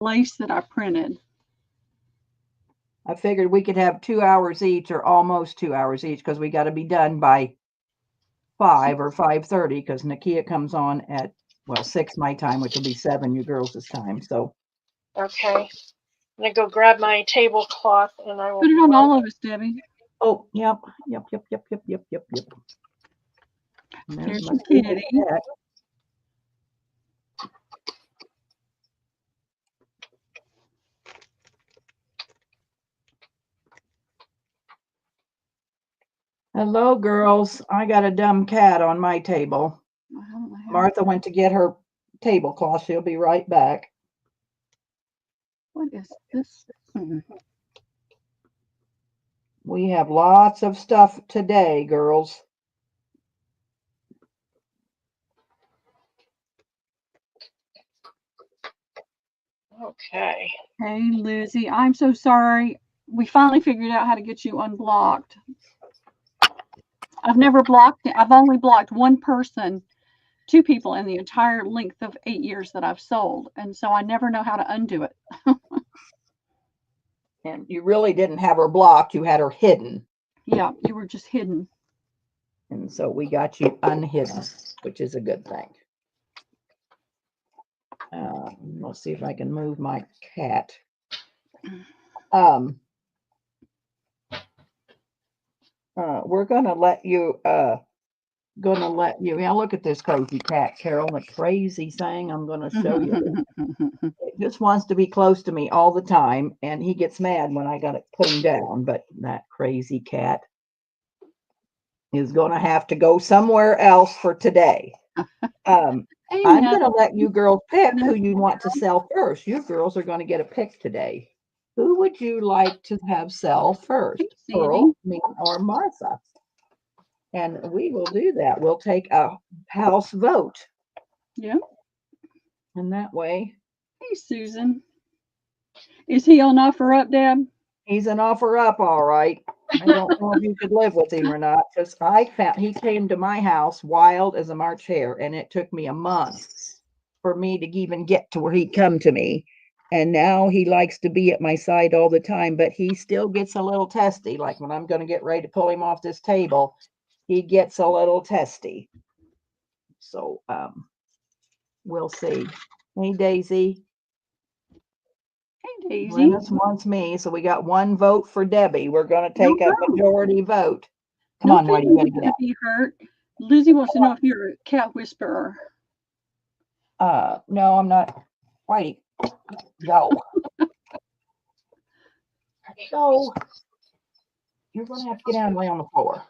lace that I printed. I figured we could have 2 hours each or almost 2 hours each because we got to be done by 5 or 5:30 because Nakia comes on at, well, 6 my time, which will be 7 you girls' time. So Okay. I'm going to go grab my tablecloth and I will. Put it on all of us, Debbie. oh, yep. And There's my your stupid kitty. cat. Hello, girls. I got a dumb cat on my table. Martha went to get her tablecloth. She'll be right back. What is this? We have lots of stuff today, girls. Okay. Hey, Lizzie, I'm so sorry. We finally figured out how to get you unblocked. I've only blocked one person, two people in the entire length of 8 years that I've sold. And so I never know how to undo it. And you really didn't have her blocked. You had her hidden. Yeah, you were just hidden. And so we got you unhidden, which is a good thing. Let's see if I can move my cat. We're gonna let you. Yeah, look at this crazy cat, Carol. The crazy thing. I'm gonna show you. It just wants to be close to me all the time, and he gets mad when I gotta put him down. But that crazy cat is gonna have to go somewhere else for today. I'm gonna let you girls pick who you want to sell first. You girls are gonna get a pick today. Who would you like to have sell first, Pearl, me, or Martha? And we will do that. We'll take a house vote. Yeah. And that way. Hey, Susan. Is he on offer up, Deb? He's an offer up, all right. I don't know if you could live with him or not, because he came to my house wild as a March hare, and it took me a month for me to even get to where he'd come to me. And now he likes to be at my side all the time, but he still gets a little testy. Like when I'm going to get ready to pull him off this table, he gets a little testy. So we'll see. Hey, Daisy. Hey, Daisy. Glennis wants me, so we got one vote for Debbie. We're going to take a majority vote. Come on, Whitey, you got to get out. Be hurt. Lizzie wants to know if you're a cat whisperer. No, I'm not. Whitey, go. So you're going to have to get down and lay on the floor.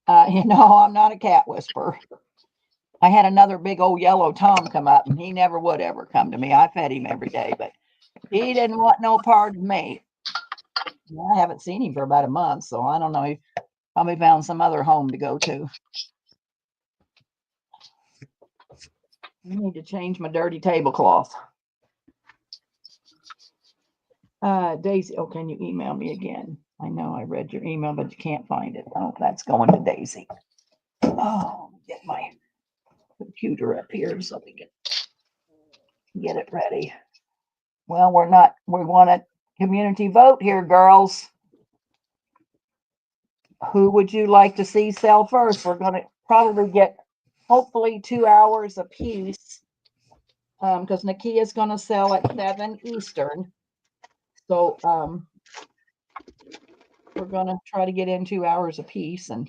I'm not a cat whisperer. I had another big old yellow Tom come up, and he never would ever come to me. I fed him every day, but he didn't want no part of me. I haven't seen him for about a month, so I don't know. He probably found some other home to go to. I need to change my dirty tablecloth. Daisy, can you email me again? I know I read your email, but you can't find it. Oh, that's going to Daisy. Oh, get my computer up here so we can get it ready. Well, we want a community vote here, girls. Who would you like to see sell first? We're going to probably get hopefully 2 hours apiece because Nakia is going to sell at 7 Eastern. So we're going to try to get in 2 hours apiece and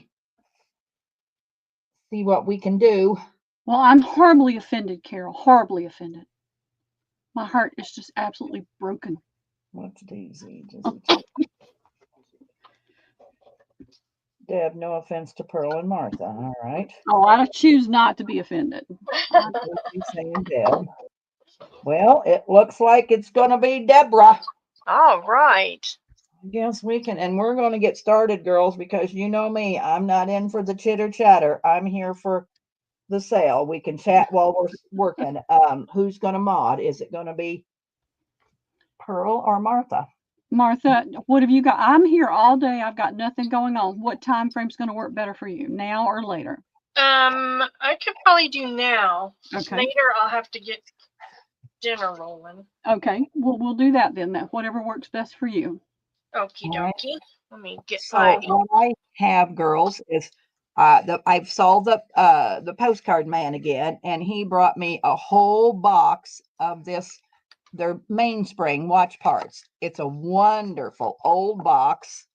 see what we can do. Well, I'm horribly offended, Carol. Horribly offended. My heart is just absolutely broken. What's Daisy? Deb, no offense to Pearl and Martha, all right? Oh, I choose not to be offended. Saying Deb. Well, it looks like it's going to be Deborah. All right. I guess we can, and we're going to get started, girls, because you know me, I'm not in for the chitter chatter. I'm here for the sale. We can chat while we're working. Who's going to mod? Is it going to be Pearl or Martha? Martha, what have you got? I'm here all day. I've got nothing going on. What time frame's going to work better for you, now or later? I could probably do now. Okay. Later, I'll have to dinner rolling. Okay, we'll do that then. That whatever works best for you. Okie All right. dokie. Let me get So my. what I have, girls, is I've solved the postcard man again, and he brought me a whole box of this. They're mainspring watch parts. It's a wonderful old box,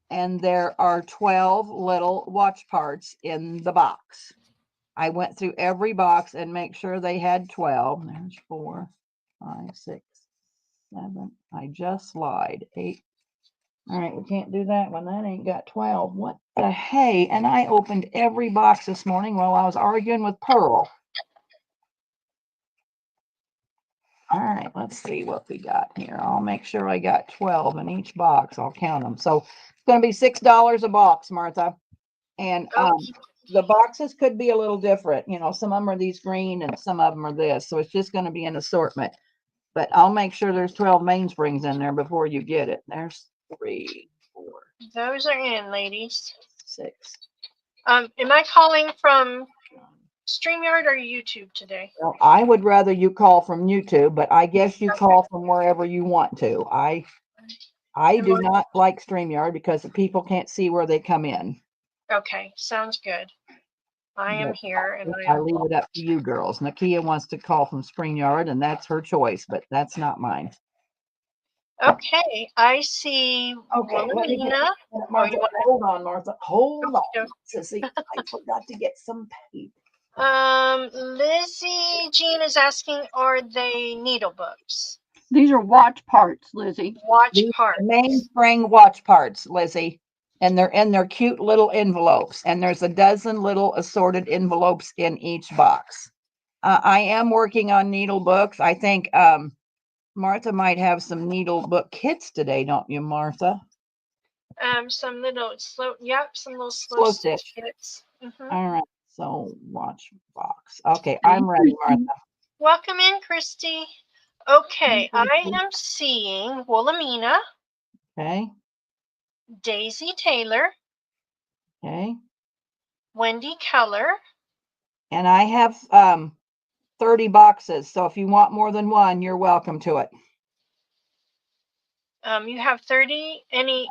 and there are 12 little watch parts in the box. I went through every box and make sure they had 12. There's 4, 5, 6, 7. I just lied. 8. All right, we can't do that one. That ain't got 12. What the hey? And I opened every box this morning while I was arguing with Pearl. All right, let's see what we got here. I'll make sure I got 12 in each box. I'll count them. So it's going to be $6 a box, Martha. And the boxes could be a little different. You know, some of them are these green and some of them are this. So it's just going to be an assortment. But I'll make sure there's 12 mainsprings in there before you get it. There's 3, 4. Those are in, ladies. 6. Am I calling from StreamYard or YouTube today? Well, I would rather you call from YouTube, but I guess you call from wherever you want to. I do not like StreamYard because the people can't see where they come in. Okay, sounds good. I am But here, and I leave it up to you girls. Nakia wants to call from StreamYard, and that's her choice, but that's not mine. Okay, I see Okay, let me Wilhelmina. Martha, hold on, Martha. Hold on. Okay. Sissy, I forgot to get some paper. Lizzie Jean is asking, are they needle books? These are watch parts, Lizzie. Watch These parts. mainspring watch parts, Lizzie. And they're in their cute little envelopes. And there's a dozen little assorted envelopes in each box. I am working on needle books. I think Martha might have some needle book kits today, don't you, Martha? Some little some little Slow stitch stitch. kits. All right. So watch box. Okay, I'm ready, Martha. Welcome in, Christy. Okay, I am seeing Wilhelmina. Okay. Daisy Taylor. Okay. Wendy Keller. And I have 30 boxes. So if you want more than one, you're welcome to it. You have 30. Any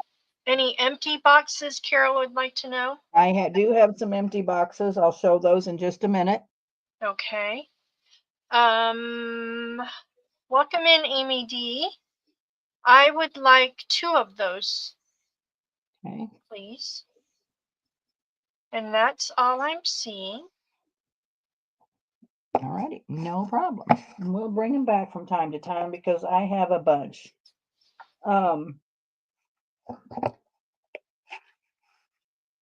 empty boxes Carol would like to know? I do have some empty boxes. I'll show those in just a minute. Okay. Welcome in, Amy D. I would like 2 of those. Okay. Please. And that's all I'm seeing. All righty, no problem. And we'll bring them back from time to time because I have a bunch.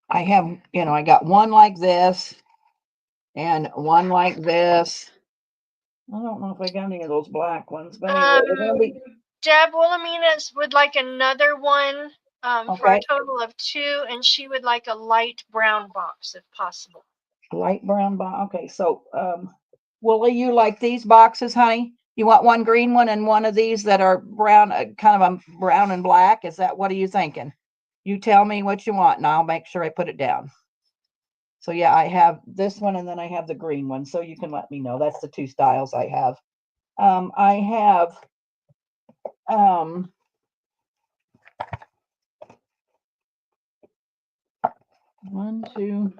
I have, I got one like this and one like this. I don't know if I got any of those black ones, but anyway, Deb Wilhelmina would like another one for a okay. total of 2, and she would like a light brown box if possible. Light brown box. Okay, so Willie, you like these boxes, honey? You want one green one and one of these that are brown, kind of a brown and black? Is that, what are you thinking? You tell me what you want and I'll make sure I put it down. So yeah, I have this one and then I have the green one. So you can let me know. That's the 2 styles I have. I have 1, 2.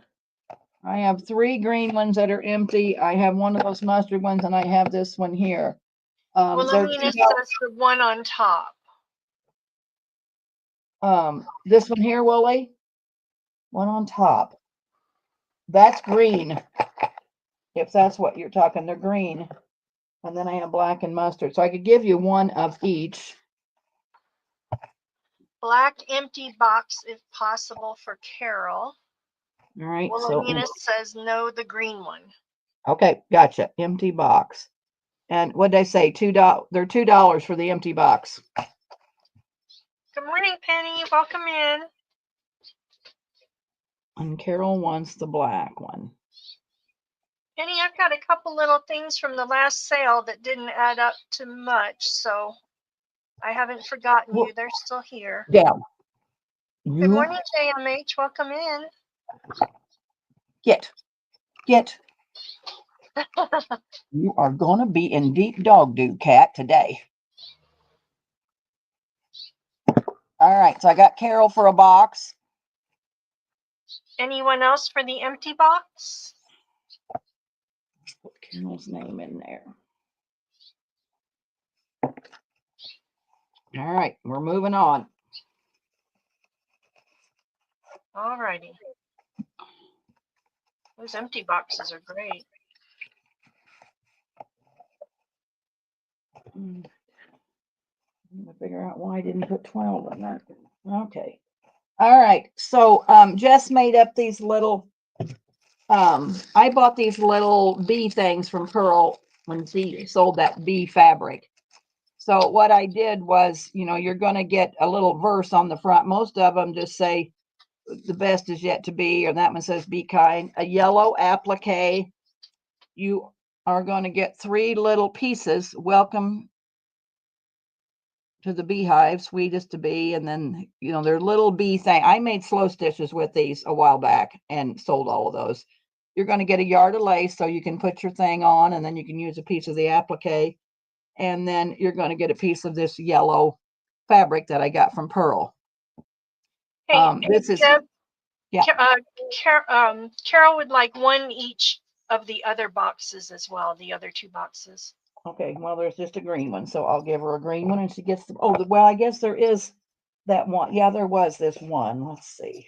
I have 3 green ones that are empty. I have one of those mustard ones and I have this one here. Wilhelmina says the one on top. This one here, Willie, one on top. That's green. If that's what you're talking, they're green. And then I have black and mustard. So I could give you one of each. Black empty box if possible for Carol. All right. Wilhelmina says no, the green one. Okay, gotcha. Empty box. And what did I say? $2. They're $2 for the empty box. Good morning, Penny. Welcome in. And Carol wants the black one. Penny, I've got a couple little things from the last sale that didn't add up to much, so I haven't forgotten you. They're still here. Yeah. Good morning, JMH. Welcome in. Get. You are going to be in deep dog doo, cat, today. All right, so I got Carol for a box. Anyone else for the empty box? Put Carol's name in there. All right, we're moving on. Alrighty. Those empty boxes are great. I'm gonna figure out why I didn't put 12 in that. Okay. All right. So Jess made up these little I bought these little bee things from Pearl when she sold that bee fabric. So what I did was, you know, you're going to get a little verse on the front. Most of them just say the best is yet to be, or that one says be kind. A yellow applique. You are going to get 3 little pieces. Welcome to the beehive, sweetest to be. And then, you know, they're little bee thing. I made slow stitches with these a while back and sold all of those. You're going to get a yard of lace so you can put your thing on, and then you can use a piece of the applique. And then you're going to get a piece of this yellow fabric that I got from Pearl. Hey, This is, Deb, yeah. Carol would like one each of the other boxes as well, the other 2 boxes. Okay, well, there's just a green one, so I'll give her a green one, and she gets the, oh, well, I guess there is that one. Yeah, there was this one. Let's see.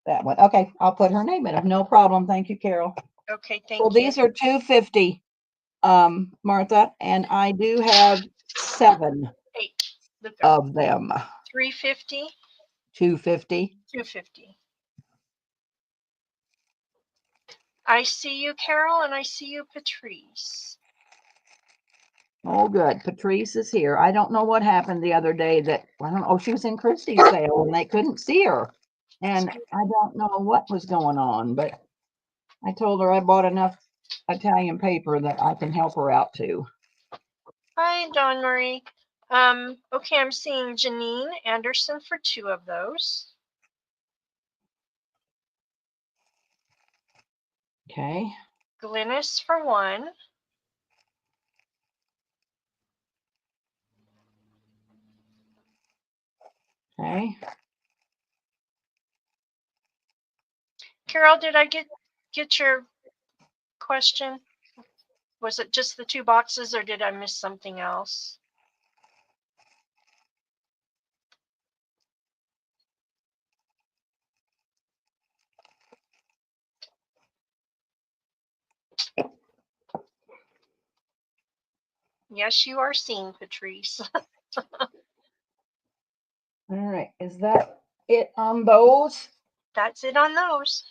That one. Okay, I'll put her name in it. No problem. Thank you, Carol. Okay, thank So you. these are $2.50, Martha, and I do have 7 Hey, look up. of them. $3.50, $2.50. $2.50. I see you, Carol, and I see you, Patrice. Oh, good. Patrice is here. I don't know what happened the other day that, I don't know, oh, she was in Christie's sale and they couldn't see her. And I don't know what was going on, but I told her I bought enough Italian paper that I can help her out too. Hi, Dawn Marie. Okay, I'm seeing Janine Anderson for 2 of those. Okay. Glynis for 1. Okay. Carol, did I get your question? Was it just the 2 boxes, or did I miss something else? Yes, you are seen, Patrice. All right. Is that it on those? That's it on those.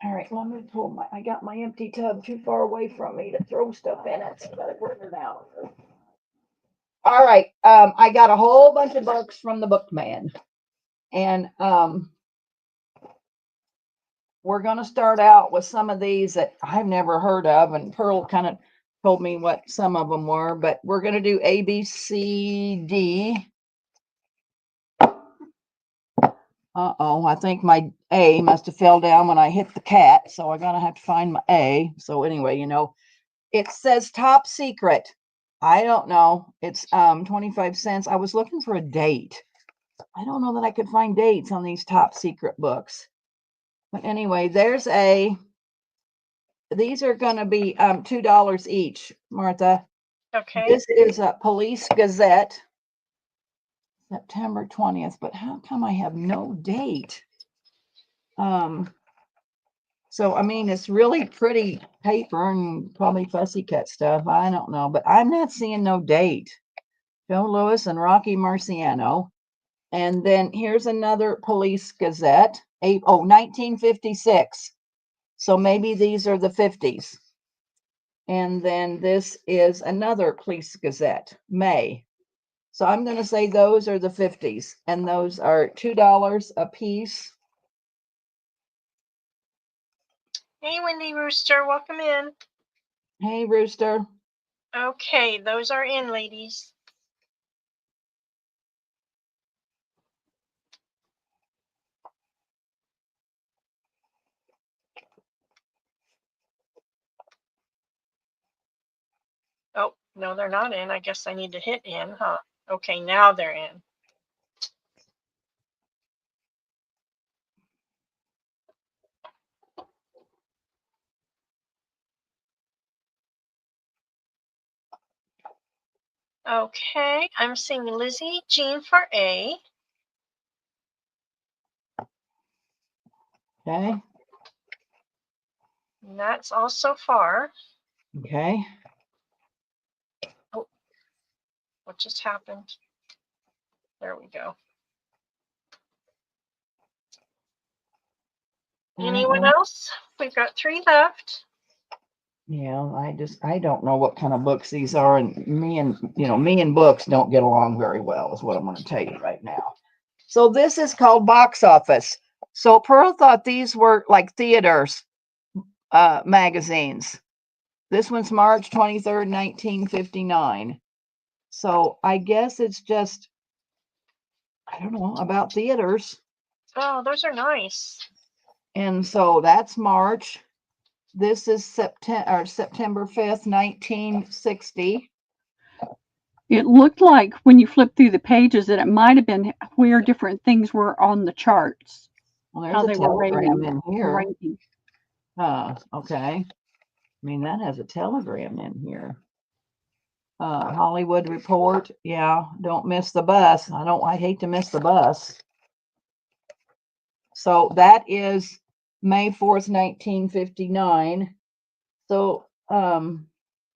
All right, let me pull my, I got my empty tub too far away from me to throw stuff in it, so I gotta bring it out. All right, I got a whole bunch of books from the Bookman, and we're gonna start out with some of these that I've never heard of, and Pearl kind of told me what some of them were, but we're gonna do A, B, C, D. Uh-oh, I think my A must have fell down when I hit the cat, so I'm gonna have to find my A. So anyway, you know, it says top secret. I don't know. It's 25 cents. I was looking for a date. I don't know that I could find dates on these top secret books. But anyway, there's a, these are going to be $2 each, Martha. Okay. This is a Police Gazette, September 20th, but how come I have no date? So, I mean, it's really pretty paper and probably fussy cut stuff. I don't know, but I'm not seeing no date. Joe Lewis and Rocky Marciano. And then here's another Police Gazette, 1956. So maybe these are the 50s. And then this is another Police Gazette, May. So I'm going to say those are the 50s, and those are $2 a piece. Hey, Wendy Rooster, welcome in. Hey, Rooster. Okay, those are in, ladies. No, they're not in. I guess I need to hit in, huh? Okay, now they're in. Okay, I'm seeing Lizzie Jean for A. Okay. And that's all so far. Okay. What just happened? There we go. All right, Anyone well, else? We've got 3 left. yeah, I don't know what kind of books these are, and me and books don't get along very well, is what I'm going to tell you right now. So this is called Box Office. So Pearl thought these were like theaters magazines. This one's March 23rd, 1959. So I guess it's just, I don't know, about theaters. Oh, those are nice. And so that's March. This is September 5th, 1960. It looked like when you flip through the pages that it might have been where different things were on the charts, Well, how there's they a were telegram rating, in here. ranking. Okay. I mean, that has a telegram in here. Hollywood Report. Yeah, don't miss the bus. I hate to miss the bus. So that is May 4th, 1959. So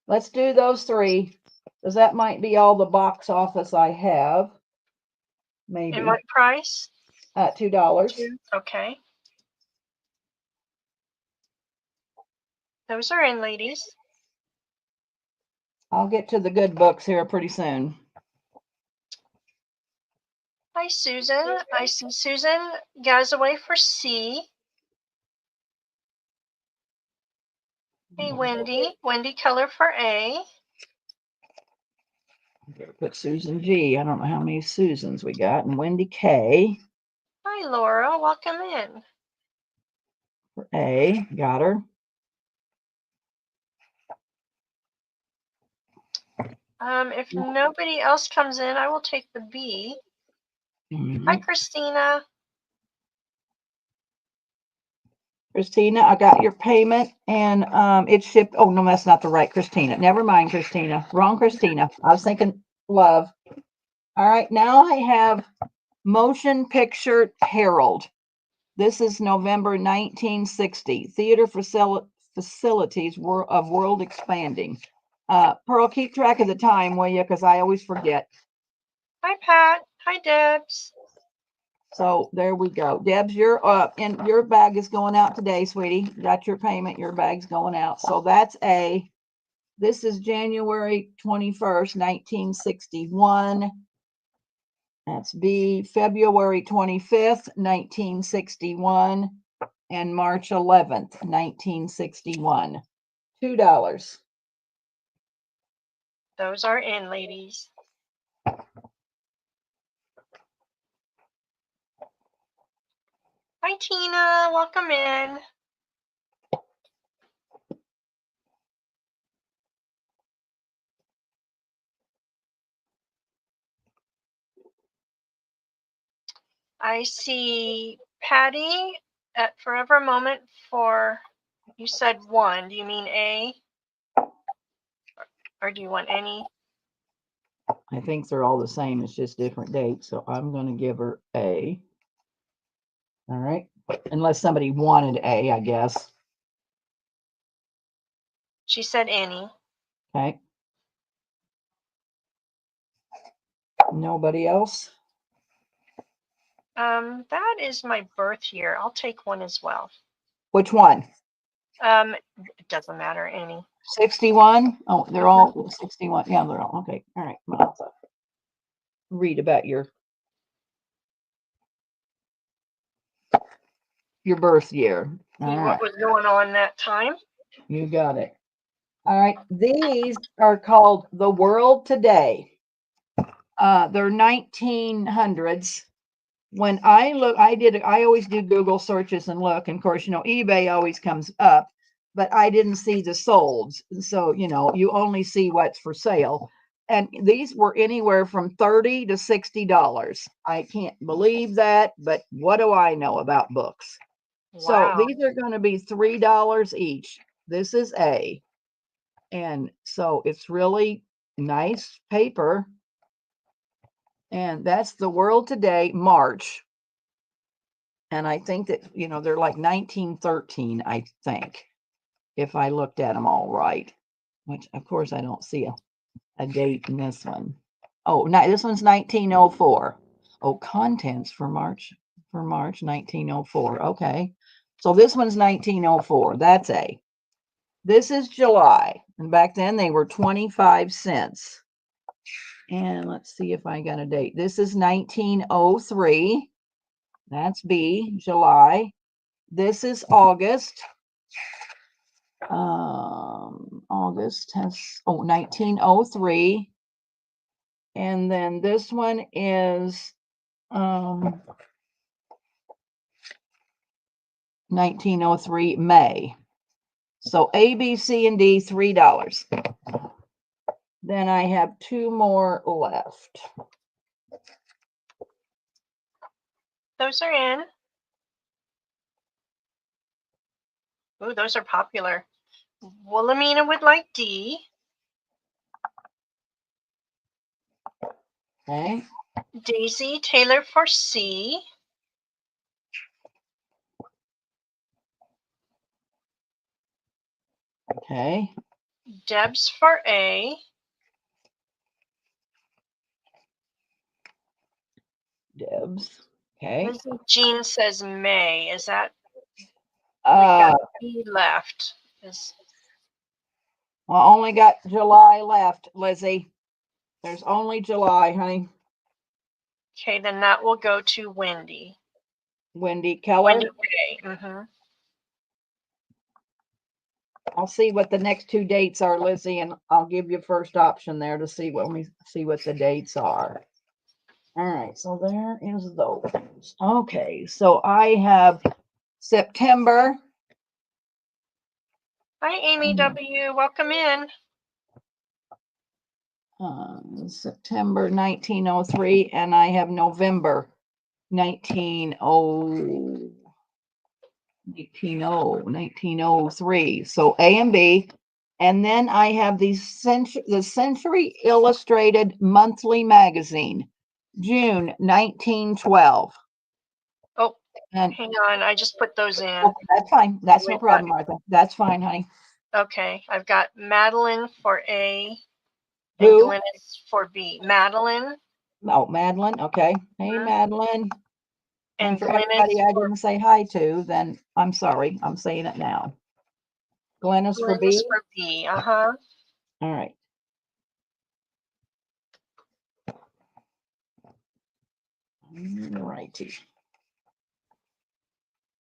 let's do those 3, because that might be all the box office I have. Maybe. And what price? $2. 2. Okay. Those are in, ladies. I'll get to the good books here pretty soon. Hi, Susan. I see Susan Gazaway for C. Hey, Wendy. Wendy Keller for A. Put Susan G. I don't know how many Susans we got. And Wendy K. Hi, Laura. Welcome in. For A. Got her. If nobody else comes in, I will take the B. Mhm. Hi, Christina. Christina, I got your payment and it's shipped. Oh, no, that's not the right Christina. Never mind, Christina. Wrong Christina. I was thinking Love. All right, now I have Motion Picture Herald. This is November 1960. Theater facilities of world expanding. Pearl, keep track of the time, will you? Because I always forget. Hi, Pat. Hi, Debs. So there we go. Debs, you're up, and your bag is going out today, sweetie. You got your payment. Your bag's going out. So that's A. This is January 21st, 1961. That's B. February 25th, 1961. And March 11th, 1961. $2. Those are in, ladies. Hi, Tina. Welcome in. I see Patty at Forever Moment for, you said 1. Do you mean A? Or do you want any? I think they're all the same. It's just different dates. So I'm going to give her A. All right. Unless somebody wanted A, I guess. She said any. Okay. Nobody else? That is my birth year. I'll take 1 as well. Which one? It doesn't matter, any. 61? Oh, they're all 61. Yeah, they're all okay. All right. I'll have to read about your birth year. All See right. what was going on that time. You got it. All right. These are called The World Today. They're 1900s. When I look, I always do Google searches and look. And of course, eBay always comes up. but I didn't see the solds. So, you only see what's for sale. And these were anywhere from $30 to $60. I can't believe that, but what do I know about books? So Wow. these are going to be $3 each. This is A. And so it's really nice paper. And that's the World Today, March. And I think that, they're like 1913, I think, if I looked at them all right, which of course I don't see a date in this one. Oh, no, this one's 1904. Oh, contents for March 1904. Okay. So this one's 1904. That's A. This is July. And back then they were 25 cents. And let's see if I got a date. This is 1903. That's B, July. This is August. August has 1903. And then this one is 1903 May. So A, B, C, and D, $3. Then I have two more left. Those are in. Ooh, those are popular. Wilhelmina would like D. Okay. Daisy Taylor for C. Okay. Deb's for A. Debs. Okay. Lizzie Jean says May. Is that we Uh, got B left? I only got July left, Lizzie. There's only July, honey. Okay, then that will go to Wendy. Wendy Keller. Wendy K. Mm-hmm. I'll see what the next two dates are, Lizzie, and I'll give you first option there to see what the dates are. All right, so there is those. Okay, so I have September. Hi, Amy W. Welcome in. September 1903, and I have November 1903. So A and B. And then I have the Century Illustrated Monthly Magazine, June 1912. Oh, and hang on. I just put those in. Okay, that's fine. That's no problem, Martha. That's fine, honey. Okay, I've got Madeline for A Who? and Glennis for B. Madeline. Oh, Madeline. Okay. Hey, Madeline. And for everybody I didn't say hi to, then I'm sorry. I'm saying it now. Glennis for B. For B. Uh-huh. All right. Righty.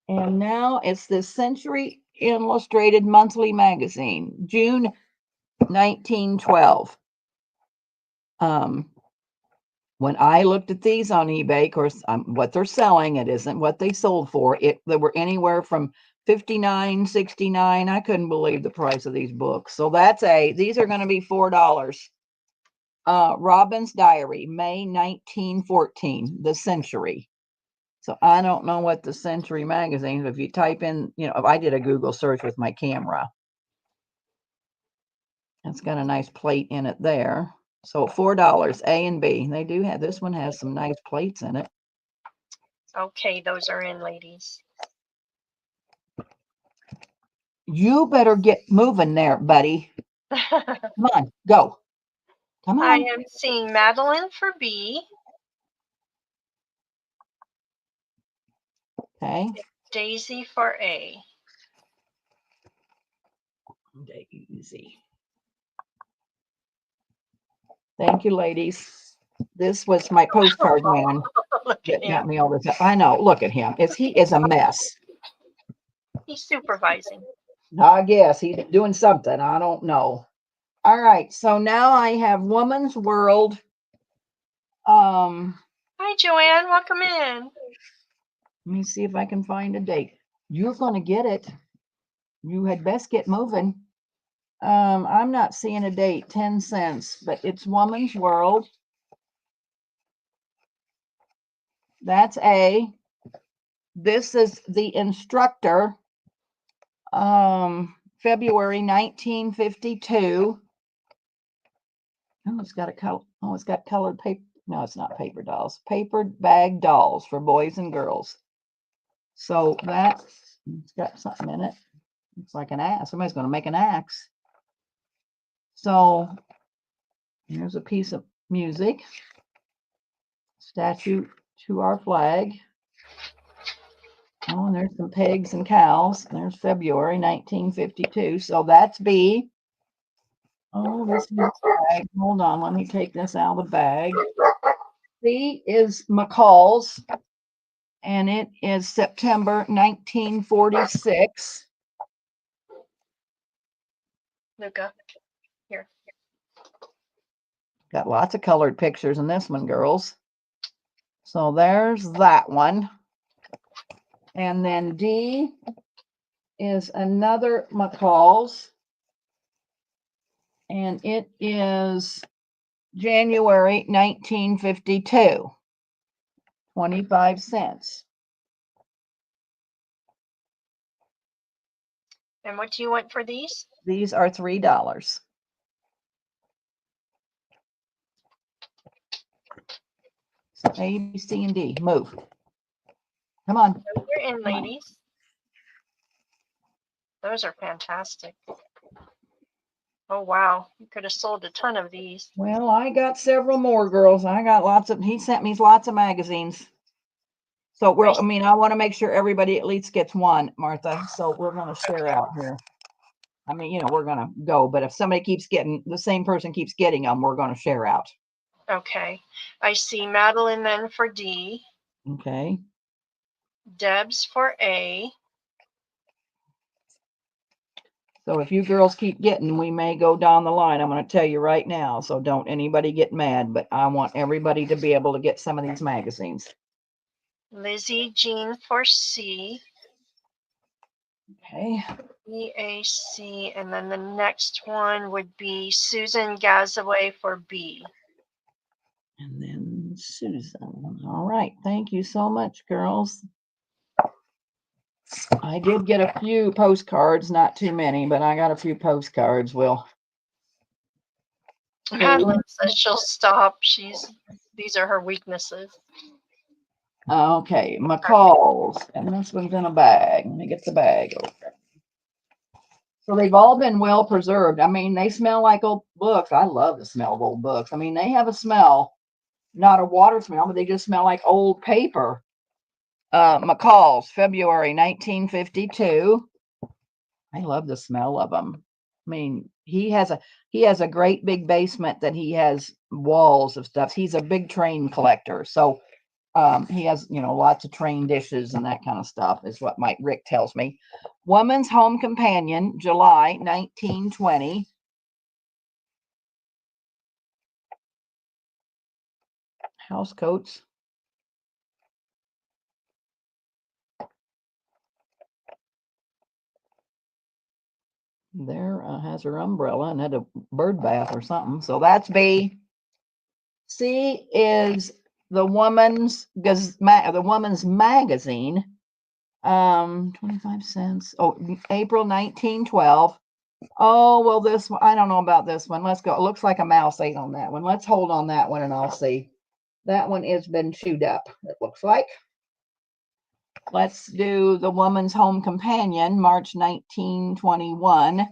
And now it's the Century Illustrated Monthly Magazine, June 1912. When I looked at these on eBay, of course, what they're selling, it isn't what they sold for. They were anywhere from $59, $69. I couldn't believe the price of these books. So that's these are going to be $4. Robin's Diary, May 1914, The Century. So I don't know what the Century magazine, if you type in, if I did a Google search with my camera, it's got a nice plate in it there. So $4, A and B. They do have, this one has some nice plates in it. Okay, those are in, ladies. You better get moving there, buddy. Come on, go. Come on. I am seeing Madeline for B. Okay. Daisy for A. Daisy. Thank you, ladies. This was my postcard man that got me all this. I know. Look at him. He is a mess. He's supervising. I guess he's doing something. I don't know. All right. So now I have Woman's World. Hi, Joanne. Welcome in. Let me see if I can find a date. You're going to get it. you had best get moving. I'm not seeing a date, 10 cents, but it's Woman's World. That's A. This is the instructor. February 1952. Oh, it's got a color. Oh, it's got colored paper. No, it's not paper dolls. Paper bag dolls for boys and girls. So it's got something in it. It's like an axe. Somebody's going to make an axe. So here's a piece of music. Statue to our flag. Oh, and there's some pigs and cows. There's February 1952. So that's B. Oh, this is the bag. Hold on, let me take this out of the bag. C is McCall's, and it is September 1946. Luca, here. Got lots of colored pictures in this one, girls. So there's that one. And then D is another McCall's, and it is January 1952. 25 cents. And what do you want for these? These are $3. So A, B, C, and D. Move. Come on. You're in, ladies. Those are fantastic. Oh, wow. You could have sold a ton of these. Well, I got several more, girls. I got lots of, he sent me lots of magazines. So I want to make sure everybody at least gets one, Martha. So we're going to share out here. I mean, we're going to go, but if somebody keeps getting, the same person keeps getting them, we're going to share out. Okay. I see Madeline then for D. Okay. Deb's for A. So if you girls keep getting, we may go down the line. I'm going to tell you right now. So don't anybody get mad, but I want everybody to be able to get some of these magazines. Lizzie Jean for C. Okay. EAC, and then the next one would be Susan Gazaway for B. And then Susan. All right. Thank you so much, girls. I did get a few postcards, not too many, but I got a few postcards. Madeline says she'll stop. These are her weaknesses. Okay, McCall's, and this one's in a bag. Let me get the bag over. So they've all been well preserved. I mean, they smell like old books. I love the smell of old books. I mean, they have a smell, not a water smell, but they just smell like old paper. McCall's, February 1952. I love the smell of them. I mean, he has a great big basement that he has walls of stuff. He's a big train collector. So he has, lots of train dishes and that kind of stuff is what Mike Rick tells me. Woman's Home Companion, July 1920. House coats. There has her umbrella and had a bird bath or something. So that's B. C is the woman's magazine. 25 cents. Oh, April 1912. Oh, well, this one, I don't know about this one. Let's go. It looks like a mouse ate on that one. Let's hold on that one and I'll see. That one has been chewed up, it looks like. Let's do the Woman's Home Companion, March 1921.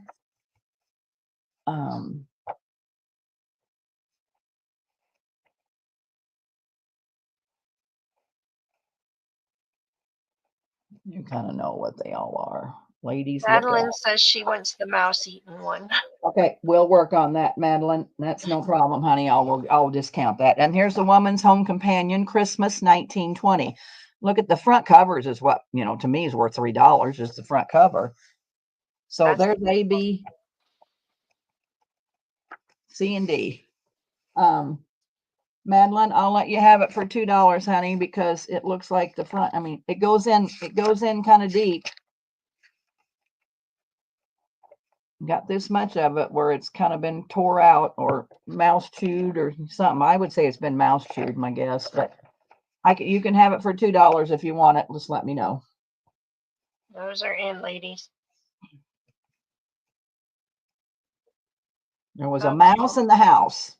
You kind of know what they all are. Ladies, Madeline says she wants the mouse eaten one. Okay, we'll work on that, Madeline. That's no problem, honey. I'll discount that. And here's the Woman's Home Companion, Christmas 1920. Look at the front covers is what, to me is worth $3, is the front cover. So there's A, B, C, and D. Madeline, I'll let you have it for $2, honey, because it looks like the front, it goes in kind of deep. got this much of it where it's kind of been tore out or mouse chewed or something. I would say it's been mouse chewed, my guess, but you can have it for $2 if you want it. Just let me know. Those are in, ladies. There was a mouse in the house.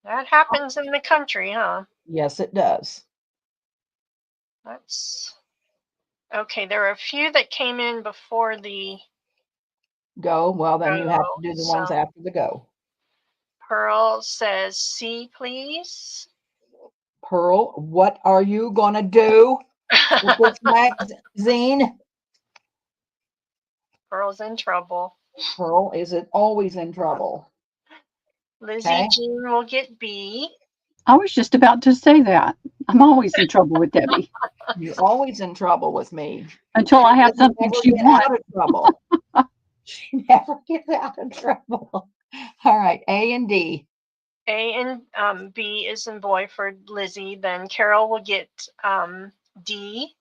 That happens in the country, huh? Yes, it does. That's okay. There are a few that came in before the Go. Well, then you have to do the ones so after the go. Pearl says, "C, please." Pearl, what are you going to do with this magazine? Pearl's in trouble. Pearl is always in trouble. Lizzie Okay. Jean will get B. I was just about to say that. I'm always in trouble with Debbie You're always in trouble with me. until I have something Never she get wants. out of trouble. She never gets out of trouble. All right, A and D. A and B is in boy for Lizzie. Then Carol will get D.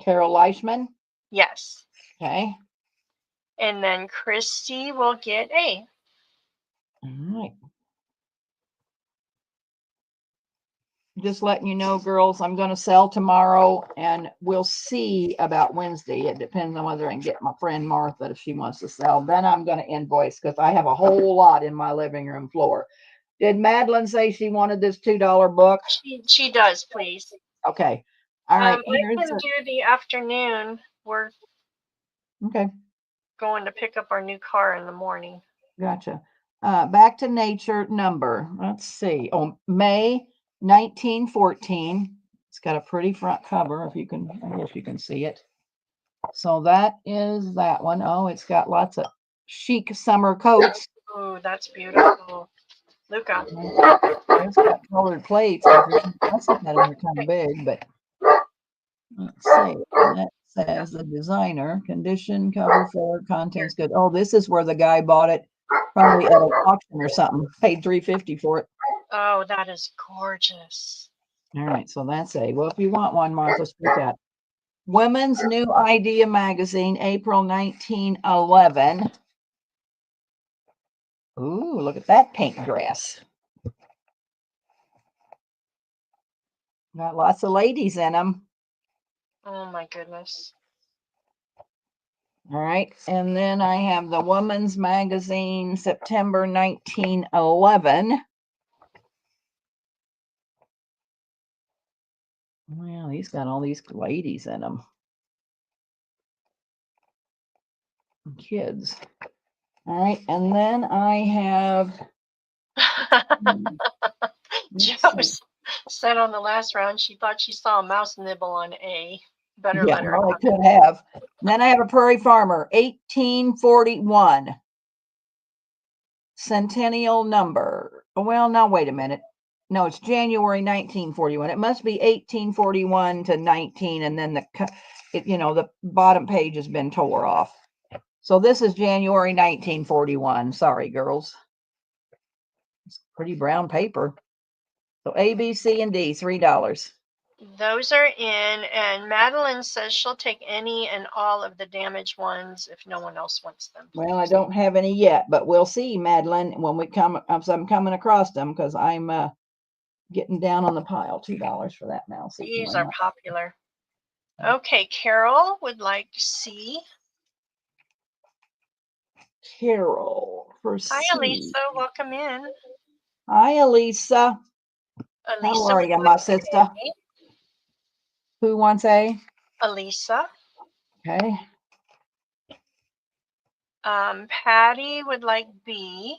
Carol Leishman. Yes. Okay. And then Christy will get A. All right. Just letting you know, girls, I'm going to sell tomorrow, and we'll see about Wednesday. It depends on whether I can get my friend Martha if she wants to sell. Then I'm going to invoice because I have a whole lot in my living room floor. Did Madeline say she wanted this $2 book? She does, please. Okay. All right. I can do the afternoon. We're okay. Going to pick up our new car in the morning. Gotcha. Back to nature number. Let's see. Oh, May 1914. It's got a pretty front cover. If you can, I guess you can see it. So that is that one. Oh, it's got lots of chic summer coats. Oh, that's beautiful. Luca. It's got colored plates. I think that are kind of big, but let's see. That says the designer, condition, cover, forward, contents good. Oh, this is where the guy bought it, probably at an auction or something. Paid $3.50 for it. Oh, that is gorgeous. All right, so that's A. Well, if you want one, Martha, speak out. Women's New Idea magazine, April 1911. Ooh, look at that pink dress. Got lots of ladies in them. Oh my goodness. All right, and then I have the Woman's Magazine, September 1911. Well, he's got all these ladies in them. Kids. All right, and then I have Joe said on the last round she thought she saw a mouse nibble on A. Better yeah, let her. well, I could have. And then I have a Prairie Farmer, 1841. Centennial number. Well, now wait a minute. No, it's January 1941. It must be 1841 to 19, and then the bottom page has been tore off. So this is January 1941. Sorry, girls. It's pretty brown paper. So A, B, C, and D, $3. Those are in, and Madeline says she'll take any and all of the damaged ones if no one else wants them. Well, I don't have any yet, but we'll see, Madeline, when we come. I'm coming across them because I'm getting down on the pile. $2 for that mouse. These are popular. Okay, Carol would like to see. Carol for Hi, C. Elisa. Welcome in. Hi, Elisa. How are you, my sister? Who wants A? Elisa. Okay. Patty would like B.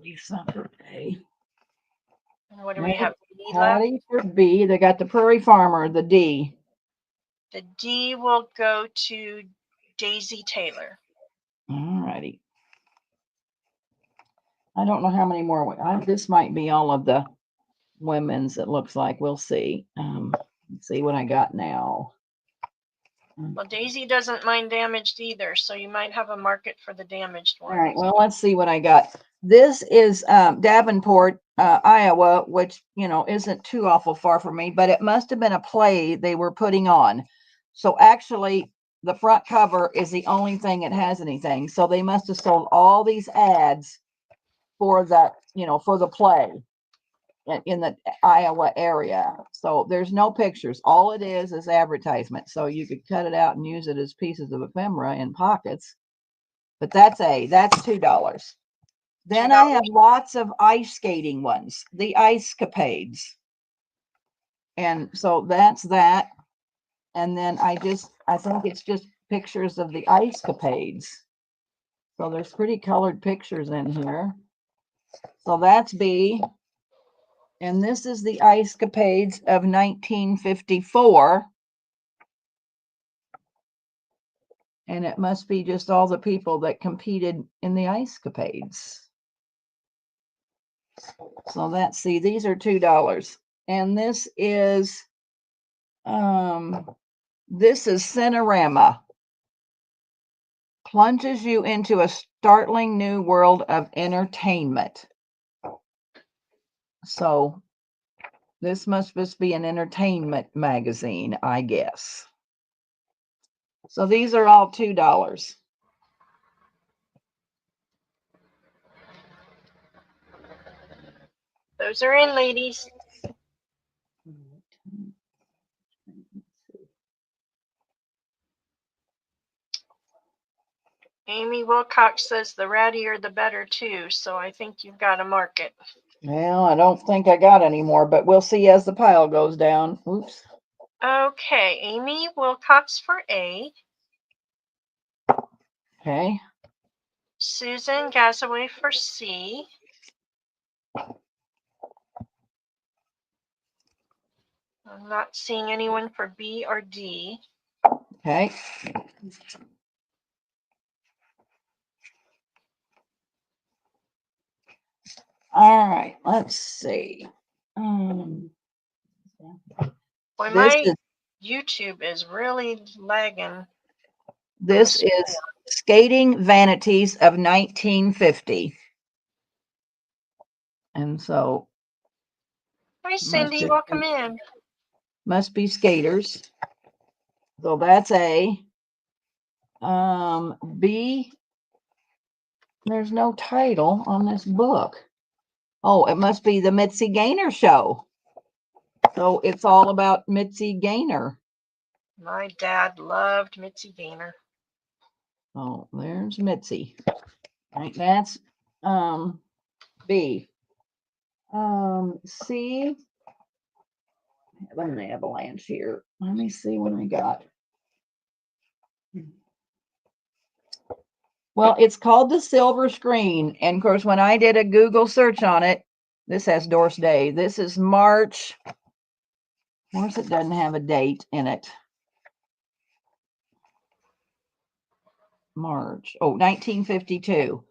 Elisa for A. And what do we have? Patty for B. They got the Prairie Farmer, the D. The D will go to Daisy Taylor. All righty. I don't know how many more. This might be all of the women's, it looks like. We'll see. Let's see what I got now. Well, Daisy doesn't mind damaged either, so you might have a market for the damaged ones. All right, well, let's see what I got. This is Davenport, Iowa, which, isn't too awful far from me, but it must have been a play they were putting on. So actually, the front cover is the only thing that has anything. So they must have sold all these ads for that, for the play in the Iowa area. So there's no pictures. All it is advertisement. So you could cut it out and use it as pieces of ephemera in pockets. But that's $2. Then I have lots of ice skating ones, the Ice Capades. And so that's that. And then I think it's just pictures of the Ice Capades. So there's pretty colored pictures in here. So that's B. And this is the Ice Capades of 1954. And it must be just all the people that competed in the Ice Capades. So these are $2. And this is Cinerama. Plunges you into a startling new world of entertainment. So this must just be an entertainment magazine, I guess. So these are all $2. Those are in, ladies. Amy Wilcox says the rattier the better too, so I think you've got to mark it. Well, I don't think I got any more, but we'll see as the pile goes down. Oops. Okay, Amy Wilcox for A. Okay. Susan Gasaway for C. I'm not seeing anyone for B or D. Okay. All right, let's see. Boy, This my is YouTube is really lagging. This is Skating Vanities of 1950. And so Hi, Cindy. Welcome in. Must be skaters. So that's A. B. There's no title on this book. Oh, it must be the Mitzi Gaynor show. So it's all about Mitzi Gaynor. My dad loved Mitzi Gaynor. Oh, there's Mitzi. Right, that's B. C. Let me avalanche here. Let me see what I got. Well, it's called the Silver Screen. And of course, when I did a Google search on it, this has Doris Day. This is March. Of course, it doesn't have a date in it. March. Oh, 1952.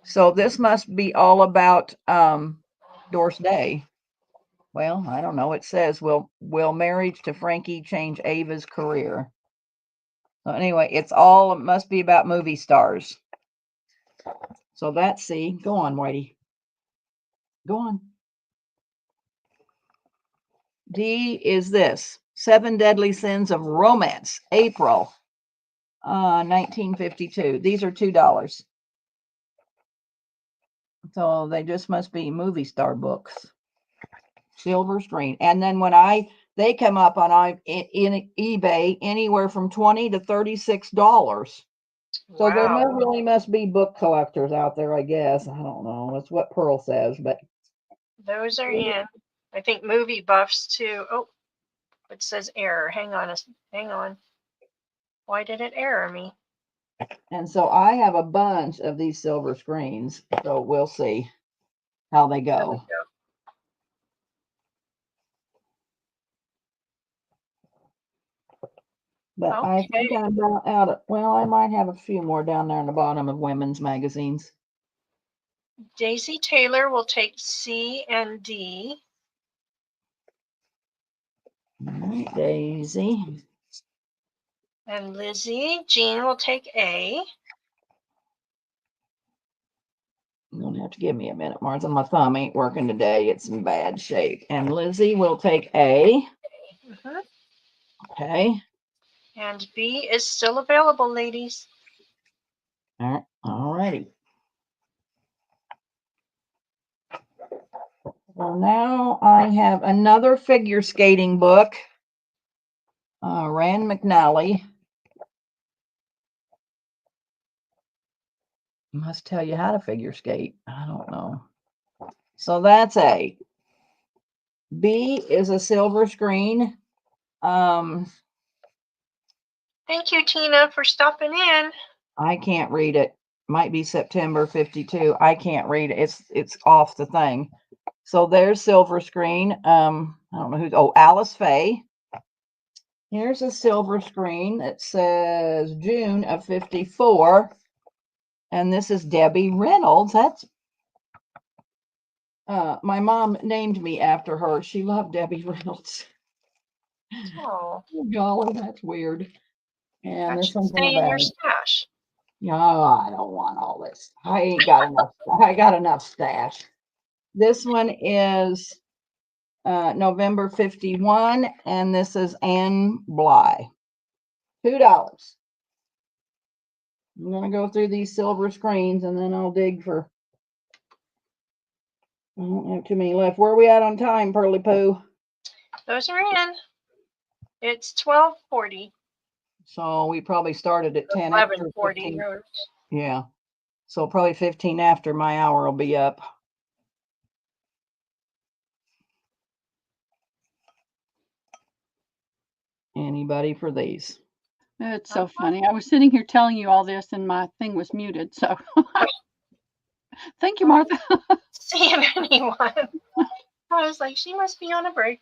So this must be all about Doris Day. Well, I don't know. It says, will marriage to Frankie change Ava's career? So anyway, it must be about movie stars. So that's C. Go on, Whitey. Go on. D is this. 7 Deadly Sins of Romance, April 1952. These are $2. So they just must be movie star books. Silver Screen. And then when they come up on in eBay anywhere from $20 to $36. So there really must be book collectors out there, I guess. I don't know. That's what Pearl says, but those are in. I think movie buffs too. Oh, it says error. Hang on. Why did it error me? And so I have a bunch of these Silver Screens. So we'll see how they go. But okay. I think I'm about out of, well, I might have a few more down there in the bottom of women's magazines. Daisy Taylor will take C and D. All right, Daisy. And Lizzie, Jean will take A. You're going to have to give me a minute, Martha. My thumb ain't working today. It's in bad shape. And Lizzie will take A. Mm-hmm. Okay. And B is still available, ladies. All righty. Well, now I have another figure skating book. Rand McNally. Must tell you how to figure skate. I don't know. So that's A. B is a silver screen. Thank you, Tina, for stopping in. I can't read it. Might be September 52. I can't read it. It's off the thing. So there's silver screen. I don't know who. Oh, Alice Faye. Here's a silver screen that says June of 54. And this is Debbie Reynolds. That's my mom named me after her. She loved Debbie Reynolds. Oh, Oh, golly, that's weird. And that this should one's in stay the in your bag. stash. No, I don't want all this. I ain't got enough. I got enough stash. This one is November 51, and this is Anne Bly. $2. I'm going to go through these silver screens, and then I'll dig for. I don't have too many left. Where are we at on time, Pearly Poo? Those are in. It's 12:40. So we probably started at 10 after 11:40. 15. Yeah. So probably 15 after my hour will be up. Anybody for these? It's so funny. I was sitting here telling you all this and my thing was muted. So thank you, Martha. Seeing anyone. I was like, she must be on a break.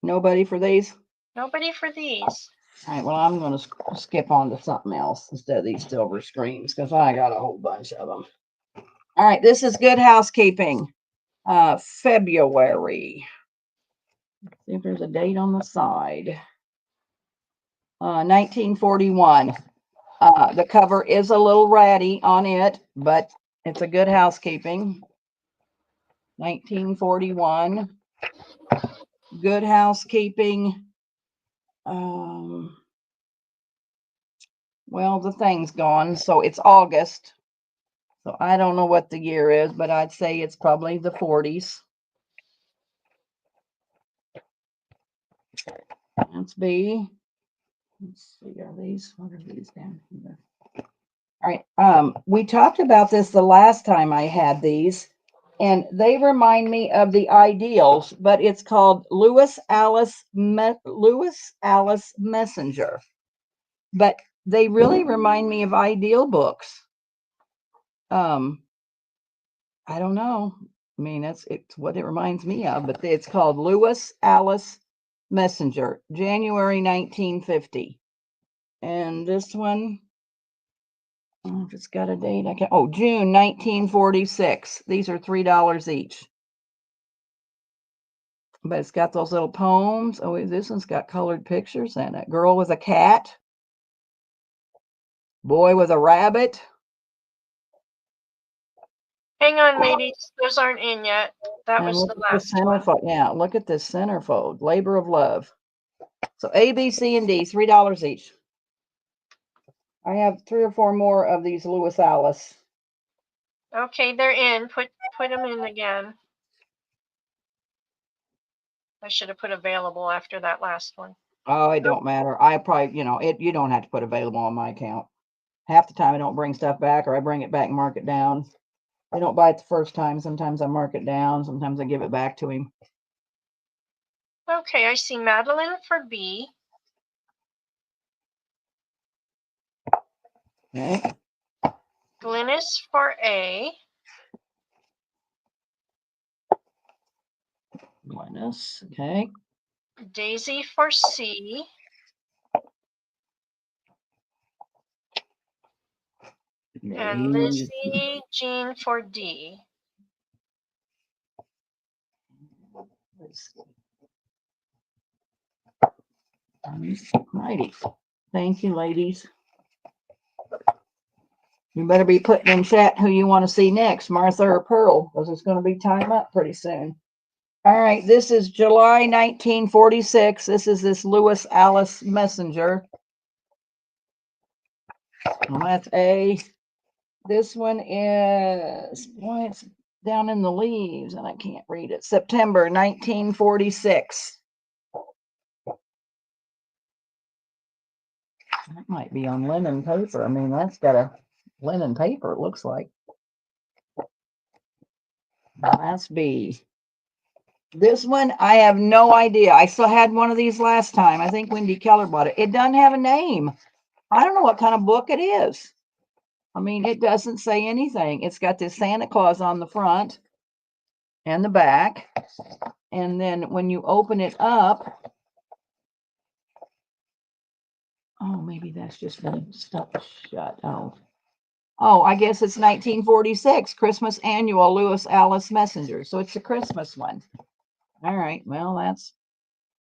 Nobody for these? Nobody for these. All right, well, I'm going to skip on to something else instead of these silver screens because I got a whole bunch of them. All right, this is Good Housekeeping, February. Let's see if there's a date on the side. 1941. The cover is a little ratty on it, but it's a Good Housekeeping. 1941. Good Housekeeping. Well, the thing's gone, so it's August. So I don't know what the year is, but I'd say it's probably the 40s. That's B. Let's see, what are these down here? All right. We talked about this the last time I had these, and they remind me of the Ideals, but it's called Lewis Alice Messenger. But they really remind me of Ideal books. I don't know. I mean, it's what it reminds me of, but it's called Lewis Alice Messenger, January 1950. And this one, I don't know if it's got a date. I can't. Oh, June 1946. These are $3 each. But it's got those little poems. Oh, this one's got colored pictures in it. Girl with a cat. Boy with a rabbit. Hang on, ladies. Those aren't in yet. That And was look the at last one. centerfold. Yeah, look at this centerfold. Labor of Love. So A, B, C, and D, $3 each. I have 3 or 4 more of these Lewis Alice. Okay, they're in. Put them in again. I should have put available after that last one. Oh, it don't matter. I probably, you don't have to put available on my account. Half the time I don't bring stuff back, or I bring it back and mark it down. I don't buy it the first time. Sometimes I mark it down. Sometimes I give it back to him. Okay, I see Madeline for B. Okay. Glynis for A. Minus. Okay. Daisy for C. And Lizzie Jean for D. Righty. Thank you, ladies. You better be putting in chat who you want to see next, Martha or Pearl, because it's going to be time up pretty soon. All right, this is July 1946. This is this Lewis Alice Messenger. Well, that's A. This one is, boy, it's down in the leaves and I can't read it. September 1946. That might be on linen paper. I mean, that's got a linen paper, it looks like. Now that's B. This one, I have no idea. I still had one of these last time. I think Wendy Keller bought it. It doesn't have a name. I don't know what kind of book it is. I mean, it doesn't say anything. It's got this Santa Claus on the front and the back. And then when you open it up, oh, maybe that's just been stuck shut. Oh, I guess it's 1946, Christmas Annual Lewis Alice Messenger. So it's a Christmas one. All right, well, that's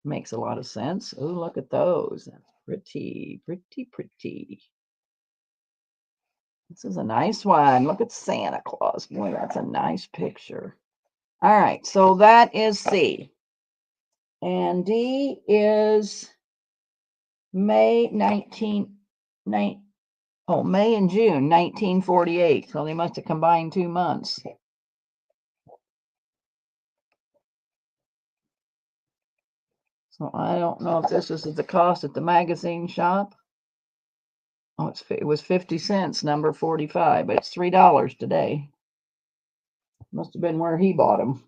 makes a lot of sense. Oh, look at those. That's pretty, pretty, pretty. This is a nice one. Look at Santa Claus. Boy, that's a nice picture. All right, so that is C. And D is May and June 1948. So they must have combined 2 months. So I don't know if this is the cost at the magazine shop. Oh, it was 50 cents, number 45, but it's $3 today. Must have been where he bought them.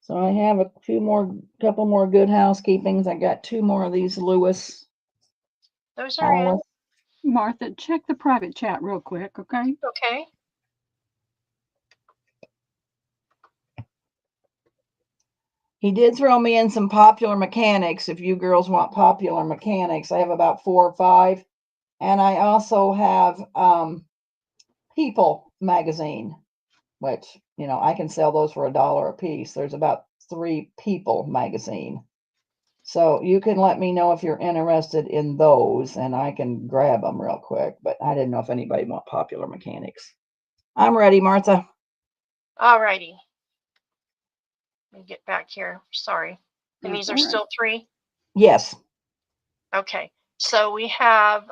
So I have a couple more good housekeepings. I got 2 more of these Lewis. Those are in. Martha, check the private chat real quick, okay? Okay. He did throw me in some Popular Mechanics. If you girls want Popular Mechanics, I have about 4 or 5. And I also have People magazine, which, I can sell those for $1 a piece. There's about 3 People magazine. So you can let me know if you're interested in those and I can grab them real quick. But I didn't know if anybody want Popular Mechanics. I'm ready, Martha. All righty. Let me get back here. Sorry. And That's these are all right. still 3? Yes. Okay. So we have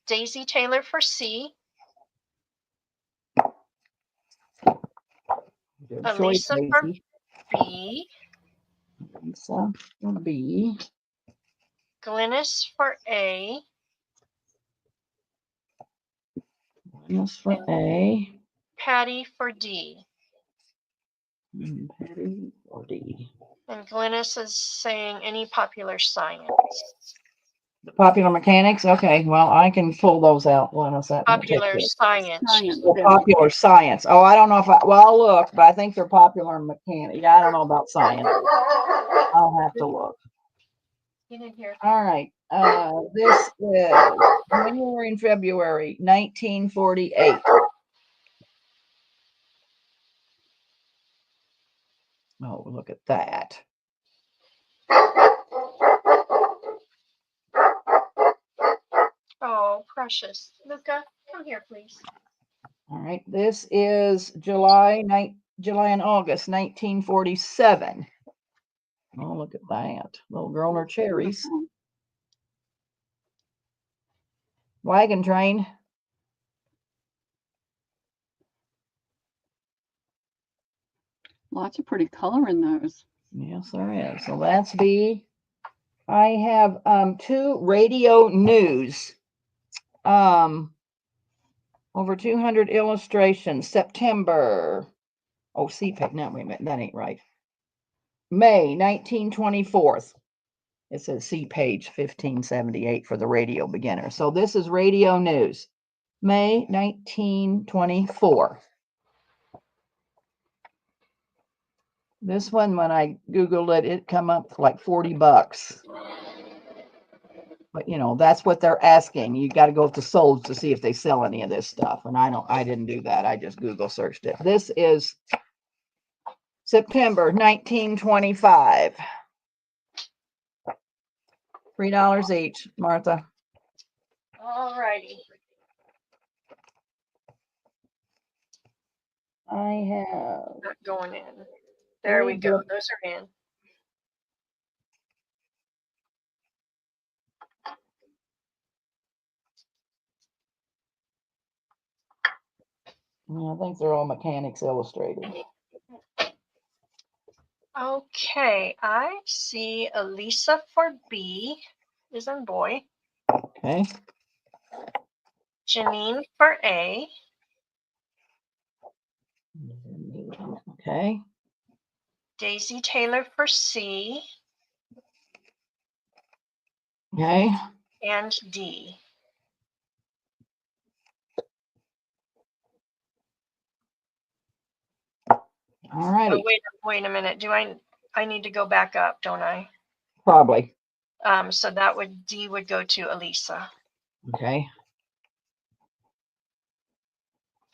Daisy Taylor for C. Good Elisa choice, for Daisy. B. Lisa for B. Glynis for A. Glynis for A. Patty for D. And Patty for D. And Glynis is saying any popular science. The Popular Mechanics? Okay, well, I can pull those out. What else that? Popular science. Science, Well, Debbie. Popular Science. Oh, I don't know if I'll look, but I think they're Popular Mechanics. Yeah, I don't know about science. I'll have to look. Get in here. All right. This is January and February 1948. Oh, look at that. Oh, precious. Luca, come here, please. All right. This is July and August 1947. Oh, look at that. Little girl or cherries. Wagon train. Lots of pretty color in those. Yes, there is. So that's B. I have 2 radio news. Over 200 illustrations. September. Oh, CPAC. No, wait a minute. That ain't right. May 1924. It says see page 1578 for the radio beginner. So this is radio news. May 1924. This one, when I Googled it, it come up like $40. But that's what they're asking. You got to go to Solds to see if they sell any of this stuff. And I didn't do that. I just Google searched it. This is September 1925. $3 each, Martha. All righty. I have. Not going in. There we go. Those are in. I think they're all Mechanics Illustrated. Okay, I see Elisa for B, is in boy. Okay. Janine for A. Okay. Daisy Taylor for C. Okay. And D. All righty. Oh, wait a minute. I need to go back up, don't I? Probably. So that would D would go to Elisa. Okay.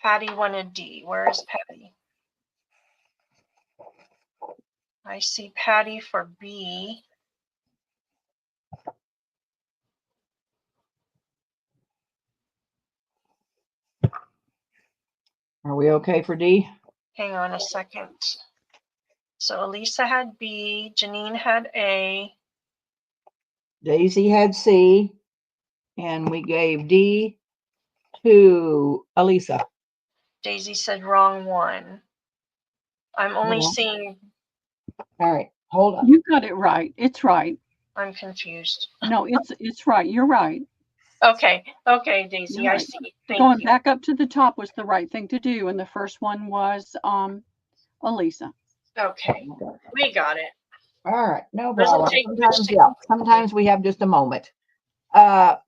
Patty wanted D. Where is Patty? I see Patty for B. Are we okay for D? Hang on a second. So Elisa had B, Janine had A. Daisy had C, and we gave D to Elisa. Daisy said wrong one. I'm only Yeah. seeing, All right, hold on. You got it right. It's right. I'm confused. No, it's right. You're right. Okay, Daisy, You're I right. see. Thank Going you. back up to the top was the right thing to do, and the first one was Elisa. Okay, we got it. All right, no Doesn't problem. take much Sometimes, to- yeah, sometimes we have just a moment.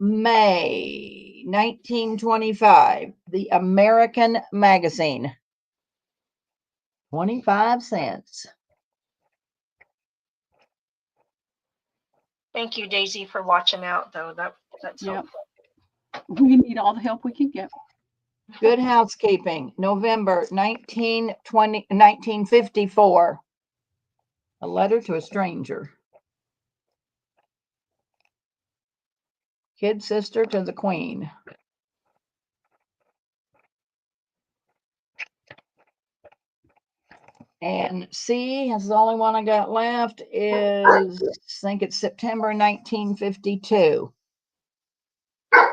May 1925, the American Magazine. 25 cents. Thank you, Daisy, for watching out, though. That's Yep. helpful. We need all the help we can get. Good Housekeeping, November 1954. A letter to a stranger. Kid sister to the queen. And C is the only one I got left is, I think it's September 1952.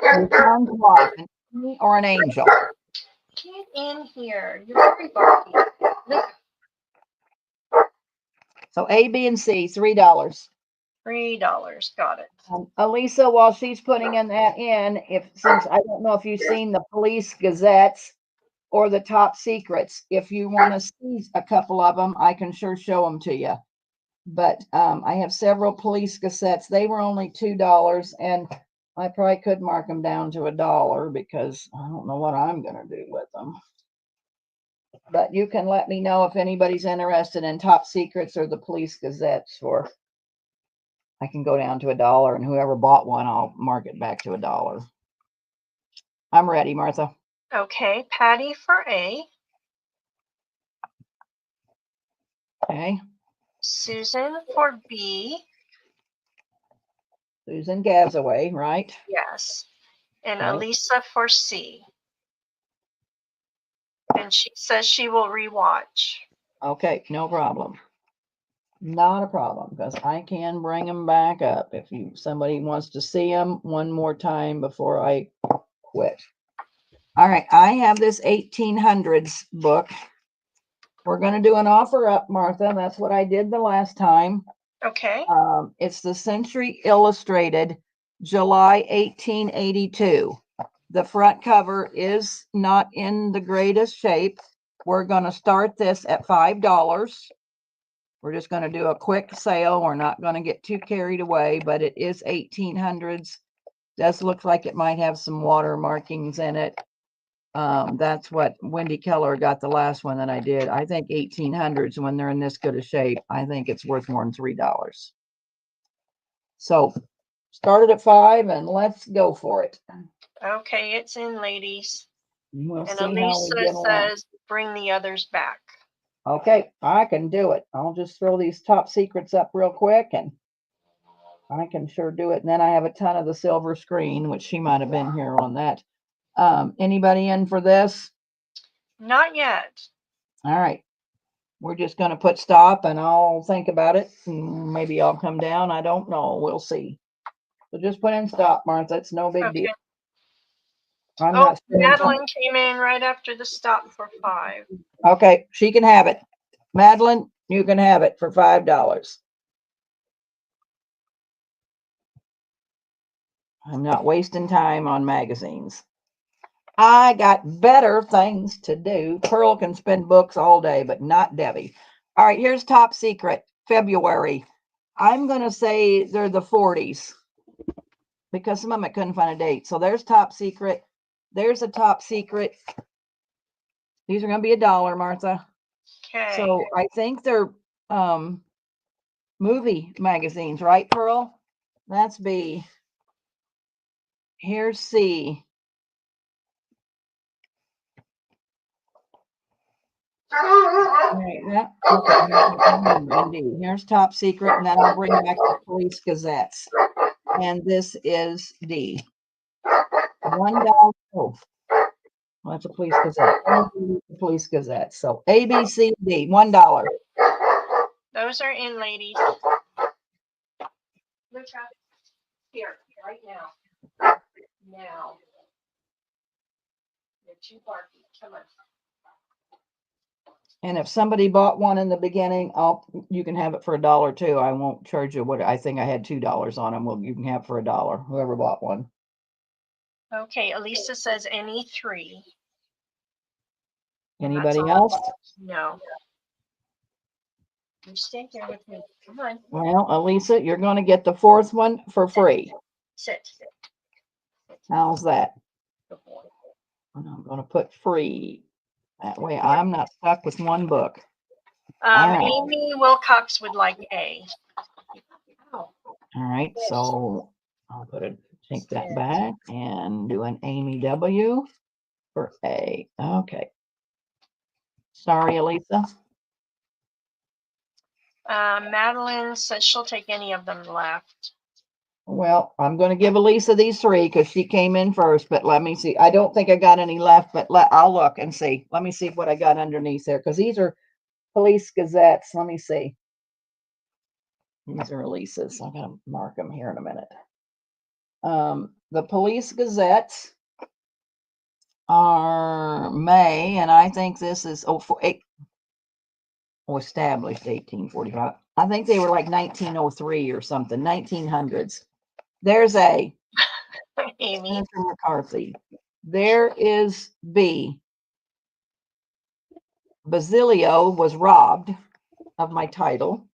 Your son's wife, an enemy or an angel? Get in here. You're very barky. So A, B, and C, $3. $3. Got it. Elisa, while she's putting in that in, since I don't know if you've seen the police gazettes or the top secrets, if you want to see a couple of them, I can sure show them to you. But I have several police gazettes. They were only $2, and I probably could mark them down to $1 because I don't know what I'm going to do with them. But you can let me know if anybody's interested in top secrets or the police gazettes, or I can go down to $1, and whoever bought one, I'll mark it back to $1. I'm ready, Martha. Okay, Patty for A. Okay. Susan for B. Susan Gazaway, right? Yes. And Right. Elisa for C. And she says she will rewatch. Okay, no problem. Not a problem, because I can bring them back up if somebody wants to see them one more time before I quit. All right, I have this 1800s book. We're going to do an offer up, Martha. That's what I did the last time. Okay. It's the Century Illustrated, July 1882. The front cover is not in the greatest shape. We're going to start this at $5. We're just going to do a quick sale. We're not going to get too carried away, but it is 1800s. Does look like it might have some water markings in it. That's what Wendy Keller got the last one that I did. I think 1800s, when they're in this good a shape, I think it's worth more than $3. So started at 5 and let's go for it. Okay, it's in, ladies. We'll And see how we Elisa get along. says bring the others back. Okay, I can do it. I'll just throw these top secrets up real quick and I can sure do it. And then I have a ton of the silver screen, which she might have been here on that. Anybody in for this? Not yet. All right. We're just going to put stop and I'll think about it. Maybe I'll come down. I don't know. We'll see. So just put in stop, Martha. It's no big deal. Okay. I'm Oh, not spending time. Madeline came in right after the stop for 5. Okay, she can have it. Madeline, you can have it for $5. I'm not wasting time on magazines. I got better things to do. Pearl can spend books all day, but not Debbie. All right, here's Top Secret, February. I'm going to say they're the 40s because some of them I couldn't find a date. So there's Top Secret. There's a Top Secret. These are going to be $1, Martha. Okay. So I think they're movie magazines, right, Pearl? That's B. Here's C. Right, yeah, okay. And D. Here's Top Secret, and then I'll bring back the Police Gazettes. And this is D. $1. Oh, well, that's a Police Gazette. Police Gazette. So A, B, C, D. $1. Those are in, ladies. Look up here, right now. Now. You're too barky. Come on. And if somebody bought one in the beginning, you can have it for $1 too. I won't charge you what I think I had $2 on them. Well, you can have it for $1. Whoever bought one. Okay, Elisa says any 3. Anybody else? No. You stay here with me. Come on. Well, Elisa, you're going to get the 4th one for free. Sit. How's that? Good boy. And I'm going to put free. That way I'm not stuck with one book. Right. Amy Wilcox would like A. All right, so I'll take that back and do an Amy W for A. Okay. Sorry, Elisa. Madeline says she'll take any of them left. Well, I'm going to give Elisa these 3 because she came in first, but let me see. I don't think I got any left, but I'll look and see. Let me see what I got underneath there because these are Police Gazettes. Let me see. These are Elisa's. I'm going to mark them here in a minute. The Police Gazettes are May, and I think this is established 1845. I think they were like 1903 or something, 1900s. There's A. Amy. Senator McCarthy. There is B. Basilio was robbed of my title.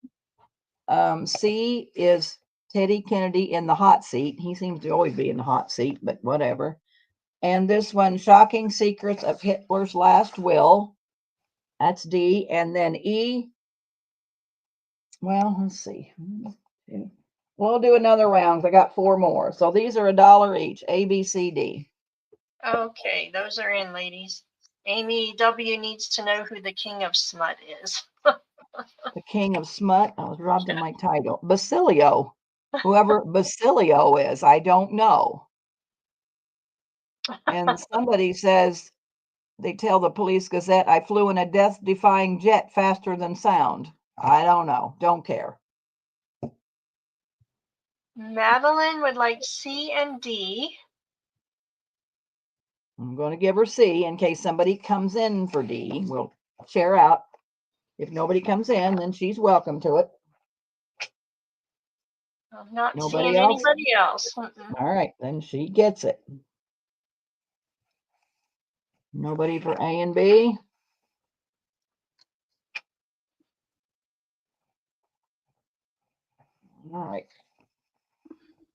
C is Teddy Kennedy in the hot seat. He seems to always be in the hot seat, but whatever. And this one, Shocking Secrets of Hitler's Last Will. That's D. And then E. Well, let's see. We'll do another round. I got 4 more. So these are $1 each. A, B, C, D. Okay, those are in, ladies. Amy W needs to know who the king of smut is. The king of smut. I was robbed of my title. Basilio. Whoever Basilio is, I don't know. And somebody says, they tell the Police Gazette, I flew in a death-defying jet faster than sound. I don't know. Don't care. Madeline would like C and D. I'm going to give her C in case somebody comes in for D. We'll share out. If nobody comes in, then she's welcome to it. I'm not Nobody seeing else? anybody else. All right, then she gets it. Nobody for A and B? All right.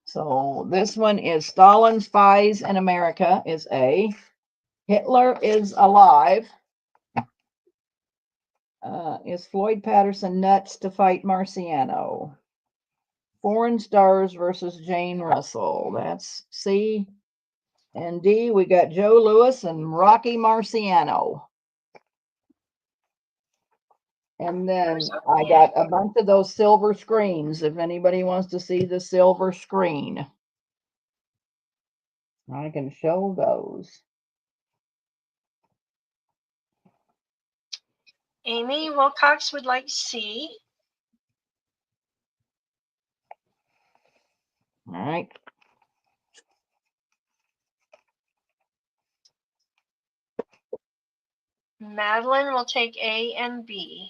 So this one is Stalin's Spies in America is A. Hitler is Alive. Is Floyd Patterson nuts to fight Marciano? Foreign Stars versus Jane Russell. That's C. And D, we got Joe Louis and Rocky Marciano. And then I got a bunch of those silver screens. If anybody wants to see the silver screen, I can show those. Amy Wilcox would like C. All right. Madeline will take A and B.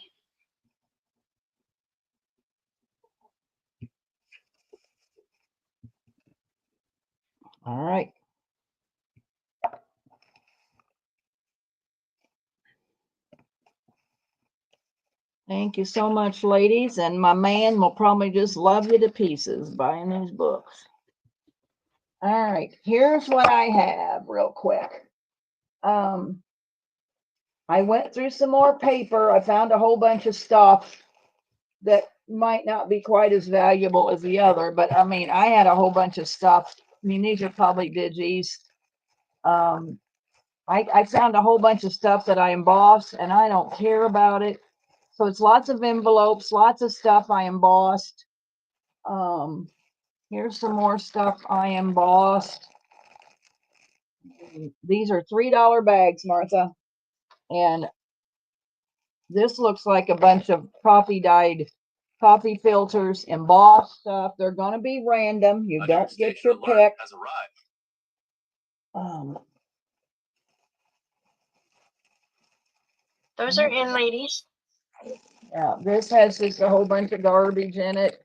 All right. Thank you so much, ladies. And my man will probably just love you to pieces buying these books. All right, here's what I have real quick. I went through some more paper. I found a whole bunch of stuff that might not be quite as valuable as the other, but I mean, I had a whole bunch of stuff. I mean, these are probably digis. I found a whole bunch of stuff that I embossed and I don't care about it. So it's lots of envelopes, lots of stuff I embossed. Here's some more stuff I embossed. These are $3 bags, Martha. And this looks like a bunch of coffee dyed coffee filters, embossed stuff. They're going to be random. You don't get your pick. Those are in, ladies. Yeah, this has just a whole bunch of garbage in it.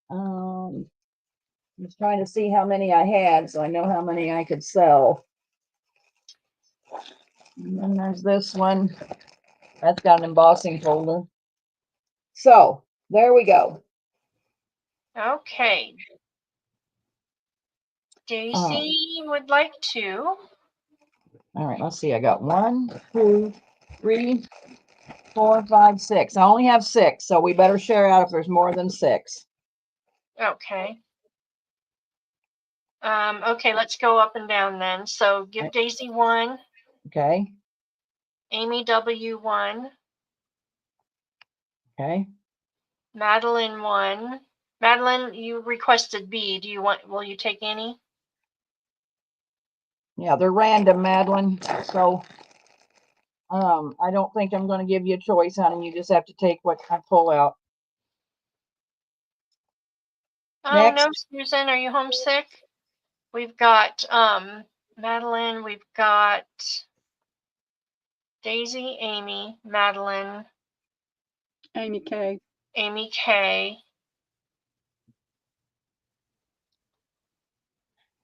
I was trying to see how many I had, so I know how many I could sell. And then there's this one. That's got an embossing folder. So there we go. Okay. Daisy would like to. All right, let's see. I got 1, 2, 3, 4, 5, 6. I only have 6, so we better share out if there's more than 6. Okay. Okay, let's go up and down then. So give Daisy 1. Okay. Amy W 1. Okay. Madeline 1. Madeline, you requested B. Will you take any? Yeah, they're random, Madeline. So I don't think I'm going to give you a choice, honey. You just have to take what I pull out. Oh, Next. no, Susan, are you homesick? We've got Madeline, we've got Daisy, Amy, Madeline, Amy K. Amy K.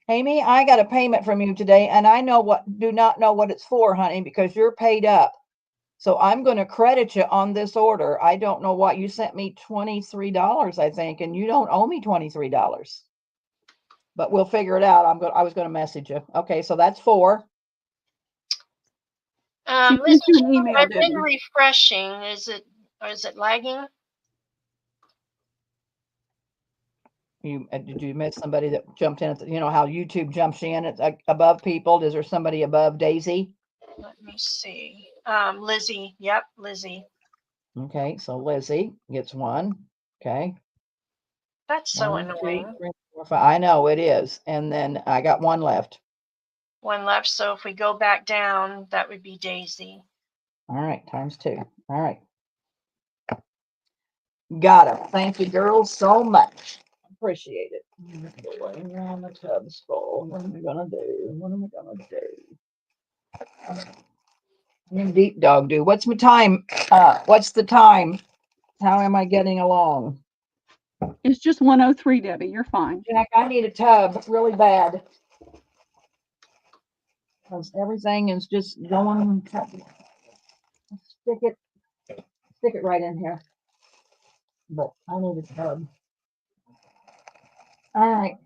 Amy, I got a payment from you today, and I do not know what it's for, honey, because you're paid up. So I'm going to credit you on this order. I don't know what you sent me $23, I think, and you don't owe me $23. But we'll figure it out. I was going to message you. Okay, so that's 4. She sent you an email, I've Debbie. been refreshing. Is it lagging? Did you miss somebody that jumped in? You know how YouTube jumps in at above people? Is there somebody above Daisy? Let me see. Lizzie. Yep, Lizzie. Okay, so Lizzie gets 1. Okay. That's so 1, annoying. 2, 3, 4, 5. I know it is. And then I got 1 left. 1 left. So if we go back down, that would be Daisy. All right, times 2. All right. Got it. Thank you, girls, so much. Appreciate it. Around the tub's full. What am I gonna do? What am I gonna do? And deep dog do. What's my time? What's the time? How am I getting along? It's just 103, Debbie. You're fine. Jack, I need a tub really bad. Because everything is just going. Stick it right in here. But I need a tub. All right,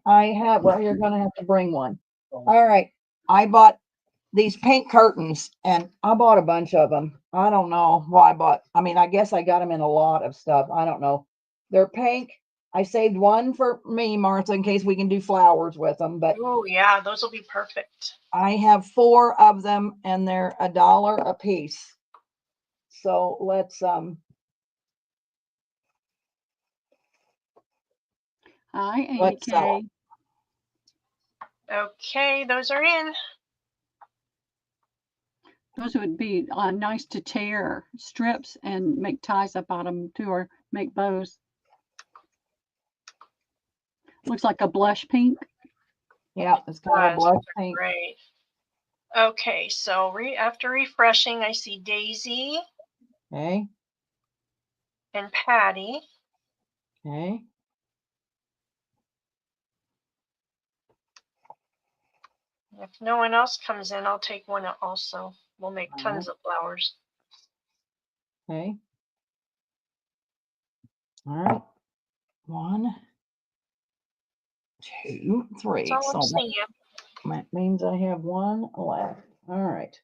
well, you're gonna have to bring one. All right, I bought these pink curtains and I bought a bunch of them. I don't know why I guess I got them in a lot of stuff. I don't know. They're pink. I saved 1 for me, Martha, in case we can do flowers with them, but oh yeah, those will be perfect. I have 4 of them and they're $1 a piece. So let's Hi, Amy let's K. Okay, those are in. Those would be nice to tear strips and make ties up out of them too, or make bows. Looks like a blush pink. Yeah, it's kind of Does. blush pink. Great. Okay, so after refreshing, I see Daisy Okay, and Patty. okay. If no one else comes in, I'll take one also. We'll make All tons of flowers. Okay. All right. 1, 2, 3. That's all I'm So seeing. that means I have 1 left. All right.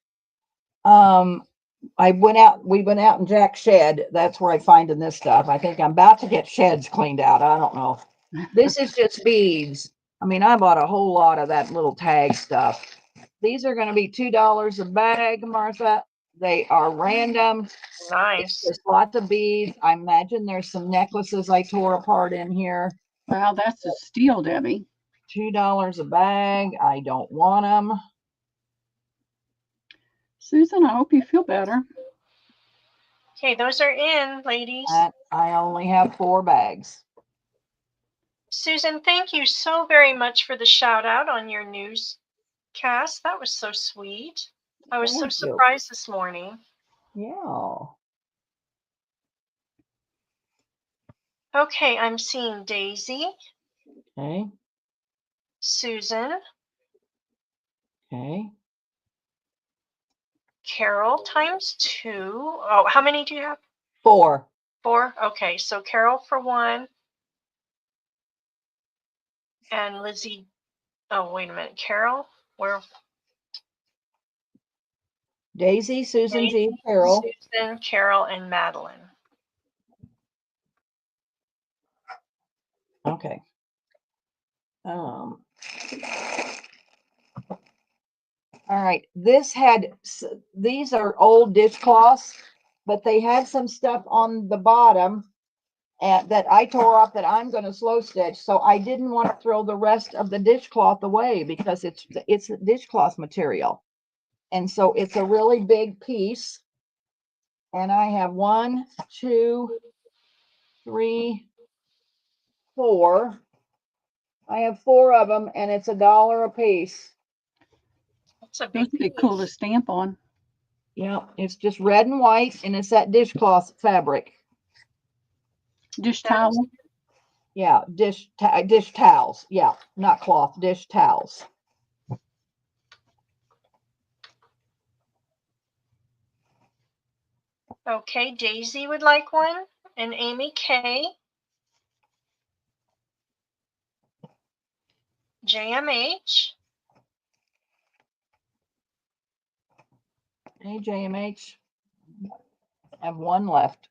We went out in Jack's shed. That's where I finding this stuff. I think I'm about to get sheds cleaned out. I don't know. This is just beads. I mean, I bought a whole lot of that little tag stuff. These are going to be $2 a bag, Martha. They are random. Nice. There's lots of beads. I imagine there's some necklaces I tore apart in here. Wow, that's a steal, Debbie. $2 a bag. I don't want them. Susan, I hope you feel better. Okay, those are in, ladies. I only have 4 bags. Susan, thank you so very much for the shout out on your newscast. That was so sweet. I was so Thank you. surprised this morning. Yeah. Okay, I'm seeing Daisy, Okay. Susan, Okay. Carol times 2. Oh, how many do you have? 4. 4? Okay, so Carol for 1. And Lizzie. Oh, wait a minute. Carol? Where? Daisy, Susan, Daisy, G, Carol. Susan, Carol, and Madeline. Okay. All right. These are old dishcloths, but they had some stuff on the bottom that I tore off that I'm going to slow stitch. So I didn't want to throw the rest of the dishcloth away because it's dishcloth material. And so it's a really big piece. And I have 1, 2, 3, 4. I have 4 of them, and it's $1 a piece. That's a Those big would be cool to stamp on. Yeah, it's just red and white, and it's that dishcloth fabric. Dish That is- towel. Yeah, dish towels. Yeah, not cloth, dish towels. Okay, Daisy would like one, and Amy K. JMH. Hey, JMH. I have 1 left.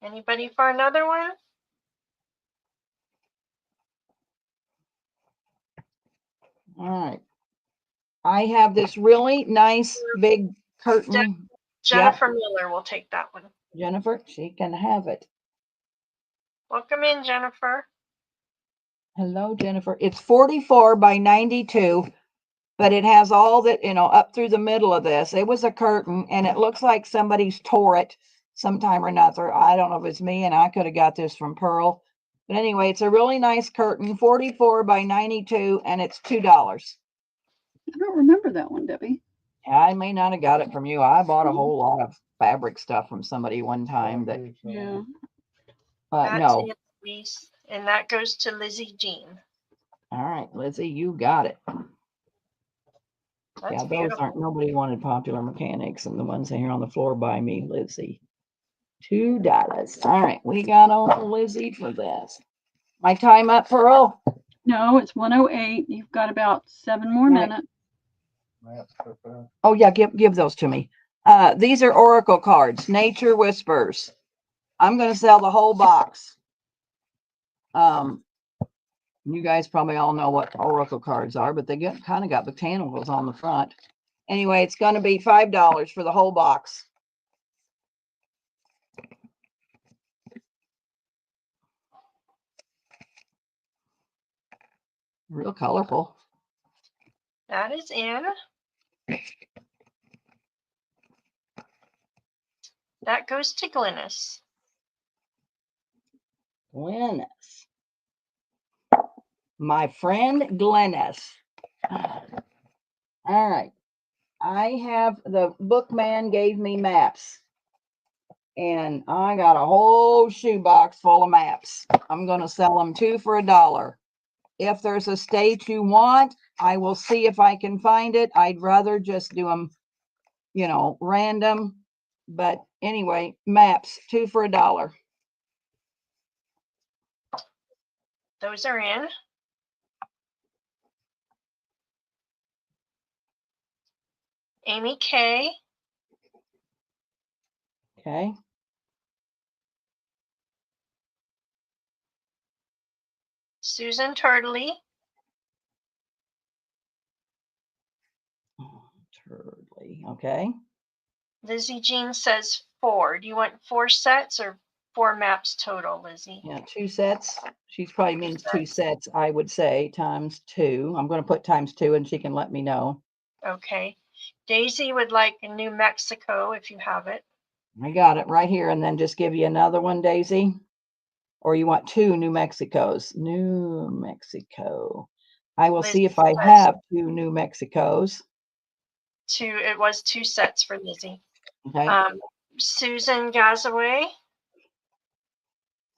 Anybody for another one? All right. I have this really nice big curtain. Jennifer Miller will take that one. Jennifer, she can have it. Welcome in, Jennifer. Hello, Jennifer. It's 44 by 92, but it has all that, up through the middle of this. It was a curtain, and it looks like somebody's tore it sometime or another. I don't know if it's me, and I could have got this from Pearl. But anyway, it's a really nice curtain, 44 by 92, and it's $2. I don't remember that one, Debbie. I may not have got it from you. I bought a whole lot of fabric stuff from somebody one time that, Yeah. That's no. it, Lise. And that goes to Lizzie Jean. All right, Lizzie, you got it. That's Yeah, those beautiful. aren't, nobody wanted Popular Mechanics, and the ones here on the floor by me, Lizzie. $2. All right, we got on Lizzie for this. My time up, Pearl? No, it's 1:08. You've got about 7 more Right. minutes. Oh yeah, give those to me. These are Oracle cards, Nature Whispers. I'm gonna sell the whole box. You guys probably all know what Oracle cards are, but they kind of got botanicals on the front. Anyway, it's gonna be $5 for the whole box. Real colorful. That is in. That goes to Glynis. Glennis. My friend Glennis. All right. I have the bookman gave me maps. And I got a whole shoebox full of maps. I'm going to sell them 2 for $1. If there's a state you want, I will see if I can find it. I'd rather just do them, you know, random. But anyway, maps, 2 for $1. Those are in. Amy K. Okay. Susan Turtley. Turtley. Okay. Lizzie Jean says 4. Do you want 4 sets or 4 maps total, Lizzie? Yeah, 2 sets. She's probably means 2 sets, I would say, times 2. I'm going to put times 2 and she can let me know. Okay. Daisy would like New Mexico if you have it. I got it right here. And then just give you another one, Daisy. Or you want 2 New Mexicos? New Mexico. I will see if I have 2 New Mexicos. 2. It was 2 sets for Lizzie. Okay. Susan Gazaway.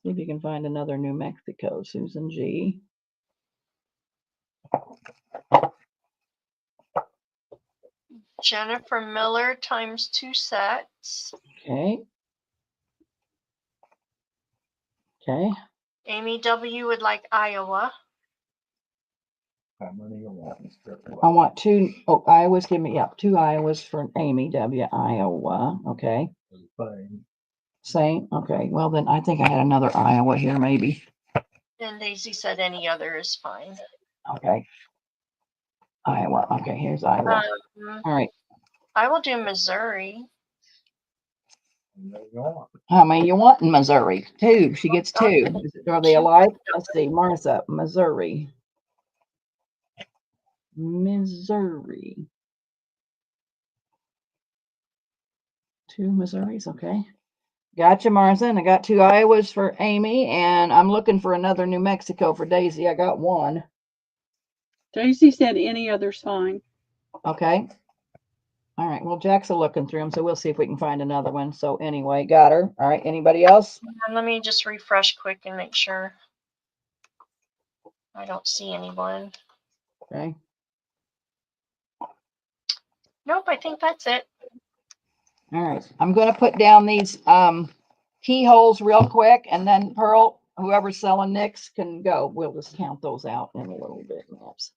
See if you can find another New Mexico. Susan G. Jennifer Miller times 2 sets. Okay. Okay. Amy W. would like Iowa. I want 2. Oh, Iowa's give me, 2 Iowas for Amy W. Iowa. Okay. Same. Okay. Well, then I think I had another Iowa here, maybe. And Daisy said any other is fine. Okay. Iowa. Okay. Here's Iowa. All right. I will do Missouri. How many you want in Missouri? 2. She gets 2. Are they alike? Let's see. Martha, Missouri. Missouri. 2 Missouris. Okay. Gotcha, Martha. And I got 2 Iowas for Amy. And I'm looking for another New Mexico for Daisy. I got 1. Daisy said any other's fine. Okay. All right. Well, Jack's looking through them, so we'll see if we can find another one. So anyway, got her. All right. Anybody else? And let me just refresh quick and make sure. I don't see anyone. Okay. Nope, I think that's it. All right. I'm going to put down these keyholes real quick, and then Pearl, whoever's selling next can go. We'll just count those out in a little bit. Maps.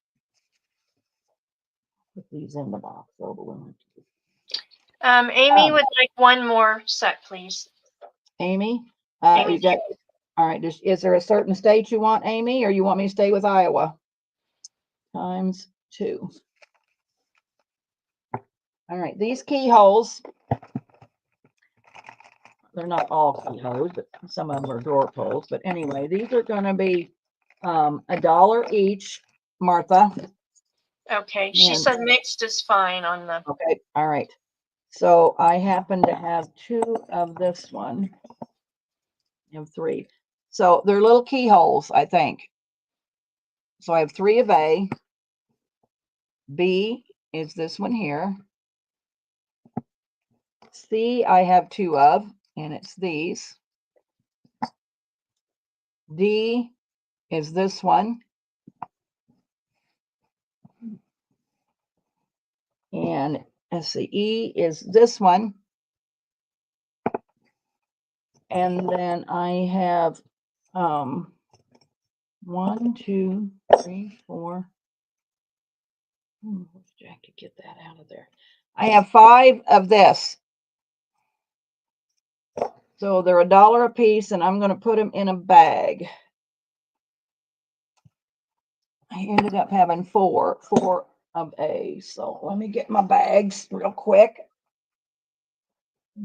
Put these in the box. Amy would like 1 more set, please. Amy, Amy. you got. All right. Is there a certain state you want, Amy, or you want me to stay with Iowa? Times 2. All right. These keyholes. They're not all keyholes, but some of them are drawer pulls. But anyway, these are going to be $1 each, Martha. Okay. She said mixed is fine on the. Okay. All right. So I happen to have 2 of this one. I have 3. So they're little keyholes, I think. So I have 3 of A. B is this one here. C I have 2 of, and it's these. D is this one. And let's see, E is this one. And then I have 1, 2, 3, 4. Where's Jack to get that out of there? I have 5 of this. So they're $1 a piece, and I'm going to put them in a bag. I ended up having 4 of A. So let me get my bags real quick.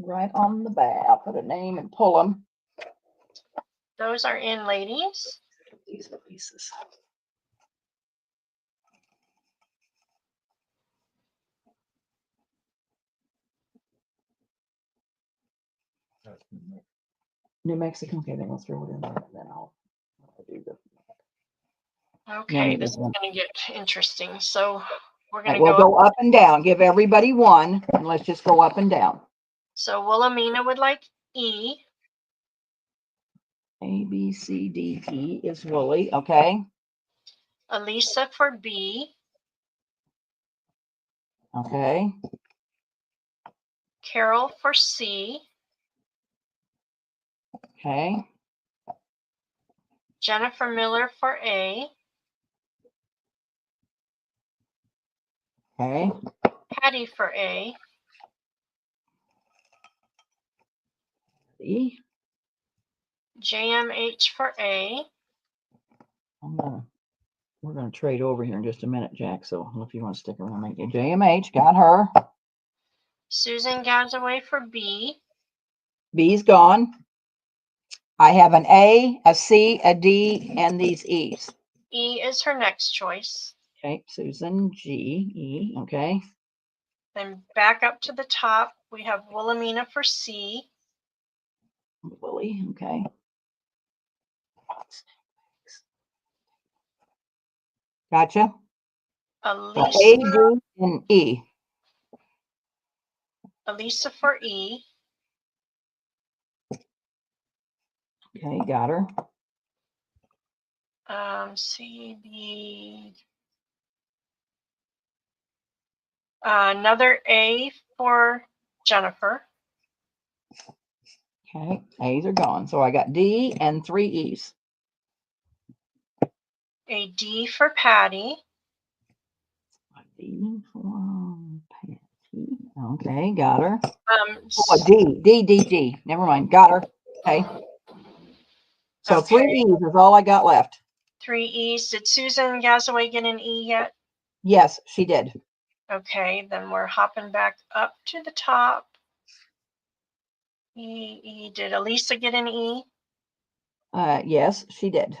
Right on the bag. I'll put a name and pull them. Those are in, ladies. These are pieces. New Mexico. Okay, then let's throw it in there, and then I'll do the. Okay, this is one. gonna get interesting. So we're All gonna right, we'll go. go up and down. Give everybody one, and let's just go up and down. So Wilhelmina would like E. A, B, C, D, E is Wooly. Okay. Elisa for B. Okay. Carol for C. Okay. Jennifer Miller for A. Okay. Patty for A. E. JMH for A. We're gonna trade over here in just a minute, Jack. So if you want to stick around, make it JMH. Got her. Susan Gazaway for B. B's gone. I have an A, a C, a D, and these E's. E is her next choice. Okay, Susan, G, E. Okay. Then back up to the top, we have Wilhelmina for C. Willie. Okay. Gotcha. So A, Elisa, D, and E. Elisa for E. Okay, got her. C, B. Another A for Jennifer. Okay, A's are gone. So I got D and 3 E's. A D for Patty. D for Patty. Okay, got her. S- Oh, D. Never mind, got her. Okay. So 3 Okay. E's is all I got left. 3 E's. Did Susan Gazaway get an E yet? Yes, she did. Okay, then we're hopping back up to the top. E. Did Elisa get an E? Yes, she did.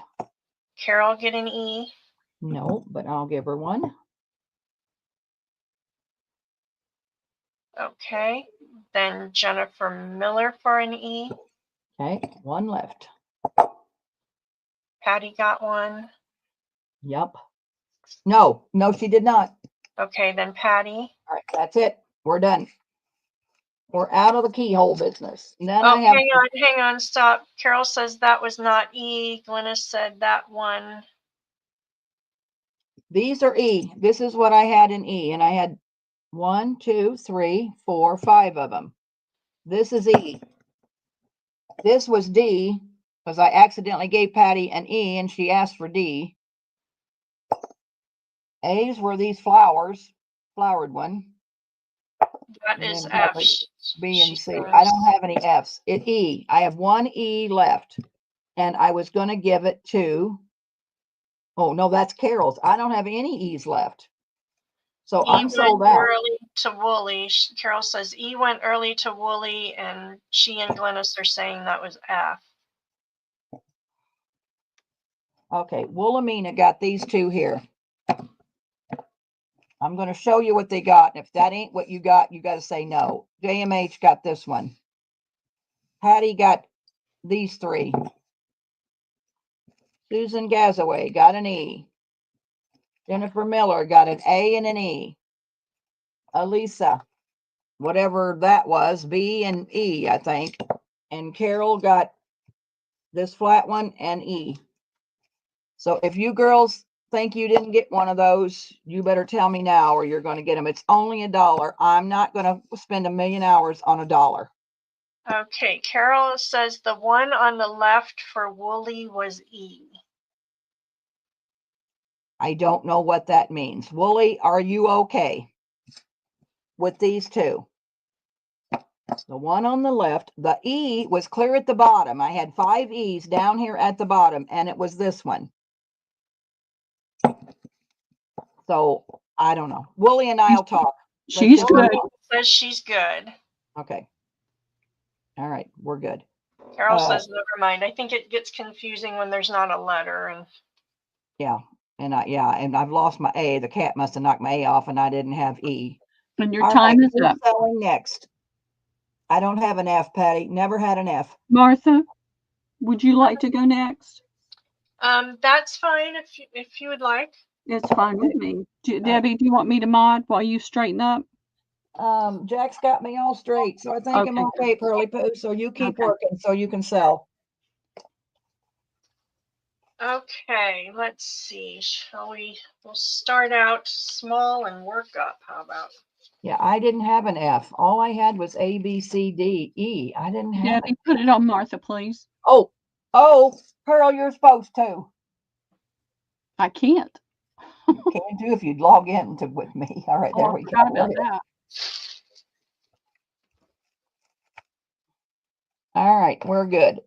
Carol get an E? No, but I'll give her one. Okay, then Jennifer Miller for an E. Okay, one left. Patty got one. Yep. No, she did not. Okay, then Patty. All right, that's it. We're done. We're out of the keyhole business. Then Oh, I have hang on, stop. Carol says that was not E. Glennis said that one. these are E. This is what I had in E, and I had 1, 2, 3, 4, 5 of them. This is E. This was D because I accidentally gave Patty an E and she asked for D. A's were these flowers, flowered one. That And is then F. B and She C. says. I don't have any F's. It E. I have 1 E left, and I was going to give it to. Oh no, that's Carol's. I don't have any E's left, so I'm sold out. Early to Wooly. Carol says E went early to Wooly, and she and Glennis are saying that was F. Okay, Wilhelmina got these two here. I'm going to show you what they got. And if that ain't what you got to say no. JMH got this one. Patty got these 3. Susan Gazaway got an E. Jennifer Miller got an A and an E. Elisa, whatever that was, B and E, I think. And Carol got this flat one and E. So if you girls think you didn't get one of those, you better tell me now or you're going to get them. It's only $1. I'm not going to spend 1,000,000 hours on $1. Okay, Carol says the one on the left for Wooly was E. I don't know what that means. Wooly, are you okay with these two? The one on the left, the E was clear at the bottom. I had 5 E's down here at the bottom, and it was this one. So I don't know. Wooly and I'll talk. She's good. Says she's good. Okay. All right, we're good. Carol says never mind. I think it gets confusing when there's not a letter. And yeah, and I've lost my A. The cat must have knocked my A off, and I didn't have E. And your time is up. Selling next. I don't have an F, Patty. Never had an F. Martha, would you like to go next? That's fine if you would like. It's fine with me. right. Debbie, do you want me to mod while you straighten up? Jack's got me all straight, so I think I'm Okay, okay, Pearly Poo. So you keep Okay. working so you can sell. Okay, let's see. We'll start out small and work up. How about? Yeah, I didn't have an F. All I had was A, B, C, D, E. I didn't have it. Debbie, put it on Martha, please. Oh, Pearl, you're supposed to. I can't. Can do if you'd log in with me. All right, there Oh, I we go. forgot about that. All right, we're good.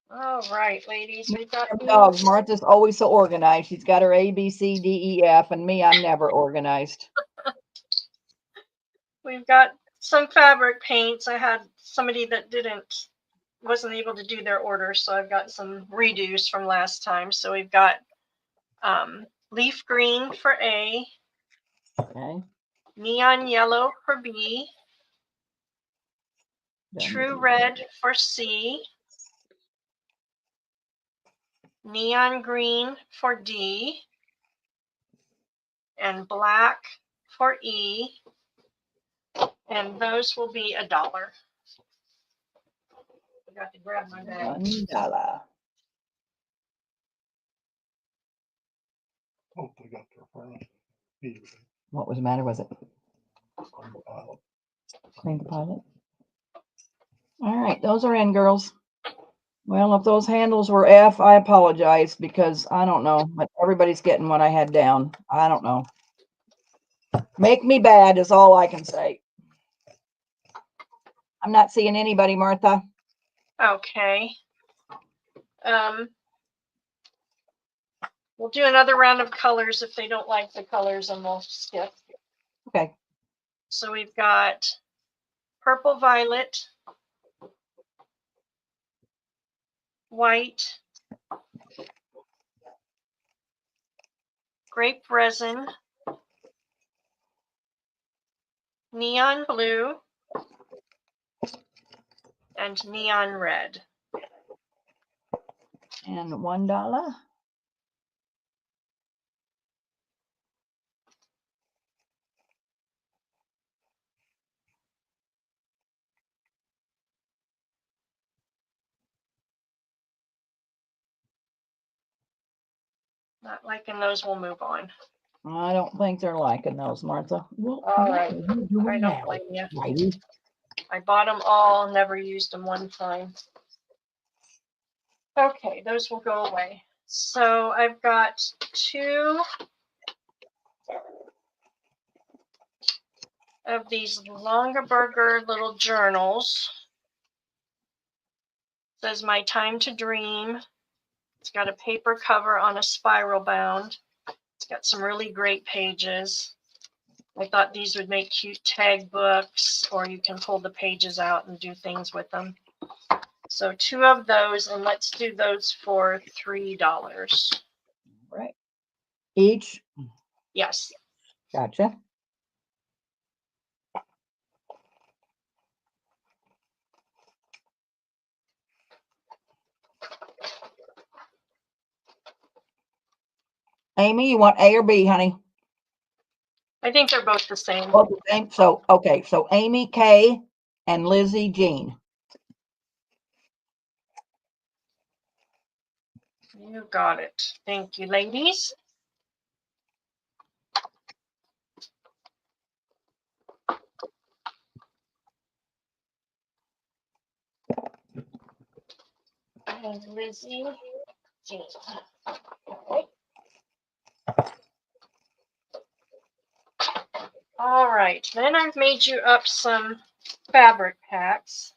All right, ladies, we've got Dogs. Martha's always so organized. She's got her A, B, C, D, E, F, and me, I'm never organized. We've got some fabric paints. I had somebody that wasn't able to do their order, so I've got some redos from last time. So we've got leaf green for A, Okay. neon yellow for B, true red for C, neon green for D, and black for E, and those will be $1. I got to grab my bag. $1. Oh, they got their furnace. What was the matter? Was it clean the pilot? All right, those are in, girls. Well, if those handles were F, I apologize because I don't know, but everybody's getting what I had down. I don't know. Make me bad is all I can say. I'm not seeing anybody, Martha. Okay. We'll do another round of colors if they don't like the colors, and we'll skip. Okay. So we've got purple violet, white, grape resin, neon blue, and neon red. And $1. Not liking those, we'll move on. I don't think they're liking those, Martha. Well, All right. what are you doing I now, don't blame you. Whitey? I bought them all, never used them one time. Okay, those will go away. So I've got 2 of these Longaberger little journals. It says My Time to Dream. It's got a paper cover on a spiral bound. It's got some really great pages. I thought these would make cute tag books, or you can pull the pages out and do things with them. So 2 of those, and let's do those for $3. Right. Each. Yes. Gotcha. Amy, you want A or B, honey? I think they're both the same. Both the same. So, okay. So Amy K and Lizzie Jean. You got it. Thank you, ladies. And Lizzie Jean. Okay. All right. Then I've made you up some fabric packs.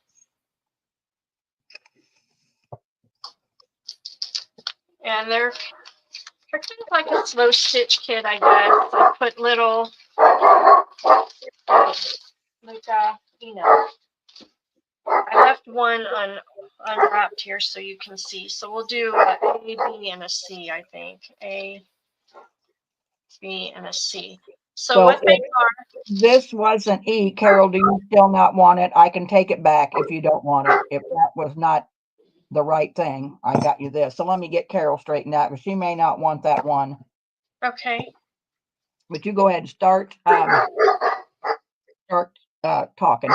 And they're kind of like a slow stitch kit, I guess. I put little, I left one unwrapped here so you can see. So we'll do a B, and a C, I think. A, B, and a C. So So what they if are, this wasn't E, Carol, do you still not want it? I can take it back if you don't want it. If that was not the right thing, I got you this. So let me get Carol straightened out, because she may not want that one. okay. But you go ahead and start talking.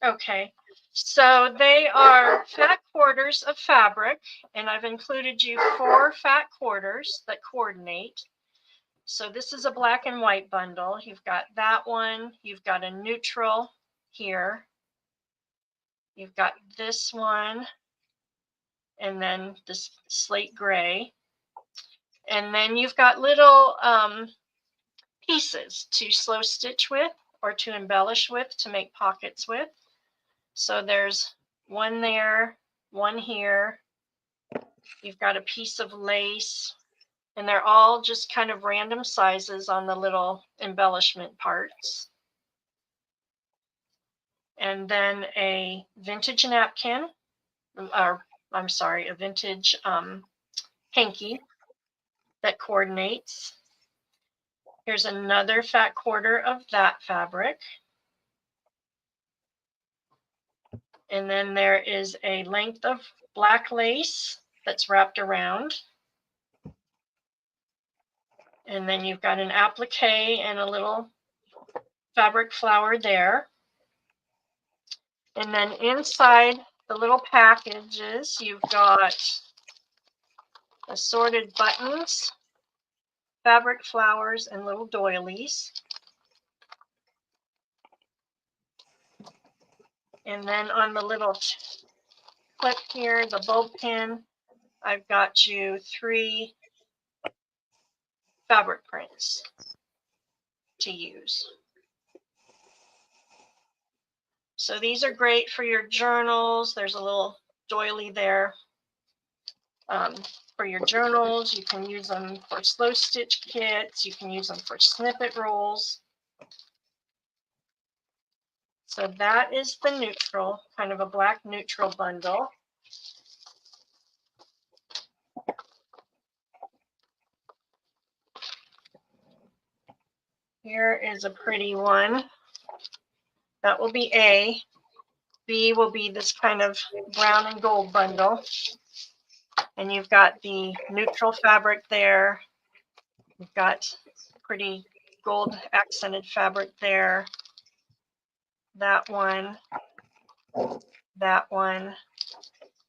Okay, so they are fat quarters of fabric, and I've included you 4 fat quarters that coordinate. So this is a black and white bundle. You've got that one, you've got a neutral here, you've got this one, and then this slate gray. And then you've got little pieces to slow stitch with or to embellish with, to make pockets with. So there's one there, one here. You've got a piece of lace, and they're all just kind of random sizes on the little embellishment parts. And then a vintage napkin, or I'm sorry, a vintage hanky that coordinates. Here's another fat quarter of that fabric. And then there is a length of black lace that's wrapped around. And then you've got an applique and a little fabric flower there. And then inside the little packages, you've got assorted buttons, fabric flowers, and little doilies. And then on the little clip here, the bulb pin, I've got you 3 fabric prints to use. So these are great for your journals. There's a little doily there for your journals. You can use them for slow stitch kits. You can use them for snippet rolls. So that is the neutral, kind of a black neutral bundle. Here is a pretty one. That will be A. B will be this kind of brown and gold bundle. And you've got the neutral fabric there. You've got pretty gold accented fabric there. That one,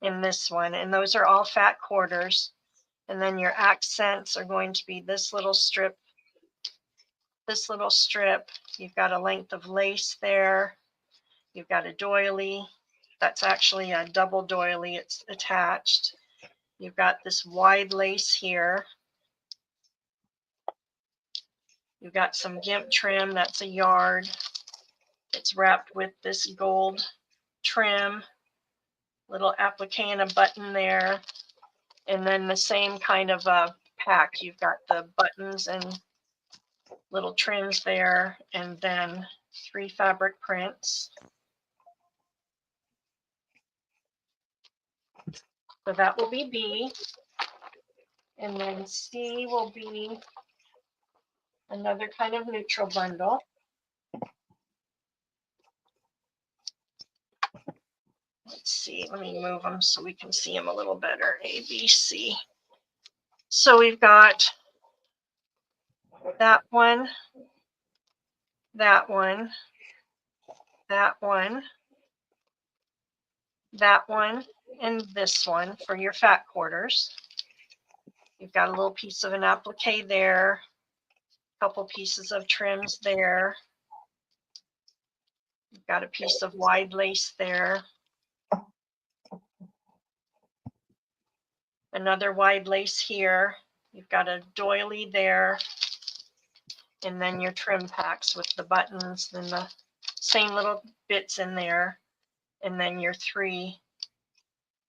and this one. And those are all fat quarters. And then your accents are going to be this little strip, this little strip. You've got a length of lace there. You've got a doily. That's actually a double doily. It's attached. You've got this wide lace here. You've got some gimp trim. That's a yard. It's wrapped with this gold trim. Little applique and a button there. And then the same kind of a pack. You've got the buttons and little trims there, and then 3 fabric prints. So that will be B. And then C will be another kind of neutral bundle. Let's see, let me move them so we can see them a little better. A, B, C. So we've got that one, that one, that one, that one, and this one for your fat quarters. You've got a little piece of an applique there, a couple pieces of trims there. You've got a piece of wide lace there. Another wide lace here. You've got a doily there. And then your trim packs with the buttons and the same little bits in there. And then your 3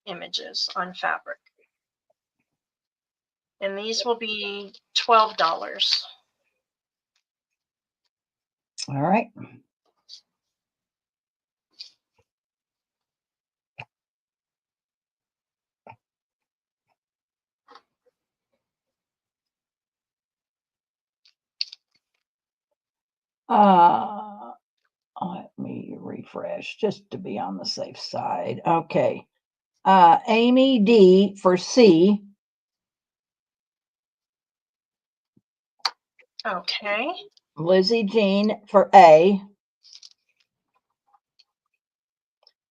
images on fabric. And these will be $12. All right. Let me refresh just to be on the safe side. Okay. Amy D for C. Okay. Lizzie Jean for A.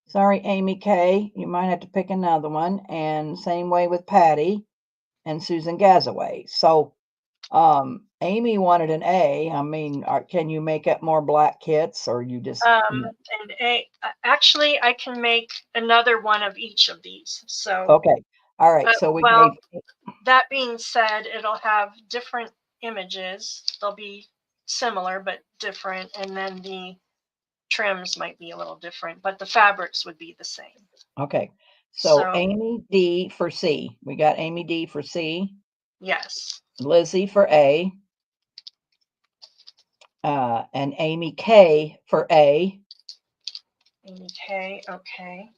Sorry, Amy K. You might have to pick another one. And same way with Patty and Susan Gazaway. So Amy wanted an A. I mean, can you make up more black kits, or you just And actually, I can make another one of each of these. So, okay. All right. So we well, gave that being said, it'll have different images. They'll be similar but different, and then the trims might be a little different, but the fabrics would be the same. okay. So So, Amy D for C. We got Amy D for C. yes. Lizzie for A. And Amy K for A. Amy K. Okay.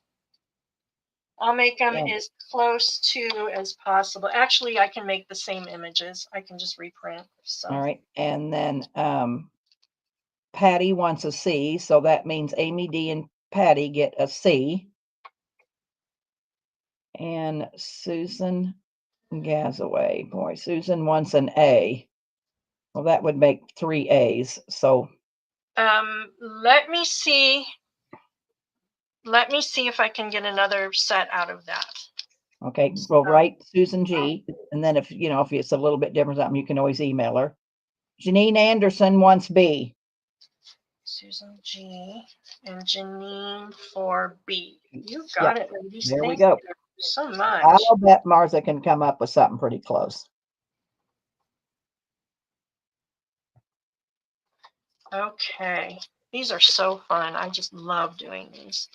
I'll make them And, as close to as possible. Actually, I can make the same images. I can just reprint. So, all right. And then Patty wants a C. So that means Amy D and Patty get a C. And Susan Gazaway. Boy, Susan wants an A. Well, that would make 3 A's. So let me see. Let me see if I can get another set out of that. okay, we'll write Susan G. And then if it's a little bit different something, you can always email her. Janine Anderson wants B. Susan G and Janine for B. You got it, ladies. There we Thank go. you so much. I'll bet Martha can come up with something pretty close. Okay. These are so fun. I just love doing these.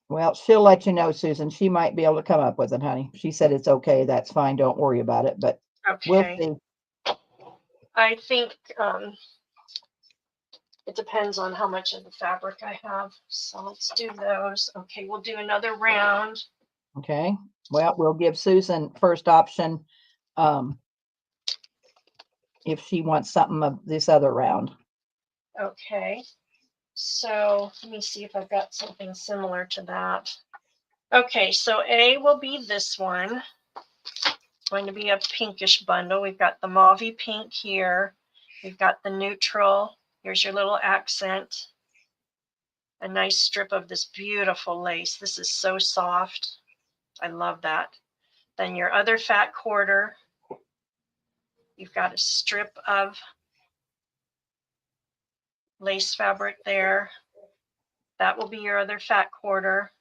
Well, she'll let you know, Susan. She might be able to come up with it, honey. She said it's okay. That's fine. Don't worry about it. But we'll Okay. see. I think it depends on how much of the fabric I have. So let's do those. Okay, we'll do another round. Okay. Well, we'll give Susan first option if she wants something of this other round. Okay. So let me see if I've got something similar to that. Okay, so A will be this one. It's going to be a pinkish bundle. We've got the mauvey pink here. We've got the neutral. Here's your little accent. A nice strip of this beautiful lace. This is so soft. I love that. Then your other fat quarter. You've got a strip of lace fabric there. That will be your other fat quarter.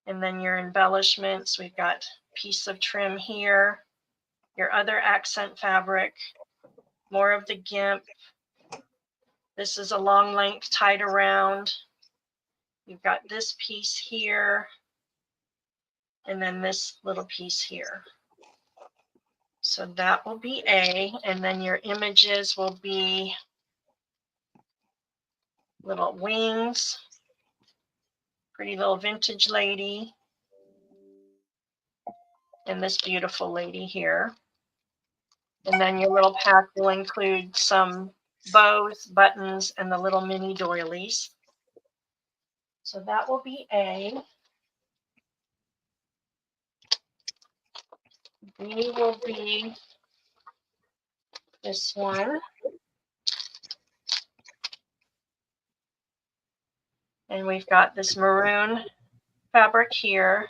And then your embellishments, we've got a piece of trim here, your other accent fabric, more of the gimp. This is a long length tied around. You've got this piece here, and then this little piece here. So that will be A, and then your images will be little wings, pretty little vintage lady, and this beautiful lady here. And then your little pack will include some bows, buttons, and the little mini doilies. So that will be A. B will be this one. And we've got this maroon fabric here.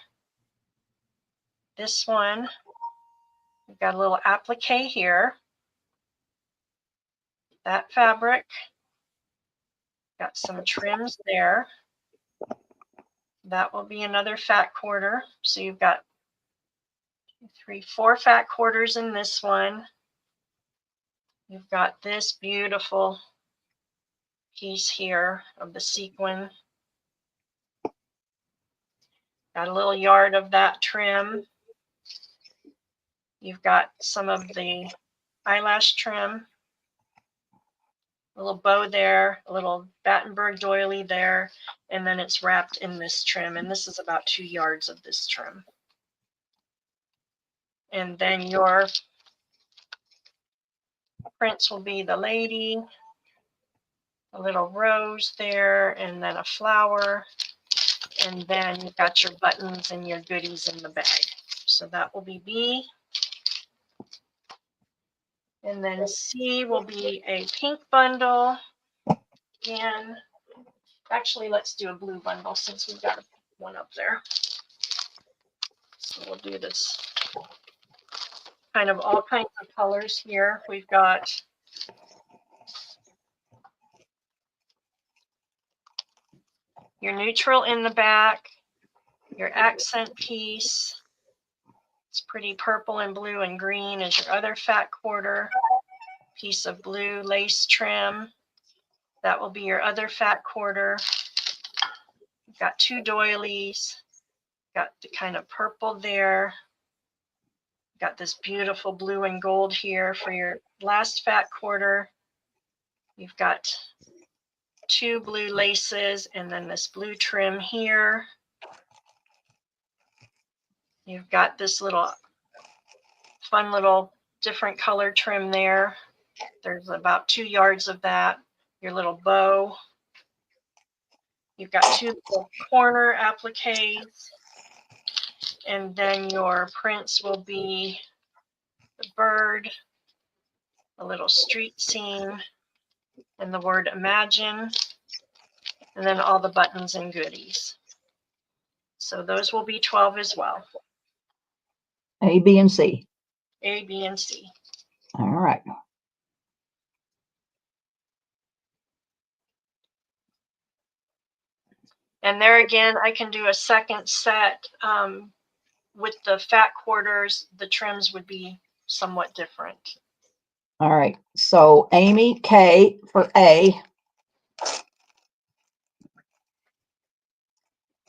This one, we've got a little applique here. That fabric, got some trims there. That will be another fat quarter. So you've got 4 fat quarters in this one. You've got this beautiful piece here of the sequin. Got a little yard of that trim. You've got some of the eyelash trim, a little bow there, a little Battenberg doily there, and then it's wrapped in this trim. And this is about 2 yards of this trim. And then your prints will be the lady, a little rose there, and then a flower. And then you've got your buttons and your goodies in the bag. So that will be B. And then C will be a pink bundle. And actually, let's do a blue bundle since we've got one up there. So we'll do this kind of all kinds of colors here. We've got your neutral in the back, your accent piece. It's pretty purple and blue and green is your other fat quarter. Piece of blue lace trim. That will be your other fat quarter. You've got two doilies. Got the kind of purple there. Got this beautiful blue and gold here for your last fat quarter. You've got two blue laces and then this blue trim here. You've got this little fun little different color trim there. There's about 2 yards of that. Your little bow. You've got two little corner appliques. And then your prints will be the bird, a little street scene, and the word imagine, and then all the buttons and goodies. So those will be 12 as well. A, B, and C. A, B, and C. All right. And there again, I can do a second set with the fat quarters. The trims would be somewhat different. All right. So Amy K for A.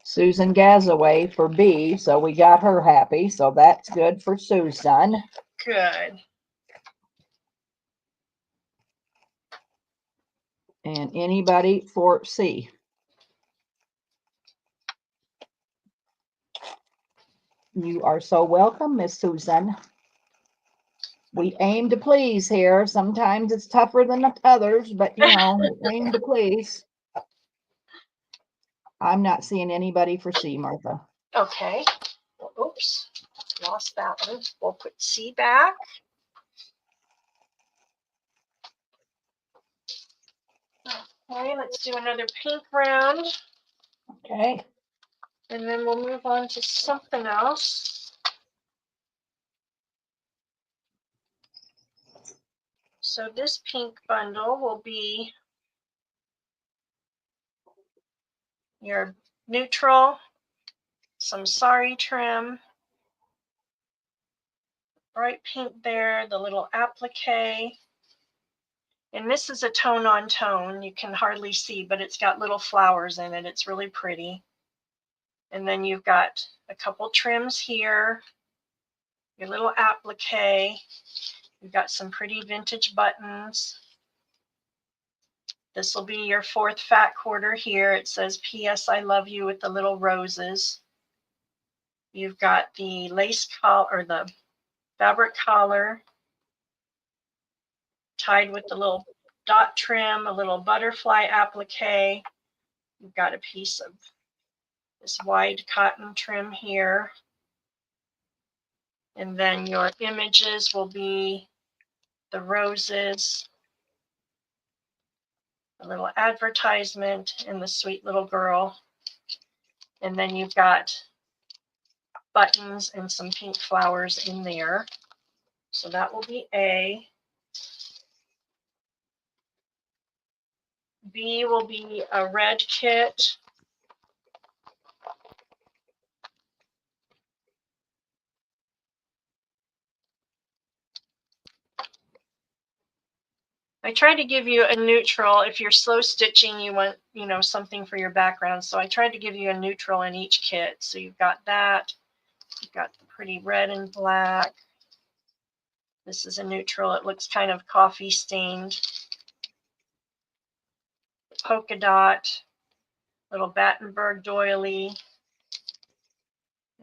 Susan Gazaway for B. So we got her happy. So that's good for Susan. Good. And anybody for C? You are so welcome, Miss Susan. We aim to please here. Sometimes it's tougher than others, but you know, we aim to please. I'm not seeing anybody for C, Martha. Okay. Well, oops, lost that one. We'll put C back. Okay, let's do another pink round. Okay. And then we'll move on to something else. So this pink bundle will be your neutral, some sari trim, bright pink there, the little applique. And this is a tone on tone. You can hardly see, but it's got little flowers in it. It's really pretty. And then you've got a couple trims here, your little applique. You've got some pretty vintage buttons. This will be your fourth fat quarter here. It says, P.S. I love you with the little roses. You've got the lace collar or the fabric collar tied with the little dot trim, a little butterfly applique. You've got a piece of this wide cotton trim here. And then your images will be the roses, a little advertisement, and the sweet little girl. And then you've got buttons and some pink flowers in there. So that will be A. B will be a red kit. I tried to give you a neutral. If you're slow stitching, you want, you know, something for your background. So I tried to give you a neutral in each kit. So you've got that. You've got the pretty red and black. This is a neutral. It looks kind of coffee stained. Polka dot, little Battenberg doily.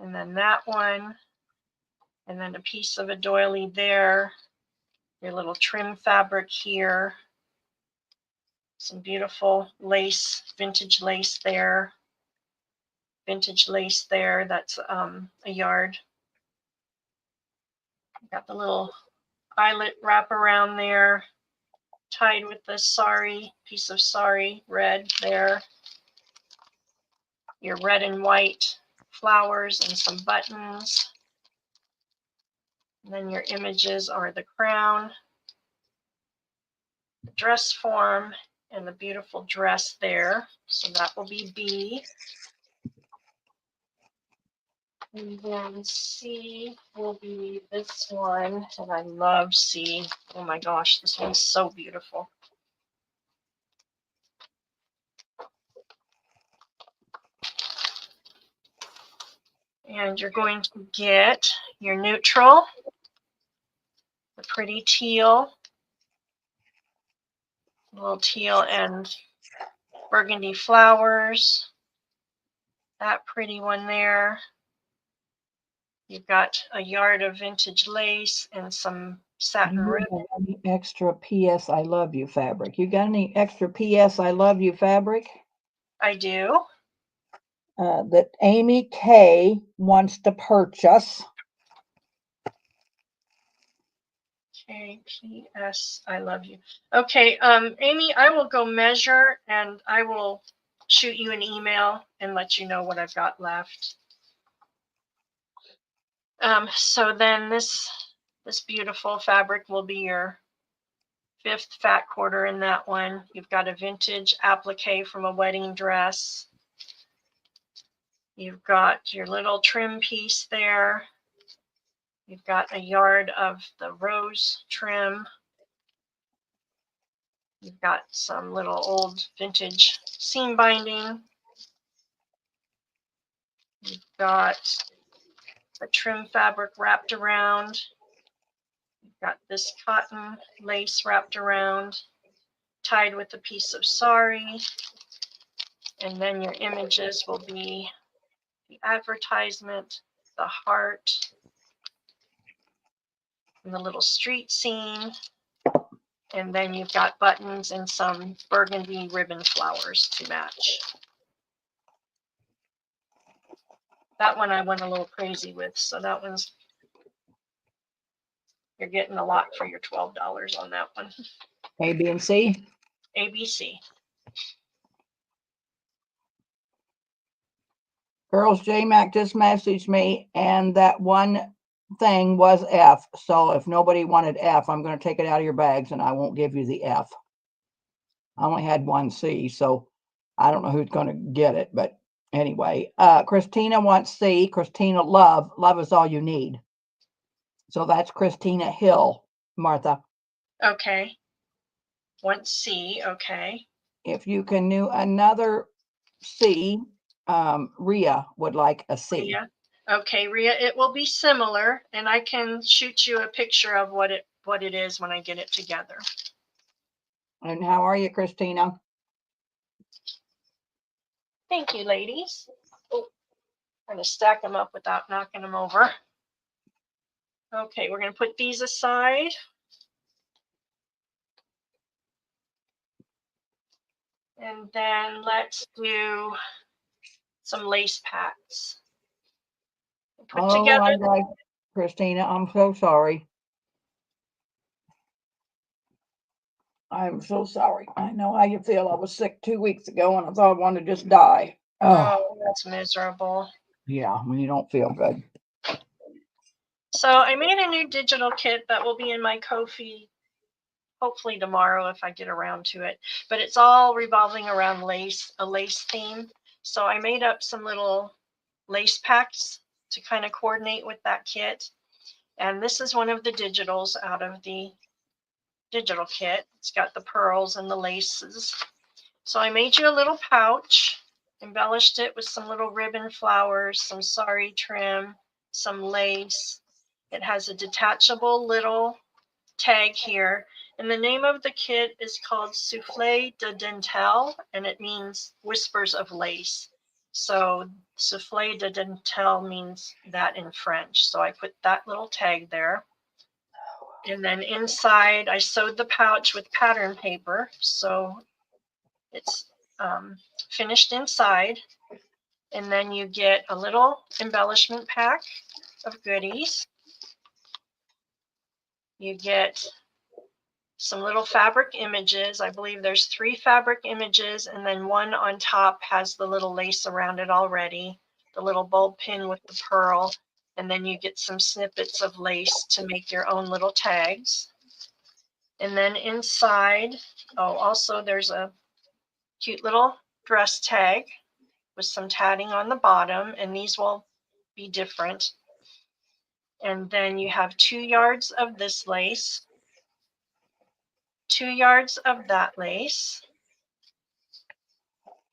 And then that one. And then a piece of a doily there. Your little trim fabric here. Some beautiful lace, vintage lace there. Vintage lace there. That's a yard. Got the little eyelet wrap around there, tied with the sari, piece of sari red there. Your red and white flowers and some buttons. And then your images are the crown, the dress form, and the beautiful dress there. So that will be B. And then C will be this one. And I love C. Oh my gosh, this one's so beautiful. And you're going to get your neutral, the pretty teal, little teal and burgundy flowers, that pretty one there. You've got a yard of vintage lace and some Do satin you ribbon. have any extra P.S. I love you fabric? You got any extra P.S. I love you fabric? I do. That Amy K wants to purchase. KPS, I love you. Okay, Amy, I will go measure and I will shoot you an email and let you know what I've got left. So then this beautiful fabric will be your 5th fat quarter in that one. You've got a vintage applique from a wedding dress. You've got your little trim piece there. You've got a yard of the rose trim. You've got some little old vintage seam binding. You've got a trim fabric wrapped around. You've got this cotton lace wrapped around, tied with a piece of sari. And then your images will be the advertisement, the heart, and the little street scene. And then you've got buttons and some burgundy ribbon flowers to match. That one I went a little crazy with, so that one's, you're getting a lot for your $12 on that one. A, B, and C. ABC. Girls, J-Mac just messaged me, and that one thing was F. So if nobody wanted F, I'm going to take it out of your bags, and I won't give you the F. I only had one C, so I don't know who's going to get it. But anyway, Christina wants C. Christina, love. Love is all you need. So that's Christina Hill, Martha. Okay. One C, okay. If you can do another C, Rhea would like a C. Rhea. Okay, Rhea, it will be similar, and I can shoot you a picture of what it is when I get it together. And how are you, Christina? Thank you, ladies. Oh, I'm going to stack them up without knocking them over. Okay, we're going to put these aside. And then let's do some lace packs. Put together. Christina, I'm so sorry. I'm so sorry. I know how you feel. I was sick 2 weeks ago and I thought I wanted to just die. Oh, that's miserable. Yeah, when you don't feel good. So I made a new digital kit that will be in my Ko-fi hopefully tomorrow if I get around to it. But it's all revolving around lace, a lace theme. So I made up some little lace packs to kind of coordinate with that kit. And this is one of the digitals out of the digital kit. It's got the pearls and the laces. So I made you a little pouch, embellished it with some little ribbon flowers, some sari trim, some lace. It has a detachable little tag here. And the name of the kit is called Soufflé de Dentelle, and it means whispers of lace. So Soufflé de Dentelle means that in French. So I put that little tag there. And then inside, I sewed the pouch with pattern paper. So It's finished inside. And then you get a little embellishment pack of goodies. You get some little fabric images. I believe there's 3 fabric images, and then one on top has the little lace around it already, the little bulb pin with the pearl, and then you get some snippets of lace to make your own little tags. And then inside, also there's a cute little dress tag with some tatting on the bottom, and these will be different. And then you have 2 yards of this lace, 2 yards of that lace,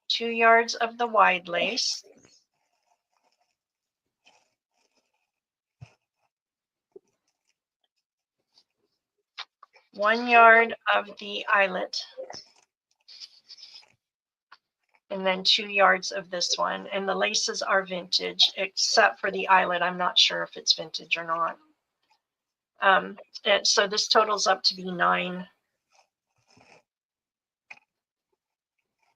2 yards of the wide lace, one yard of the eyelet, and then 2 yards of this one. And the laces are vintage, except for the eyelet. I'm not sure if it's vintage or not. And so this totals up to be 9,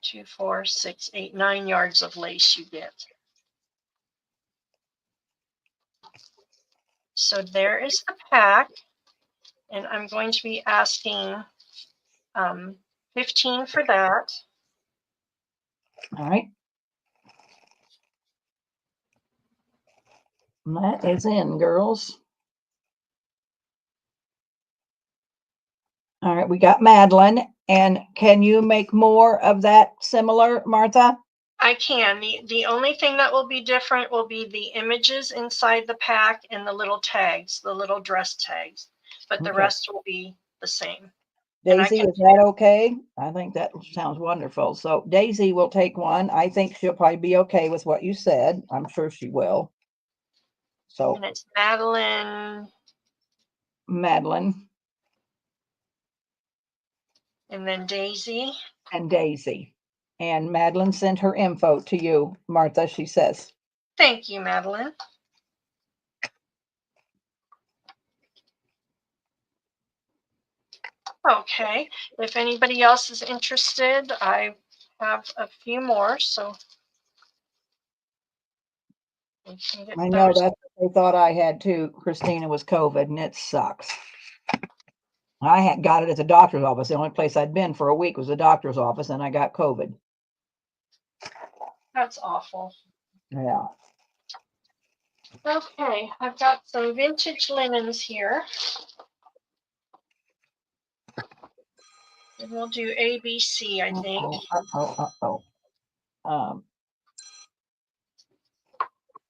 2, 4, 6, 8, 9 yards of lace you get. So there is the pack, and I'm going to be asking $15 for that. All right. That is in, girls. All right, we got Madeline. And can you make more of that similar, Martha? I can. The only thing that will be different will be the images inside the pack and the little tags, the little dress tags. But the Okay. rest will be the same. And I Daisy, can is that okay? I think that sounds wonderful. So Daisy will take one. I think she'll probably be okay with what you said. I'm sure she will. So And it's Madeline, Madeline and then Daisy. and Daisy. And Madeline sent her info to you, Martha, she says. Thank you, Madeline. Okay, if anybody else is interested, I have a few more, so we can get I know those. that's what they thought I had too. Christina was COVID, and it sucks. I had got it at the doctor's office. The only place I'd been for a week was the doctor's office, and I got COVID. That's awful. Yeah. Okay, I've got some vintage linens here. And we'll do ABC, I think.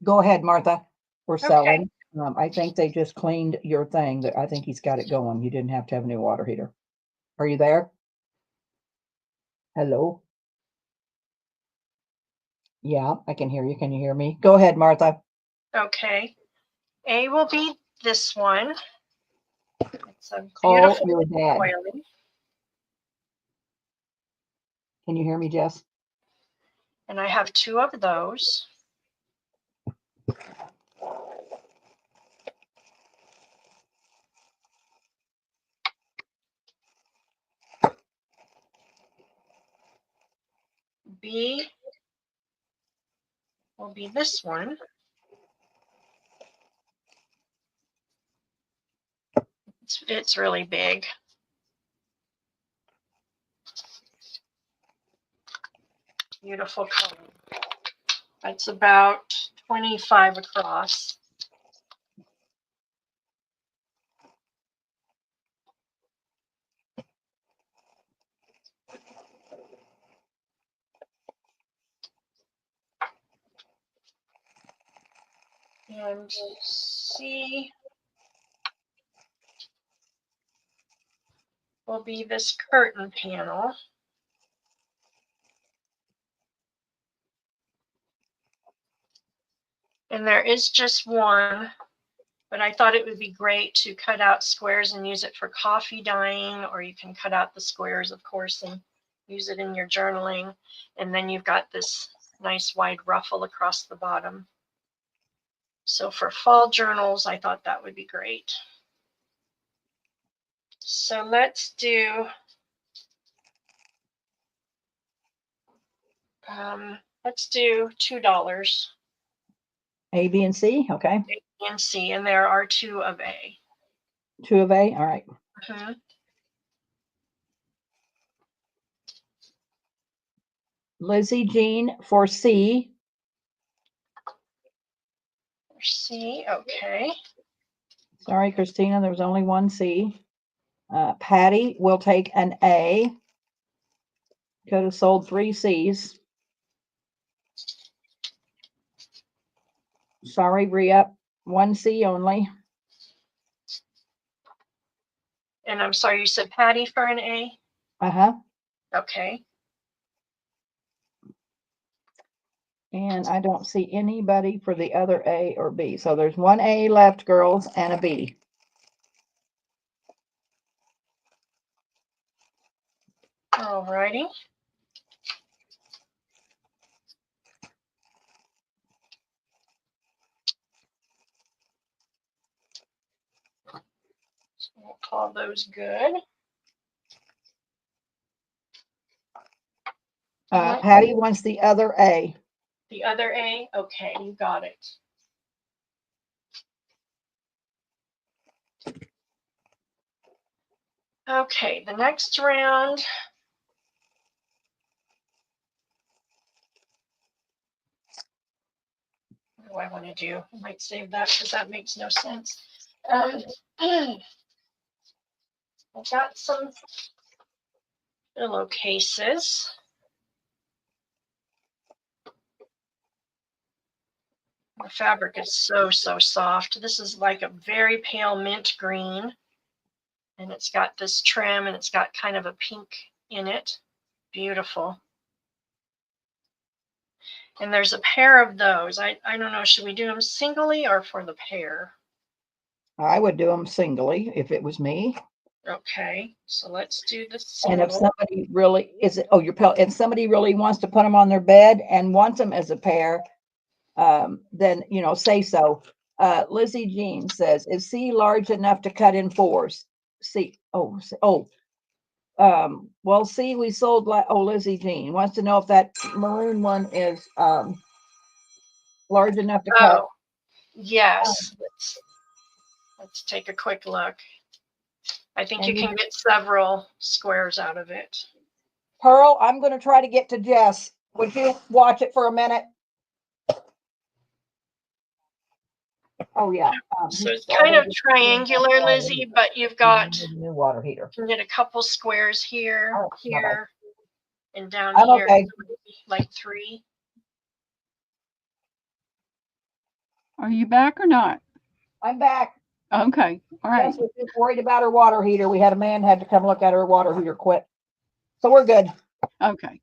Go ahead, Martha. We're Okay. selling. I think they just cleaned your thing. I think he's got it going. You didn't have to have a new water heater. Are you there? Hello? Yeah, I can hear you. Can you hear me? Go ahead, Martha. Okay. A will be this one. It's a Call beautiful your dad. oily. Can you hear me, Jess? And I have 2 of those. B will be this one. It's really big. Beautiful color. That's about 25 across. And C will be this curtain panel. And there is just one, but I thought it would be great to cut out squares and use it for coffee dyeing, or you can cut out the squares, of course, and use it in your journaling. And then you've got this nice wide ruffle across the bottom. So for fall journals, I thought that would be great. So let's do Let's do $2 A, B, and C. Okay. and C, and there are 2 of A. 2 of A. All right. Mhm. Lizzie Jean for C. C, okay. Sorry, Christina, there was only one C. Patty will take an A. Could have sold 3 C's. Sorry, re-up. 1 C only. And I'm sorry, you said Patty for an A? Uh-huh. Okay. And I don't see anybody for the other A or B. So there's 1 A left, girls, and a B. All righty. So we'll call those good. Patty wants the other A. The other A, okay, you got it. Okay, the next round. What do I want to do? I might save that because that makes no sense. I've got some pillowcases. The fabric is so soft. This is like a very pale mint green. And it's got this trim and it's got kind of a pink in it. Beautiful. And there's a pair of those. I don't know, should we do them singly or for the pair? I would do them singly if it was me. Okay, so let's do the And if single. somebody really and somebody really wants to put them on their bed and wants them as a pair, then say so. Lizzie Jean says, "Is C large enough to cut in 4s?" C. Well, C we sold. Lizzie Jean wants to know if that maroon one is large enough to cut. Oh, yes. Let's take a quick look. I think you can get several squares out of it. Pearl, I'm going to try to get to Jess. Would you watch it for a minute? Oh, yeah. So it's kind of triangular, Lizzie, but you've got new water heater. You can get a couple squares here, Oh, here, and down I'm here, okay. like 3. Are you back or not? I'm back. Okay. All right. Jess was just worried about her water heater. We had a man had to come look at her water heater quick. So we're good. Okay.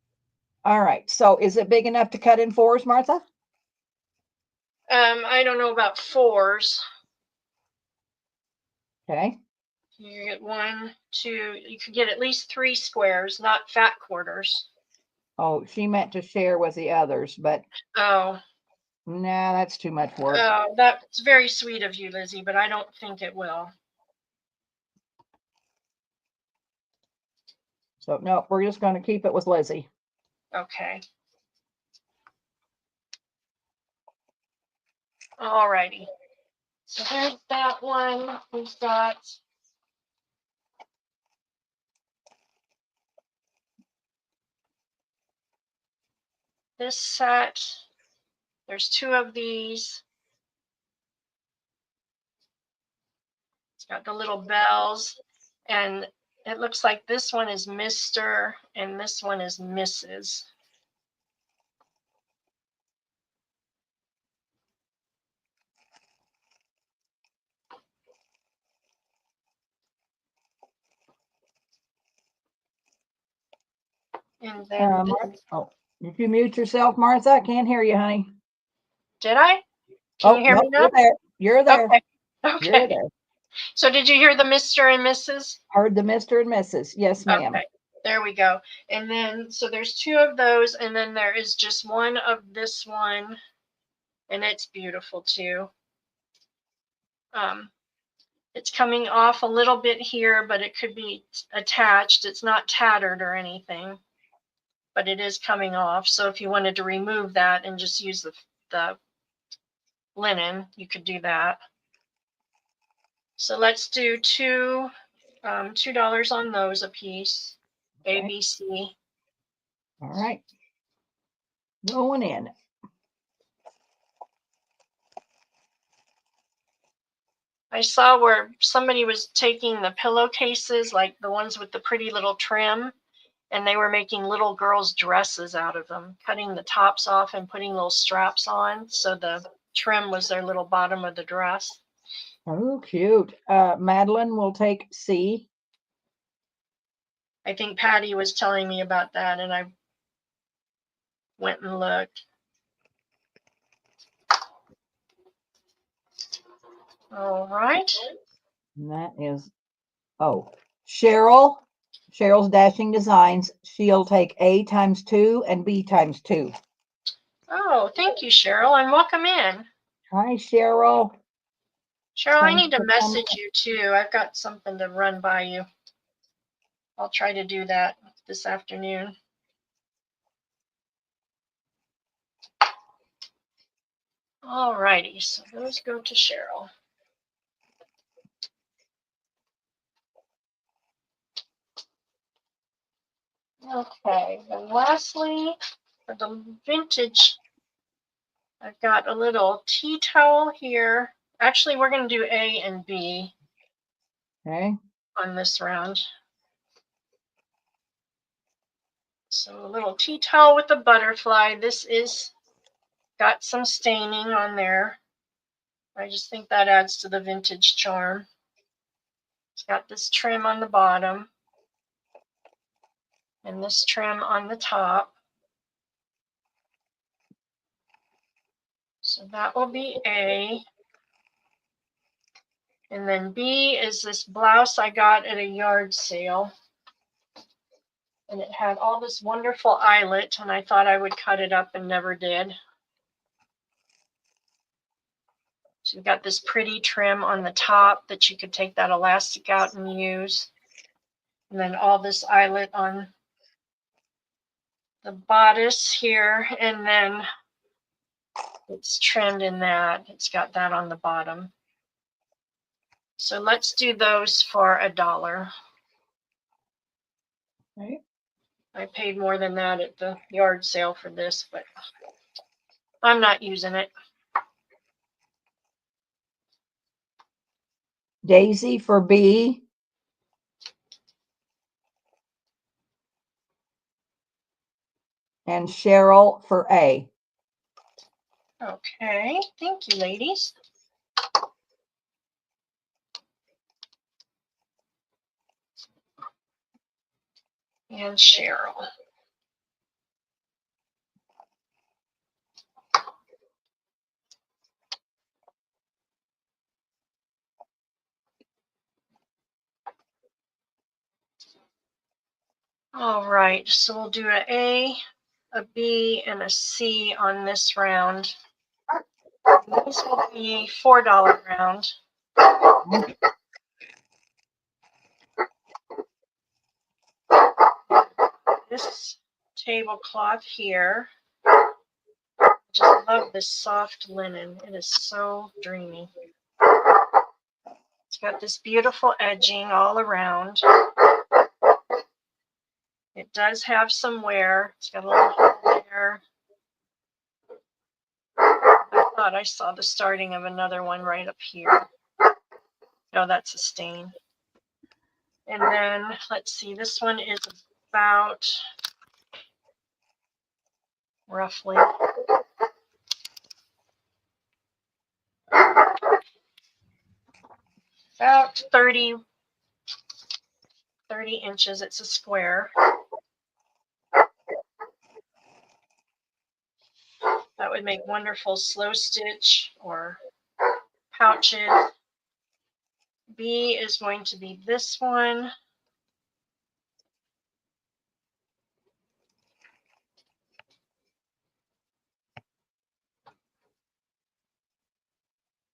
All right. So is it big enough to cut in 4s, Martha? I don't know about 4s. Okay. You get 1, 2. You could get at least 3 squares, not fat quarters. Oh, she meant to share with the others, but Oh, nah, that's too much work. that's very sweet of you, Lizzie, but I don't think it will. So no, we're just going to keep it with Lizzie. Okay. All righty. So there's that one. We've got this set. There's 2 of these. It's got the little bells, and it looks like this one is Mr. and this one is Mrs. And then Did you mute yourself, Martha? I can't hear you, honey. did I? Can you hear me now? You're there. You're there. Okay. You're Okay. there. So did you hear the Mr. and Mrs.? Heard the Mr. and Mrs. Yes, ma'am. Okay. There we go. And then, so there's 2 of those, and then there is just 1 of this one, and it's beautiful too. It's coming off a little bit here, but it could be attached. It's not tattered or anything. but it is coming off. So if you wanted to remove that and just use the linen, you could do that. So let's do $2 on those a piece. A, Okay. B, C. All right. Going in. I saw where somebody was taking the pillowcases, like the ones with the pretty little trim, and they were making little girls' dresses out of them, cutting the tops off and putting little straps on. So the trim was their little bottom of the dress. Oh, cute. Madeline will take C. I think Patty was telling me about that, and I went and looked. All right. And that is, oh, Cheryl. Cheryl's Dashing Designs. She'll take A times 2 and B times 2. Oh, thank you, Cheryl, and welcome in. Hi, Cheryl. Cheryl, I Thanks need to for coming. message you too. I've got something to run by you. I'll try to do that this afternoon. All righty, so those go to Cheryl. Okay, and lastly, for the vintage, I've got a little tea towel here. Actually, we're going to do A and B Okay. on this round. So a little tea towel with a butterfly. This is got some staining on there. I just think that adds to the vintage charm. It's got this trim on the bottom and this trim on the top. So that will be A. And then B is this blouse I got at a yard sale. And it had all this wonderful eyelet, and I thought I would cut it up and never did. So you've got this pretty trim on the top that you could take that elastic out and use. And then all this eyelet on the bodice here, and then it's trimmed in that. It's got that on the bottom. So let's do those for $1. Okay. I paid more than that at the yard sale for this, but I'm not using it. Daisy for B. And Cheryl for A. Okay, thank you, ladies. And Cheryl. All right, so we'll do a B, and a C on this round. This will be $4 round. This tablecloth here, just love this soft linen. It is so dreamy. It's got this beautiful edging all around. It does have some wear. It's got a little hole there. I thought I saw the starting of another one right up here. No, that's a stain. And then let's see, this one is about roughly about 30 inches. It's a square. That would make wonderful slow stitch or pouches. B is going to be this one.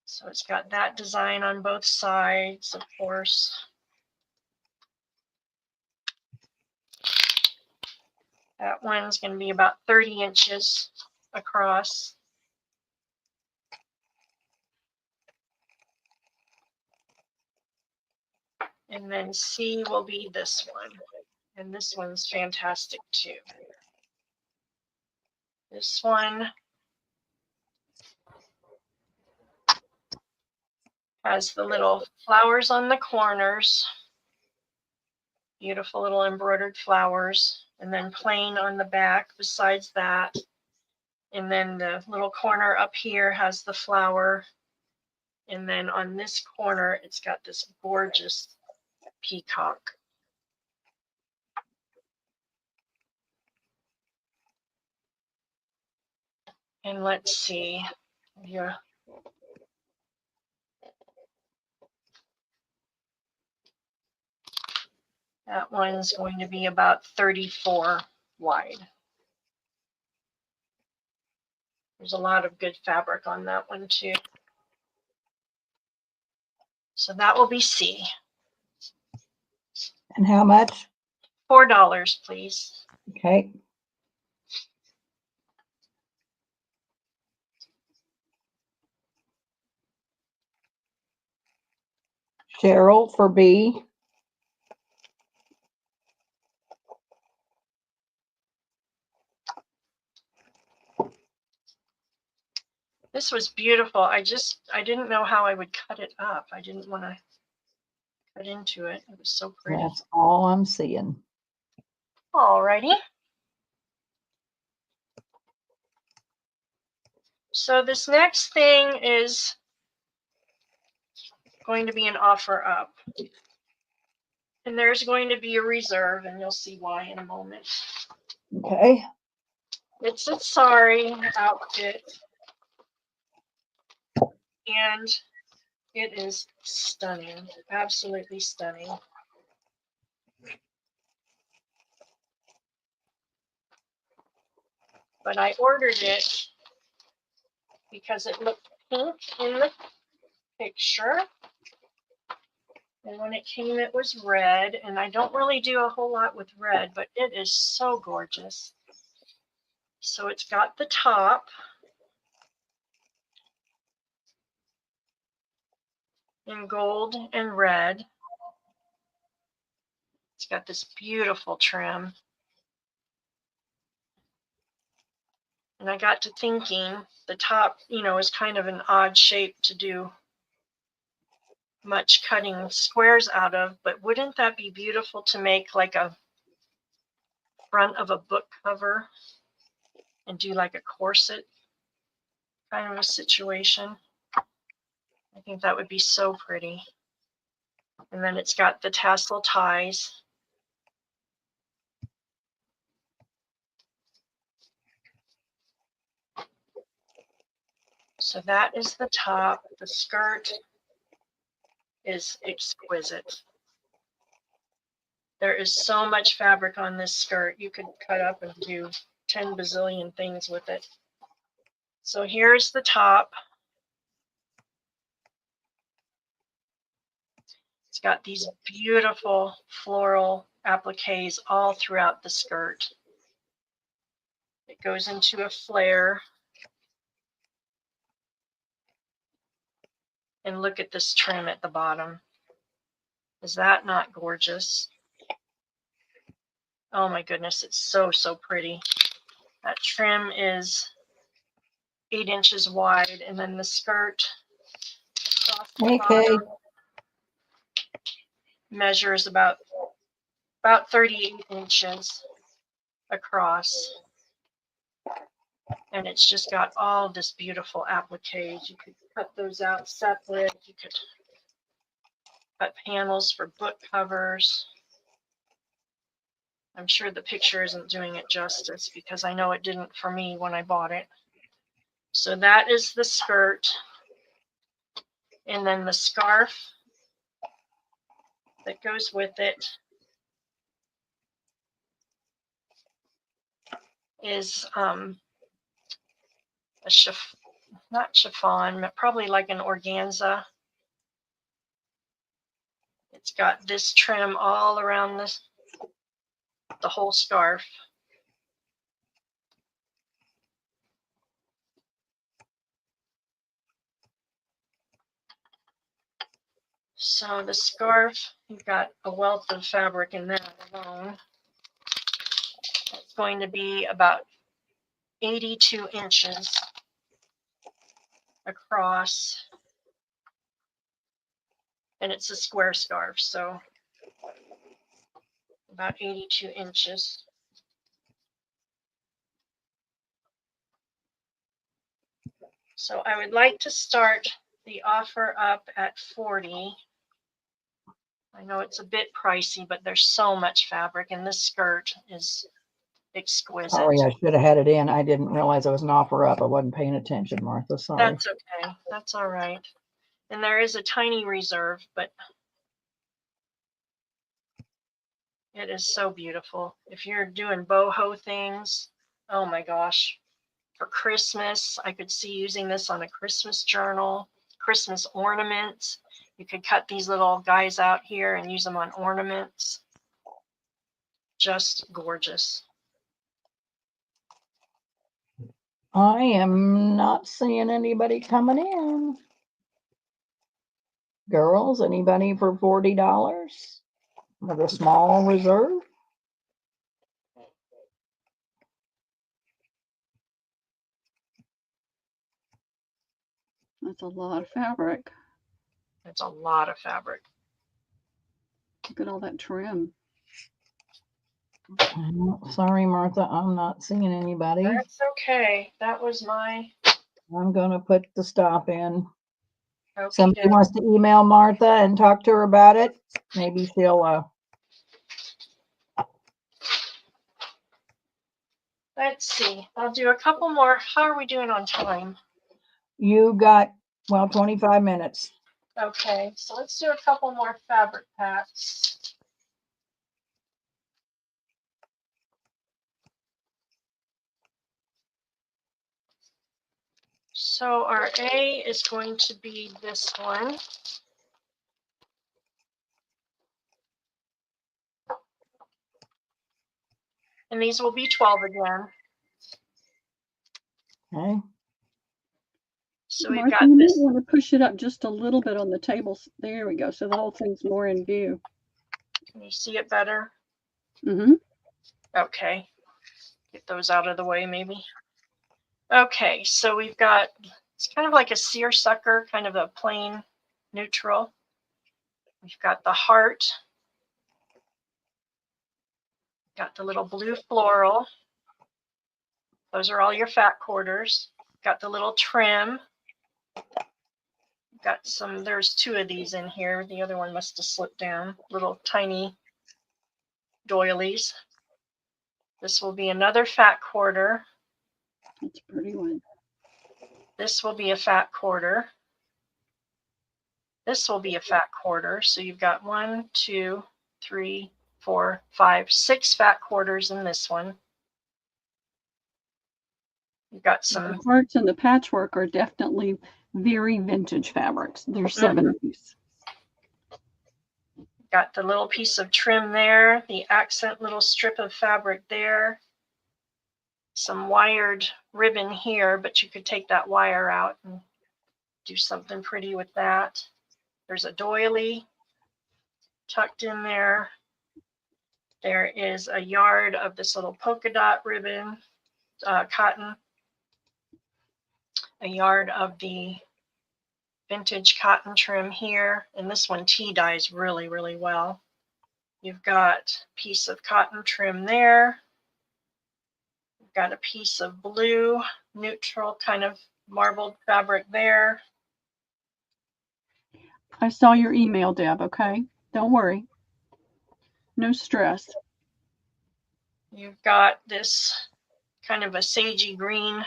So it's got that design on both sides, of course. That one's going to be about 30 inches across. And then C will be this one. And this one's fantastic too. This one has the little flowers on the corners. Beautiful little embroidered flowers. And then plain on the back besides that. And then the little corner up here has the flower. And then on this corner, it's got this gorgeous peacock. And let's see here. That one's going to be about 34 wide. There's a lot of good fabric on that one too. So that will be C. And how much? $4, please. Okay. Cheryl for B. This was beautiful. I didn't know how I would cut it up. I didn't want to cut into it. It was so pretty. That's all I'm seeing. Alrighty. So this next thing is going to be an offer up. And there's going to be a reserve, and you'll see why in a moment. Okay. It's a sari outfit. And it is stunning, absolutely stunning. But I ordered it because it looked pink in the picture. And when it came, it was red. And I don't really do a whole lot with red, but it is so gorgeous. So it's got the top. In gold and red. It's got this beautiful trim. And I got to thinking the top, is kind of an odd shape to do much cutting squares out of, but wouldn't that be beautiful to make like a front of a book cover and do like a corset kind of a situation? I think that would be so pretty. And then it's got the tassel ties. So that is the top. The skirt is exquisite. There is so much fabric on this skirt. You could cut up and do 10 bazillion things with it. So here's the top. It's got these beautiful floral appliques all throughout the skirt. It goes into a flare. And look at this trim at the bottom. Is that not gorgeous? Oh my goodness, it's so, so pretty. That trim is 8 inches wide, and then the skirt across the bottom measures about 38 inches across. And it's just got all this beautiful appliques. You could cut those out separate. You could cut panels for book covers. I'm sure the picture isn't doing it justice because I know it didn't for me when I bought it. So that is the skirt. And then the scarf that goes with it is not chiffon, but probably like an organza. It's got this trim all around the whole scarf. So the scarf, you've got a wealth of fabric in that alone. It's going to be about 82 inches across, and it's a square scarf, so about 82 inches. So I would like to start the offer up at 40. I know it's a bit pricey, but there's so much fabric, and this skirt is exquisite. Sorry, I should have had it in. I didn't realize it was an offer up. I wasn't paying attention, Martha. Sorry. That's okay. That's all right. And there is a tiny reserve, but it is so beautiful. If you're doing boho things, oh my gosh. For Christmas, I could see using this on a Christmas journal, Christmas ornaments. You could cut these little guys out here and use them on ornaments. Just gorgeous. I am not seeing anybody coming in. Girls, anybody for $40 with a small reserve? That's a lot of fabric. It's a lot of fabric. Look at all that trim. Sorry, Martha, I'm not seeing anybody. That's okay. That was my. I'm going to put the stop in. Okay. Somebody wants to email Martha and talk to her about it. Maybe she'll, Let's see. I'll do a couple more. How are we doing on time? you got, well, 25 minutes. Okay, so let's do a couple more fabric packs. So our A is going to be this one. And these will be 12 again. Okay. So we've Martha, got you this. might want to push it up just a little bit on the table. There we go. So the whole thing's more in view. Can you see it better? Mm-hmm. Okay. Get those out of the way, maybe. Okay, so we've got, it's kind of like a seersucker, kind of a plain neutral. We've got the heart. Got the little blue floral. Those are all your fat quarters. Got the little trim. Got some, there's two of these in here. The other one must have slipped down. Little tiny doilies. This will be another fat quarter. That's a pretty one. This will be a fat quarter. This will be a fat quarter. So you've got 1, 2, 3, 4, 5, 6 fat quarters in this one. You've got some. The hearts and the patchwork are definitely very vintage fabrics. They're 70s. Got the little piece of trim there, the accent little strip of fabric there, some wired ribbon here, but you could take that wire out and do something pretty with that. There's a doily tucked in there. There is a yard of this little polka dot ribbon, cotton, a yard of the vintage cotton trim here, and this one tea dyes really, really well. You've got a piece of cotton trim there. You've got a piece of blue, neutral kind of marbled fabric there. I saw your email, Deb, okay? Don't worry. No stress. You've got this kind of a sagey green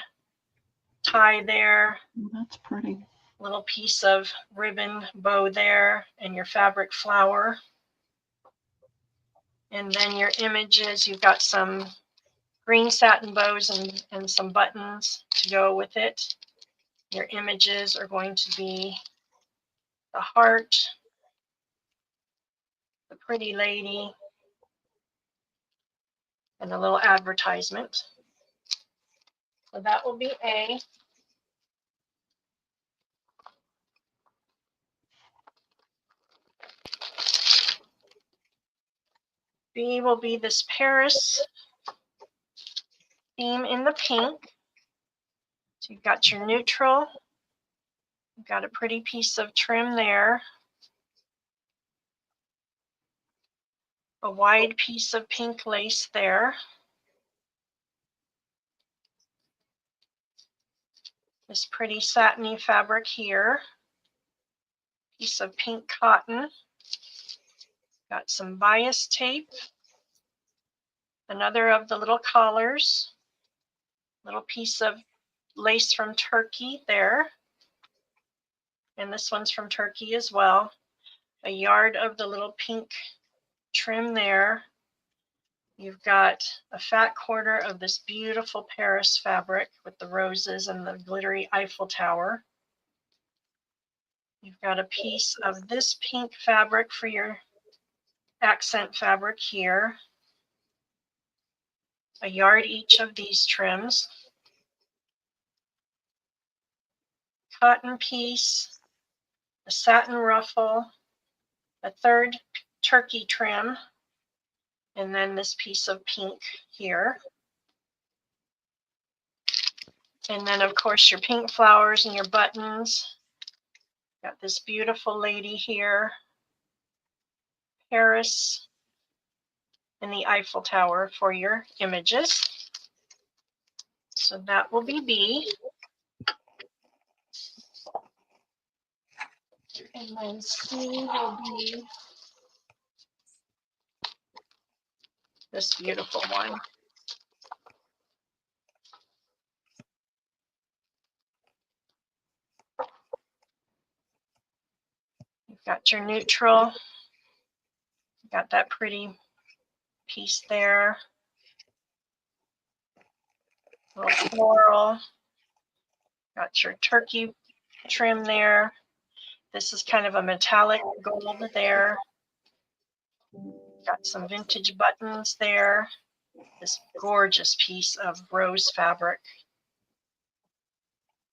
tie there. Oh, that's pretty. Little piece of ribbon bow there, and your fabric flower. And then your images, you've got some green satin bows and some buttons to go with it. Your images are going to be the heart, the pretty lady, and a little advertisement. So that will be A. B will be this Paris theme in the pink. So you've got your neutral. You've got a pretty piece of trim there. A wide piece of pink lace there. This pretty satiny fabric here. Piece of pink cotton. Got some bias tape. Another of the little collars. Little piece of lace from Turkey there. And this one's from Turkey as well. A yard of the little pink trim there. You've got a fat quarter of this beautiful Paris fabric with the roses and the glittery Eiffel Tower. You've got a piece of this pink fabric for your accent fabric here. A yard each of these trims. Cotton piece, a satin ruffle, a third turkey trim, and then this piece of pink here. And then, of course, your pink flowers and your buttons. Got this beautiful lady here, Paris, and the Eiffel Tower for your images. So that will be B. And then C will be this beautiful one. You've got your neutral. Got that pretty piece there. Little floral. Got your turkey trim there. This is kind of a metallic gold there. Got some vintage buttons there. This gorgeous piece of rose fabric.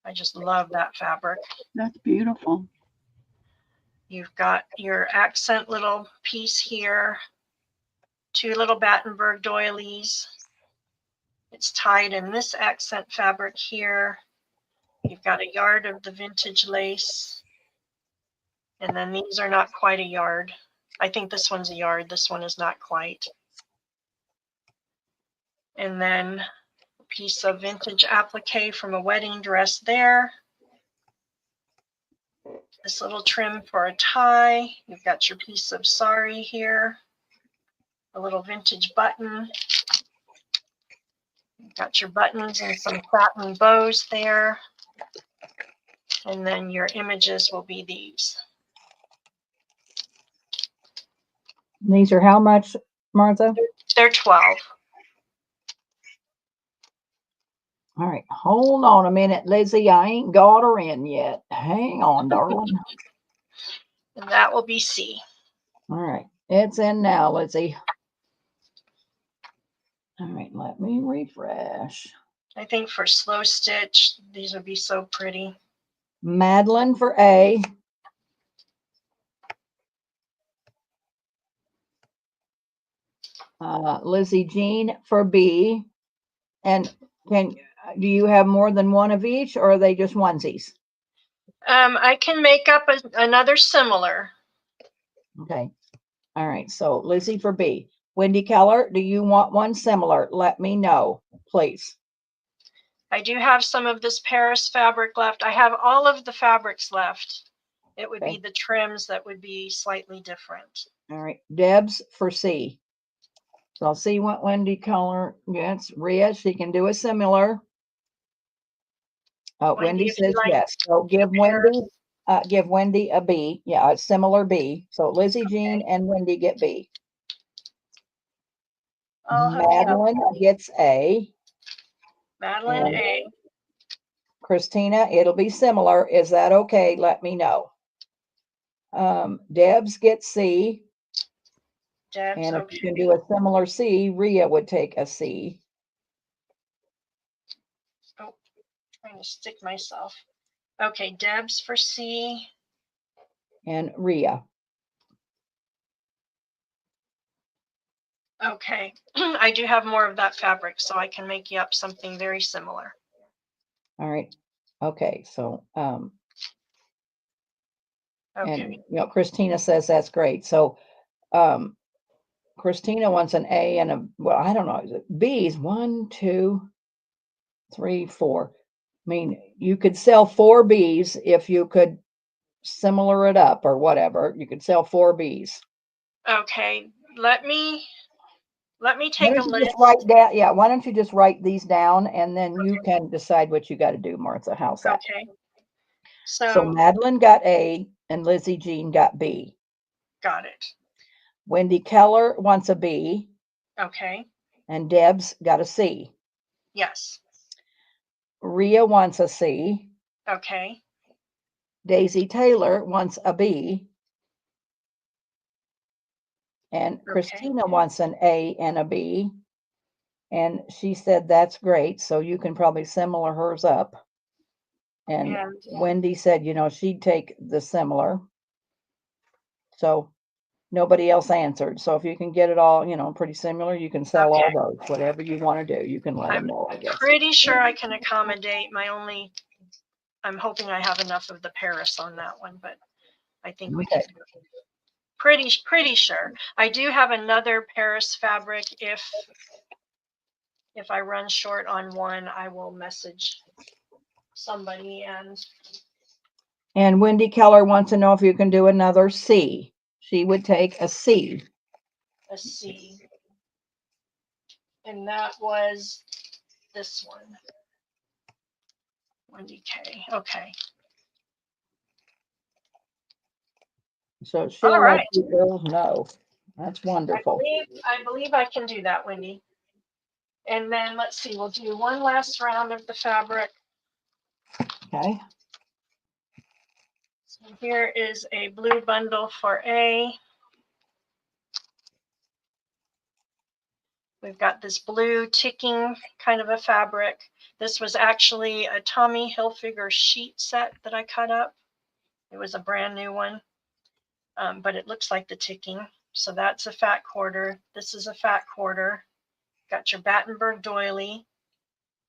I just love that fabric. That's beautiful. You've got your accent little piece here. Two little Battenberg doilies. It's tied in this accent fabric here. You've got a yard of the vintage lace. And then these are not quite a yard. I think this one's a yard. This one is not quite. And then a piece of vintage applique from a wedding dress there. This little trim for a tie. You've got your piece of sari here. A little vintage button. You've got your buttons and some satin bows there. And then your images will be these. These are how much, Martha? They're 12. All right, hold on a minute, Lizzie. I ain't got her in yet. Hang on, darling. And that will be C. All right, it's in now, Lizzie. All right, let me refresh. I think for slow stitch, these would be so pretty. Madeline for A. Lizzie Jean for B. And do you have more than one of each, or are they just onesies? I can make up another similar. Okay. All right. So Lizzie for B. Wendy Keller, do you want one similar? Let me know, please. I do have some of this Paris fabric left. I have all of the fabrics left. It would Okay. be the trims that would be slightly different. All right. Deb's for C. So I'll see what Wendy Keller gets. Rhea, she can do a similar. Wendy if you says like yes. So give Wendy a B. Yeah, a similar B. So Lizzie Jean and Wendy get B. I'll hook you up. Madeline gets A. Madeline And A. Christina, it'll be similar. Is that okay? Let me know. Debs gets C. Deb's And if okay. you can do a similar C, Rhea would take a C. Oh, trying to stick myself. Okay, Deb's for C. And Rhea. Okay. I do have more of that fabric, so I can make you up something very similar. All right. Okay. So, Okay. and Christina says that's great. So, Christina wants an A and a, well, I don't know, is it B's? 1, 2, 3, 4. I mean, you could sell 4 B's if you could similar it up or whatever. You could sell 4 B's. Okay. Let me Why take a don't you list. just write down, yeah, why don't you just write these down and then you can decide what you got to do, Martha. How's that? Okay. So So Madeline got A and Lizzie Jean got B. got it. Wendy Keller wants a B Okay. and Deb's got a C. Yes. Rhea wants a C. Okay. Daisy Taylor wants a B. And Okay. Christina wants an A and a B. And she said that's great. So you can probably similar hers up. And Wendy said, she'd take the similar. So nobody else answered. So if you can get it all, pretty similar, you can sell all those. Whatever you want to do, you can let them know, I guess. Pretty sure I can accommodate I'm hoping I have enough of the Paris on that one, but I think we can do it. Pretty sure. I do have another Paris fabric. If I run short on one, I will message somebody. And Wendy Keller wants to know if you can do another C. She would take a C. A C. And that was this one. Wendy K. Okay. So she'll let you girls know. That's wonderful. I believe I can do that, Wendy. And then let's see, we'll do one last round of the fabric. Okay. So here is a blue bundle for A. We've got this blue ticking kind of a fabric. This was actually a Tommy Hilfiger sheet set that I cut up. It was a brand new one, but it looks like the ticking. So that's a fat quarter. This is a fat quarter. Got your Battenberg doily.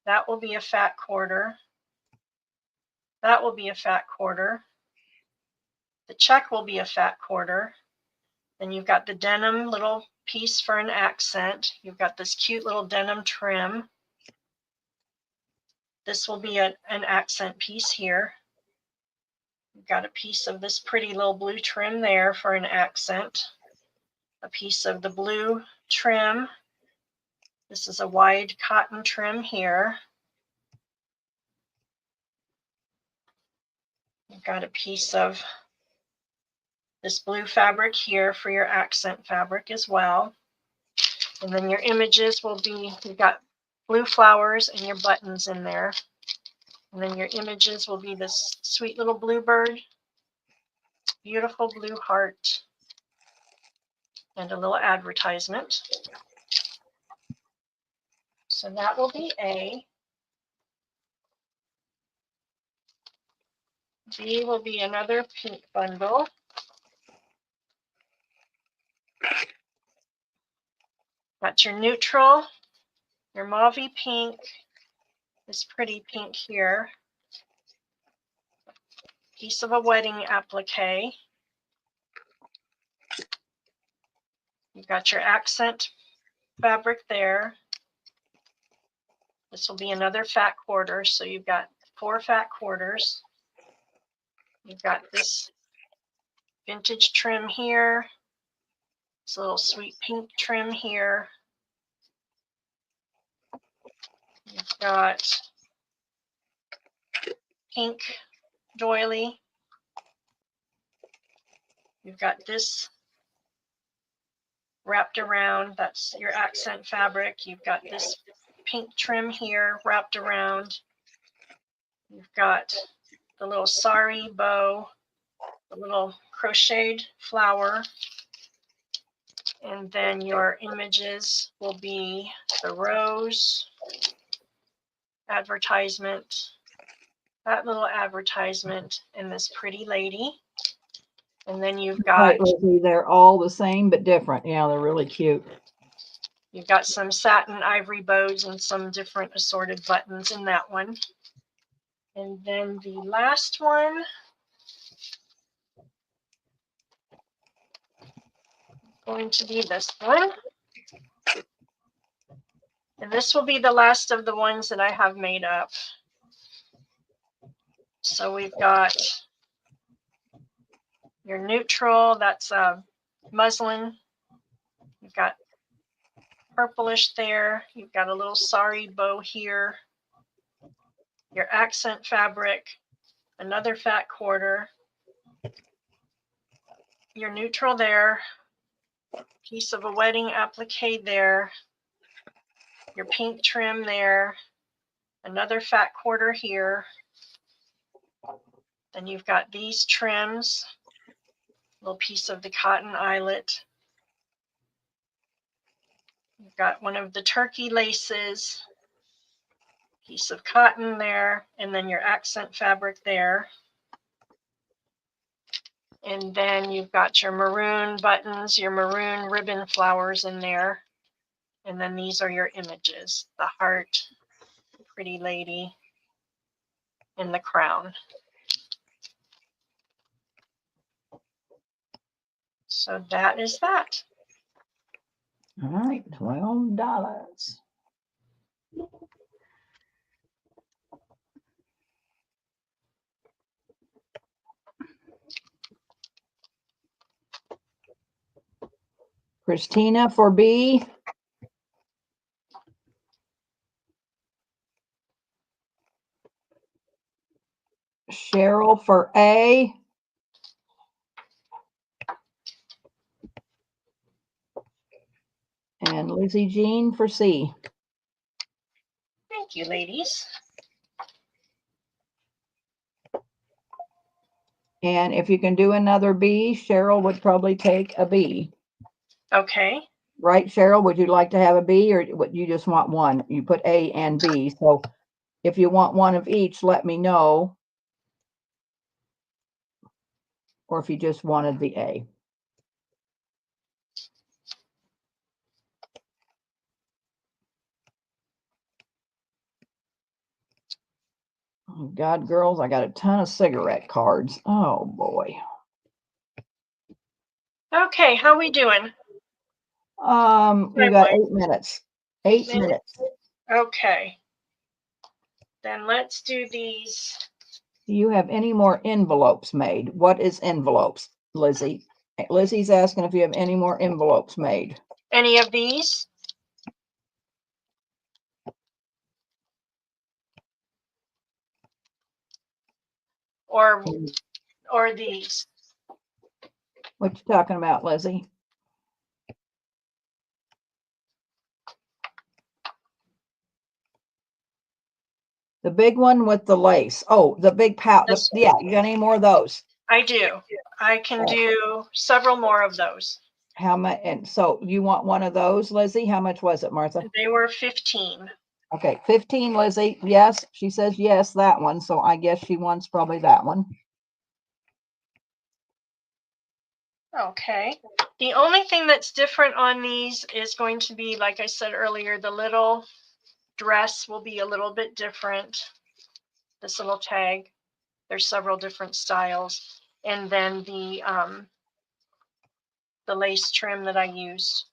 That will be a fat quarter. That will be a fat quarter. The check will be a fat quarter. Then you've got the denim little piece for an accent. You've got this cute little denim trim. This will be an accent piece here. You've got a piece of this pretty little blue trim there for an accent. A piece of the blue trim. This is a wide cotton trim here. You've got a piece of this blue fabric here for your accent fabric as well. And then your images will be, you've got blue flowers and your buttons in there. And then your images will be this sweet little bluebird, beautiful blue heart, and a little advertisement. So that will be A. B will be another pink bundle. Got your neutral, your mauvey pink, this pretty pink here. Piece of a wedding applique. You've got your accent fabric there. This will be another fat quarter, so you've got 4 fat quarters. You've got this vintage trim here. It's a little sweet pink trim here. You've got pink doily. You've got this wrapped around, that's your accent fabric. You've got this pink trim here wrapped around. You've got the little sari bow, the little crocheted flower. And then your images will be the rose advertisement, that little advertisement, and this pretty lady. And then you've got, Right, Lizzie, they're all the same but different. Yeah, they're really cute. You've got some satin ivory bows and some different assorted buttons in that one. And then the last one, going to be this one. And this will be the last of the ones that I have made up. So we've got your neutral, that's muslin. You've got purplish there. You've got a little sari bow here. Your accent fabric, another fat quarter. Your neutral there. Piece of a wedding applique there. Your pink trim there. Another fat quarter here. Then you've got these trims. Little piece of the cotton eyelet. You've got one of the turkey laces, piece of cotton there, and then your accent fabric there. And then you've got your maroon buttons, your maroon ribbon flowers in there. And then these are your images, the heart, pretty lady, and the crown. So that is that. All right, $12. Christina for B. Cheryl for A. And Lizzie Jean for C. Thank you, ladies. And if you can do another B, Cheryl would probably take a B. Okay. Right, Cheryl? Would you like to have a B, or what, you just want one? You put A and B. So if you want one of each, let me know. Or if you just wanted the A. Oh, God, girls, I got a ton of cigarette cards. Oh, boy. Okay, how we doing? We got 8 minutes. 8 minutes. Okay. Then let's do these. Do you have any more envelopes made? What is envelopes, Lizzie? Lizzie's asking if you have any more envelopes made. Any of these? Or these? What you talking about, Lizzie? The big one with the lace. Oh, the big pouch. Yeah, you got any more of those? I do. I can do several more of those. How much? And so you want one of those, Lizzie? How much was it, Martha? They were 15. Okay, 15, Lizzie. Yes, she says yes, that one. So I guess she wants probably that one. Okay. The only thing that's different on these is going to be, like I said earlier, the little dress will be a little bit different. This little tag. There's several different styles. And then the lace trim that I used.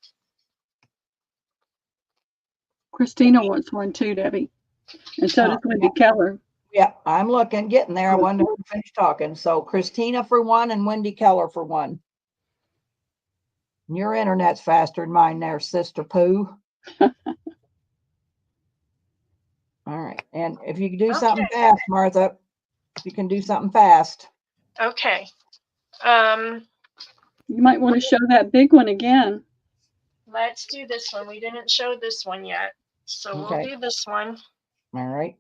Christina wants one too, Debbie. And so does Wendy Keller. Yeah, I'm looking, getting there. I wanted to finish talking. So Christina for one and Wendy Keller for one. Your internet's faster than mine there, Sister Pooh. All right. And if you can do something fast, Martha, if you can do something fast. Okay. You might want to show that big one again. Let's do this one. We didn't show this one yet. So we'll do this one. All right.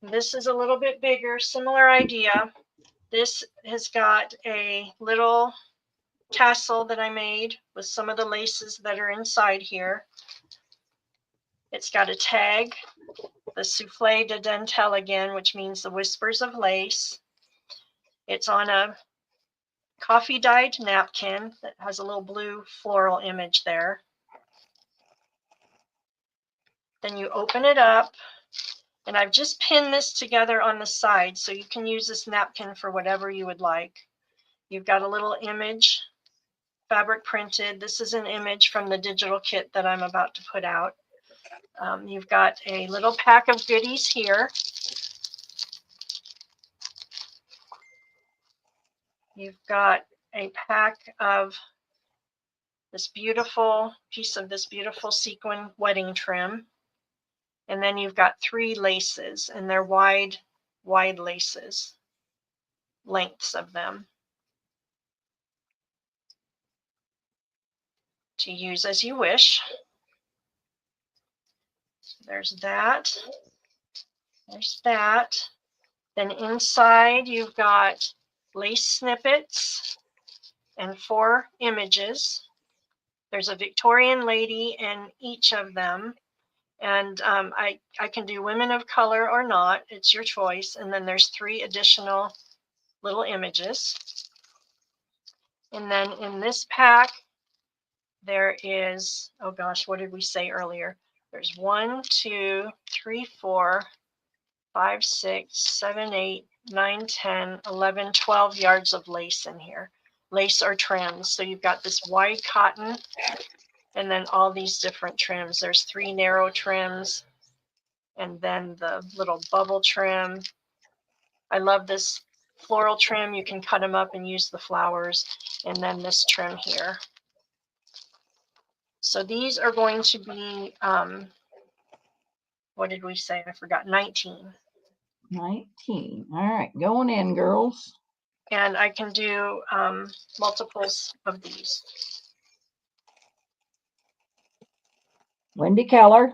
This is a little bit bigger, similar idea. This has got a little tassel that I made with some of the laces that are inside here. It's got a tag, the souffle de dentelle again, which means the whispers of lace. It's on a coffee dyed napkin that has a little blue floral image there. Then you open it up, and I've just pinned this together on the side, so you can use this napkin for whatever you would like. You've got a little image, fabric printed. This is an image from the digital kit that I'm about to put out. You've got a little pack of goodies here. You've got a pack of this beautiful piece of this beautiful sequin wedding trim. And then you've got 3 laces, and they're wide laces, lengths of them, to use as you wish. There's that. There's that. Then inside you've got lace snippets and 4 images. There's a Victorian lady in each of them. And I can do women of color or not. It's your choice. And then there's 3 additional little images. And then in this pack, there is, oh gosh, what did we say earlier? There's 1, 2, 3, 4, 5, 6, 7, 8, 9, 10, 11, 12 yards of lace in here. Lace or trims. So you've got this wide cotton and then all these different trims. There's 3 narrow trims and then the little bubble trim. I love this floral trim. You can cut them up and use the flowers. And then this trim here. So these are going to be, what did we say? I forgot, 19. 19. All right, going in, girls. And I can do multiples of these. Wendy Keller.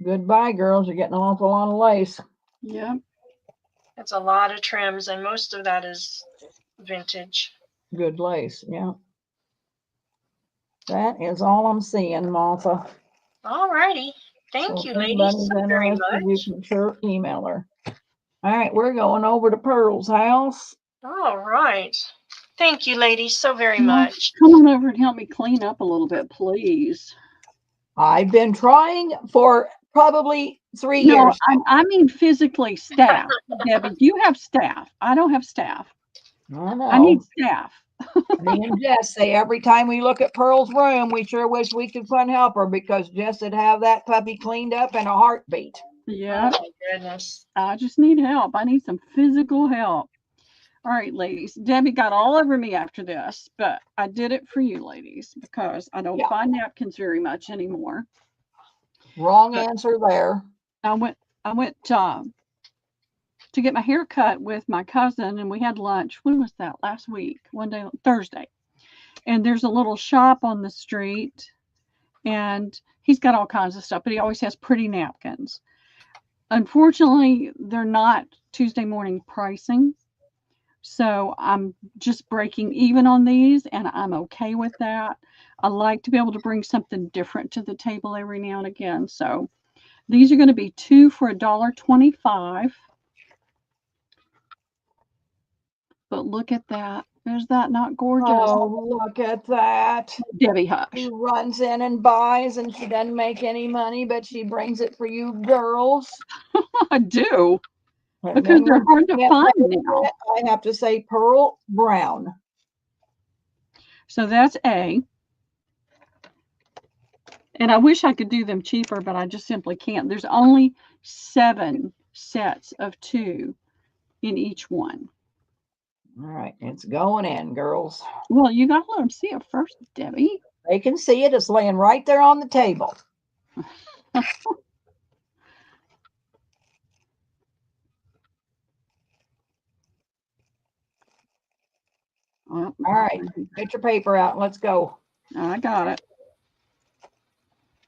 Goodbye, girls. You're getting an awful lot of lace. Yep. It's a lot of trims, and most of that is vintage. Good lace, yeah. That is all I'm seeing, Martha. All righty. Thank So you, if ladies, anybody's so very interested, much. you can sure email her. All right, we're going over to Pearl's house. All right. Thank you, ladies, so very Come much. on over and help me clean up a little bit, please. I've been trying for probably 3 No, years. I mean physically staff. Debbie, you have staff. I don't have staff. I know. I need staff. Me and Jess say every time we look at Pearl's room, we sure wish we could come help her because Jess would have that puppy cleaned up in a heartbeat. Yeah, Oh, my goodness. I just need help. I need some physical help. All right, ladies. Debbie got all over me after this, but I did it for you, ladies, because I don't find napkins very much anymore. Wrong answer there. I went to get my hair cut with my cousin, and we had lunch. When was that? Last week, one day, Thursday. And there's a little shop on the street, and he's got all kinds of stuff, but he always has pretty napkins. Unfortunately, they're not Tuesday morning pricing. So I'm just breaking even on these, and I'm okay with that. I like to be able to bring something different to the table every now and again. So these are going to be 2 for $1.25. But look at that. Is that not gorgeous? Oh, look at that. Debbie, hush. She runs in and buys, and she doesn't make any money, but she brings it for you girls. I do. And Because then they're when hard to you find can't now. say it, I have to say Pearl Brown. So that's A. And I wish I could do them cheaper, but I just simply can't. There's only 7 sets of 2 in each one. All right, it's going in, girls. Well, you got to let them see it first, Debbie. They can see it. It's laying right there on the table. All right, get your paper out. Let's go. I got it.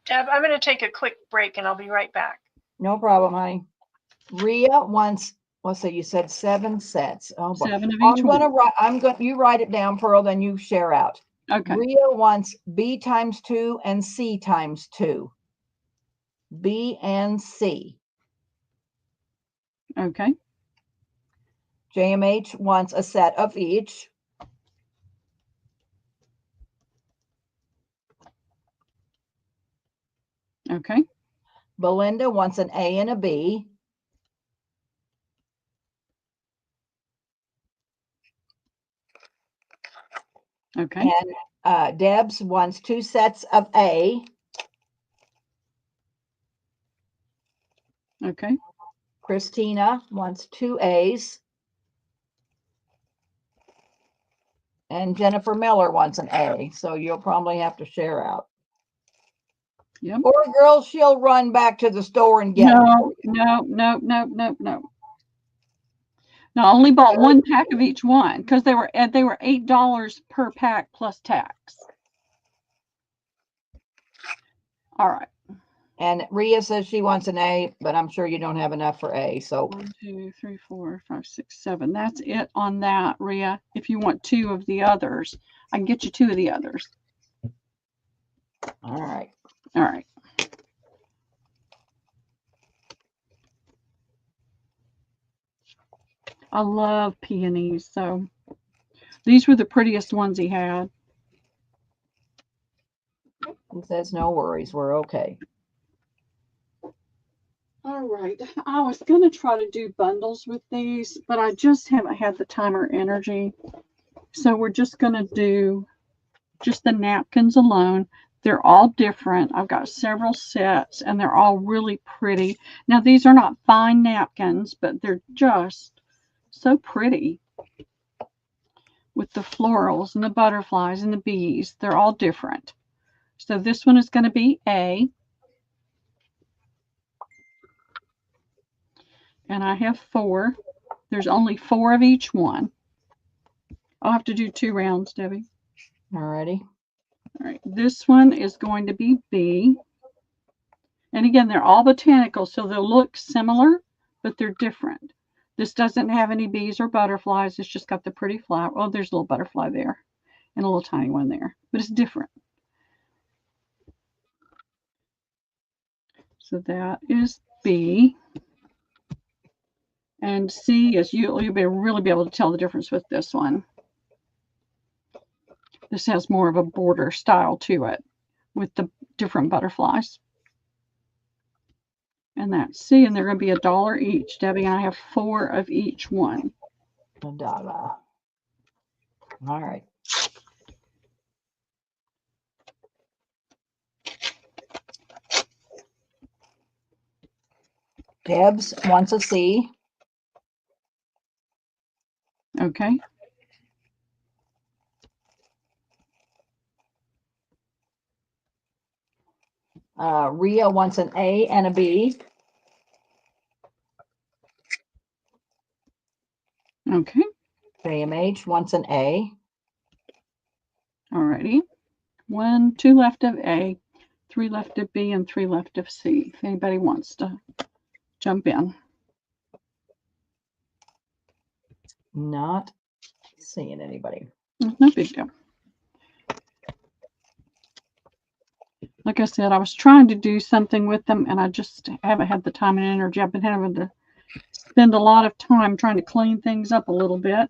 Deb, I'm going to take a quick break, and I'll be right back. No problem, honey. Rhea wants, let's see, you said 7 sets. Oh, boy. 7 of each one. You write it down, Pearl, then you share out. Okay. Rhea wants B times 2 and C times 2. B and C. Okay. JMH wants a set of each. Okay. Belinda wants an A and a B. Okay. And Debs wants 2 sets of A. Okay. Christina wants 2 A's. And Jennifer Miller wants an A. So you'll probably have to share out. Yep. Or girl, she'll run back to the store and get No, them. no. No, I only bought 1 pack of each one because they were $8 per pack plus tax. All right. And Rhea says she wants an A, but I'm sure you don't have enough for A. So 1, 2, 3, 4, 5, 6, 7. That's it on that, Rhea. If you want 2 of the others, I can get you 2 of the others. all right. All right. I love peonies, so these were the prettiest ones he had. He says no worries, we're okay. All right. I was going to try to do bundles with these, but I just haven't had the time or energy. So we're just going to do just the napkins alone. They're all different. I've got several sets, and they're all really pretty. Now, these are not fine napkins, but they're just so pretty with the florals and the butterflies and the bees. They're all different. So this one is going to be A. And I have 4. There's only 4 of each one. I'll have to do 2 rounds, Debbie. All righty. All right. This one is going to be B. And again, they're all botanical, so they'll look similar, but they're different. This doesn't have any bees or butterflies. It's just got the pretty flower. Oh, there's a little butterfly there and a little tiny one there, but it's different. So that is B. And C is you'll really be able to tell the difference with this one. This has more of a border style to it with the different butterflies. And that's C, and they're going to be $1 each. Debbie and I have 4 of each one. $1. All right. Debs wants a C. Okay. Rhea wants an A and a B. Okay. JMH wants an A. Alrighty. 2 left of A, 3 left of B, and 3 left of C. If anybody wants to jump in. Not seeing anybody. No big deal. Like I said, I was trying to do something with them, and I just haven't had the time and energy. I've been having to spend a lot of time trying to clean things up a little bit.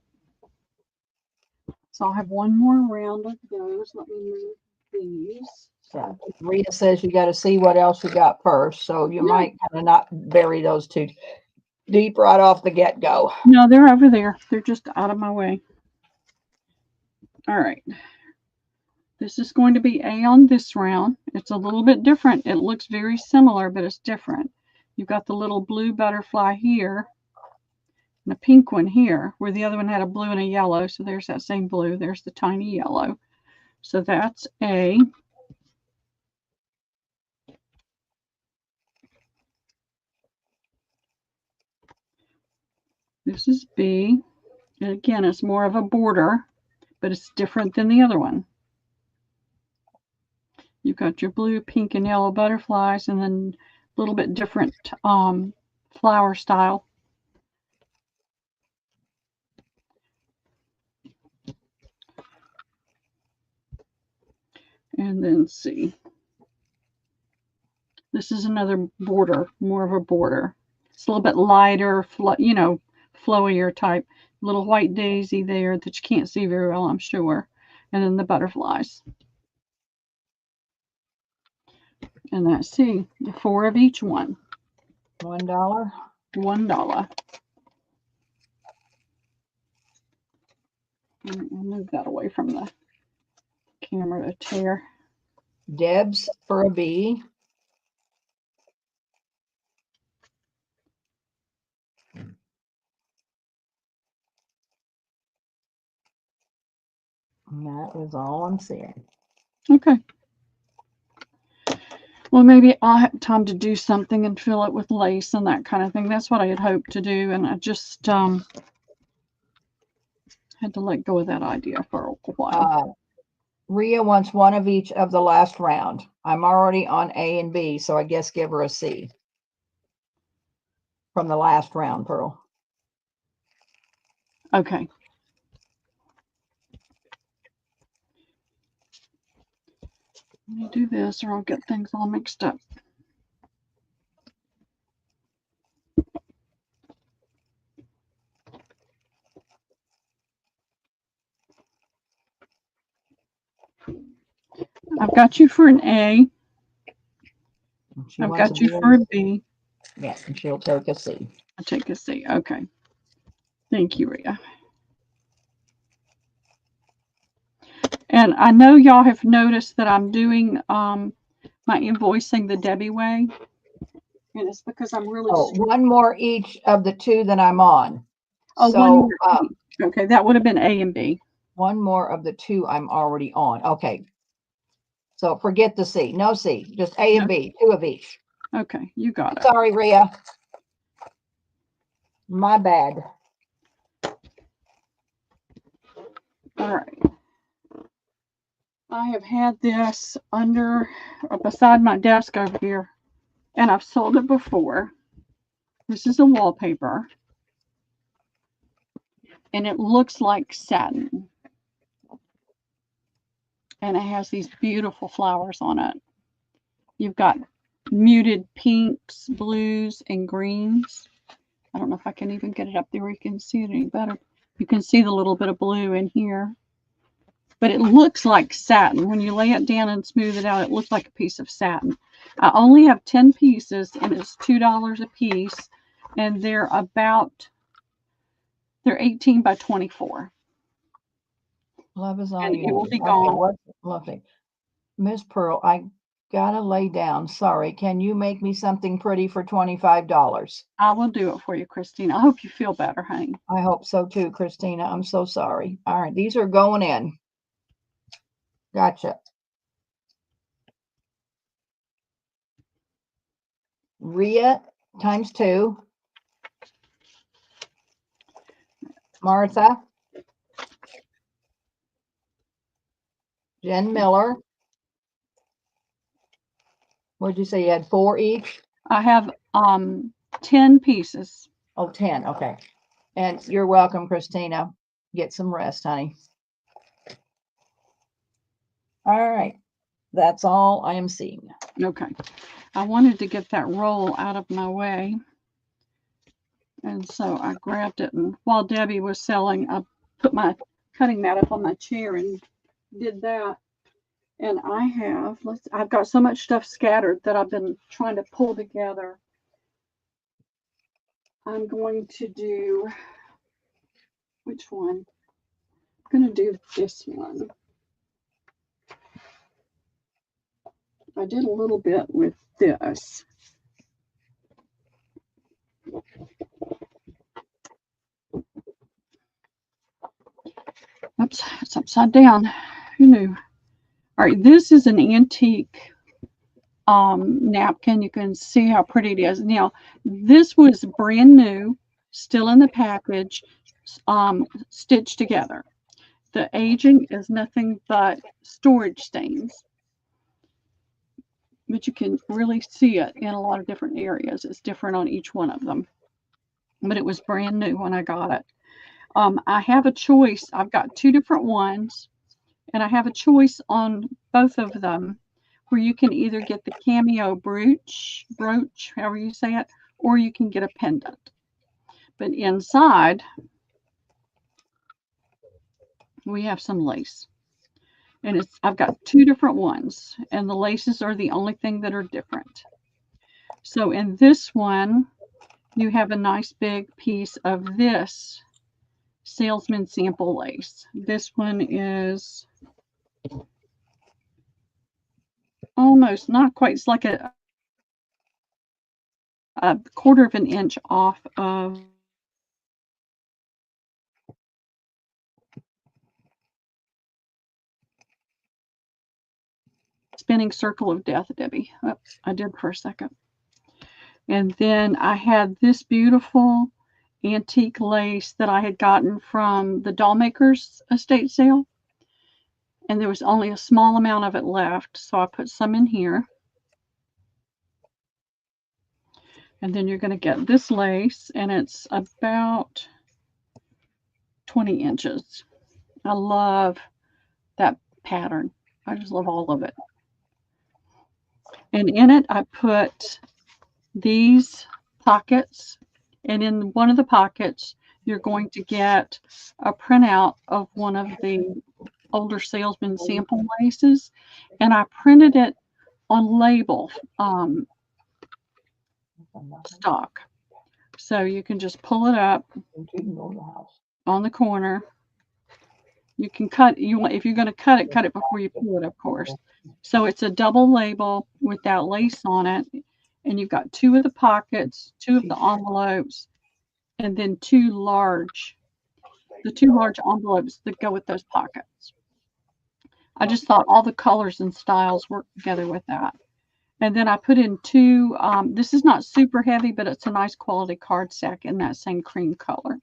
So I'll have 1 more round of those. Let me move these. So Rita says you got to see what else you got first. So you might kind of not bury those too deep right off the get-go. No, they're over there. They're just out of my way. All right. This is going to be A on this round. It's a little bit different. It looks very similar, but it's different. You've got the little blue butterfly here and a pink one here, where the other one had a blue and a yellow. So there's that same blue. There's the tiny yellow. So that's A. This is B. And again, it's more of a border, but it's different than the other one. You've got your blue, pink, and yellow butterflies, and then a little bit different flower style. And then C. This is another border, more of a border. It's a little bit lighter, flowier type. little white daisy there that you can't see very well, I'm sure. And then the butterflies. And let's see, 4 of each one. $1. $1. I'll move that away from the camera to tear. Deb's for a B. And that is all I'm seeing. Okay. Well, maybe I'll have time to do something and fill it with lace and that kind of thing. That's what I had hoped to do, and I just had to let go of that idea for a while. Rhea wants 1 of each of the last round. I'm already on A and B, so I guess give her a C from the last round, Pearl. Okay. Let me do this or I'll get things all mixed up. I've got you for an A. She I've wants got you for a B. Yes, and she'll take a C. I'll take a C. Okay. Thank you, Rhea. And I know y'all have noticed that I'm doing my invoicing the Debbie way. And it's because I'm really... Oh, 1 more each of the 2 that I'm on. Oh, so, 1 more each. Okay, that would have been A and B. 1 more of the 2 I'm already on. Okay. So forget the C. No C. Just A and B. 2 of each. Okay, you got it. Sorry, Rhea. My bad. All right. I have had this under or beside my desk over here, and I've sold it before. This is a wallpaper, and it looks like satin. And it has these beautiful flowers on it. You've got muted pinks, blues, and greens. I don't know if I can even get it up there where you can see it any better. You can see the little bit of blue in here. But it looks like satin. When you lay it down and smooth it out, it looks like a piece of satin. I only have 10 pieces, and it's $2 a piece. And they're 18 by 24. Love is on And you. it will be gone. What's lovely. Miss Pearl, I gotta lay down. Sorry. Can you make me something pretty for $25? I will do it for you, Christina. I hope you feel better, honey. I hope so too, Christina. I'm so sorry. All right, these are going in. Gotcha. Rhea times 2. Martha. Jen Miller. What'd you say? You had 4 each? I have 10 pieces. Oh, 10. Okay. And you're welcome, Christina. Get some rest, honey. All right. That's all I am seeing. Okay. I wanted to get that roll out of my way. And so I grabbed it, and while Debbie was selling, I put my cutting mat up on my chair and did that. And I've got so much stuff scattered that I've been trying to pull together. I'm going to do, which one? I'm going to do this one. I did a little bit with this. Oops, it's upside down. Who knew? All right, this is an antique napkin. You can see how pretty it is. Now, this was brand new, still in the package, stitched together. The aging is nothing but storage stains. But you can really see it in a lot of different areas. It's different on each one of them. But it was brand new when I got it. I have a choice. I've got 2 different ones, and I have a choice on both of them where you can either get the cameo brooch, however you say it, or you can get a pendant. But inside, we have some lace. And I've got 2 different ones, and the laces are the only thing that are different. So in this one, you have a nice big piece of this salesman sample lace. This one is almost, not quite, it's like a quarter of an inch off of spinning circle of death, Debbie. Oh, I did for a second. And then I had this beautiful antique lace that I had gotten from the Dollmakers estate sale. And there was only a small amount of it left, so I put some in here. And then you're going to get this lace, and it's about 20 inches. I love that pattern. I just love all of it. And in it, I put these pockets, and in one of the pockets, you're going to get a printout of one of the older salesman sample laces, and I printed it on label stock. So you can just pull it up on the corner. You can cut, if you're going to cut it before you pull it, of course. So it's a double label with that lace on it. And you've got 2 of the pockets, 2 of the envelopes, and then the 2 large envelopes that go with those pockets. I just thought all the colors and styles work together with that. And then I put in 2, this is not super heavy, but it's a nice quality card stack in that same cream color.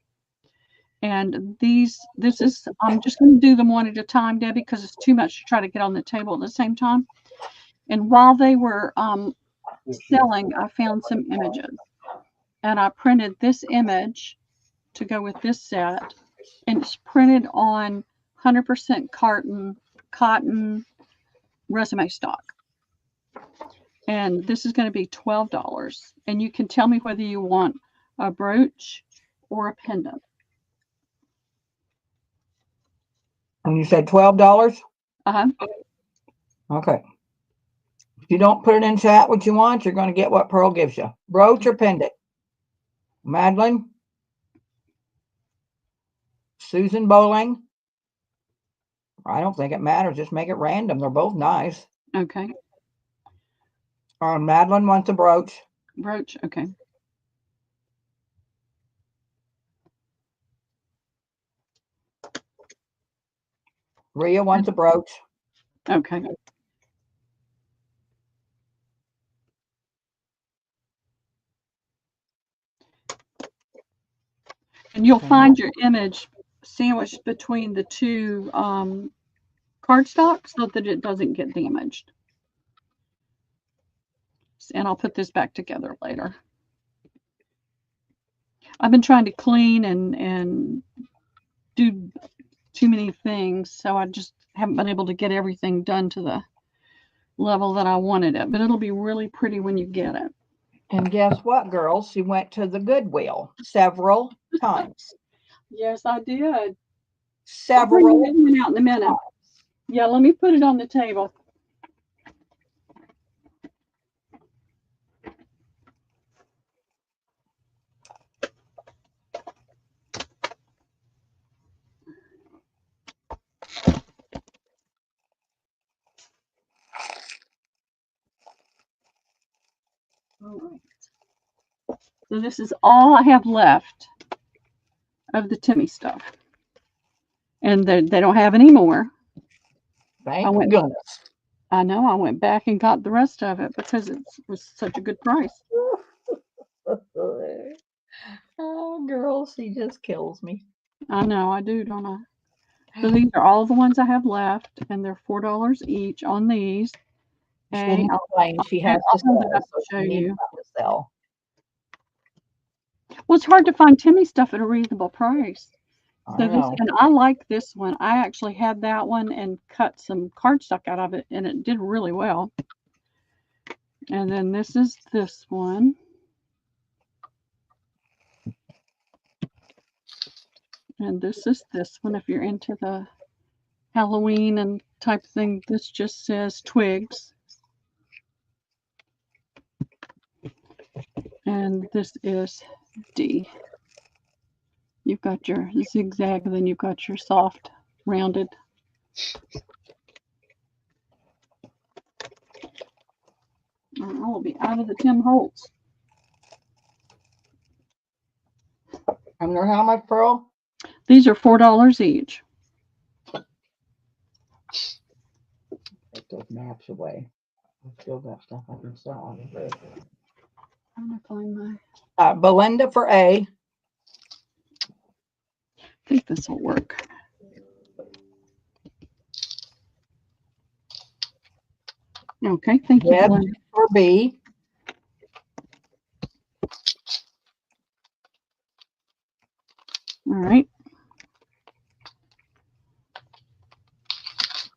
And I'm just going to do them one at a time, Debbie, because it's too much to try to get on the table at the same time. And while they were selling, I found some images. And I printed this image to go with this set. And it's printed on 100% cotton resume stock. And this is going to be $12. And you can tell me whether you want a brooch or a pendant. And you said $12? Uh-huh. Okay. If you don't put it in chat what you want, you're going to get what Pearl gives you. Brooch or pendant? Madeline? Susan Bowling? I don't think it matters. Just make it random. They're both nice. Okay. Madeline wants a brooch. Brooch, okay. Rhea wants a brooch. Okay. And you'll find your image sandwiched between the 2 cardstock so that it doesn't get damaged. And I'll put this back together later. I've been trying to clean and do too many things, so I just haven't been able to get everything done to the level that I wanted it. But it'll be really pretty when you get it. And guess what, girls? She went to the Goodwill several times. Yes, I did. Several. I'll bring the one out in a minute. Yeah, let me put it on the table. All right. So this is all I have left of the Timmy stuff. And they don't have any more. Thank goodness. I know. I went back and got the rest of it because it was such a good price. Oh, girls, she just kills me. I know. I do, don't I? So these are all the ones I have left, and they're $4 each on these. And she has to show you. Well, it's hard to find Timmy stuff at a reasonable price. So and I like this one. I actually had that one and cut some cardstock out of it, and it did really well. And then this is this one. And this is this one if you're into the Halloween and type thing. This just says twigs. And this is D. You've got your zigzag, and then you've got your soft, rounded. I will be out of the Tim Holtz. And they're how much, Pearl? These are $4 each. Take those maps away. I still got stuff I can sell on the grid. I'm gonna find my. Belinda for A. I think this will work. Okay, thank you. Deb Belinda. for B. All right.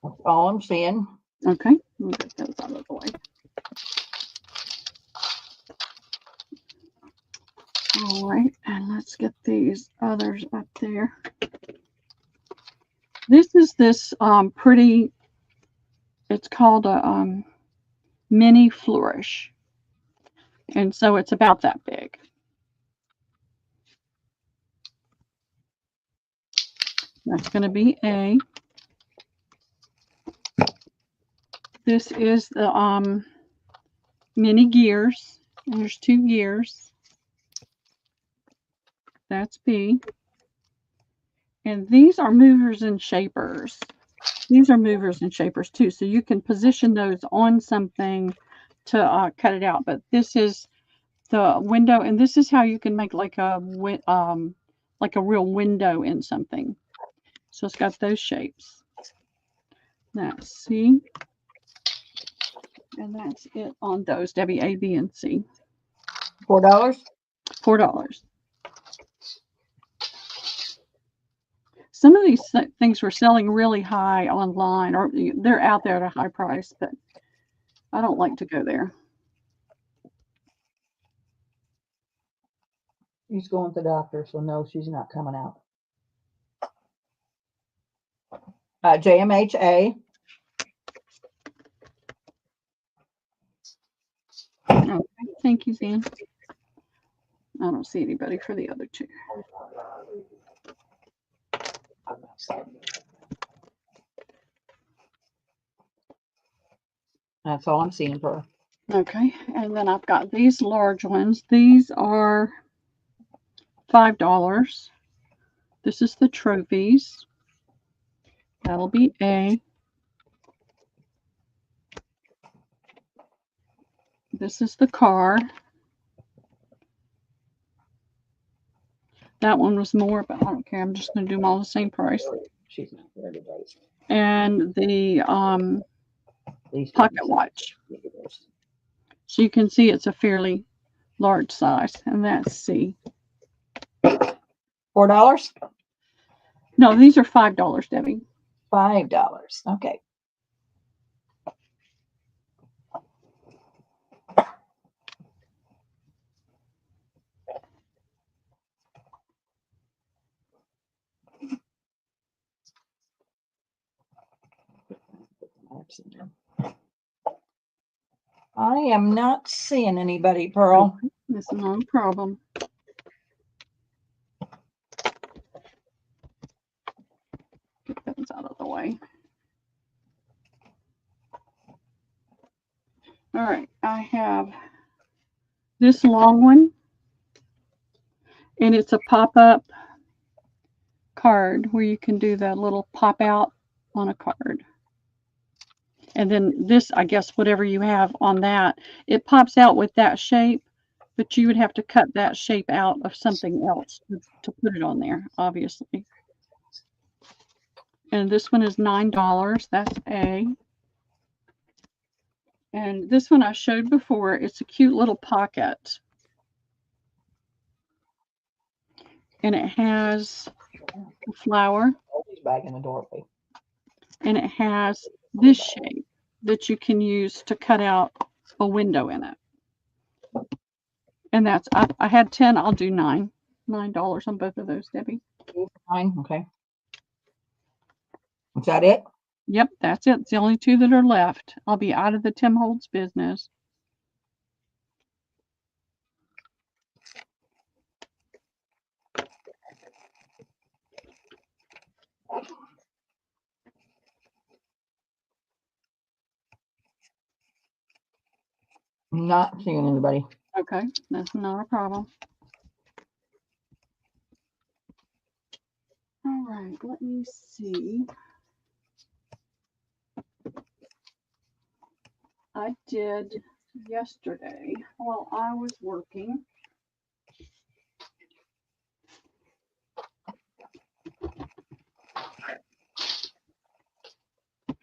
That's all I'm seeing. Okay, we'll get those out of the way. All right, and let's get these others up there. This is this pretty, it's called a mini flourish. And so it's about that big. That's going to be A. This is the mini gears. There's 2 gears. That's B. And these are movers and shapers. These are movers and shapers too. So you can position those on something to cut it out. But this is the window, and this is how you can make like a real window in something. So it's got those shapes. That's C. And that's it on those, Debbie, A, B, and C. $4. $4. Some of these things were selling really high online, or they're out there at a high price, but I don't like to go there. She's going to the doctor, so no, she's not coming out. JMHA. Okay, thank you, Zan. I don't see anybody for the other 2. That's all I'm seeing for her. Okay, and then I've got these large ones. These are $5. This is the trophies. That'll be A. This is the car. That one was more, but I don't care. I'm just going to do them all the same price. She's not there today. And the These pocket watch. So you can see it's a fairly large size, and that's C. $4? No, these are $5, Debbie. $5. Okay. I am not seeing anybody, Pearl. That's not a problem. Get those out of the way. All right, I have this long one, and it's a pop-up card where you can do that little pop out on a card. And then this, I guess, whatever you have on that, it pops out with that shape, but you would have to cut that shape out of something else to put it on there, obviously. And this one is $9. That's A. And this one I showed before. It's a cute little pocket. And it has a flower. He's back in the doorway. And it has this shape that you can use to cut out a window in it. And that's, I had 10, I'll do $9 on both of those, Debbie. Fine, okay. Is that it? Yep, that's it. It's the only two that are left. I'll be out of the Tim Holtz business. Not seeing anybody. Okay, that's not a problem. All right, let me see. I did yesterday while I was working.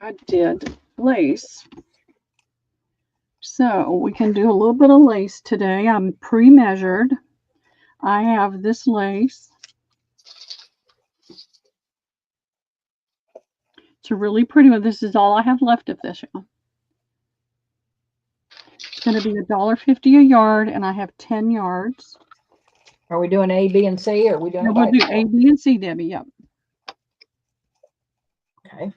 I did lace. So we can do a little bit of lace today. I'm pre-measured. I have this lace. It's a really pretty one. This is all I have left of this. It's going to be $1.50 a yard, and I have 10 yards. Are we doing A, B, and C? Or are we doing And it we'll by do itself? A, B, and C, Debbie. Yep. Okay.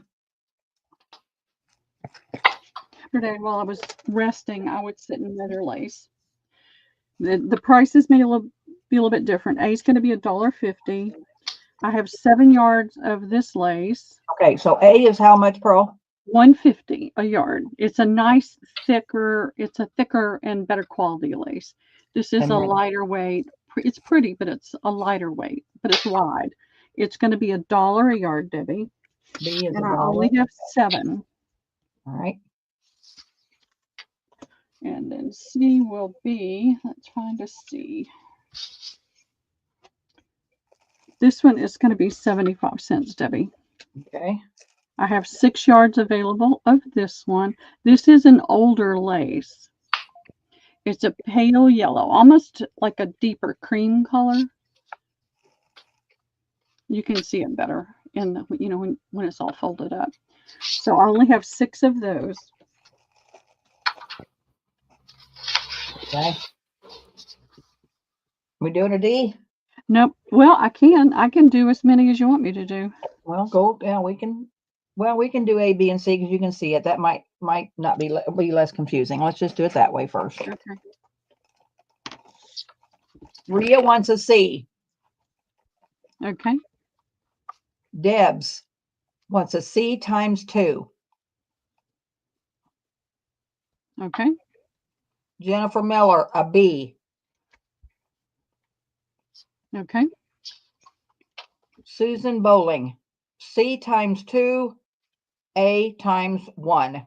Yesterday, while I was resting, I would sit and measure lace. The prices may be a little bit different. A is going to be $1.50. I have 7 yards of this lace. Okay, so A is how much, Pearl? $1.50 a yard. It's a nice thicker and better quality lace. This is And a then- lighter weight. It's pretty, but it's a lighter weight, but it's wide. It's going to be $1 a yard, Debbie. B is And a I dollar. only have 7. All right. And then C will be, let's find a C. This one is going to be 75 cents, Debbie. Okay. I have 6 yards available of this one. This is an older lace. It's a pale yellow, almost like a deeper cream color. You can see it better in the, when it's all folded up. So I only have 6 of those. Okay. We doing a D? Nope. Well, I can do as many as you want me to do. Well, go. Yeah, we can. Well, we can do A, B, and C because you can see it. That might not be less confusing. Let's just do it that way first. Okay. Rhea wants a C. Okay. Debs wants a C times 2. Okay. Jennifer Miller, a B. Okay. Susan Bowling, C times 2, A times 1.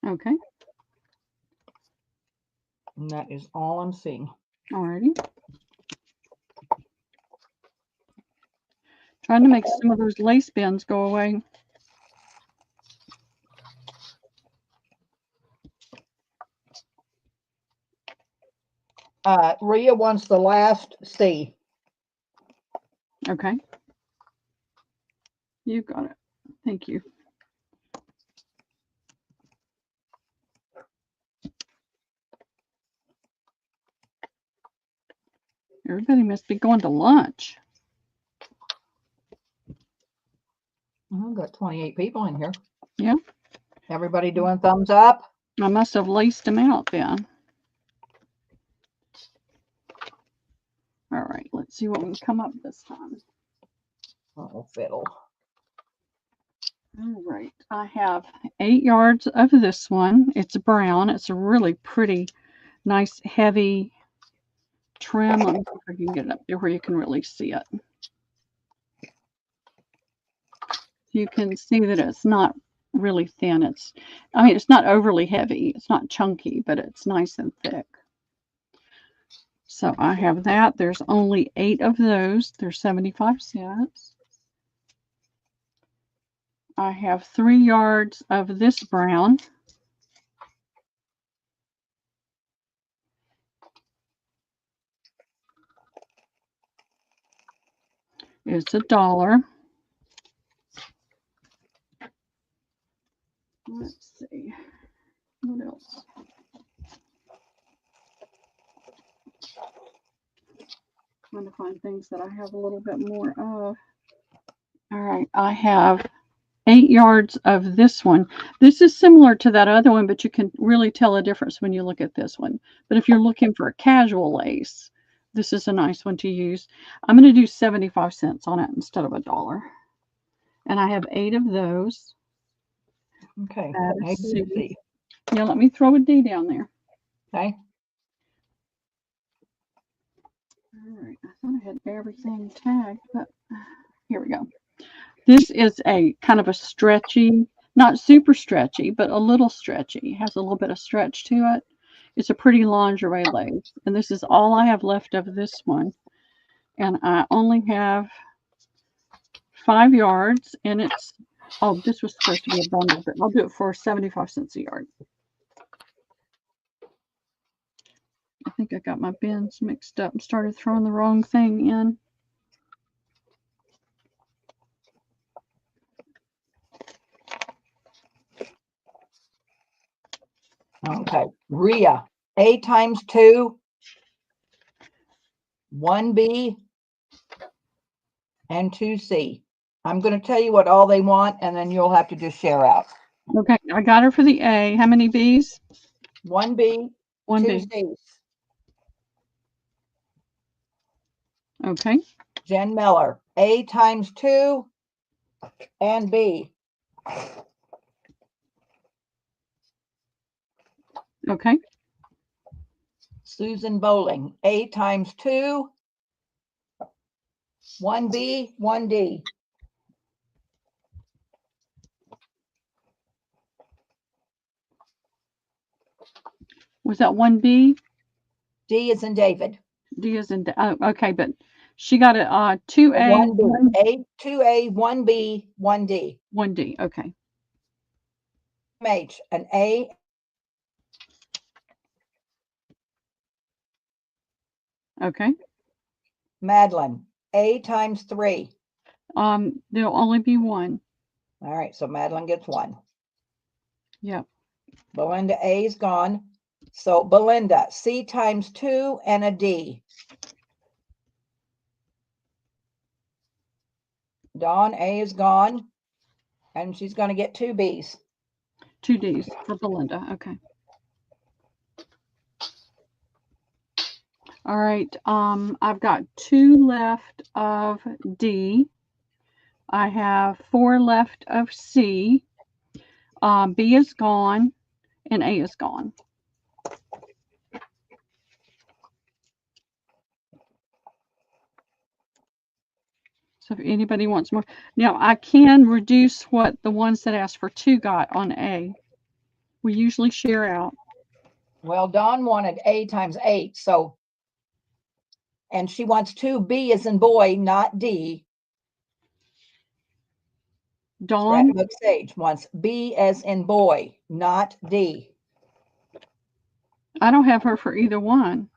Okay. And that is all I'm seeing. Alrighty. Trying to make some of those lace bins go away. Rhea wants the last C. Okay. You got it. Thank you. Everybody must be going to lunch. I've got 28 people in here. Yeah. Everybody doing thumbs up? I must have laced them out then. All right, let's see what we can come up this time. Oh, fiddle. All right, I have 8 yards of this one. It's brown. It's a really pretty, nice, heavy trim. Let me see if I can get it up there where you can really see it. You can see that it's not really thin. It's not overly heavy. It's not chunky, but it's nice and thick. So I have that. There's only 8 of those. They're 75 cents. I have 3 yards of this brown. It's $1. Let's see. What else? Trying to find things that I have a little bit more of. All right, I have 8 yards of this one. This is similar to that other one, but you can really tell a difference when you look at this one. But if you're looking for a casual lace, this is a nice one to use. I'm going to do 75 cents on it instead of $1. And I have 8 of those. Okay. That A, is B, C. C. Yeah, let me throw a D down there. Okay. All right, I thought I had everything tagged, but here we go. This is a kind of a stretchy, not super stretchy, but a little stretchy. It has a little bit of stretch to it. It's a pretty lingerie lace. And this is all I have left of this one. And I only have 5 yards. And it's, oh, this was supposed to be a bundle, but I'll do it for 75 cents a yard. I think I got my bins mixed up and started throwing the wrong thing in. Okay. Rhea. A times 2, 1B, and 2C. I'm going to tell you what all they want, and then you'll have to just share out. Okay, I got her for the A. How many B's? 1B, 1 2 B. C's. Okay. Jen Miller. A times 2 and B. Okay. Susan Bowling. A times 2, 1B, 1D. Was that 1B? D is in David. D is in, okay, but she got a 2A, 1B. A, 2A, 1B, 1D. 1D. Okay. H, an A. Okay. Madeline. A times 3. There'll only be one. All right, so Madeline gets 1. Yep. Belinda, A is gone. So Belinda, C times 2 and a D. Dawn, A is gone. And she's going to get 2 B's. 2 D's for Belinda. Okay. All right. I've got 2 left of D. I have 4 left of C. B is gone and A is gone. So if anybody wants more, now I can reduce what the ones that asked for 2 got on A. We usually share out. Well, Dawn wanted A times 8, so, and she wants 2 B as in boy, not D. Dawn, Scrapbook Sage wants B as in boy, not D. I don't have her for either one.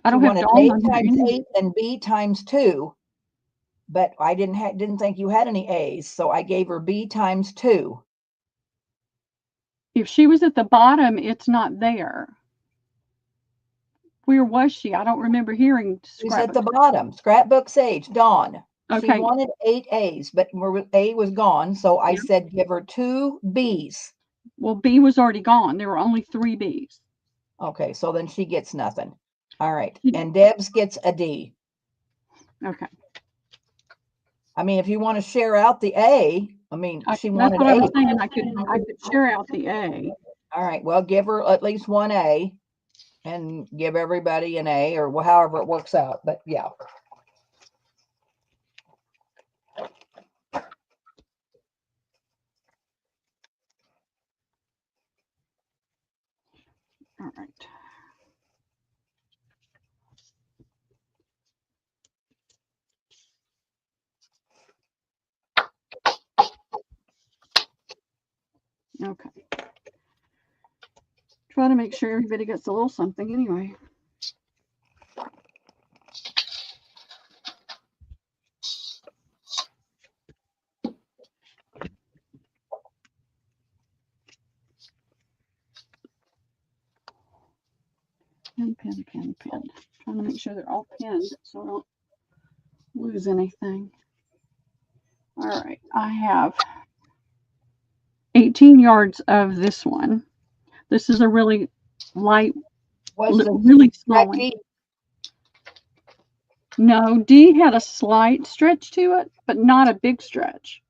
I She don't have wanted Dawn A on here times either. 8 and B times 2, but I didn't think you had any A's, so I gave her B times 2. If she was at the bottom, it's not there. Where was she? I don't remember hearing She's at Scrapbook. the bottom. Scrapbook Sage, Dawn. She Okay. wanted 8 A's, but A was gone, so I Yeah. said give her 2 B's. Well, B was already gone. There were only 3 B's. Okay, so then she gets nothing. All right, Yeah. and Debs gets a D. Okay. I mean, if you want to share out the A, I mean, she That's wanted what I was 8. saying. I could share out the A. All right, well, give her at least 1 A and give everybody an A or however it works out. But yeah. All right. Okay. Try to make sure everybody gets a little something anyway. Pin. Trying to make sure they're all pinned so I don't lose anything. All right, I have 18 yards of this one. This is a really light, really small one. No, D had a slight stretch to it, but not a big stretch.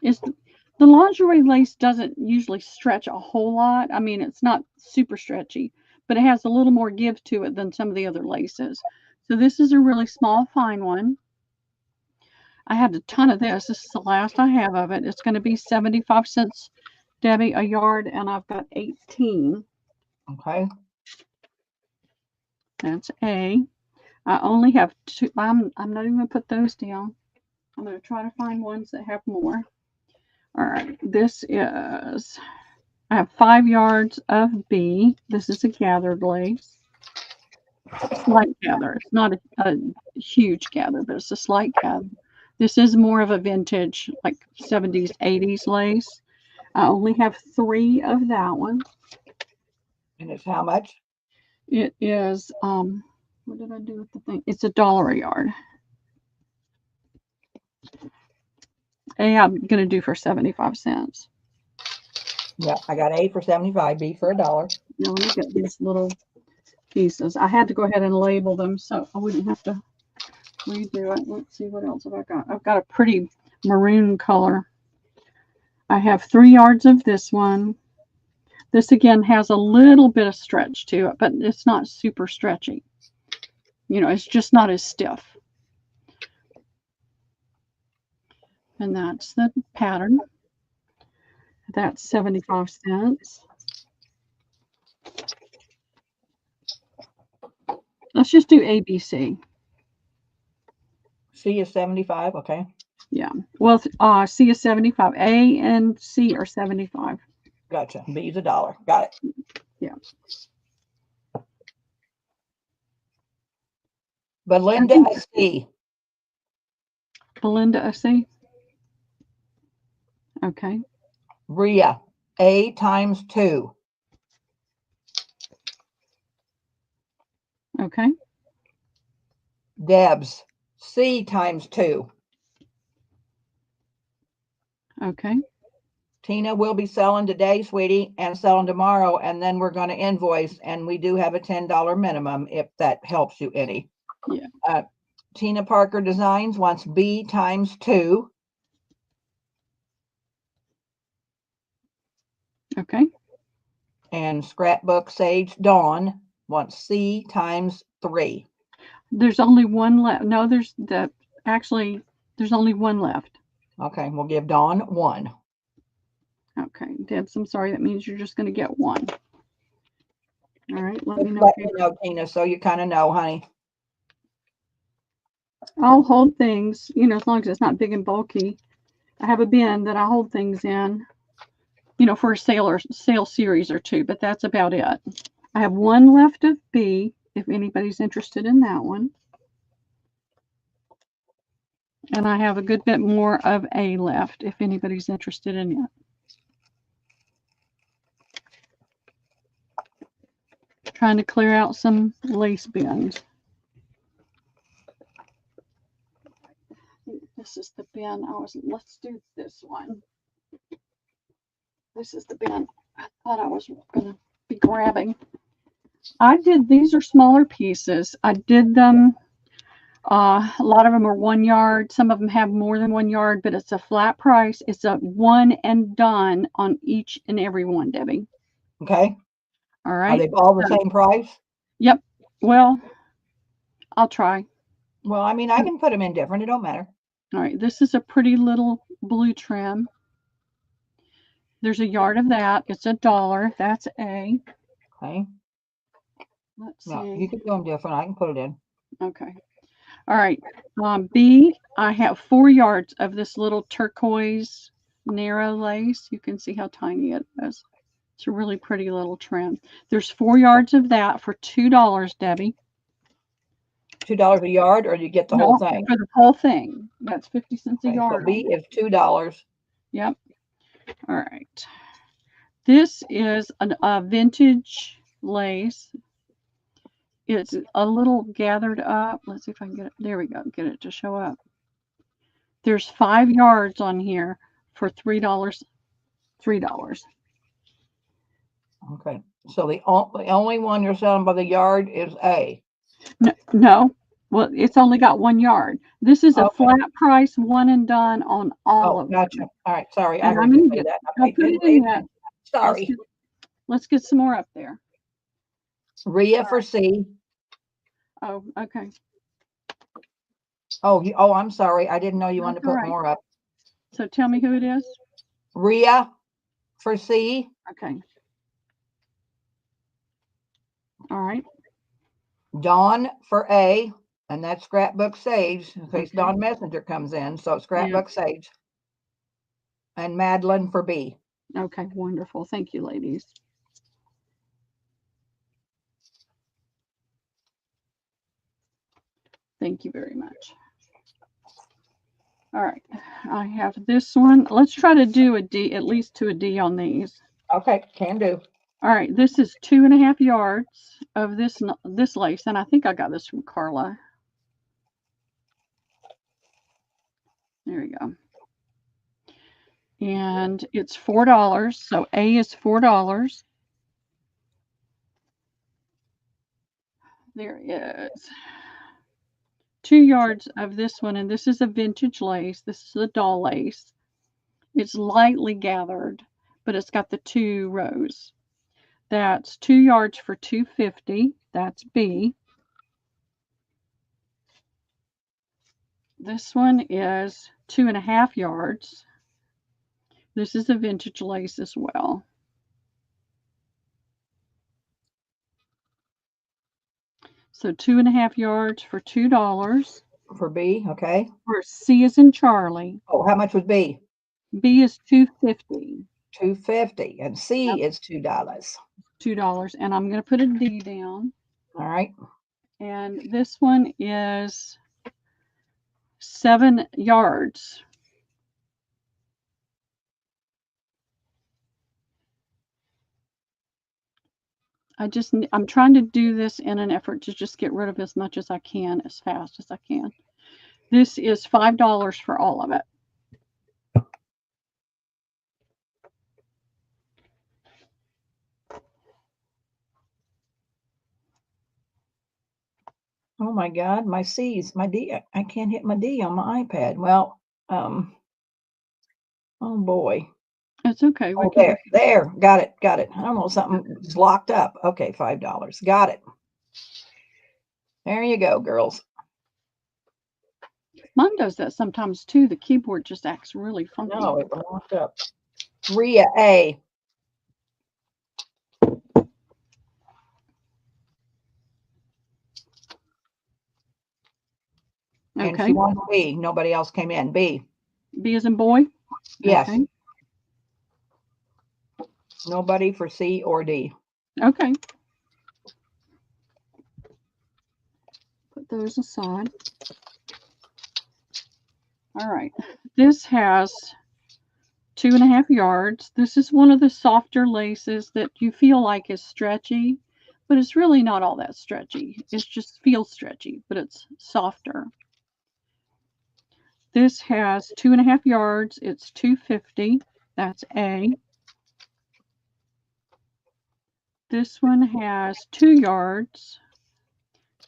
The lingerie lace doesn't usually stretch a whole lot. I mean, it's not super stretchy, but it has a little more give to it than some of the other laces. So this is a really small, fine one. I had a ton of this. This is the last I have of it. It's going to be 75 cents, Debbie, a yard, and I've got 18. Okay. That's A. I only have 2. I'm not even going to put those down. I'm going to try to find ones that have more. All right. This is, I have 5 yards of B. This is a gathered lace. Slight gather. It's not a huge gather, but it's a slight gather. This is more of a vintage, like 70s, 80s lace. I only have 3 of that one. And it's how much? It is, what did I do with the thing? It's $1 a yard. A, I'm going to do for 75 cents. Yeah, I got A for 75, B for $1. Now, let me get these little pieces. I had to go ahead and label them so I wouldn't have to redo it. Let's see, what else have I got? I've got a pretty maroon color. I have 3 yards of this one. This again has a little bit of stretch to it, but it's not super stretchy. You know, it's just not as stiff. And that's the pattern. That's 75 cents. Let's just do ABC. C is 75, okay. Yeah. Well, C is 75. A and C are 75. Gotcha. B is $1. Got it. Yeah. Belinda C. Belinda a C. Okay. Rhea A times 2. Okay. Debs C times 2. Okay. Tina will be selling today, sweetie, and selling tomorrow, and then we're going to invoice, and we do have a $10 minimum if that helps you any. Yeah. Tina Parker Designs wants B times 2. Okay. And Scrapbook Sage Dawn wants C times 3. There's only one left. No, there's only one left. Okay, we'll give Dawn 1. Okay, Debs, I'm sorry. That means you're just going to get 1. All right. Let me know. Let me know, Tina, so you kind of know, honey. I'll hold things, you know, as long as it's not big and bulky. I have a bin that I hold things in, you know, for a sale series or 2, but that's about it. I have 1 left of B, if anybody's interested in that one. And I have a good bit more of A left, if anybody's interested in it. Trying to clear out some lace bins. This is the bin let's do this one. This is the bin I thought I was going to be grabbing. These are smaller pieces. I did them, a lot of them are 1 yard. Some of them have more than 1 yard, but it's a flat price. It's a one and done on each and every one, Debbie. Okay. All right. Are they all the same price? Yep. Well, I'll try. Well, I mean, I can put them in different. It don't matter. All right. This is a pretty little blue trim. There's a yard of that. It's $1. That's A. Okay. Let's see. No, you can do them different. I can put it in. Okay. All right. B, I have 4 yards of this little turquoise narrow lace. You can see how tiny it is. It's a really pretty little trim. There's 4 yards of that for $2, Debbie. $2 a yard, or you get the whole thing? For the whole thing. That's 50 cents a Okay, yard. so B is $2. Yep. All right. This is a vintage lace. it's a little gathered up. Let's see if I can get it. There we go. Get it to show up. There's 5 yards on here for $3. $3. Okay. So the only one you're selling by the yard is A. No. Well, it's only got 1 yard. This is a Okay. flat price, one and done on all Oh, of gotcha. them. All right. Sorry. I And heard I'm you gonna say get, that. I'll Okay. put Didn't it pay in that. attention. Sorry. Let's get some more up there. Rhea for C. Oh, okay. Oh, I'm sorry. I didn't know you wanted to That's all put right. more up. So tell me who it is. Rhea for C. Okay. All right. Dawn for A. And that's Scrapbook Sage in case Okay. Dawn Messenger comes in. So Scrapbook Sage. And Madeline for B. Okay, wonderful. Thank you, ladies. Thank you very much. All right, I have this one. Let's try to do a D, at least to a D on these. Okay, can do. All right, this is 2.5 yards of this lace, and I think I got this from Carla. There we go. And it's $4, so A is $4. There is 2 yards of this one, and this is a vintage lace. This is a doll lace. It's lightly gathered, but it's got the 2 rows. That's 2 yards for $2.50. That's B. This one is 2.5 yards. This is a vintage lace as well. So 2.5 yards for $2. For B, okay. For C is in Charlie. Oh, how much was B? B is $2.50. $2.50. And C Yep. is $2. $2. And I'm going to put a D down. All right. And this one is 7 yards. I'm trying to do this in an effort to just get rid of as much as I can, as fast as I can. This is $5 for all of it. Oh my God, my C's, my D, I can't hit my D on my iPad. Well, oh boy. It's okay. Oh, there, got it. I don't know, something was locked up. Okay, $5. Got it. There you go, girls. Mine does that sometimes too. The keyboard just acts really funky. No, it was locked up. Rhea A. And Okay. she won B. Nobody else came in. B. B as in boy? Yes. Okay. Nobody for C or D. Okay. Put those aside. All right. This has 2.5 yards. This is one of the softer laces that you feel like is stretchy, but it's really not all that stretchy. It just feels stretchy, but it's softer. This has 2.5 yards. It's $2.50. That's A. This one has 2 yards.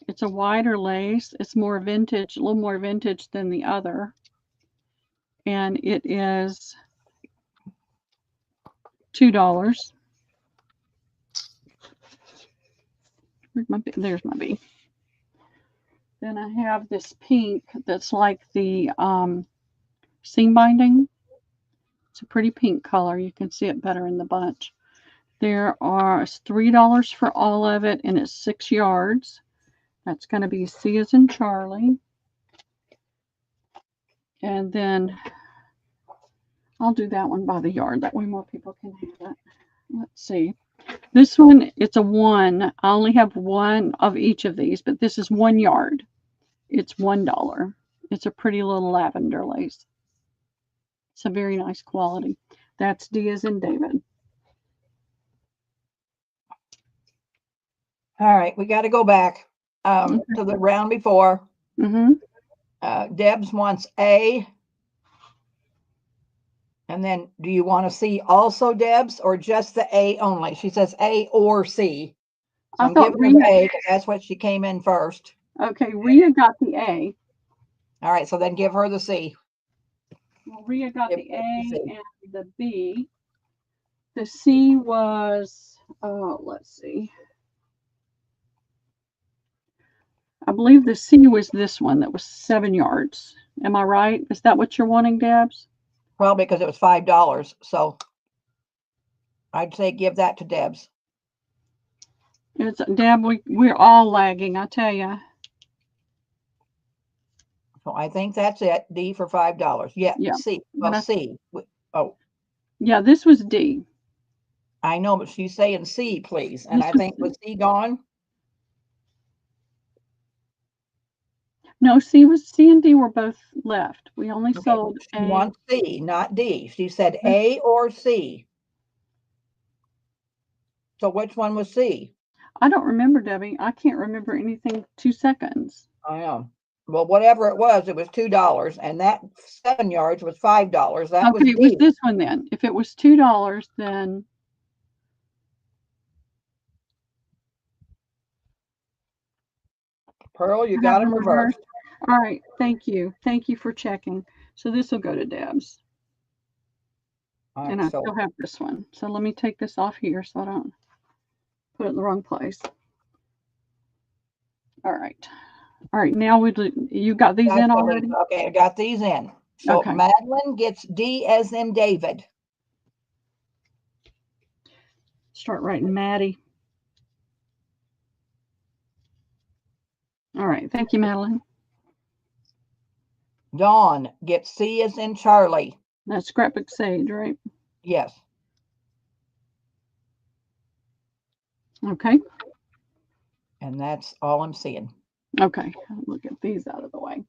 It's a wider lace. It's more vintage, a little more vintage than the other. And it is $2. Where's my B? There's my B. Then I have this pink that's like the seam binding. It's a pretty pink color. You can see it better in the bunch. There are $3 for all of it, and it's 6 yards. That's going to be C as in Charlie. And then I'll do that one by the yard. That way more people can have it. Let's see. This one, it's a 1. I only have 1 of each of these, but this is 1 yard. It's $1. It's a pretty little lavender lace. It's a very nice quality. That's D as in David. All right, we got to go back. to the round before. Mm-hmm. Debs wants A. And then do you want to C also, Debs, or just the A only? She says A or C. So I I'm thought giving her the Rhea, A because that's what she came in first. okay, Rhea got the A. All right, so then give her the C. Well, Rhea got Give the her A the C. and the B. The C was, let's see. I believe the C was this one that was 7 yards. Am I right? Is that what you're wanting, Debs? Probably because it was $5. So I'd say give that to Debs. It's Deb. We're all lagging. I tell you. So I think that's it. D for $5. Yeah, Yeah. C. Well, C. Oh, yeah. This was D. I know, but she's saying C, please. And This I was think was C gone? No, C and D were both left. We only Okay, sold she A. wants C, not D. She said A or C. So which one was C? I don't remember, Debbie. I can't remember anything 2 seconds. I know. Well, whatever it was $2, and that 7 yards was $5. That was Okay, it was D. this one then. If it was $2, then Pearl, you got them reversed. All right, thank you. Thank you for checking. So this will go to Debs. All And right, I still have this one. So let me take this off here so I don't put it in the wrong place. All right. All right, now you got these in already? Okay, I got these in. So Okay. Madeline gets D as in David. Start writing Maddie. All right, thank you, Madeline. Dawn gets C as in Charlie. That's Scrapbook Sage, right? Yes. Okay. And that's all I'm seeing. Okay, we'll get these out of the way.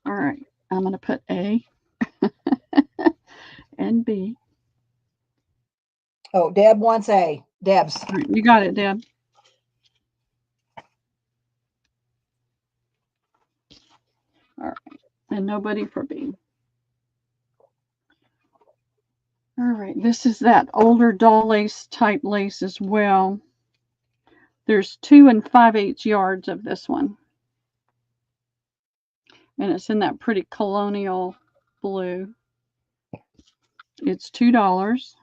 All right, I'm going to put A and B. Oh, Deb wants A. Deb's. All right, you got it, Deb. All right, and nobody for B. All right, this is that older doll lace type lace as well. There's 2 5/8 yards of this one. And it's in that pretty colonial blue. It's $2.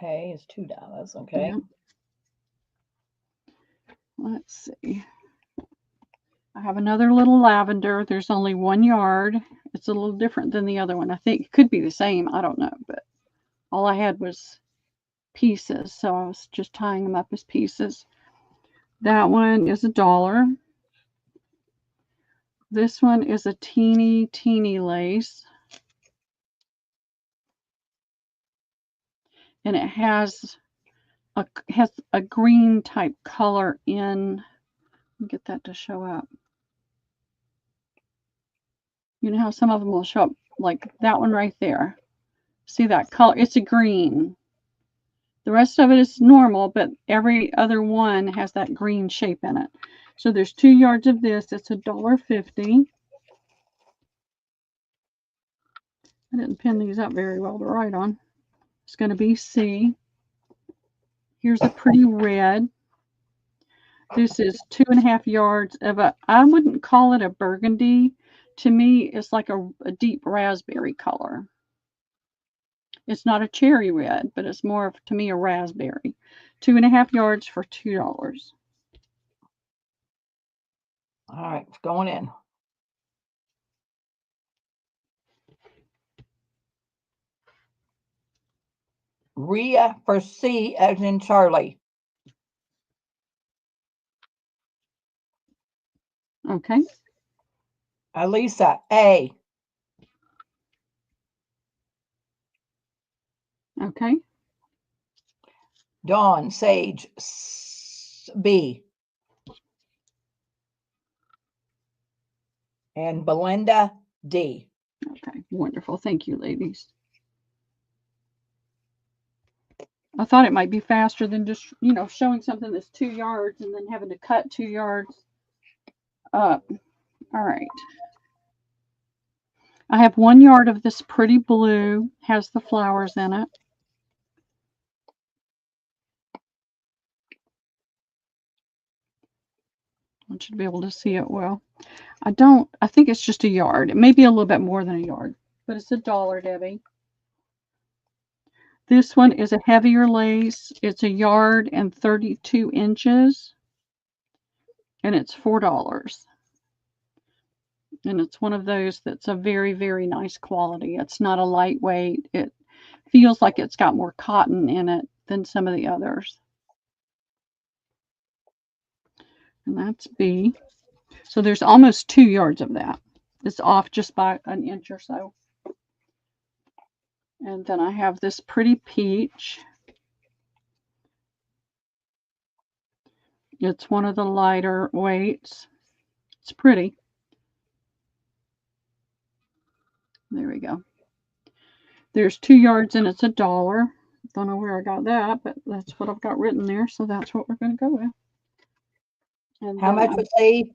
A is $2. Okay. Yeah. Let's see. I have another little lavender. There's only 1 yard. It's a little different than the other one. I think it could be the same. I don't know, but all I had was pieces, so I was just tying them up as pieces. That one is $1. This one is a teeny lace. And it has a green type color in. Get that to show up. You know how some of them will show up like that one right there. See that color? It's a green. The rest of it is normal, but every other one has that green shape in it. So there's 2 yards of this. It's $1.50. I didn't pin these up very well to write on. It's going to be C. Here's a pretty red. This is 2.5 yards of I wouldn't call it a burgundy. To me, it's like a deep raspberry color. It's not a cherry red, but it's more of, to me, a raspberry. 2.5 yards for $2. All right, it's going in. Rhea for C as in Charlie. Okay. Elisa, A. Okay. Dawn, Sage, B. And Belinda, D. Okay. Wonderful. Thank you, ladies. I thought it might be faster than just, showing something that's 2 yards and then having to cut 2 yards. up. All right. I have 1 yard of this pretty blue, has the flowers in it. I should be able to see it well. I think it's just a yard. It may be a little bit more than a yard, but it's $1, Debbie. This one is a heavier lace. It's 1.32 inches, and it's $4. And it's one of those that's a very, very nice quality. It's not a lightweight. It feels like it's got more cotton in it than some of the others. And that's B. So there's almost 2 yards of that. It's off just by an inch or so. And then I have this pretty peach. It's one of the lighter weights. It's pretty. There we go. There's 2 yards and it's $1. Don't know where I got that, but that's what I've got written there. So that's what we're going to go with. And How much was C?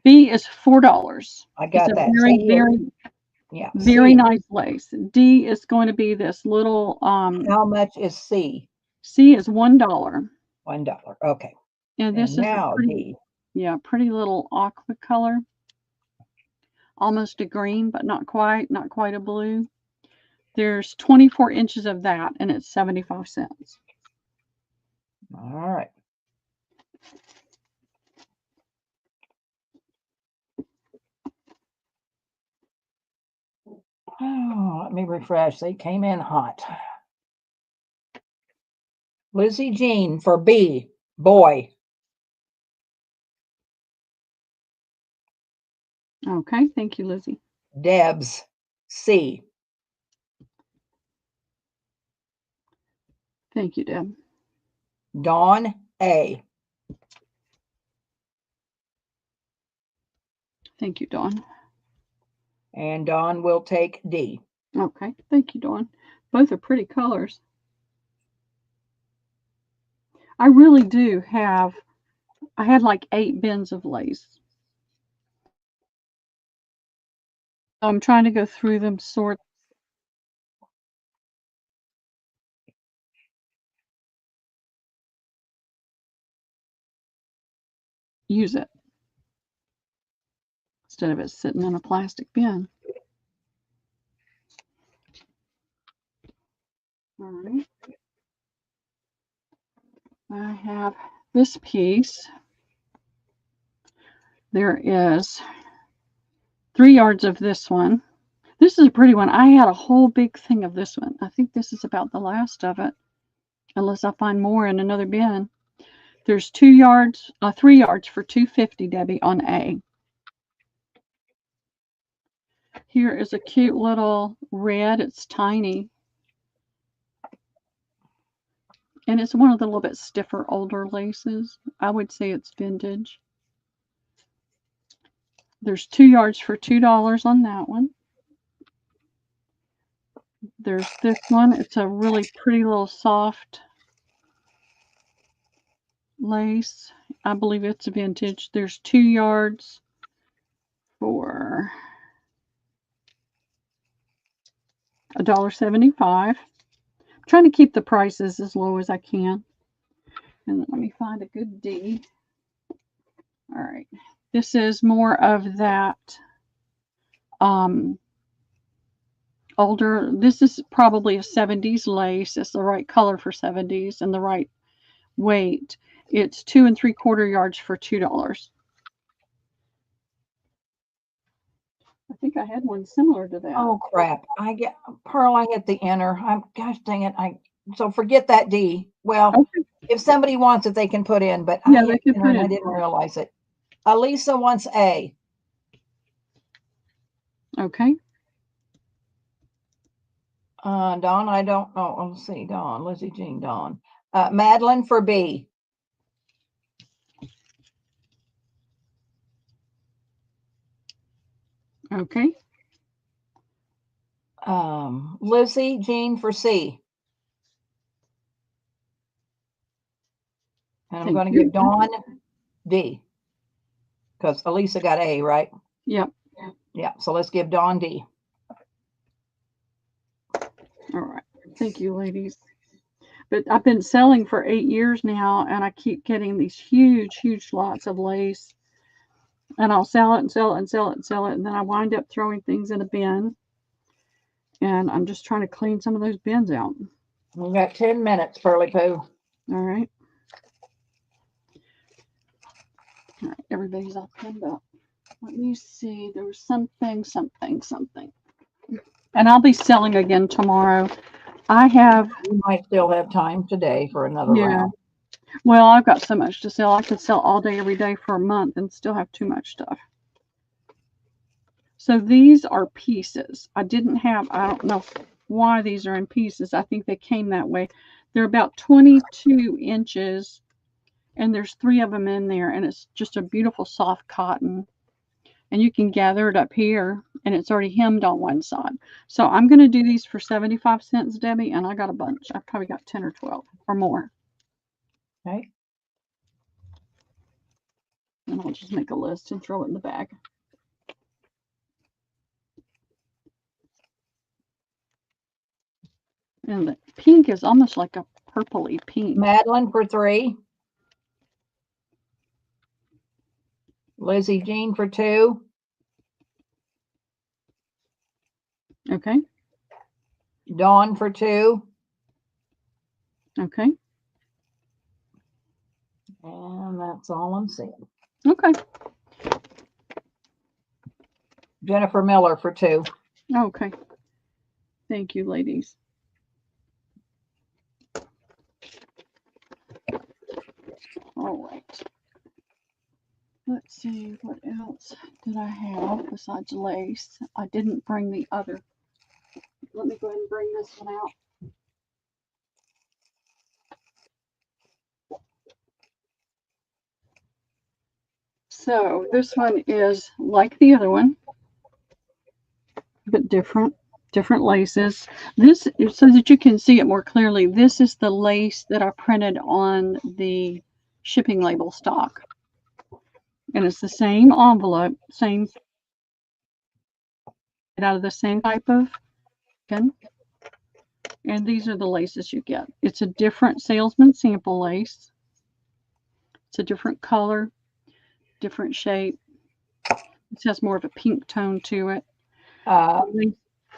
B is $4. I got it's a that. very, C is- very, Yeah. very C. nice lace. D is going to be this little, How much is C? C is $1. $1. Okay. And this And is a now pretty, D. yeah, pretty little aqua color. Almost a green, but not quite a blue. There's 24 inches of that, and it's 75 cents. All right. Oh, let me refresh. They came in hot. Lizzie Jean for B, boy. Okay, thank you, Lizzie. Debs, C. Thank you, Deb. Dawn, A. Thank you, Dawn. And Dawn will take D. Okay, thank you, Dawn. Both are pretty colors. I really do have, I had like 8 bins of lace. I'm trying to go through them, sort. Use it instead of it sitting in a plastic bin. All right. I have this piece. There is 3 yards of this one. This is a pretty one. I had a whole big thing of this one. I think this is about the last of it, unless I find more in another bin. There's 3 yards for $2.50, Debbie, on A. Here is a cute little red. It's tiny. And it's one of the little bit stiffer, older laces. I would say it's vintage. There's 2 yards for $2 on that one. There's this one. It's a really pretty little soft lace. I believe it's vintage. There's 2 yards for $1.75. I'm trying to keep the prices as low as I can. And let me find a good D. All right. This is more of that older. This is probably a 70s lace. It's the right color for 70s and the right weight. It's 2 3/4 yards for $2. I think I had one similar to that. Oh crap. Pearl, I hit the enter. Gosh dang it. So forget that D. Well, Okay. if somebody wants it, they can put in, but Yeah, I they hit can enter put and I in. didn't realize it. Alisa wants A. Okay. Dawn, I don't know. Let's see. Dawn, Lizzie Jean, Dawn. Madeline for B. Okay. Lizzie Jean for C. And I'm Thank going to you. give Dawn D. because Elisa got A, right? Yep. Yeah. So let's give Dawn D. All right. Thank you, ladies. But I've been selling for 8 years now, and I keep getting these huge, huge lots of lace. And I'll sell it and sell it and sell it and sell it. And then I wind up throwing things in a bin. And I'm just trying to clean some of those bins out. We got 10 minutes, Pearly Poo. All right. All right. Everybody's all pinned up. Let me see. There was something. And I'll be selling again tomorrow. I have. You might still have time today for another round. Well, I've got so much to sell. I could sell all day, every day for a month and still have too much stuff. So these are pieces. I don't know why these are in pieces. I think they came that way. They're about 22 inches, and there's 3 of them in there, and it's just a beautiful soft cotton. And you can gather it up here, and it's already hemmed on one side. So I'm going to do these for 75 cents, Debbie, and I got a bunch. I've probably got 10 or 12 or more. Okay. And I'll just make a list and throw it in the bag. And the pink is almost like a purpley pink. Madeline for 3. Lizzie Jean for 2. Okay. Dawn for 2. Okay. And that's all I'm seeing. Okay. Jennifer Miller for 2. Okay. Thank you, ladies. All right. Let's see, what else did I have besides lace? I didn't bring the other. Let me go ahead and bring this one out. So this one is like the other one, but different laces. This is so that you can see it more clearly. This is the lace that I printed on the shipping label stock. And it's the same envelope, same out of the same type of pin. And these are the laces you get. It's a different salesman sample lace. It's a different color, different shape. It has more of a pink tone to it.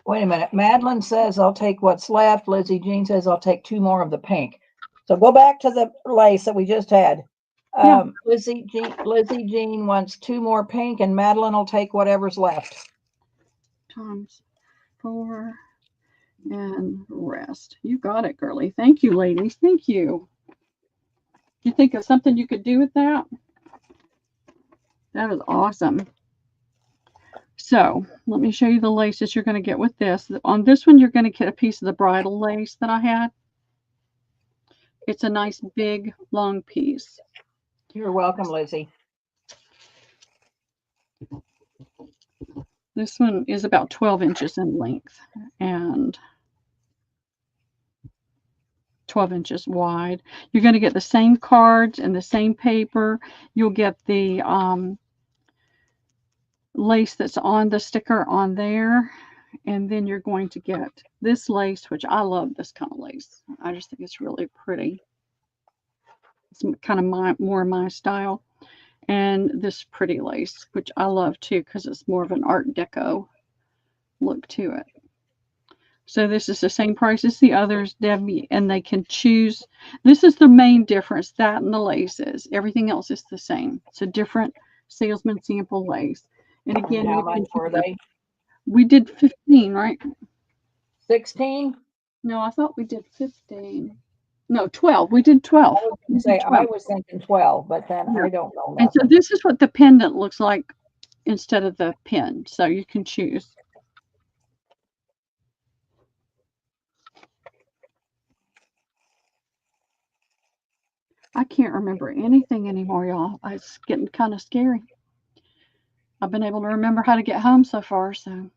Wait a minute. Madeline says I'll take what's left. Lizzie Jean says I'll take 2 more of the pink. So go back to the lace that we just had. Yeah. Lizzie Jean wants 2 more pink, and Madeline will take whatever's left. Times 4 and rest. You got it, girly. Thank you, ladies. Thank you. You think of something you could do with that? That is awesome. So let me show you the laces you're going to get with this. On this one, you're going to get a piece of the bridal lace that I had. It's a nice big long piece. You're welcome, Lizzie. This one is about 12 inches in length and 12 inches wide. You're going to get the same cards and the same paper. You'll get the lace that's on the sticker on there. And then you're going to get this lace, which I love this kind of lace. I just think it's really pretty. It's kind of more my style. And this pretty lace, which I love too, because it's more of an Art Deco look to it. So this is the same price as the others, Debbie, and they can choose. This is the main difference, that and the laces. Everything else is the same. It's a different salesman sample lace. And again, how much were they? We did 15, right? 16? No, I thought we did 15. No, 12. We did 12. I was thinking 12, but then I don't know. And so this is what the pendant looks like instead of the pin. So you can choose. I can't remember anything anymore, y'all. It's getting kind of scary. I've been able to remember how to get home so far, so.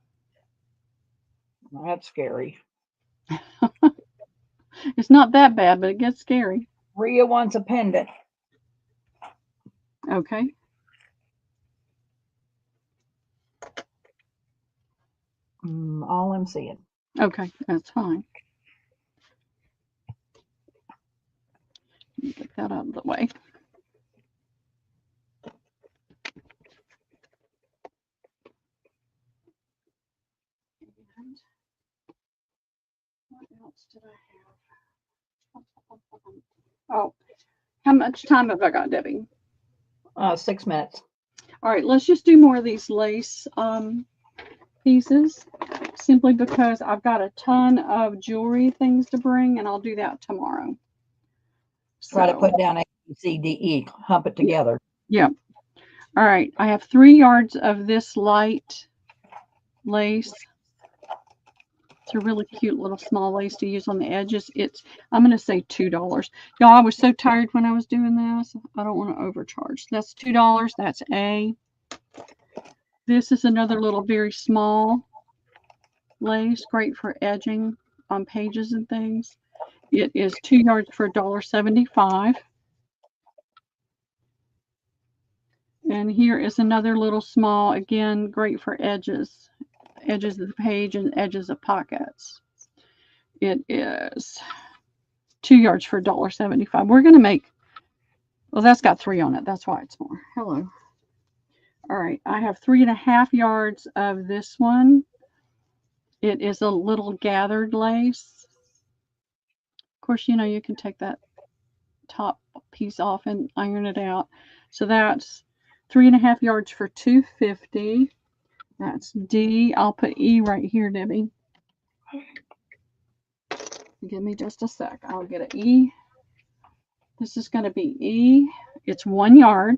That's scary. It's not that bad, but it gets scary. Rhea wants a pendant. Okay. all I'm seeing. Okay, that's fine. Let me get that out of the way. And what else did I have? Oh, how much time have I got, Debbie? 6 minutes. All right, let's just do more of these lace pieces, simply because I've got a ton of jewelry things to bring, and I'll do that tomorrow. Try to So, put down A, B, C, D, E. Hump it together. yeah. All right, I have 3 yards of this light lace. It's a really cute little small lace to use on the edges. I'm going to say $2. Y'all, I was so tired when I was doing this. I don't want to overcharge. That's $2. That's A. This is another little very small lace, great for edging on pages and things. It is 2 yards for $1.75. And here is another little small, again, great for edges of the page and edges of pockets. It is 2 yards for $1.75. We're going to make, well, that's got 3 on it. That's why it's more. Hello. All right. I have 3.5 yards of this one. It is a little gathered lace. Of course, you know, you can take that top piece off and iron it out. So that's 3.5 yards for $2.50. That's D. I'll put E right here, Debbie. Give me just a sec. I'll get an E. This is going to be E. It's 1 yard.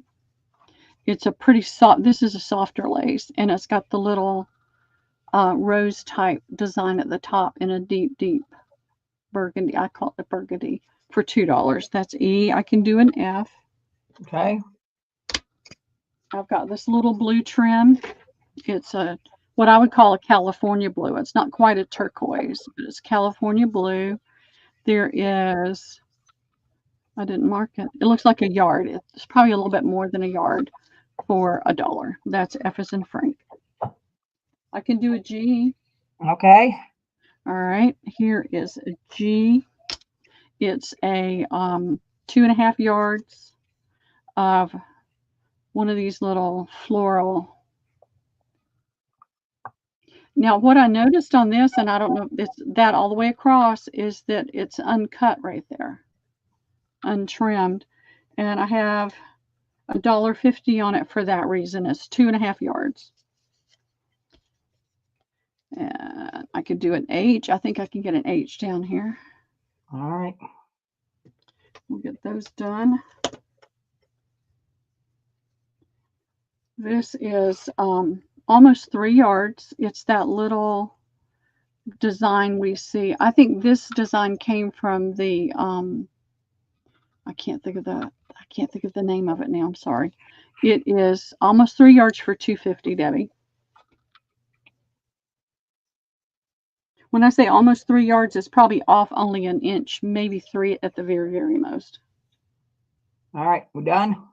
It's a pretty soft, this is a softer lace, and it's got the little rose type design at the top in a deep, deep burgundy. I call it burgundy for $2. That's E. I can do an F. Okay. I've got this little blue trim. It's what I would call a California blue. It's not quite a turquoise, but it's California blue. There is, I didn't mark it. It looks like a yard. It's probably a little bit more than a yard for $1. That's F as in Frank. I can do a G. Okay. All right. Here is a G. It's a 2.5 yards of one of these little floral. Now, what I noticed on this, and I don't know if it's that all the way across, is that it's uncut right there, untrimmed. And I have $1.50 on it for that reason. It's 2.5 yards. And I could do an H. I think I can get an H down here. All right. We'll get those done. This is almost 3 yards. It's that little design we see. I think this design came from the I can't think of the name of it now. I'm sorry. It is almost 3 yards for $2.50, Debbie. When I say almost 3 yards, it's probably off only an inch, maybe 3 at the very, very most. All right, we're done.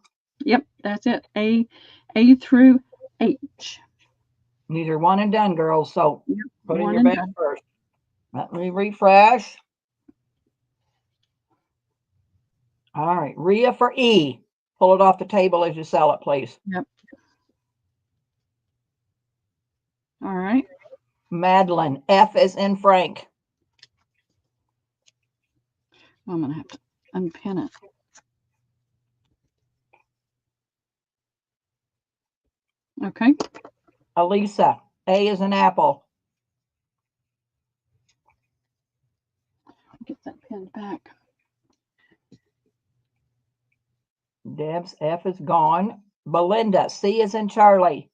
Yep, that's it. A through H. These are one and done, girls. So Yep, put in one your and bag done. first. Let me refresh. All right, Rhea for E. Pull it off the table as you sell it, please. Yep. All right. Madeline, F as in Frank. I'm going to have to unpin it. Okay. Elisa, A as in apple. Get that pinned back. Deb's F is gone. Belinda, C as in Charlie.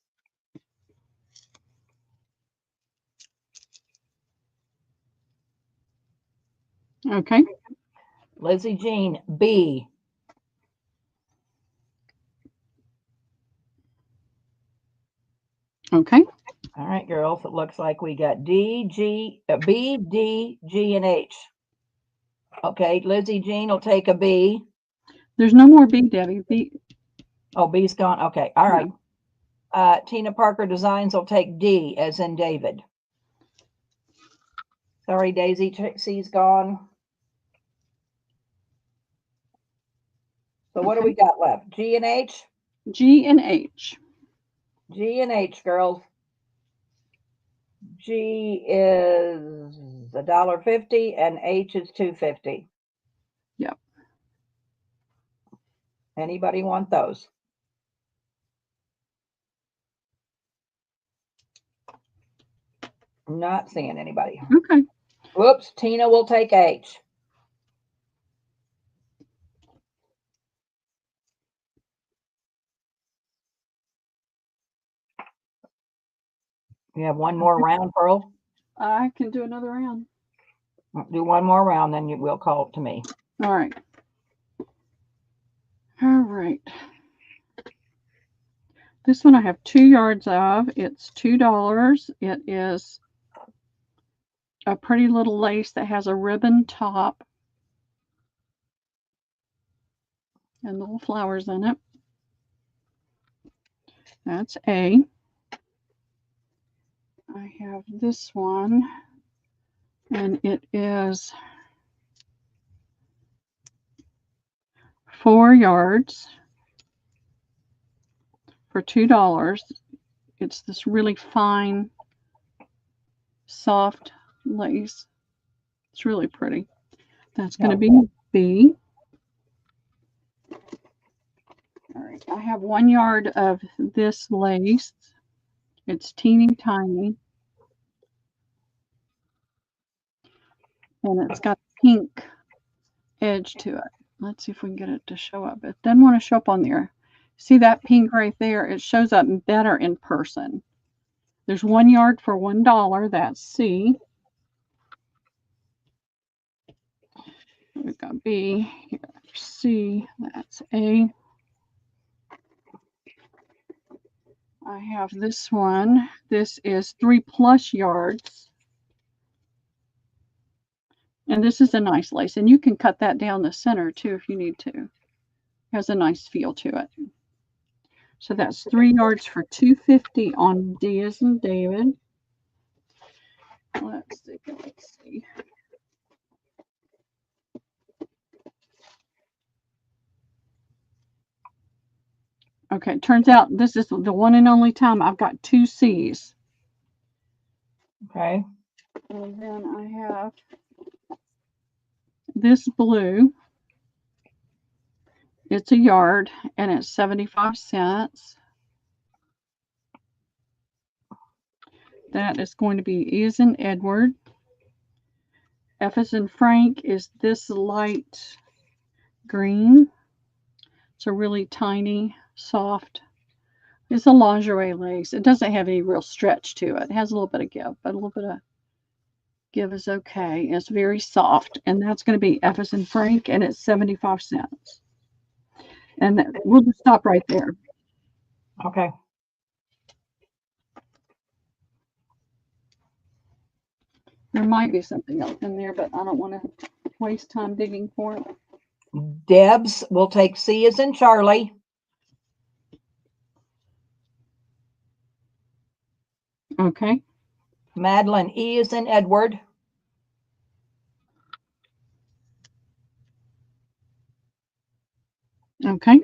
Okay. Lizzie Jean, B. Okay. All right, girls, it looks like we got D, G, B, D, G, and H. Okay, Lizzie Jean will take a B. There's no more B, Debbie. B. Oh, B's gone. Okay, all right. Tina Parker Designs will take D as in David. Sorry, Daisy, C's gone. So what do we got left? G and H? G and H. G and H, girls. G is $1.50 and H is $2.50. Yep. Anybody want those? I'm not seeing anybody. Okay. Whoops, Tina will take H. You have one more round, Pearl? I can do another round. Do one more round, then you will call it to me. All right. All right. This one I have 2 yards of. It's $2. It is a pretty little lace that has a ribbon top and little flowers in it. That's A. I have this one, and it is 4 yards for $2. It's this really fine, soft lace. It's really pretty. That's going to be B. All right, I have 1 yard of this lace. It's teeny tiny. And it's got a pink edge to it. Let's see if we can get it to show up. It doesn't want to show up on there. See that pink right there? It shows up better in person. There's 1 yard for $1. That's C. We've got B, here, C, that's A. I have this one. This is 3+ yards. And this is a nice lace. And you can cut that down the center too if you need to. It has a nice feel to it. So that's 3 yards for $2.50 on D as in David. Let's see. Okay, turns out this is the one and only time I've got 2 C's. Okay. And then I have this blue. It's a yard and it's 75 cents. That is going to be E as in Edward. F as in Frank is this light green. It's a really tiny, soft. It's a lingerie lace. It doesn't have any real stretch to it. It has a little bit of give, but a little bit of give is okay. It's very soft, and that's going to be F as in Frank, and it's 75 cents. And we'll just stop right there. Okay. There might be something else in there, but I don't want to waste time digging for it. Debs will take C as in Charlie. Okay. Madeline, E as in Edward. Okay.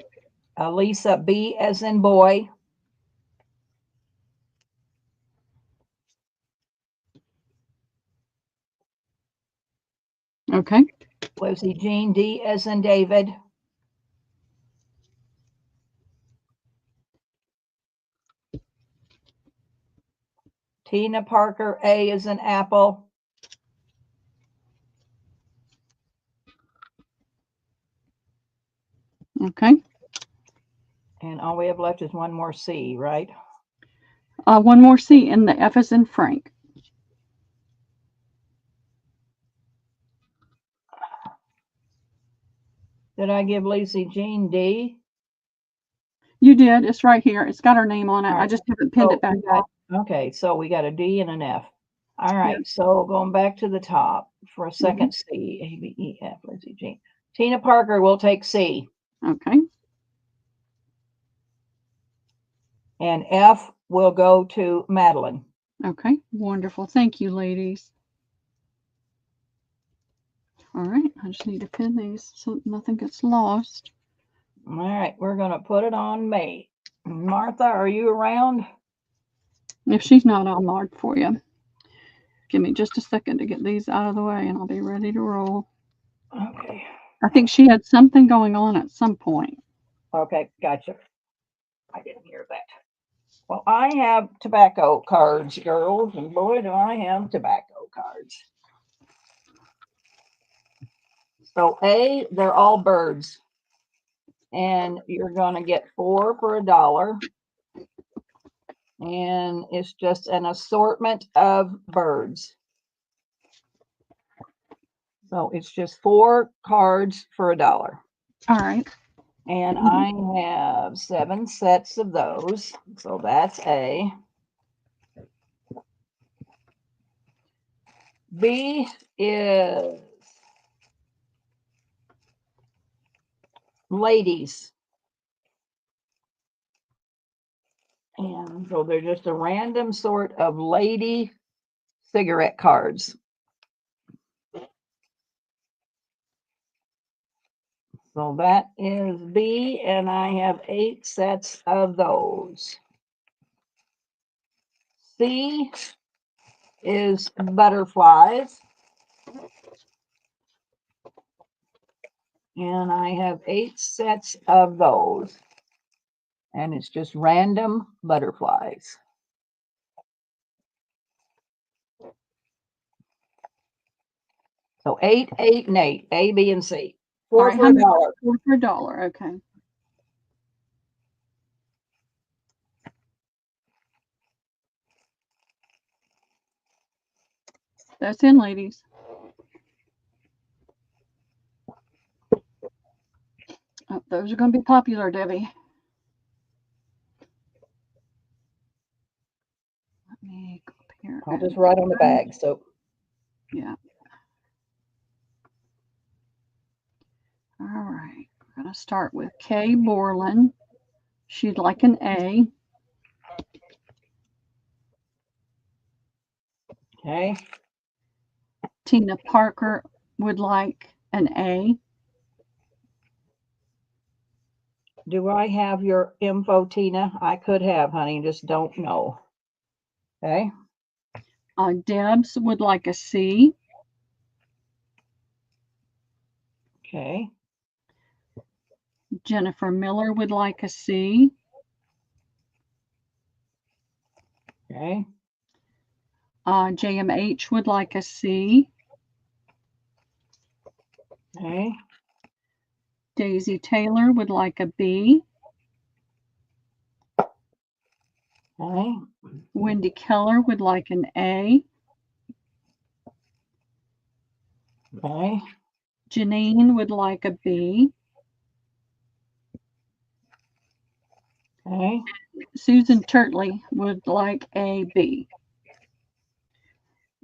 Lisa, B as in boy. Okay. Lizzie Jean, D as in David. Tina Parker, A as in apple. Okay. And all we have left is one more C, right? One more C, and the F is in Frank. Did I give Lisa Jean D? You did. It's right here. It's got her name on it. All right. I just haven't pinned it back up. Okay, so we got a D and an F. All right, Yeah. so going back to the top for a second C, A, B, E, F, Lizzie Jean. Tina Parker will take C. Okay. And F will go to Madeline. Okay. Wonderful. Thank you, ladies. All right, I just need to pin these so nothing gets lost. All right, we're gonna put it on May. Martha, are you around? If she's not, I'll mark for you. Give me just a second to get these out of the way and I'll be ready to roll. Okay. I think she had something going on at some point. Okay, gotcha. I didn't hear that. Well, I have tobacco cards, girls, and boy, do I have tobacco cards. So A, they're all birds. And you're gonna get 4 for $1. And it's just an assortment of birds. So it's just 4 cards for $1. All right. And I have 7 sets of those. So that's A. B is ladies. And so they're just a random sort of lady cigarette cards. So that is B, and I have 8 sets of those. C is butterflies. And I have 8 sets of those. And it's just random butterflies. So 8, 8, and 8, A, B, and C. 4 right, for $1. 4 for $1. Okay. That's in, ladies. Oh, those are going to be popular, Debbie. Let me go up here. I'll just write on the bag. So yeah. All right. We're going to start with Kay Borland. She'd like an A. okay. Tina Parker would like an A. Do I have your info, Tina? I could have, honey, just don't know. Okay. Debs would like a C. Okay. Jennifer Miller would like a C. Okay. JMH would like a C. Okay. Daisy Taylor would like a B. Okay. Wendy Keller would like an A. Okay. Janine would like a B. Okay. Susan Turtley would like a B.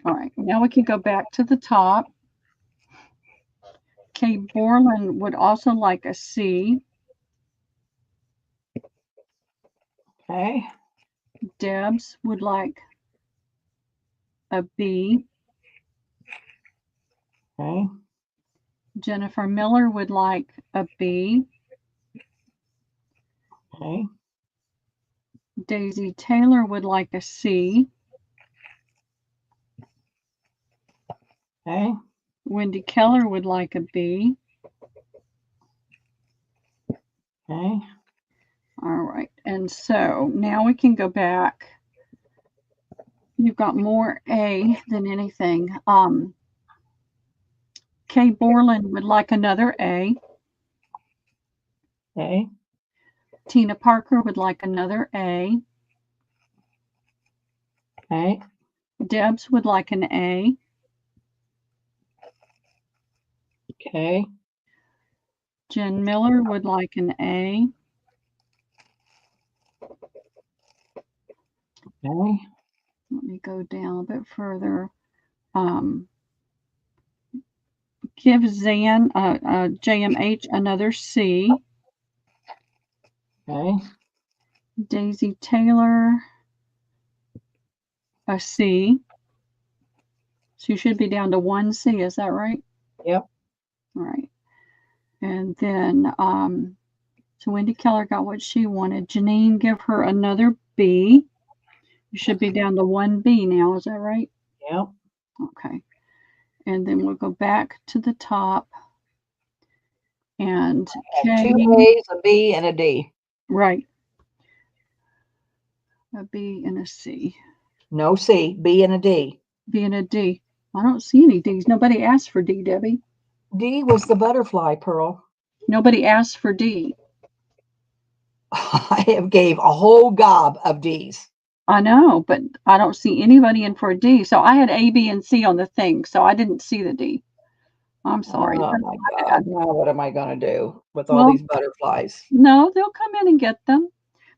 All right, now we can go back to the top. Kay Borland would also like a C. Okay. Debs would like a B. Okay. Jennifer Miller would like a B. Okay. Daisy Taylor would like a C. Okay. Wendy Keller would like a B. Okay. All right, and so now we can go back. You've got more A than anything. Kay Borland would like another A. Okay. Tina Parker would like another A. Okay. Debs would like an A. Okay. Jen Miller would like an A. Okay. Let me go down a bit further. Give Zan, JMH another C. Okay. Daisy Taylor a C. So you should be down to 1 C, is that right? Yep. All right. And then, so Wendy Keller got what she wanted. Janine, give her another B. You should be down to 1B now. Is that right? Yep. Okay. And then we'll go back to the top. And K. 2 A's, a B, and a D. Right. A B and a C. No C, B and a D. B and a D. I don't see any D's. Nobody asked for D, Debbie. D was the butterfly, Pearl. Nobody asked for D. I have gave a whole gob of D's. I know, but I don't see anybody in for a D. So I had A, B, and C on the thing, so I didn't see the D. I'm sorry. Oh my God. Now what am I going to do with all Well, these butterflies? No, they'll come in and get them.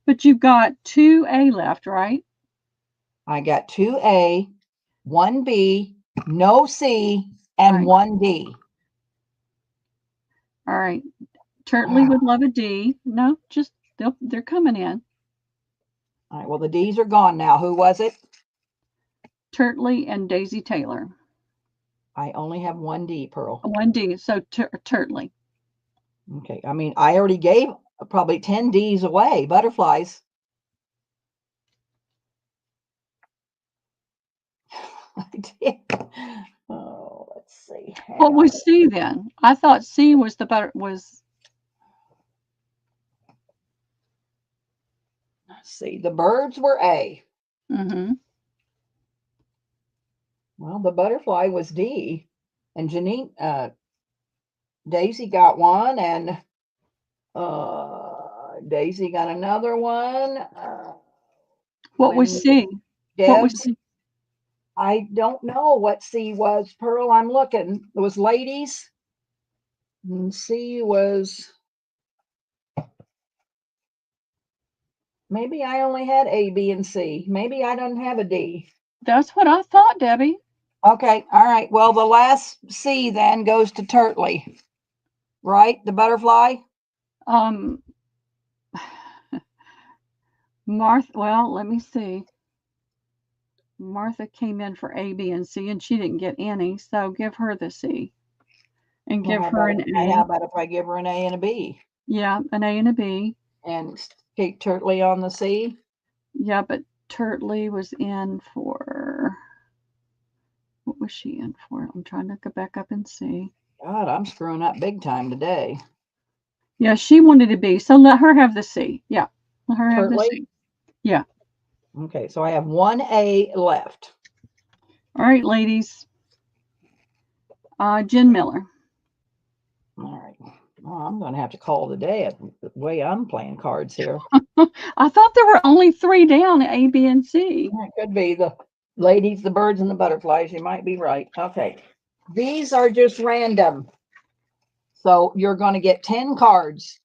But you've got 2A left, right? I got 2A, 1B, no C, and Right. 1D. All right. Turtley would love a D. No, just they're coming in. All right, well, the D's are gone now. Who was it? Turtley and Daisy Taylor. I only have 1D, Pearl. 1D. So Turtley. Okay, I mean, I already gave probably 10 D's away, butterflies. I did. Oh, let's see. What was C then? I thought C was the better was. Let's see. The birds were A. Mm-hmm. Well, the butterfly was D, and Janine, Daisy got one, and Daisy got another one. What was C? What was Deb's, C? I don't know what C was, Pearl. I'm looking. It was ladies. And C was, maybe I only had A, B, and C. Maybe I don't have a D. That's what I thought, Debbie. Okay, all right. Well, the last C then goes to Turtley, right? The butterfly? Martha, well, let me see. Martha came in for A, B, and C, and she didn't get any. So give her the C, and give her an A. How about if I give her an A and a B? Yeah, an A and a B. And keep Turtley on the C? Yeah, but Turtley was in for, what was she in for? I'm trying to go back up and see. God, I'm screwing up big time today. Yeah, she wanted a B, so let her have the C. Yeah, let her have the Turtley? C. Yeah. Okay, so I have 1A left. All right, ladies. Jen Miller. All right. Well, I'm going to have to call the day at the way I'm playing cards here. I thought there were only 3 down, A, B, and C. It could be the ladies, the birds, and the butterflies. You might be right. Okay. These are just random. So you're going to get 10 cards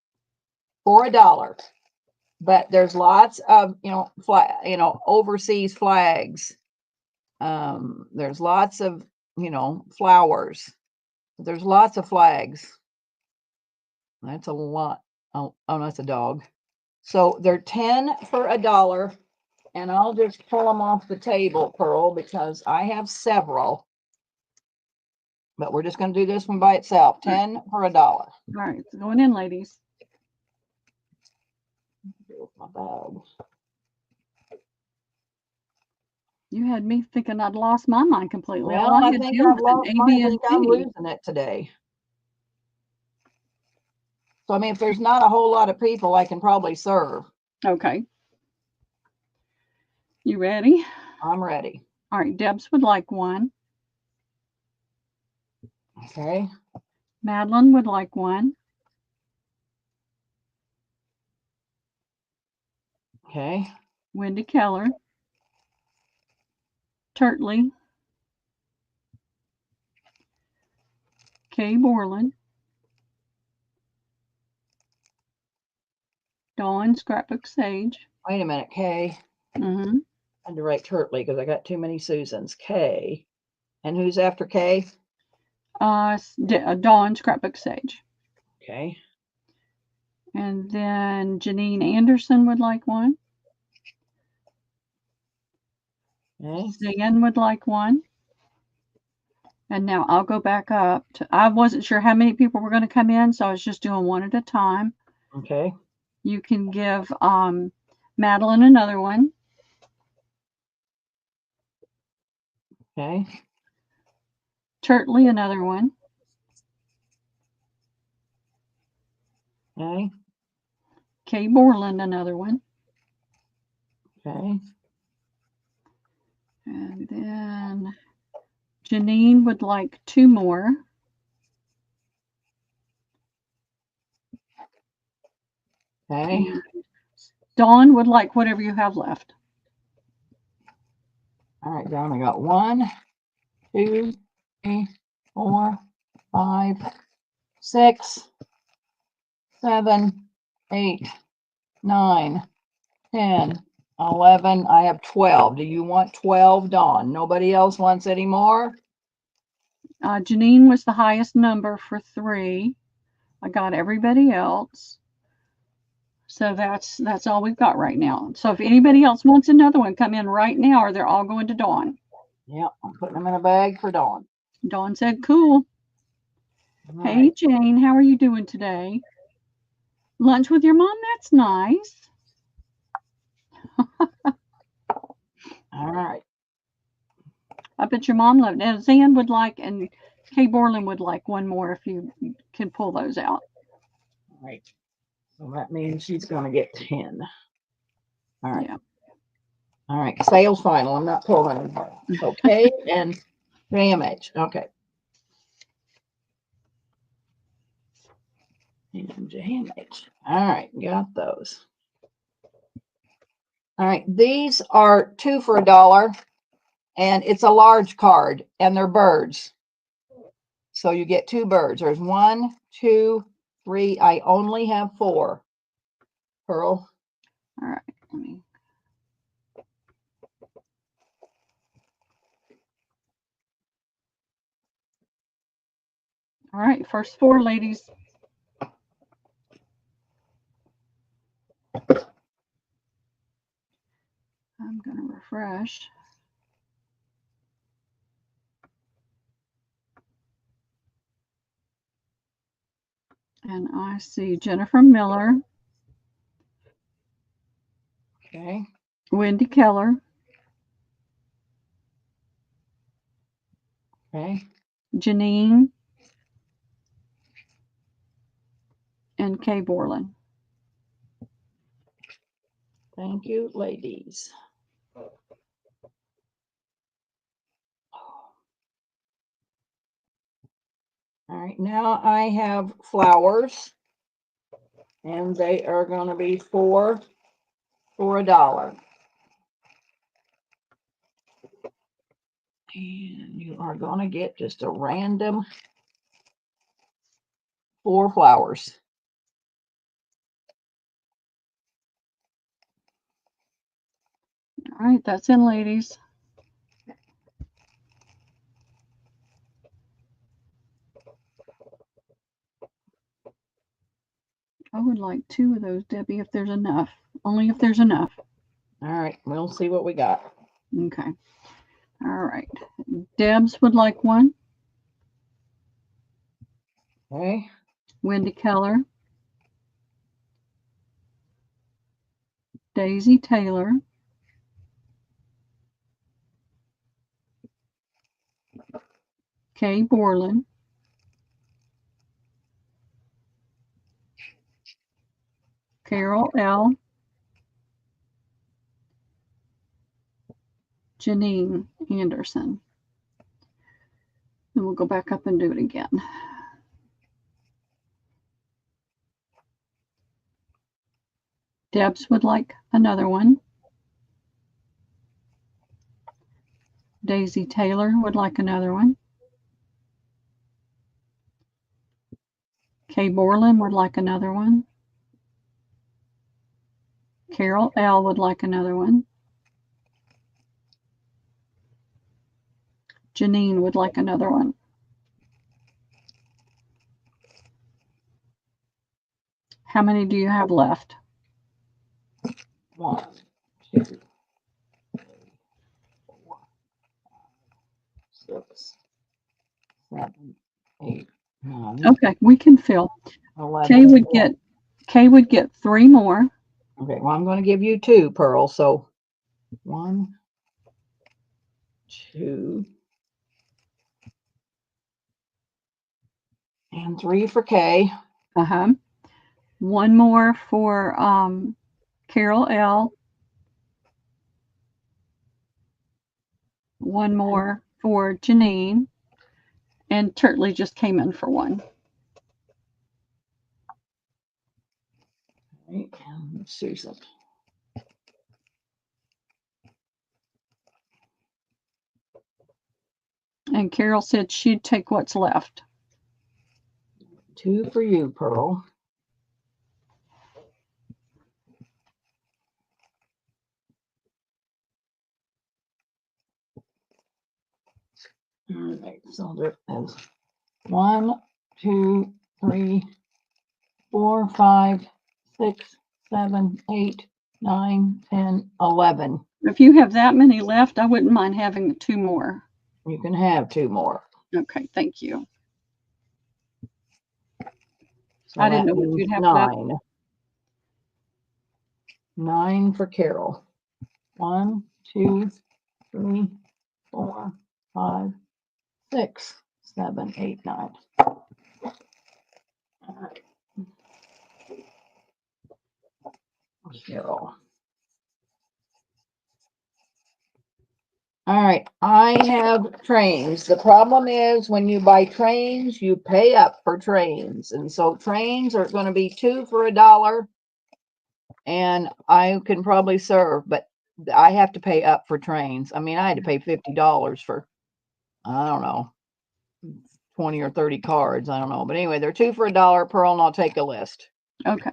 for $1. But there's lots of, overseas flags. There's lots of, flowers. There's lots of flags. That's a lot. Oh, that's a dog. So they're 10 for $1, and I'll just pull them off the table, Pearl, because I have several. But we're just going to do this one by itself. 10 for $1. All right, it's going in, ladies. My bag. You had me thinking I'd lost my mind completely. Well, All I I had think down I've was an lost A, mine. B, I and think I'm C. losing it today. So, I mean, if there's not a whole lot of people, I can probably serve. Okay. You ready? I'm ready. All right, Debs would like one. Okay. Madeline would like one. Okay. Wendy Keller. Turtley. Kay Borland. Dawn Scrapbook Sage. Wait a minute, K. Mm-hmm. I had to write Turtley because I got too many Susans. K. And who's after K? Dawn Scrapbook Sage. Okay. And then Janine Anderson would like one. Okay. Zan would like one. And now I'll go back up to, I wasn't sure how many people were going to come in, so I was just doing one at a time. Okay. You can give Madeline another one. Okay. Turtley another one. Okay. Kay Borland another one. Okay. And then Janine would like 2 more. Okay. And Dawn would like whatever you have left. All right, John, I got 1, 2, 3, 4, 5, 6, 7, 8, 9, 10, 11. I have 12. Do you want 12, Dawn? Nobody else wants any more? Janine was the highest number for 3. I got everybody else. So that's all we've got right now. So if anybody else wants another one, come in right now, or they're all going to Dawn. Yep, I'm putting them in a bag for Dawn. Dawn said, cool. All Hey, right. Jane, how are you doing today? Lunch with your mom? That's nice. All right. I bet your mom loved it. And Zan would like, and Kay Borland would like one more if you can pull those out. All right. So that means she's going to get 10. All right. Yeah. All right. Sales final. I'm not pulling anymore. Okay. And damage. Okay. And damage. All right. Got those. All right. These are 2 for $1. And it's a large card. And they're birds. So you get 2 birds. There's 1, 2, 3. I only have 4. Pearl. All right. Let me. All right. First 4, ladies. I'm going to refresh. And I see Jennifer Miller, Okay. Wendy Keller, Okay. Janine, and Kay Borland. Thank you, ladies. All right, now I have flowers, and they are going to be 4 for $1. And you are going to get just a random 4 flowers. All right, that's in, ladies. I would like 2 of those, Debbie, if there's enough. Only if there's enough. All right, we'll see what we got. Okay. All right. Debs would like 1. Okay. Wendy Keller. Daisy Taylor. Kay Borland. Carol L. Janine Anderson. And we'll go back up and do it again. Debs would like another one. Daisy Taylor would like another one. Kay Borland would like another one. Carol L. would like another one. Janine would like another one. How many do you have left? 1, 2, 3, 4, 5, 6, 7, 8, 9, Okay, we can fill. 11. Kay would get 3 more. Okay, well, I'm going to give you 2, Pearl. So 1, 2, and 3 for Kay. Uh-huh. 1 more for Carol L. 1 more for Janine. And Turtley just came in for 1. Right, and Susan. And Carol said she'd take what's left. 2 for you, Pearl. All right, so there is 1, 2, 3, 4, 5, 6, 7, 8, 9, 10, 11. If you have that many left, I wouldn't mind having 2 more. You can have 2 more. Okay, thank you. So I didn't that know what means you'd have left. 9. 9 for Carol. 1, 2, 3, 4, 5, 6, 7, 8, 9. All right. Carol. All right, I have trains. The problem is when you buy trains, you pay up for trains. And so trains are going to be 2 for $1. And I can probably serve, but I have to pay up for trains. I mean, I had to pay $50 for, I don't know, 20 or 30 cards. I don't know. But anyway, they're 2 for $1, Pearl, and I'll take a list. Okay.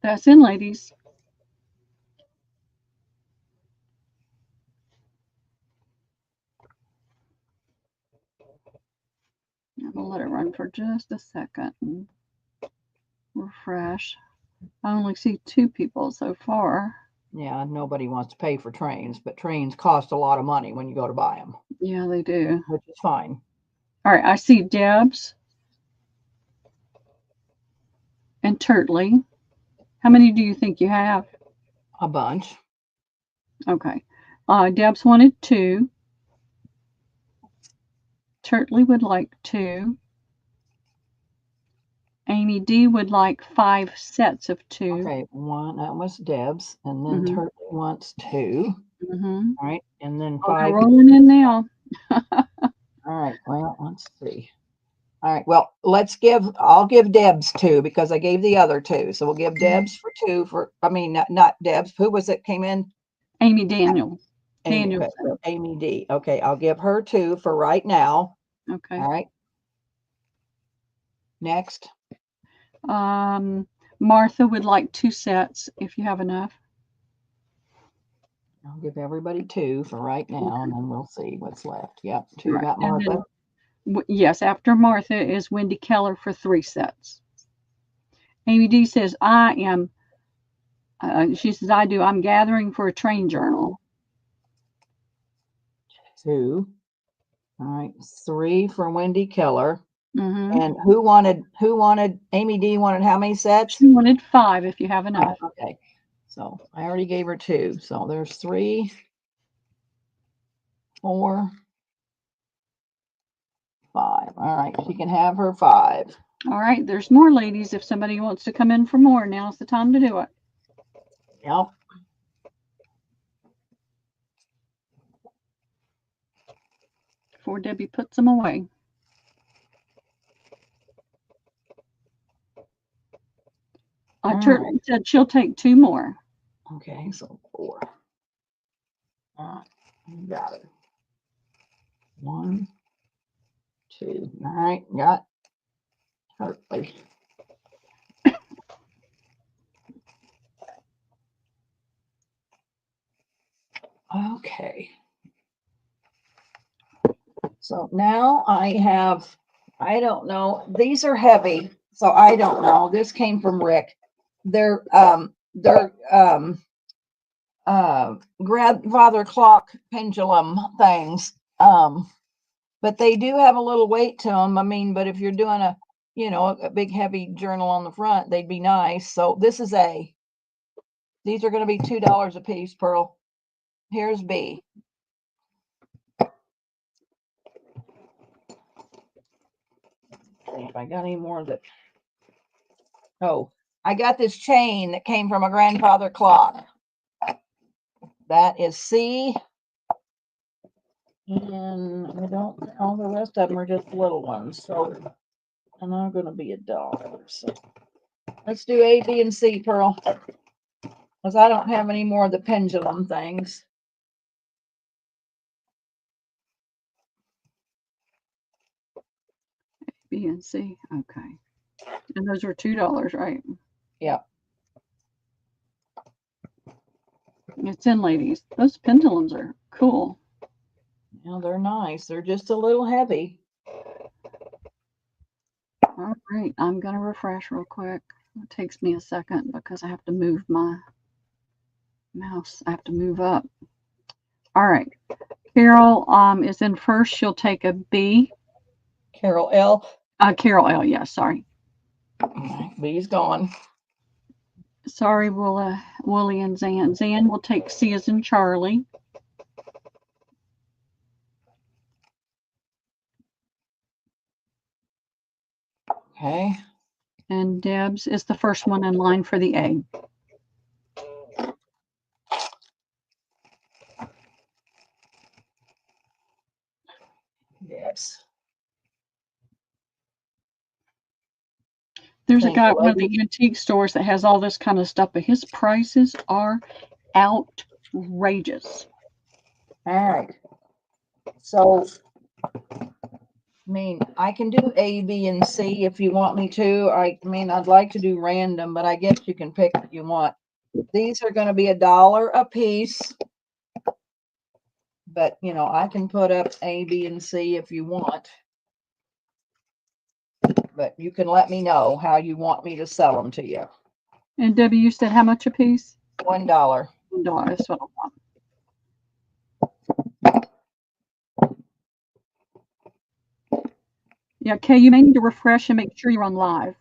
That's in, ladies. I'm gonna let it run for just a second and refresh. I only see 2 people so far. Yeah, nobody wants to pay for trains, but trains cost a lot of money when you go to buy them, Yeah, they do. which is fine. All right, I see Deb's and Turtley. How many do you think you have? A bunch. Okay. Deb's wanted 2. Turtley would like 2. Amy D would like 5 sets of 2. Okay, 1, that was Deb's, and then Mhm. Turtley wants 2. Mm-hmm. All right, and then Oh, 5. they're rolling in now. All right, well, let's see. All right, well, I'll give Deb's 2 because I gave the other 2. So we'll give Deb's for 2 for, I mean, not Deb's. Who was it came in? Amy Daniel. Amy, okay, so Amy D. Okay, I'll give her 2 for right now. Okay. All right. Next. Martha would like 2 sets if you have enough. I'll give everybody 2 for right now, and then we'll see what's left. Yep, 2 Right. got And Martha. then, yes, after Martha is Wendy Keller for 3 sets. Amy D says, she says, I'm gathering for a train journal. 2. All right, 3 for Wendy Keller. Mm-hmm. And who wanted, Amy D wanted how many sets? She wanted 5 if you have enough. Okay, so I already gave her 2. So there's 3, 4, 5. All right, she can have her 5. All right, there's more, ladies. If somebody wants to come in for more, now's the time to do it. Yep. Before Debbie puts them away. Turtley said she'll take 2 more. Okay, so 4. All right, got it. 1, 2. All right, got Turtley. Okay. So now I don't know, these are heavy, so I don't know. This came from Rick. They're grandfather clock pendulum things. But they do have a little weight to them. I mean, but if you're doing a, you know, a big heavy journal on the front, they'd be nice. So this is A. These are going to be $2 a piece, Pearl. Here's B. See if I got any more of that. Oh, I got this chain that came from a grandfather clock. That is C. And I don't, all the rest of them are just little ones. So, and I'm going to be $1. So let's do A, B, and C, Pearl. Because I don't have any more of the pendulum things. B and C. Okay. And those were $2, right? Yeah. It's in, ladies. Those pendulums are cool. Yeah, they're nice. They're just a little heavy. All right. I'm going to refresh real quick. It takes me a second because I have to move my mouse. I have to move up. All right. Carol is in first. She'll take a B. Carol L. Carol L. Yeah, sorry. B's gone. Sorry, Wooly and Zan. Zan will take C as in Charlie. Okay. And Deb's is the first one in line for the A. Yes. There's a Thank guy you, at one of lady. the antique stores that has all this kind of stuff, but his prices are outrageous. All right. So, I mean, I can do A, B, and C if you want me to. I mean, I'd like to do random, but I guess you can pick what you want. These are going to be $1 a piece. But, you know, I can put up A, B, and C if you want. But you can let me know how you want me to sell them to you. And Debbie, you said how much a piece? $1. $1. That's what I want. Yeah, Kay, you may need to refresh and make sure you're on live.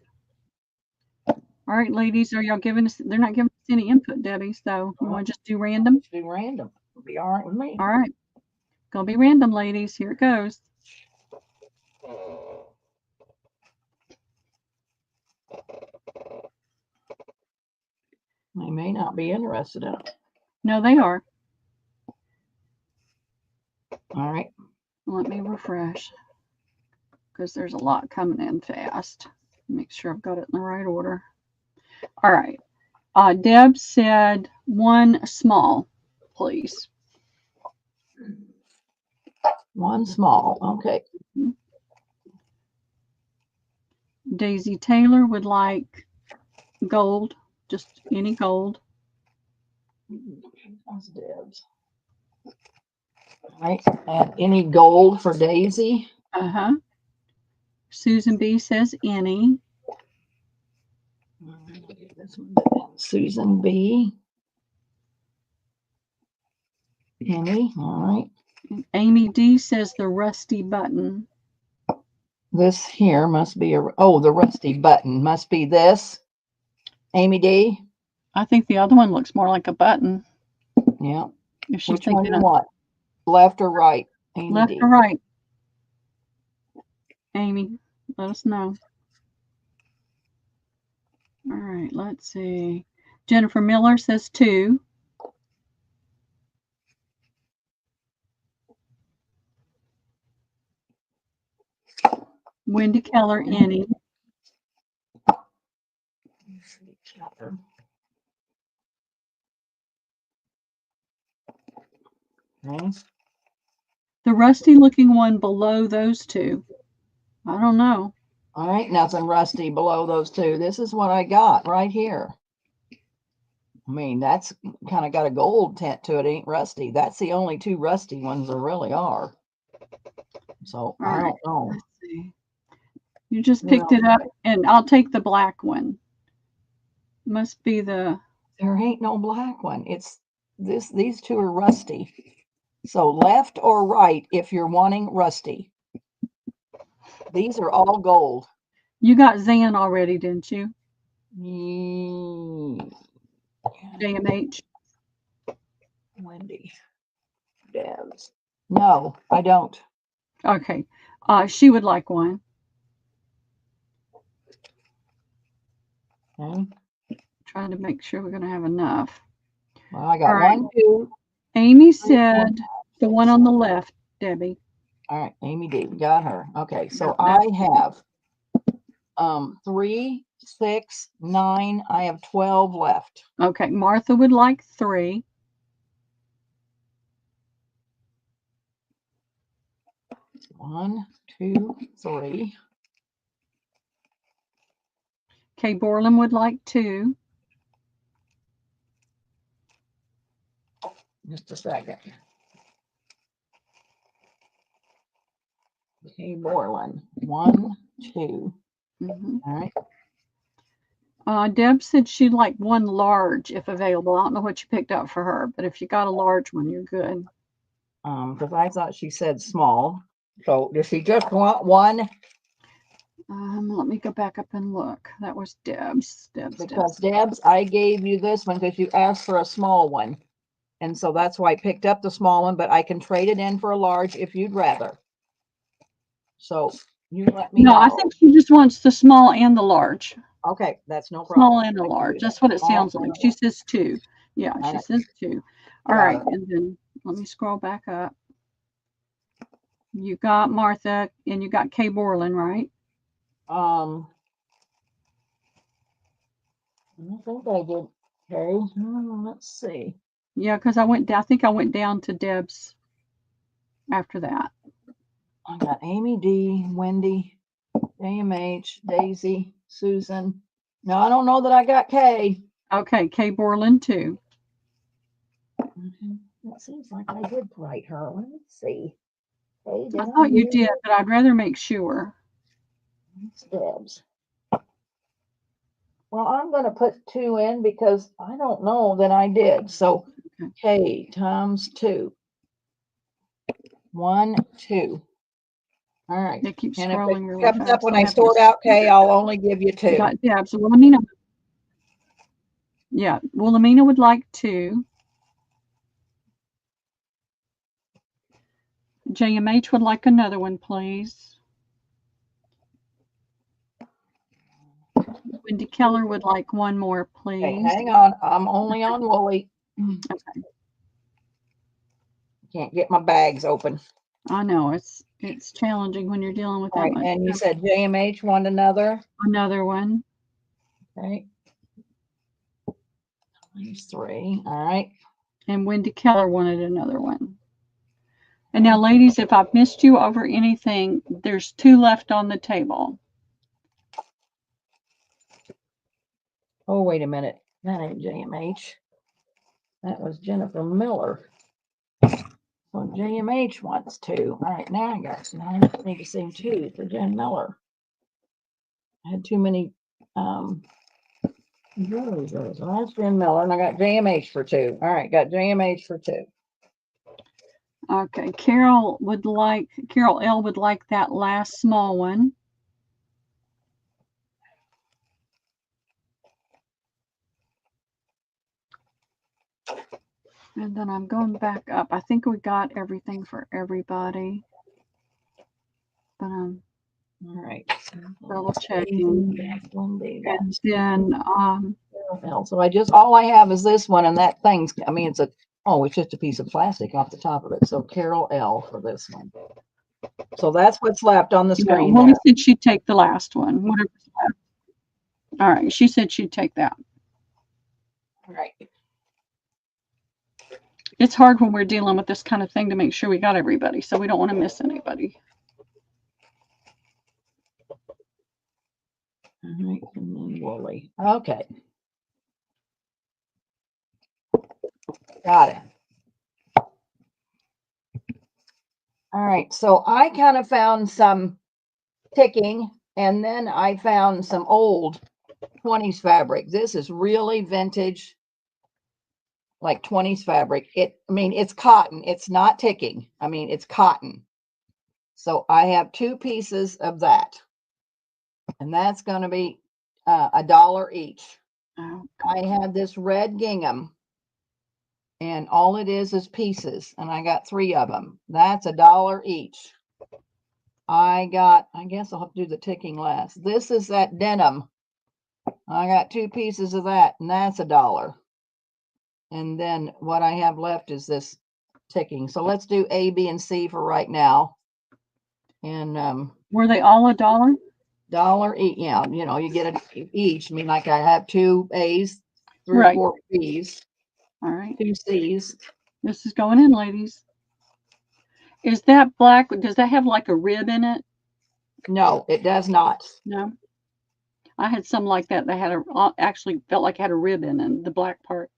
All right, ladies, are y'all giving us? They're not giving us any input, Debbie. So you want to just do random? Do random. It'll be all right with me. All right, gonna be random, ladies. Here it goes. They may not be interested in it. No, they are. All right. Let me refresh because there's a lot coming in fast. Make sure I've got it in the right order. All right. Deb said one small, please. One small. Okay. Daisy Taylor would like gold, just any gold. That's Deb's. All right. And any gold for Daisy? Uh-huh. Susan B says any. This one, Susan B. Any. All right. And Amy D says the rusty button. This here must be the rusty button must be this. Amy D. I think the other one looks more like a button. Yeah. If she's Which one thinking you of want? Left or right? Amy left D. or right. Amy, let us know. All right, let's see. Jennifer Miller says 2. Wendy Keller, any. Okay. The rusty looking one below those two. I don't know. All right, nothing rusty below those two. This is what I got right here. I mean, that's kind of got a gold tint to it. Ain't rusty. That's the only 2 rusty ones there really are. So I don't know. Let's see. You just picked it up, and I'll take the black one. Must be the. There ain't no black one. It's this. These 2 are rusty. So left or right if you're wanting rusty. These are all gold. You got Zan already, didn't you? Mm, JMH. Wendy. Debs. No, I don't. Okay. She would like one. Okay. Trying to make sure we're going to have enough. Well, I got All right. 1, 2. Amy said the one on the left, Debbie. All right, Amy D. Got her. Okay, so Got that. I have 3, 6, 9. I have 12 left. Okay. Martha would like 3. One, 2, 3. Kay Borland would like 2. Just a second. Okay, Borland. 1, 2. Mhm. All right. Deb said she'd like one large if available. I don't know what you picked up for her, but if you got a large one, you're good. Because I thought she said small. So does she just want one? Let me go back up and look. That was Deb's. Because Deb's, I gave you this one because you asked for a small one. And so that's why I picked up the small one, but I can trade it in for a large if you'd rather. So you let me know. No, I think she just wants the small and the large. Okay, that's no problem. Small and a large. That's what it sounds like. She says 2. Yeah, All she right. says 2. All Got right, it. and then let me scroll back up. You got Martha and you got Kay Borland, right? I think I did. Okay, let's see. Yeah, because I think I went down to Deb's after that. I got Amy D, Wendy, AMH, Daisy, Susan. No, I don't know that I got Kay. Okay, Kay Borland too. It seems like I did write her. Let me see. Hey, I thought you did, but I'd rather make sure. It's Deb's. Well, I'm going to put 2 in because I don't know that I did. So K times 2. 1, 2. All right. They keep And if scrolling it really comes fast. up when I'll I have to sort out K, I'll only give you 2. got Deb's. Wilhelmina. Yeah, Wilhelmina would like 2. JMH would like another one, please. Wendy Keller would like one more, please. Okay, hang on. I'm only on Wooly. Okay. Can't get my bags open. I know it's challenging when you're dealing with All that right, much. and you said JMH wanted another. Another one. Okay. There's 3. All right. And Wendy Keller wanted another one. And now, ladies, if I've missed you over anything, there's 2 left on the table. Oh, wait a minute. That ain't JMH. That was Jennifer Miller. So JMH wants 2. All right, now I got some. I need to sing 2 for Jen Miller. I had too many zeros. So that's Jen Miller, and I got JMH for 2. All right, got JMH for 2. Okay, Carol L would like that last small one. And then I'm going back up. I think we got everything for everybody. But I'm All right. double checking. And then So I just, all I have is this one, and that thing's, I mean, it's just a piece of plastic off the top of it. So Carol L for this one. So that's what's left on the screen. Well, we said she'd take the last one, whatever's left. All right, she said she'd take that. All right. It's hard when we're dealing with this kind of thing to make sure we got everybody, so we don't want to miss anybody. All right, and then Wooly. Okay. Got it. All right, so I kind of found some ticking, and then I found some old 20s fabric. This is really vintage, like 20s fabric. I mean, it's cotton. It's not ticking. I mean, it's cotton. So I have 2 pieces of that. And that's going to be $1 each. Oh, I have this red gingham. And all it is pieces. And I got 3 of them. That's $1 each. I guess I'll have to do the ticking last. This is that denim. I got 2 pieces of that, and that's $1. And then what I have left is this ticking. So let's do A, B, and C for right now. And were they all $1? $1 each. Yeah, you get it each. I mean, like I have 2 A's, 3 or Right. 4 B's, All right. 2 C's. This is going in, ladies. Is that black? Does that have like a rib in it? No, it does not. No. I had some like that. They had actually felt like it had a rib in it, the black part.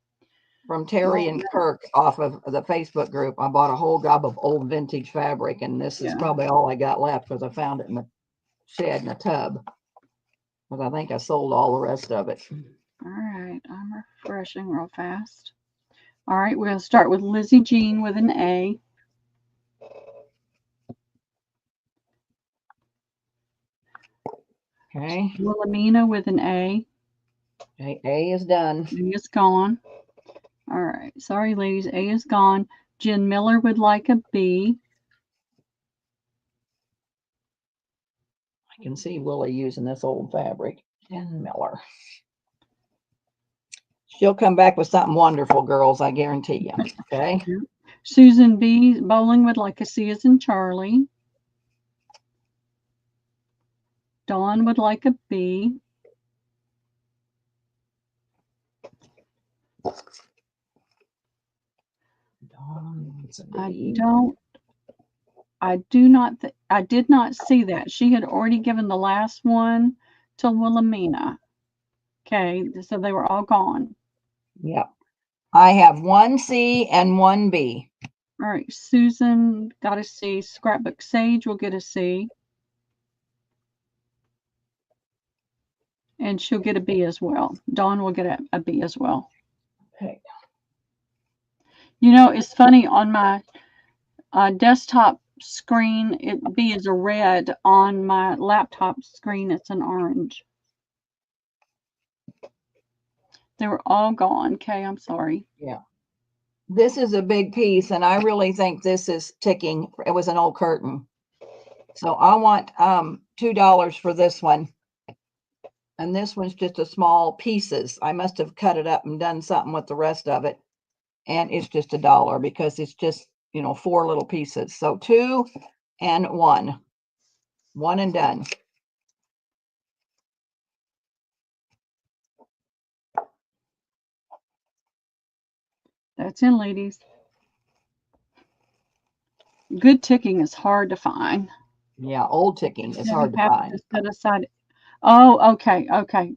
From Terry and Kirk off of the Facebook group. I bought a whole gob of old vintage fabric, and this is probably all I got left because I found it in the shed in a tub. But I think I sold all the rest of it. All right, I'm refreshing real fast. All right, we're going to start with Lizzie Jean with an A. Okay. Wilhelmina with an A. Okay, A is done. A is gone. All right, sorry, ladies, A is gone. Jen Miller would like a B. I can see Willie using this old fabric. Jen Miller. She'll come back with something wonderful, girls, I guarantee you. Okay. Susan B. Bowling would like a C as in Charlie. Dawn would like a B. I did not see that. She had already given the last one to Wilhelmina. Okay, so they were all gone. Yep. I have 1 C and 1 B. All right, Susan got a C. Scrapbook Sage will get a C. And she'll get a B as well. Dawn will get a B as well. Okay. It's funny, on my desktop screen, B is a red. On my laptop screen, it's an orange. They were all gone. Okay, I'm sorry. Yeah. This is a big piece, and I really think this is ticking. It was an old curtain. So I want $2 for this one. And this one's just a small pieces. I must have cut it up and done something with the rest of it. And it's just $1 because it's just, 4 little pieces. So 2 and 1. 1 and done. That's in, ladies. Good ticking is hard to find. Yeah, old ticking is hard to find. To set aside. Oh, okay, okay.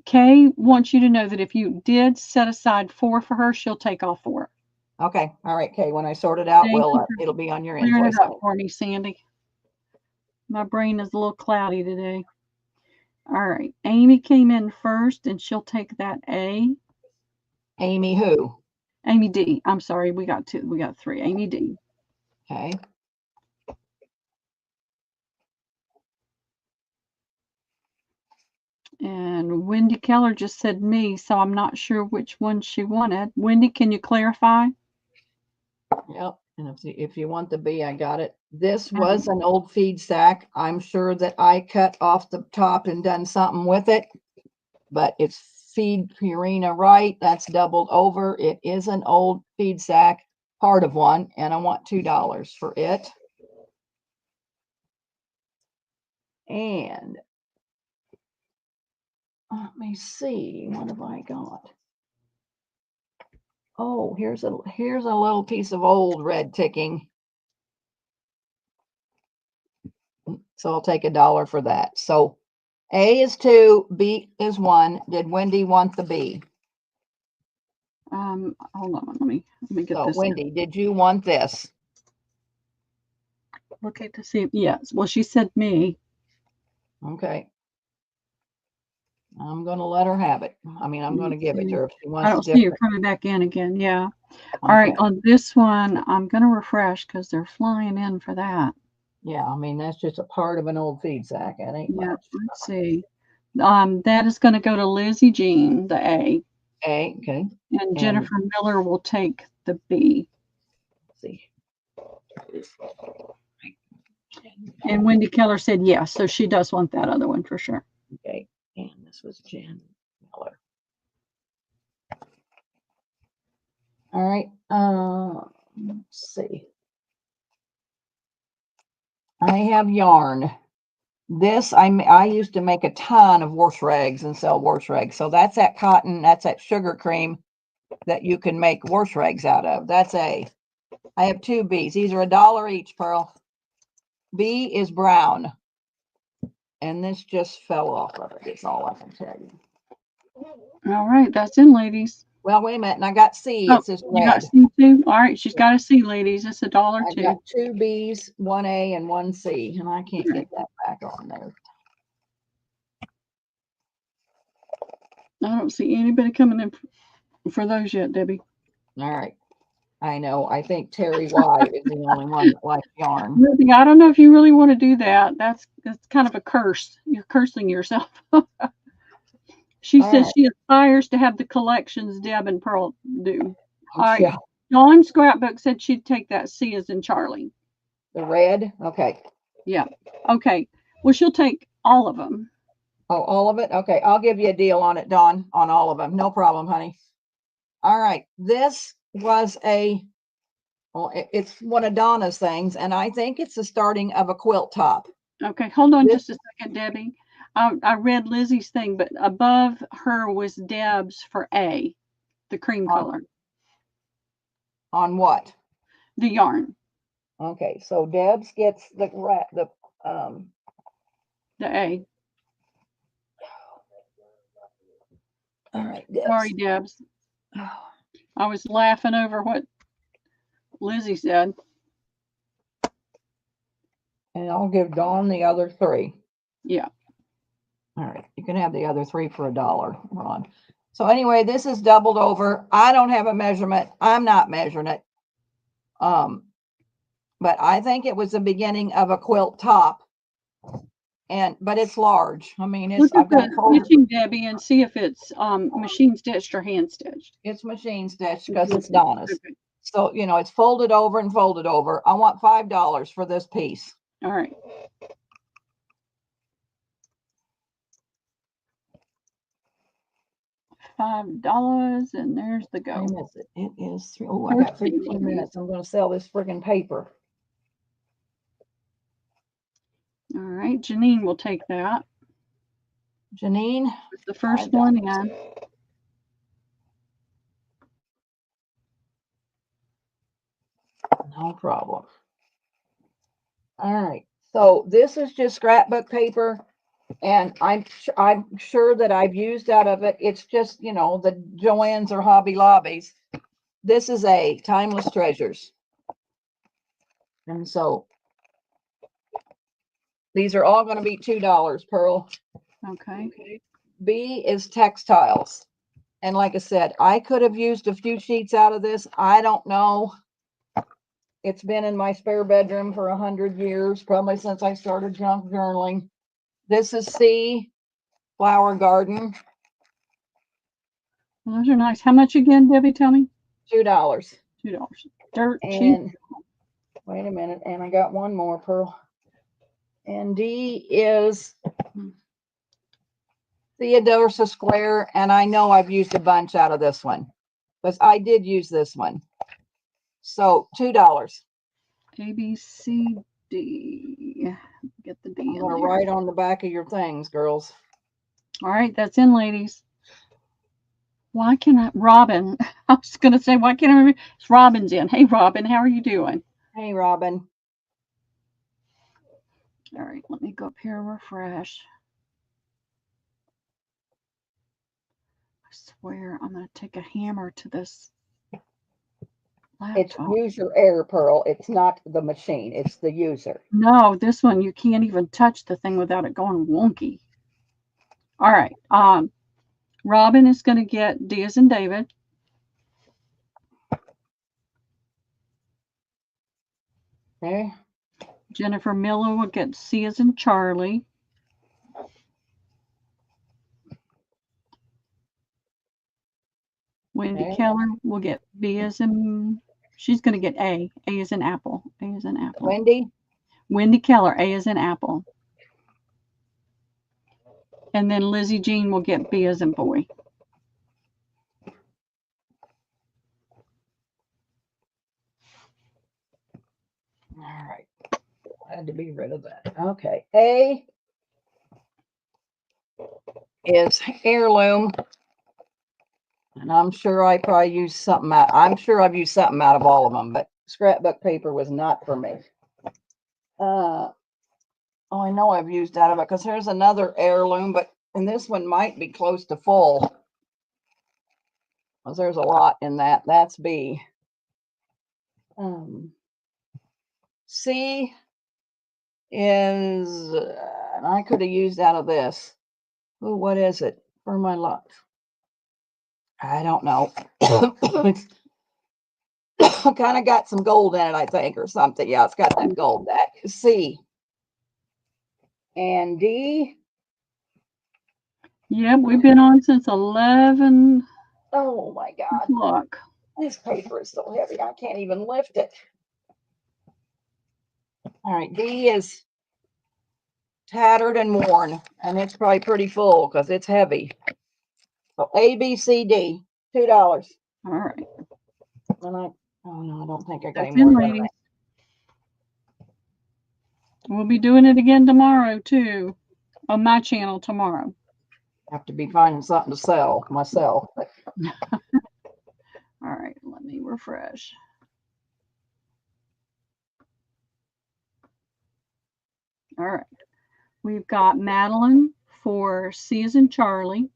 Kay wants you to know that if you did set aside 4 for her, she'll take all 4. Okay, all right, Kay. When I sort it out, it'll be on your invoice. Clearing it up for me, Sandy. My brain is a little cloudy today. All right, Amy came in first, and she'll take that A. Amy who? Amy D. I'm sorry, we got 2. We got 3. Amy D. Okay. And Wendy Keller just said me, so I'm not sure which one she wanted. Wendy, can you clarify? Yep. And if you want the B, I got it. This was an old feed sack. I'm sure that I cut off the top and done something with it, but it's feed Purina right. That's doubled over. It is an old feed sack, part of one, and I want $2 for it. And let me see, what have I got? Oh, here's a little piece of old red ticking. So I'll take $1 for that. So A is 2, B is 1. Did Wendy want the B? Hold on, let me get this. Wendy, did you want this? Look to see. Yes. Well, she said me. Okay. I'm going to let her have it. I mean, I'm going to give it to her if she I wants don't to see you different. coming back in again. Yeah. All right. Okay. On this one, I'm going to refresh because they're flying in for that. Yeah, I mean, that's just a part of an old feed sack. It ain't Yeah. much. Let's see. That is going to go to Lizzie Jean, the A, Okay, okay. and Jennifer Miller will take the B. Let's see. And Wendy Keller said yes, so she does want that other one for sure. Okay, and this was Jen Miller. All right, let's see. I have yarn. This, I used to make a ton of wash rags and sell wash rags. So that's that cotton, that's that sugar cream that you can make wash rags out of. That's A. I have two B's. These are $1 each, Pearl. B is brown. And this just fell off of it. It's all I can tell you. All right, that's in, ladies. Well, wait a minute. And I got C. Oh, It says you got red. C too? All right, she's got a C, ladies. It's $1 I too. got two B's, one A, and one C. And I can't get that back on there. I don't see anybody coming in for those yet, Debbie. All right. I know. I think Terry Y is the only one that likes yarn. Ruby, I don't know if you really want to do that. That's kind of a curse. You're cursing yourself. She All says right. she aspires to have the collections Deb and Pearl do. All right. Yeah. Dawn Scrapbook said she'd take that C as in Charlie. The red. Okay. Yeah. Okay. Well, she'll take all of them. Oh, all of it? Okay. I'll give you a deal on it, Dawn, on all of them. No problem, honey. All right. This was well, it's one of Donna's things, and I think it's the starting of a quilt top. Okay. Hold on just a second, Debbie. I read Lizzie's thing, but above her was Deb's for A, the cream color. On what? The yarn. Okay. So Deb's gets the A. All right. Deb's. Sorry, Deb's. I was laughing over what Lizzie said. And I'll give Dawn the other three. Yeah. All right. You can have the other three for $1, Ron. So anyway, this is doubled over. I don't have a measurement. I'm not measuring it. But I think it was the beginning of a quilt top. But it's large. I mean, Look at I've got the stitching, Debbie, and see if it's machine stitched or hand stitched. It's machine stitched because it's Donna's. Okay. So, it's folded over and folded over. I want $5 for this piece. All right. $5, and there's the go. It is. Oh, I got 15 minutes. I'm going to sell this friggin' paper. All right, Janine will take that. Janine, the first one in. No problem. All right. So this is just scrapbook paper, and I'm sure that I've used out of it. It's just, the Joann's or Hobby Lobbies. This is a Timeless Treasures. And so these are all going to be $2, Pearl. Okay. B is textiles. And like I said, I could have used a few sheets out of this. I don't know. It's been in my spare bedroom for 100 years, probably since I started junk journaling. This is C, Flower Garden. Well, those are nice. How much again, Debbie? Tell me. $2. $2. Dirt cheap. Wait a minute. And I got one more, Pearl. And D is Theodosia Square. And I know I've used a bunch out of this one, because I did use this one. So $2. A, B, C, D. Get the D in there. Right on the back of your things, girls. All right, that's in, ladies. Why can't I? Robin. I was going to say, why can't I remember? It's Robin's in. Hey, Robin, how are you doing? Hey, Robin. All right, let me go up here and refresh. I swear I'm going to take a hammer to this laptop. It's user error, Pearl. It's not the machine. It's the user. No, this one, you can't even touch the thing without it going wonky. All right. Robin is going to get D as in David. Okay. Jennifer Miller will get C as in Charlie. Wendy Okay. Keller will get B as in, she's going to get A. A as in apple. A as in apple. Wendy. Wendy Keller, A as in apple. And then Lizzie Jean will get B as in boy. All right. I had to be rid of that. Okay. A is heirloom. And I'm sure I probably used something out. I'm sure I've used something out of all of them, but scrapbook paper was not for me. Oh, I know I've used out of it because here's another heirloom, and this one might be close to full. Because there's a lot in that. That's B. C is, and I could have used out of this. Oh, what is it for my luck? I don't know. It's kind of got some gold in it, I think, or something. Yeah, it's got that gold. That is C. And D. Yep, we've been on since 11 Oh my God. o'clock. This paper is so heavy, I can't even lift it. All right, D is tattered and worn, and it's probably pretty full because it's heavy. So A, B, C, D, $2. All right. And oh no, I don't think I got That's any in, more. ladies. We'll be doing it again tomorrow, too, on my channel tomorrow. Have to be finding something to sell myself. All right, let me refresh. All right. We've got Madeline for C as in Charlie.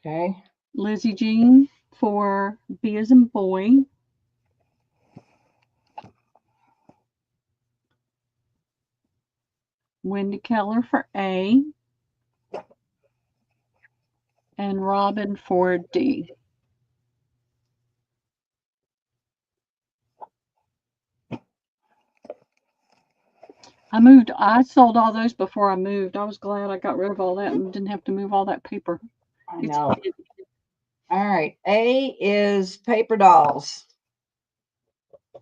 Okay. Lizzie Jean for B as in boy. Wendy Keller for A. And Robin for D. I sold all those before I moved. I was glad I got rid of all that and didn't have to move all that paper. I know. All right. A is paper dolls.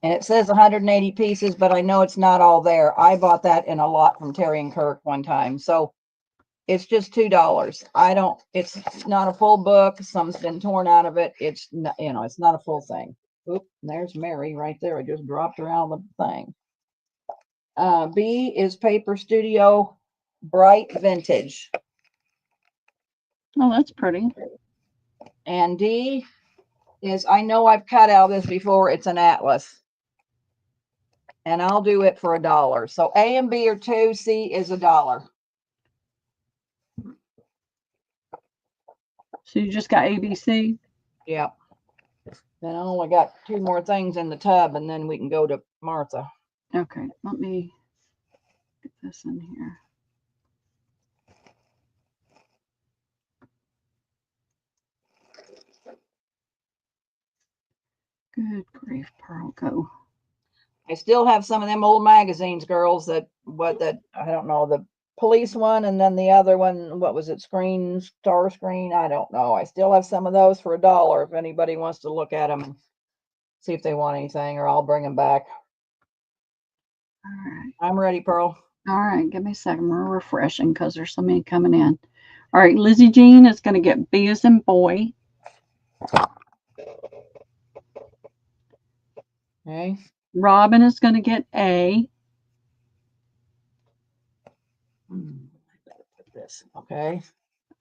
And it says 180 pieces, but I know it's not all there. I bought that in a lot from Terry and Kirk one time. So it's just $2. It's not a full book. Some's been torn out of it. It's not, it's not a full thing. Oop, there's Mary right there. I just dropped her out of the thing. B is Paper Studio Bright Vintage. Oh, that's pretty. And D is, I know I've cut out this before. It's an atlas. And I'll do it for $1. So A and B are 2, C is $1. So you just got ABC? Yep. Then I only got 2 more things in the tub, and then we can go to Martha. Okay, let me get this in here. Good grief, Pearl, go. I still have some of them old magazines, girls, that I don't know, the police one, and then the other one, what was it, Star Screen? I don't know. I still have some of those for $1 if anybody wants to look at them and see if they want anything, or I'll bring them back. All right. I'm ready, Pearl. All right, give me a second. We're refreshing because there's so many coming in. All right, Lizzie Jean is going to get B as in boy. Okay. Robin is going to get A. I better put this. Okay.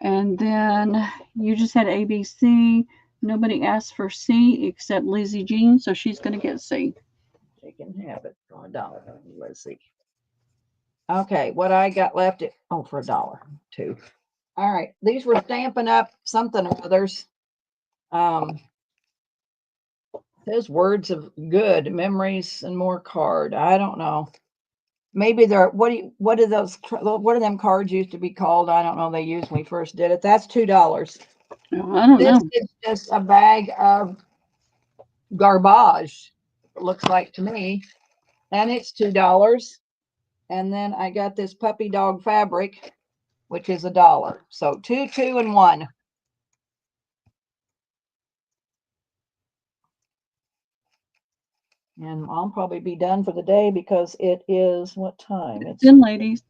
And then you just had ABC. Nobody asked for C except Lizzie Jean, so she's going to get C. She can have it for $1. Let's see. Okay, what I got left, for $1 too. All right, these were Stampin' Up! Something or others. Says words of good, memories, and more card. I don't know. Maybe they're what do them cards used to be called? I don't know. They used when we first did it. That's $2. I don't This know. is just a bag of garbage, it looks like to me. And it's $2. And then I got this puppy dog fabric, which is $1. So 2, 2, and 1. And I'll probably be done for the day because it is what time? It's Then, ladies,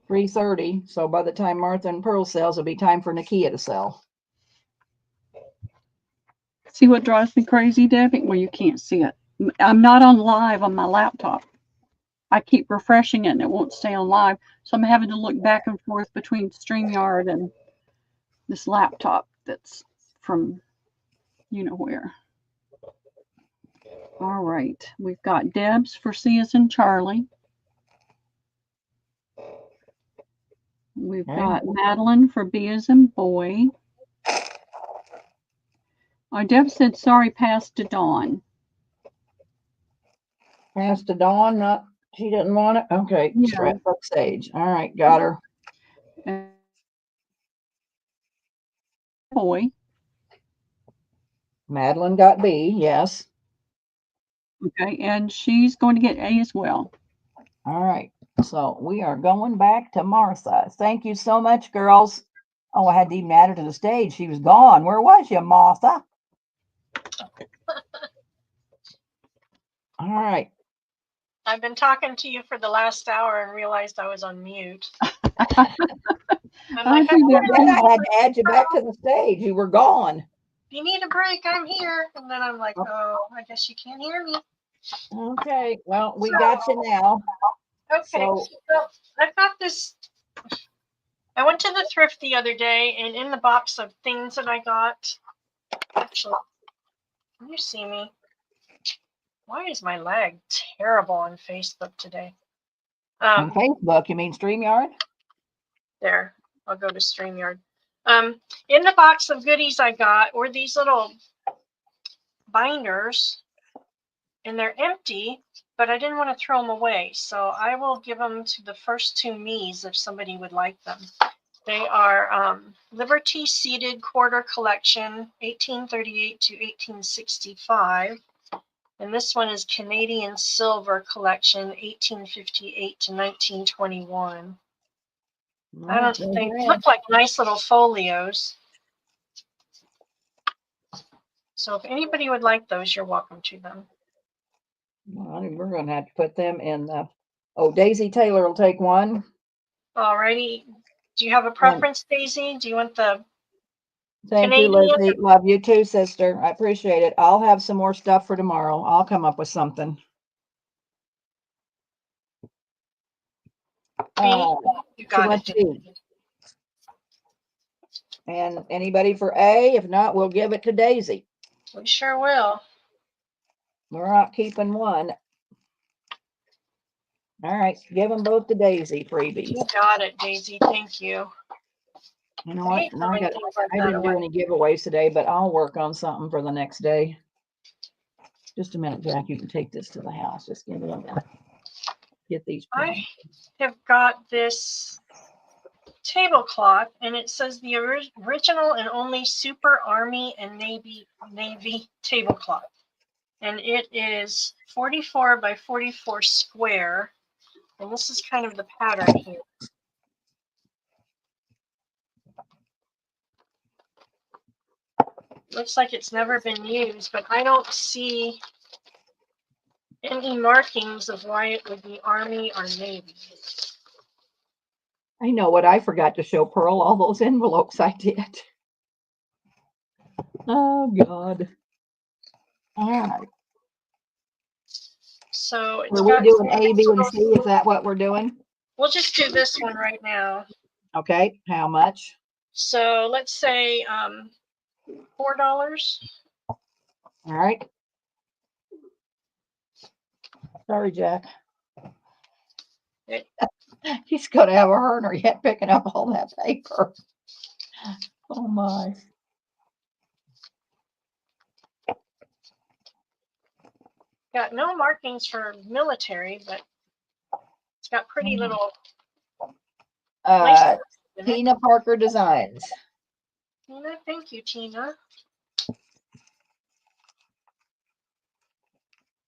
3:30. So by the time Martha and Pearl sells, it'll be time for Nakia to sell. see what drives me crazy, Debbie? Well, you can't see it. I'm not on live on my laptop. I keep refreshing it and it won't stay on live. So I'm having to look back and forth between StreamYard and this laptop that's from you know where. All right. We've got Deb's for C as in Charlie. We've Okay. got Madeline for B as in boy. Deb said, sorry, pass to Dawn. Pass to Dawn. Not she didn't want it. Okay. Yeah. Scrapbook Sage. All right, got her. And boy. Madeline got B. Yes. Okay. And she's going to get A as well. All right. So we are going back to Martha. Thank you so much, girls. Oh, I had to even add her to the stage. She was gone. Where was you, Martha? All right. I've been talking to you for the last hour and realized I was on mute. I'm I like, do that Then I had to add you back to the stage. You were gone. if you need a break, I'm here. And then I'm like, oh, I guess you can't hear me. Okay. Well, we got you now. Okay. So I've got this. I went to the thrift the other day, and in the box of things that I got, actually, can you see me? Why is my lag terrible on Facebook today? on Facebook, you mean StreamYard? There, I'll go to StreamYard. In the box of goodies I got were these little binders, and they're empty, but I didn't want to throw them away, so I will give them to the first two me's if somebody would like them. They are Liberty Seated Quarter Collection, 1838 to 1865. And this one is Canadian Silver Collection, 1858 to 1921. I don't think they look like nice little folios. So if anybody would like those, you're welcome to them. Well, we're going to have to put them in the. Oh, Daisy Taylor will take one. Alrighty. Do you have a preference, Daisy? Do you want the Thank Canadian? you, Lizzie. Love you too, sister. I appreciate it. I'll have some more stuff for tomorrow. I'll come up with something. You got it. And anybody for A? If not, we'll give it to Daisy. We sure will. We're not keeping one. All right, give them both to Daisy, freebies. You got it, Daisy. Thank you. You know what? I didn't do any giveaways today, but I'll work on something for the next day. Just a minute, Jack. You can take this to the house. Just give me a minute. Get these. I have got this tablecloth, and it says the original and only Super Army and Navy tablecloth. And it is 44 by 44 square. And this is kind of the pattern here. Looks like it's never been used, but I don't see any markings of why it would be Army or Navy. I know what I forgot to show Pearl, all those envelopes I did. Oh, God. All right. So it's Are we doing A, B, and C? Is that what we're doing? We'll just do this one right now. Okay. How much? So let's say $4. All right. Sorry, Jack. He's going to have a hernia yet picking up all that paper. Oh, my. Got no markings for military, but it's got pretty little lace in it. Tina Parker Designs. Tina, thank you, Tina.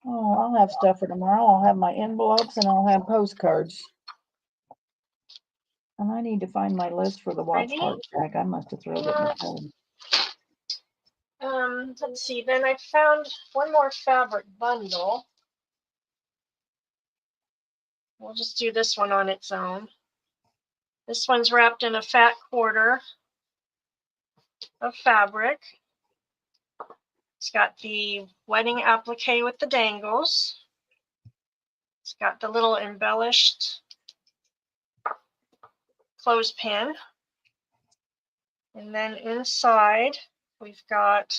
Oh, I'll have stuff for tomorrow. I'll have my envelopes and I'll have postcards. And I need to find my list for the watch Ready? part back. I must have thrown it in the phone. Let's see. Then I found one more fabric bundle. We'll just do this one on its own. This one's wrapped in a fat quarter of fabric. It's got the wedding applique with the dangles. It's got the little embellished clothespin. And then inside, we've got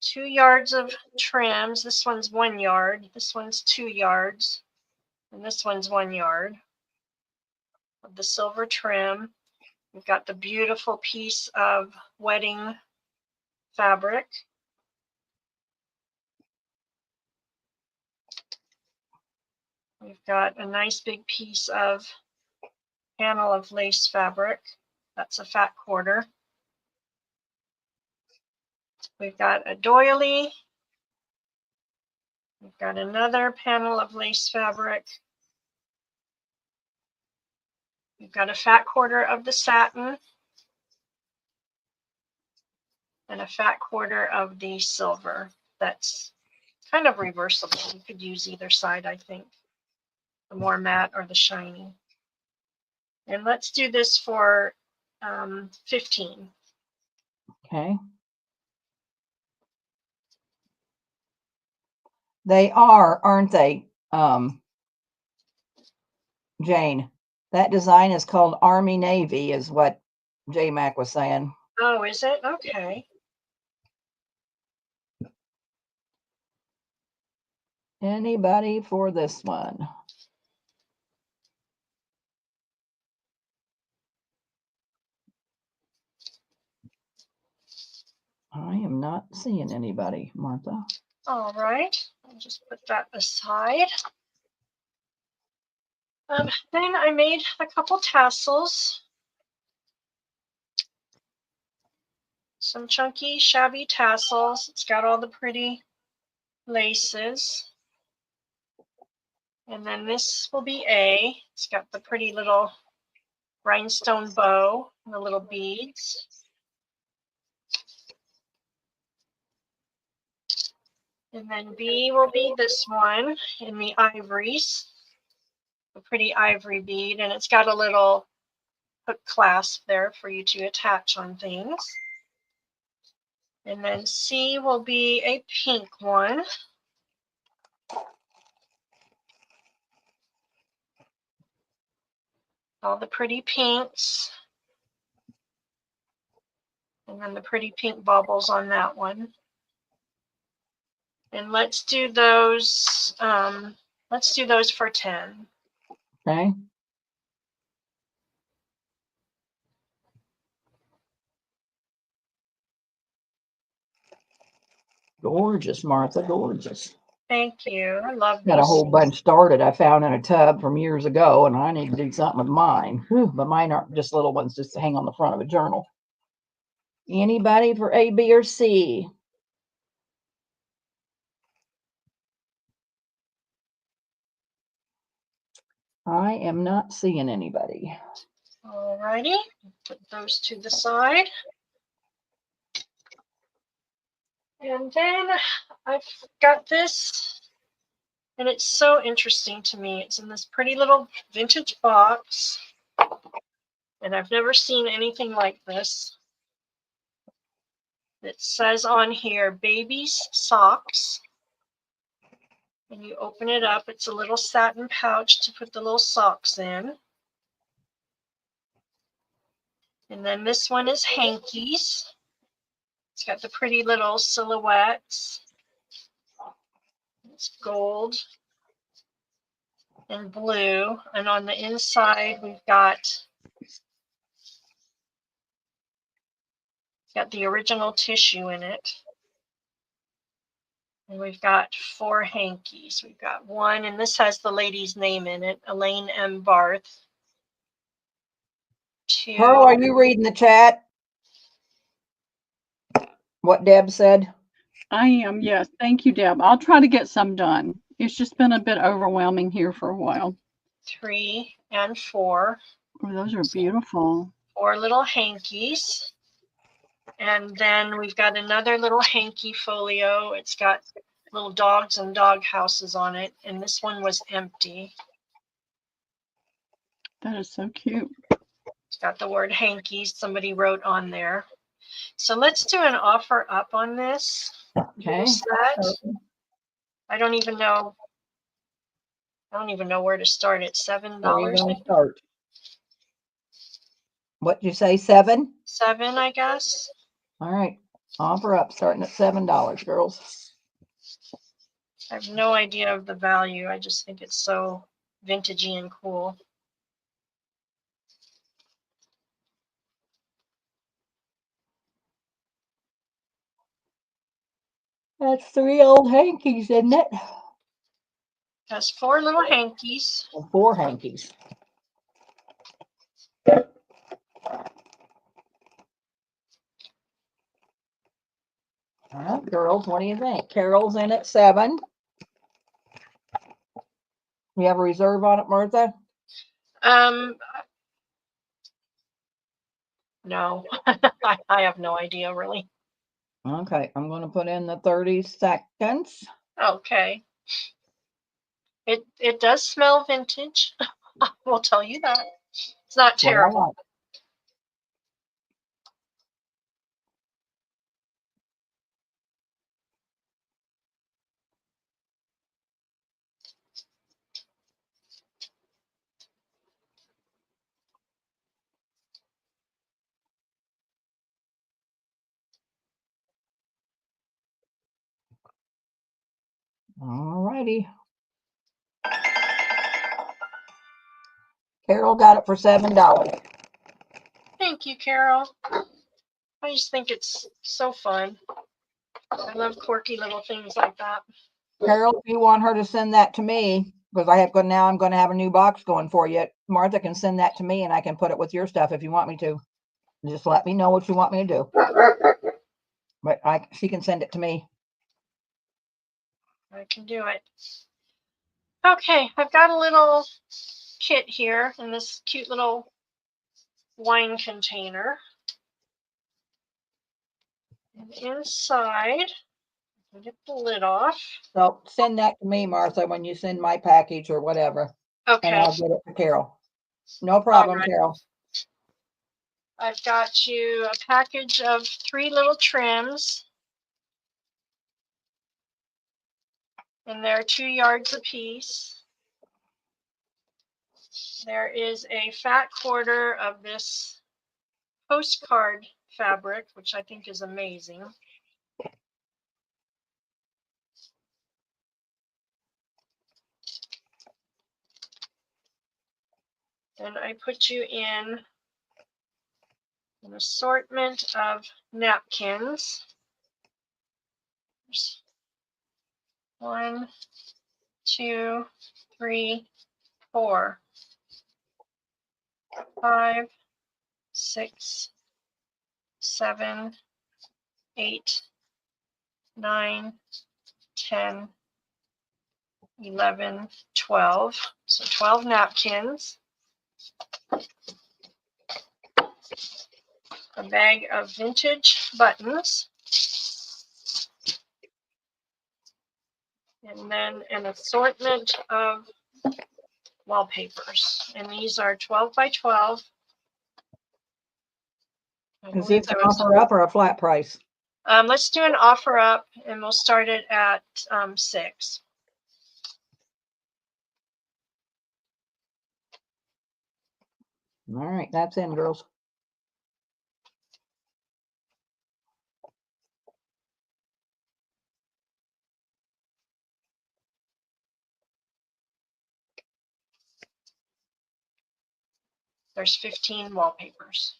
two yards of trims. This one's 1 yard. This one's 2 yards. And this one's 1 yard of the silver trim. We've got the beautiful piece of wedding fabric. We've got a nice big piece of panel of lace fabric. That's a fat quarter. We've got a doily. We've got another panel of lace fabric. We've got a fat quarter of the satin and a fat quarter of the silver. That's kind of reversible. You could use either side, I think, the more matte or the shiny. And let's do this for 15. Okay. They are, aren't they, Jane? That design is called Army Navy, is what J Mac was saying. Oh, is it? Okay. Anybody for this one? I am not seeing anybody, Martha. All right. I'll just put that aside. Then I made a couple tassels. Some chunky, shabby tassels. It's got all the pretty laces. And then this will be A. It's got the pretty little rhinestone bow and the little beads. And then B will be this one in the ivories. A pretty ivory bead, and it's got a little hook clasp there for you to attach on things. And then C will be a pink one. All the pretty pinks. And then the pretty pink bubbles on that one. And let's do those for 10. Okay. Gorgeous, Martha, gorgeous. Thank you. I love Got a these. whole bunch started I found in a tub from years ago, and I need to do something with mine. Whew, but mine aren't just little ones just to hang on the front of a journal. Anybody for A, B, or C? I am not seeing anybody. All righty. Put those to the side. And then I've got this, and it's so interesting to me. It's in this pretty little vintage box, and I've never seen anything like this. It says on here, baby's socks. And you open it up, it's a little satin pouch to put the little socks in. And then this one is hankies. It's got the pretty little silhouettes. It's gold and blue. And on the inside, we've got got the original tissue in it. And we've got 4 hankies. We've got one, and this has the lady's name in it, Elaine M. Barth. 2. Pearl, are you reading the chat? What Deb said? I am, yes. Thank you, Deb. I'll try to get some done. It's just been a bit overwhelming here for a while. 3 and 4. Oh, those are beautiful. 4 little hankies. And then we've got another little hanky folio. It's got little dogs and dog houses on it. And this one was empty. That is so cute. It's got the word hankies somebody wrote on there. So let's do an offer up on this. Okay. Set. I don't even know where to start. It's $7. Where are you going to start? What'd you say, 7? 7, I guess. All right. Offer up, starting at $7, girls. I have no idea of the value. I just think it's so vintagey and cool. That's 3 old hankies, isn't it? Has 4 little hankies. 4 hankies. All right, girls, what do you think? Carol's in at 7. You have a reserve on it, Martha? No, I have no idea really. Okay, I'm going to put in the 30 seconds. Okay. It does smell vintage. I will tell you that. It's not terrible. All righty. Carol got it for $7. Thank you, Carol. I just think it's so fun. I love quirky little things like that. Carol, if you want her to send that to me, because now I'm going to have a new box going for you. Martha can send that to me and I can put it with your stuff if you want me to. Just let me know what you want me to do. But she can send it to me. I can do it. Okay, I've got a little kit here in this cute little wine container. And inside, I'll get the lid off. So send that to me, Martha, when you send my package or whatever. Okay. And I'll get it to Carol. No problem, right. Carol. I've got you a package of 3 little trims. And they're 2 yards apiece. There is a fat quarter of this postcard fabric, which I think is amazing. And I put you in an assortment of napkins. There's 1, 2, 3, 4, 5, 6, 7, 8, 9, 10, 11, 12. So 12 napkins. A bag of vintage buttons. And then an assortment of wallpapers. And these are 12 by 12. Is this an offer up or a flat price? Let's do an offer up and we'll start it at 6. All right, that's in, girls. There's 15 wallpapers.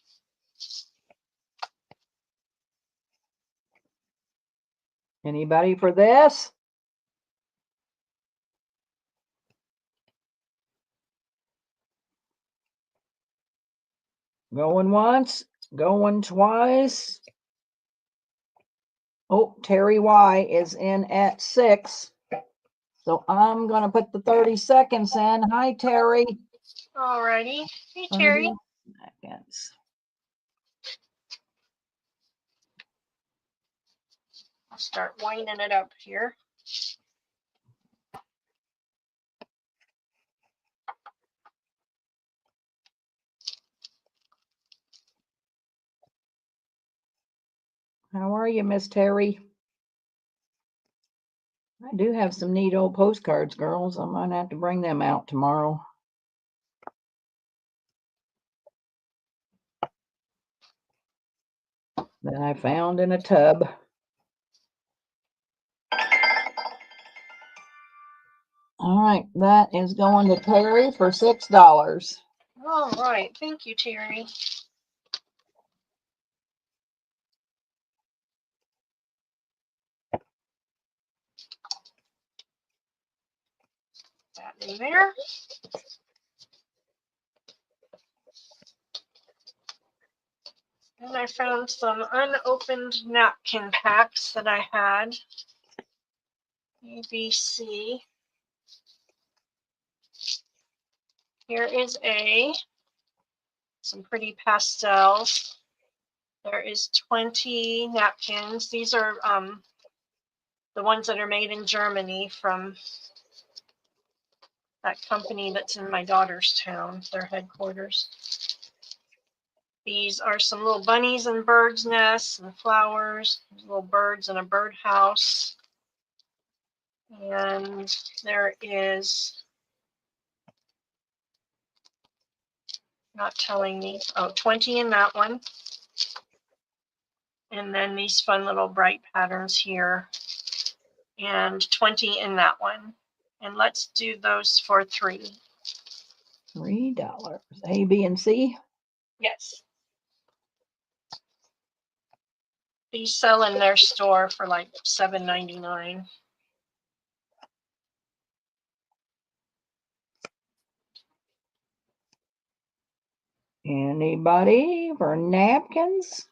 Anybody for this? Going once, going twice. Oh, Terry Y is in at 6. So I'm going to put the 30 seconds in. Hi, Terry. Alrighty. Hey, 30 Terry. seconds. I'll start winding it up here. How are you, Miss Terry? I do have some neat old postcards, girls. I might have to bring them out tomorrow. That I found in a tub. All right, that is going to Terry for $6. All right. Thank you, Terry. That in there. And I found some unopened napkin packs that I had. ABC. Here is some pretty pastels. There is 20 napkins. These are the ones that are made in Germany from that company that's in my daughter's town, their headquarters. These are some little bunnies and birds' nests and flowers, little birds in a birdhouse. And there is, not telling me, 20 in that one. And then these fun little bright patterns here. And 20 in that one. And let's do those for $3. $3. A, B, and C. Yes. These sell in their store for like $7.99. Anybody for napkins?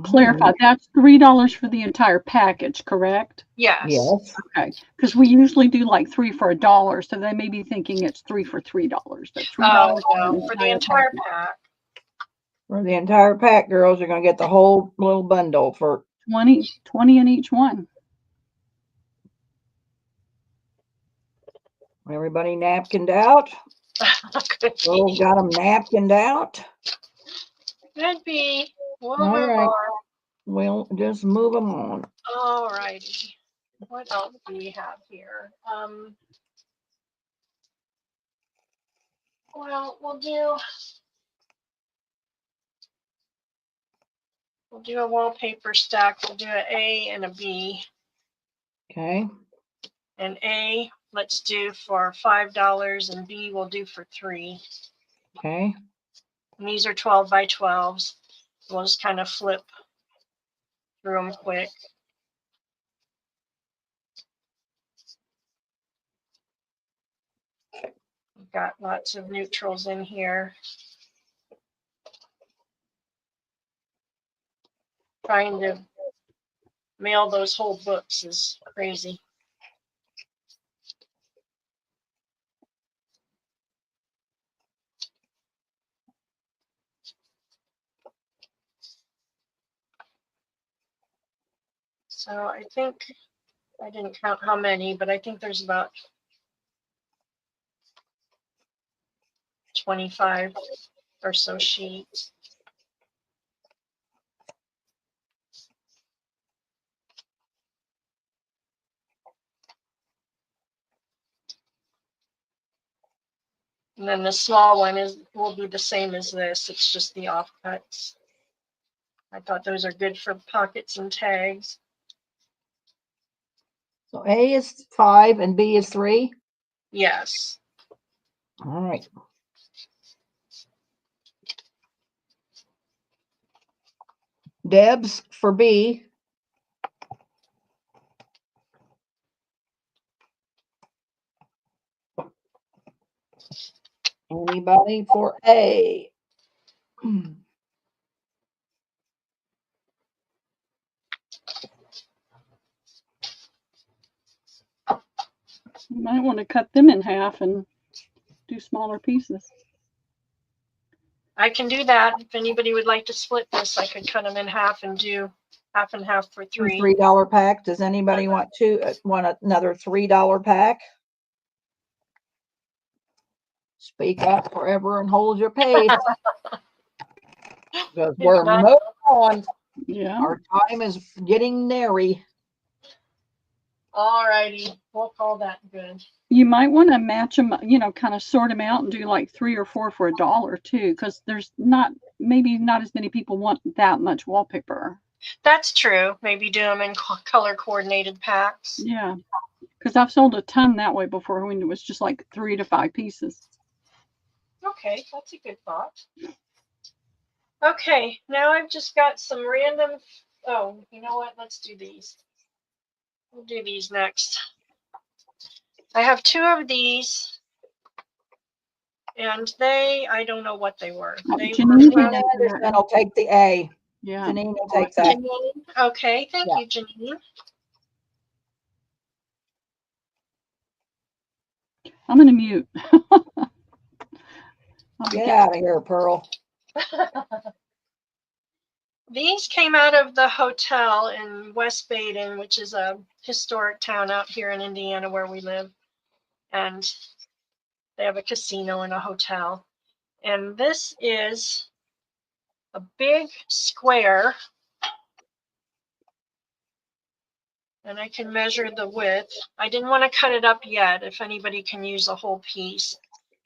Clarify, that's $3 for the entire package, correct? Yes. Yes. Okay, because we usually do like 3 for $1, so they may be thinking it's 3 for $3, but $3 No, for the entire pack. For the entire pack, girls, you're going to get the whole little bundle for 20 in each one. everybody napkined out. Oh, got them napkined out. Could be. We'll All move right. on. We'll just move them on. All righty. What else do we have here? Well, we'll do a wallpaper stack. We'll do an A and a B. Okay. And A, let's do for $5, and B we'll do for $3. Okay. And these are 12 by 12s. We'll just kind of flip through them quick. We've got lots of neutrals in here. Trying to mail those whole books is crazy. So I think, I didn't count how many, but I think there's about 25 or so sheets. And then the small one will be the same as this. It's just the offcuts. I thought those are good for pockets and tags. So A is 5 and B is 3. Yes. All right. Deb's for B. Anybody for A? You might want to cut them in half and do smaller pieces. I can do that. If anybody would like to split this, I could cut them in half and do half and half for Two three. $3 packs. Does anybody want another $3 pack? Speak up forever and hold your pace. Because we're moving on. Yeah. Our time is getting nary. All righty, we'll call that good. You might want to match them, you know, kind of sort them out and do like 3 or 4 for $1 too, because there's maybe not as many people want that much wallpaper. That's true. Maybe do them in color coordinated packs. Yeah, because I've sold a ton that way before when it was just like 3 to 5 pieces. Okay, that's a good thought. Okay, now I've just got some random. Oh, you know what? Let's do these. We'll do these next. I have 2 of these, and I don't know what they were. They Janine were can answer that. I'll take the A. Yeah. Janine will take that. Janine. Okay, thank you, Janine. I'm going to mute. Get out of here, Pearl. These came out of the hotel in West Baden, which is a historic town out here in Indiana where we live. And they have a casino and a hotel. And this is a big square. And I can measure the width. I didn't want to cut it up yet, if anybody can use a whole piece.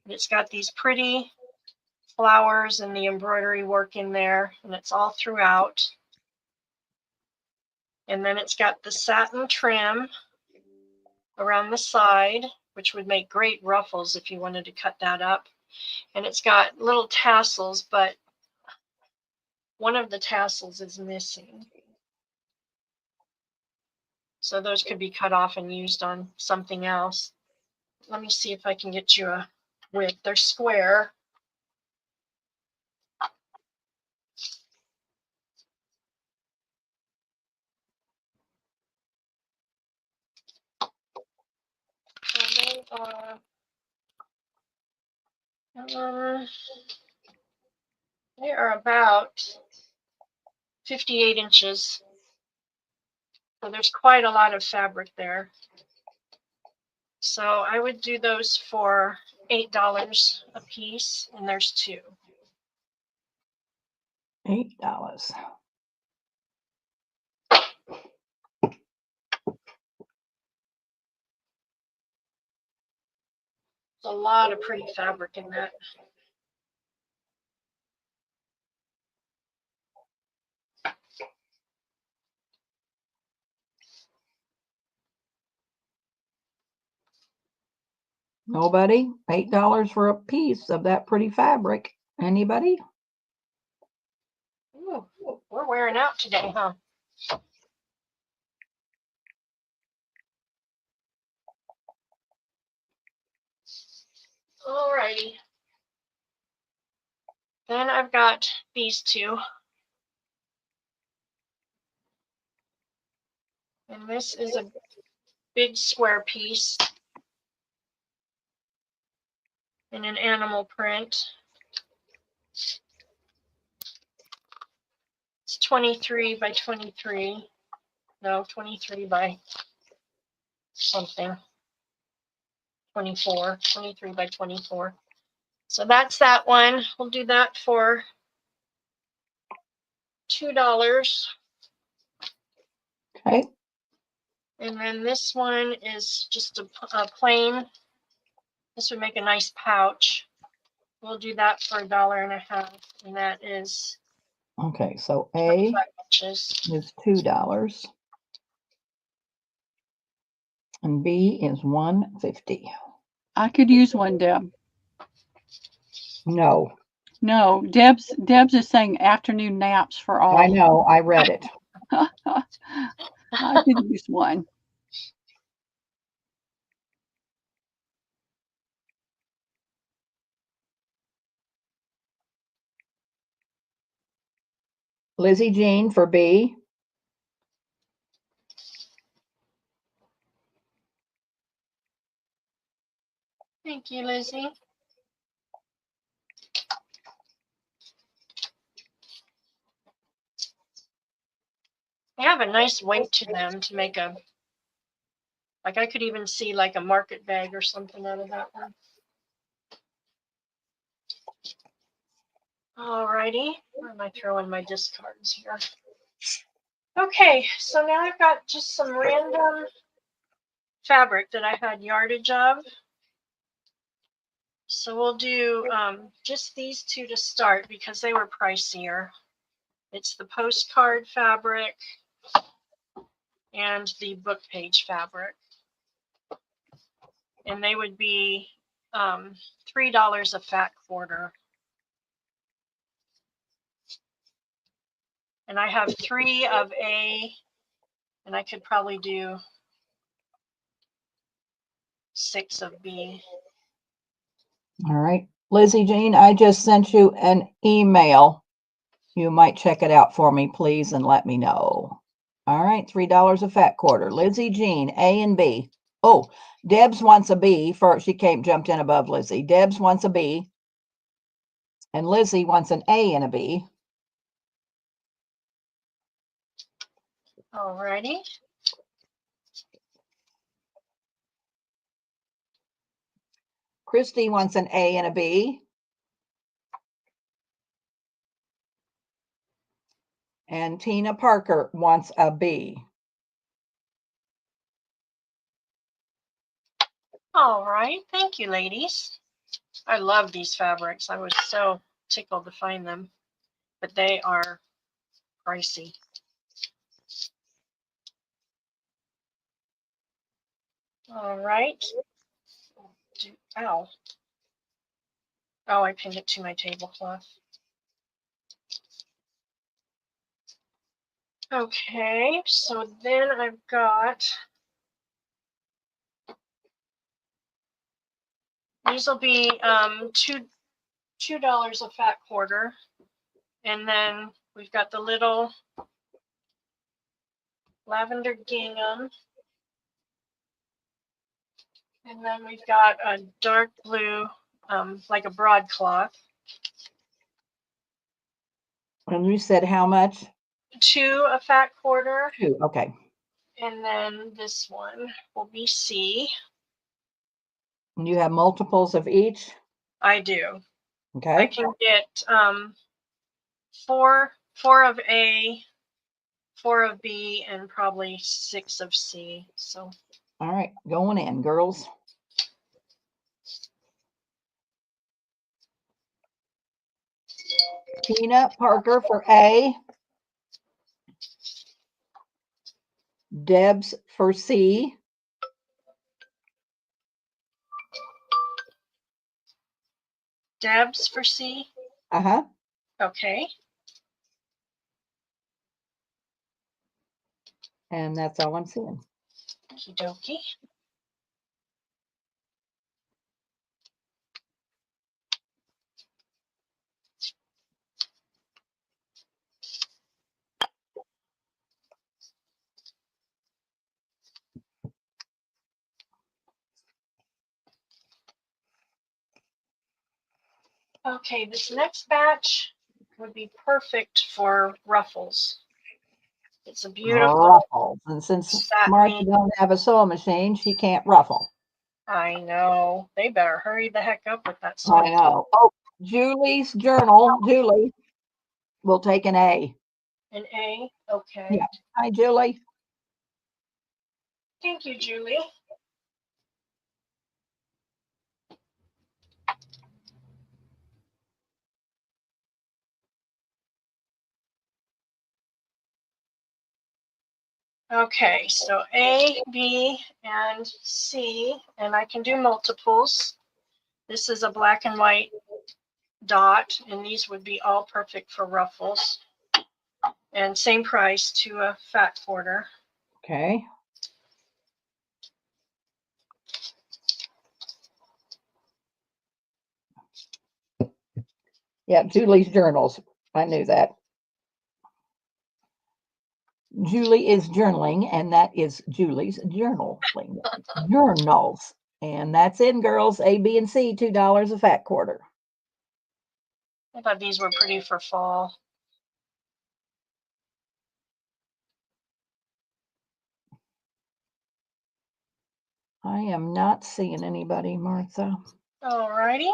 It's got these pretty flowers and the embroidery work in there, and it's all throughout. And then it's got the satin trim around the side, which would make great ruffles if you wanted to cut that up. And it's got little tassels, but one of the tassels is missing. So those could be cut off and used on something else. Let me see if I can get you a width. They're square. So they are about 58 inches. So there's quite a lot of fabric there. So I would do those for $8 a piece, and there's 2. $8. There's a lot of pretty fabric in that. Nobody? $8 for a piece of that pretty fabric. Anybody? Ooh, we're wearing out today, huh? Alrighty. Then I've got these 2. And this is a big square piece in an animal print. It's 23 by 23. No, 23 by something. 24. 23 by 24. So that's that one. We'll do that for $2. Okay. And then this one is just a plain. This would make a nice pouch. We'll do that for $1.50, and that is Okay, so A 25 inches. is $2 and B is $1.50. I could use one, Deb. No. No, Deb's is saying afternoon naps for all. I know, I read it. I could use one. Lizzie Jean for B. Thank you, Lizzie. They have a nice weight to them to make a, like I could even see like a market bag or something out of that one. Alrighty, where am I throwing my discards here? Okay, so now I've got just some random fabric that I had yardage of. So we'll do just these two to start because they were pricier. It's the postcard fabric and the book page fabric. And they would be $3 a fat quarter. And I have 3 of A, and I could probably do 6 of B. All right. Lizzie Jean, I just sent you an email. You might check it out for me, please, and let me know. All right, $3 a fat quarter. Lizzie Jean, A and B. Oh, Debs wants a B first. She jumped in above Lizzie. Debs wants a B. And Lizzie wants an A and a B. Alrighty. Christy wants an A and a B. And Tina Parker wants a B. All right. Thank you, ladies. I love these fabrics. I was so tickled to find them, but they are pricey. All right. Ow. Oh, I pinned it to my tablecloth. Okay, so then I've got, these will be $2 a fat quarter. And then we've got the little lavender gingham. And then we've got a dark blue, like a broadcloth. And you said how much? 2 a fat quarter. 2. Okay. And then this one will be C. And you have multiples of each? I do. Okay. I can get 4 of A, 4 of B, and probably 6 of C. So. All right, going in, girls. Tina Parker for A. Debs for C. Debs for C. Uh-huh. Okay. And that's all I'm seeing. Okie dokie. Okay, this next batch would be perfect for ruffles. It's a beautiful Ruffles. And since satin. Martha don't have a sewing machine, she can't ruffle. I know. They better hurry the heck up with that sewing. I know. Oh, Julie's journal. Julie will take an A. An A? Okay. Yeah. Hi, Julie. Thank you, Julie. Okay, so A, B, and C, and I can do multiples. This is a black and white dot, and these would be all perfect for ruffles. And same price to a fat quarter. Okay. Yeah, Julie's journals. I knew that. Julie is journaling, and that is Julie's journaling. Journals. And that's in, girls. A, B, and C, $2 a fat quarter. I thought these were pretty for fall. I am not seeing anybody, Martha. All righty.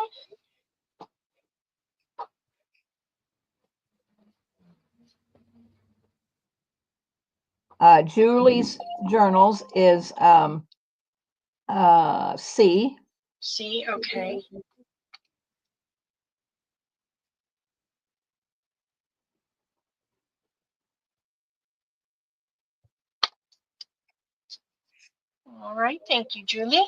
Julie's journals is C. C, okay. All right, thank you, Julie.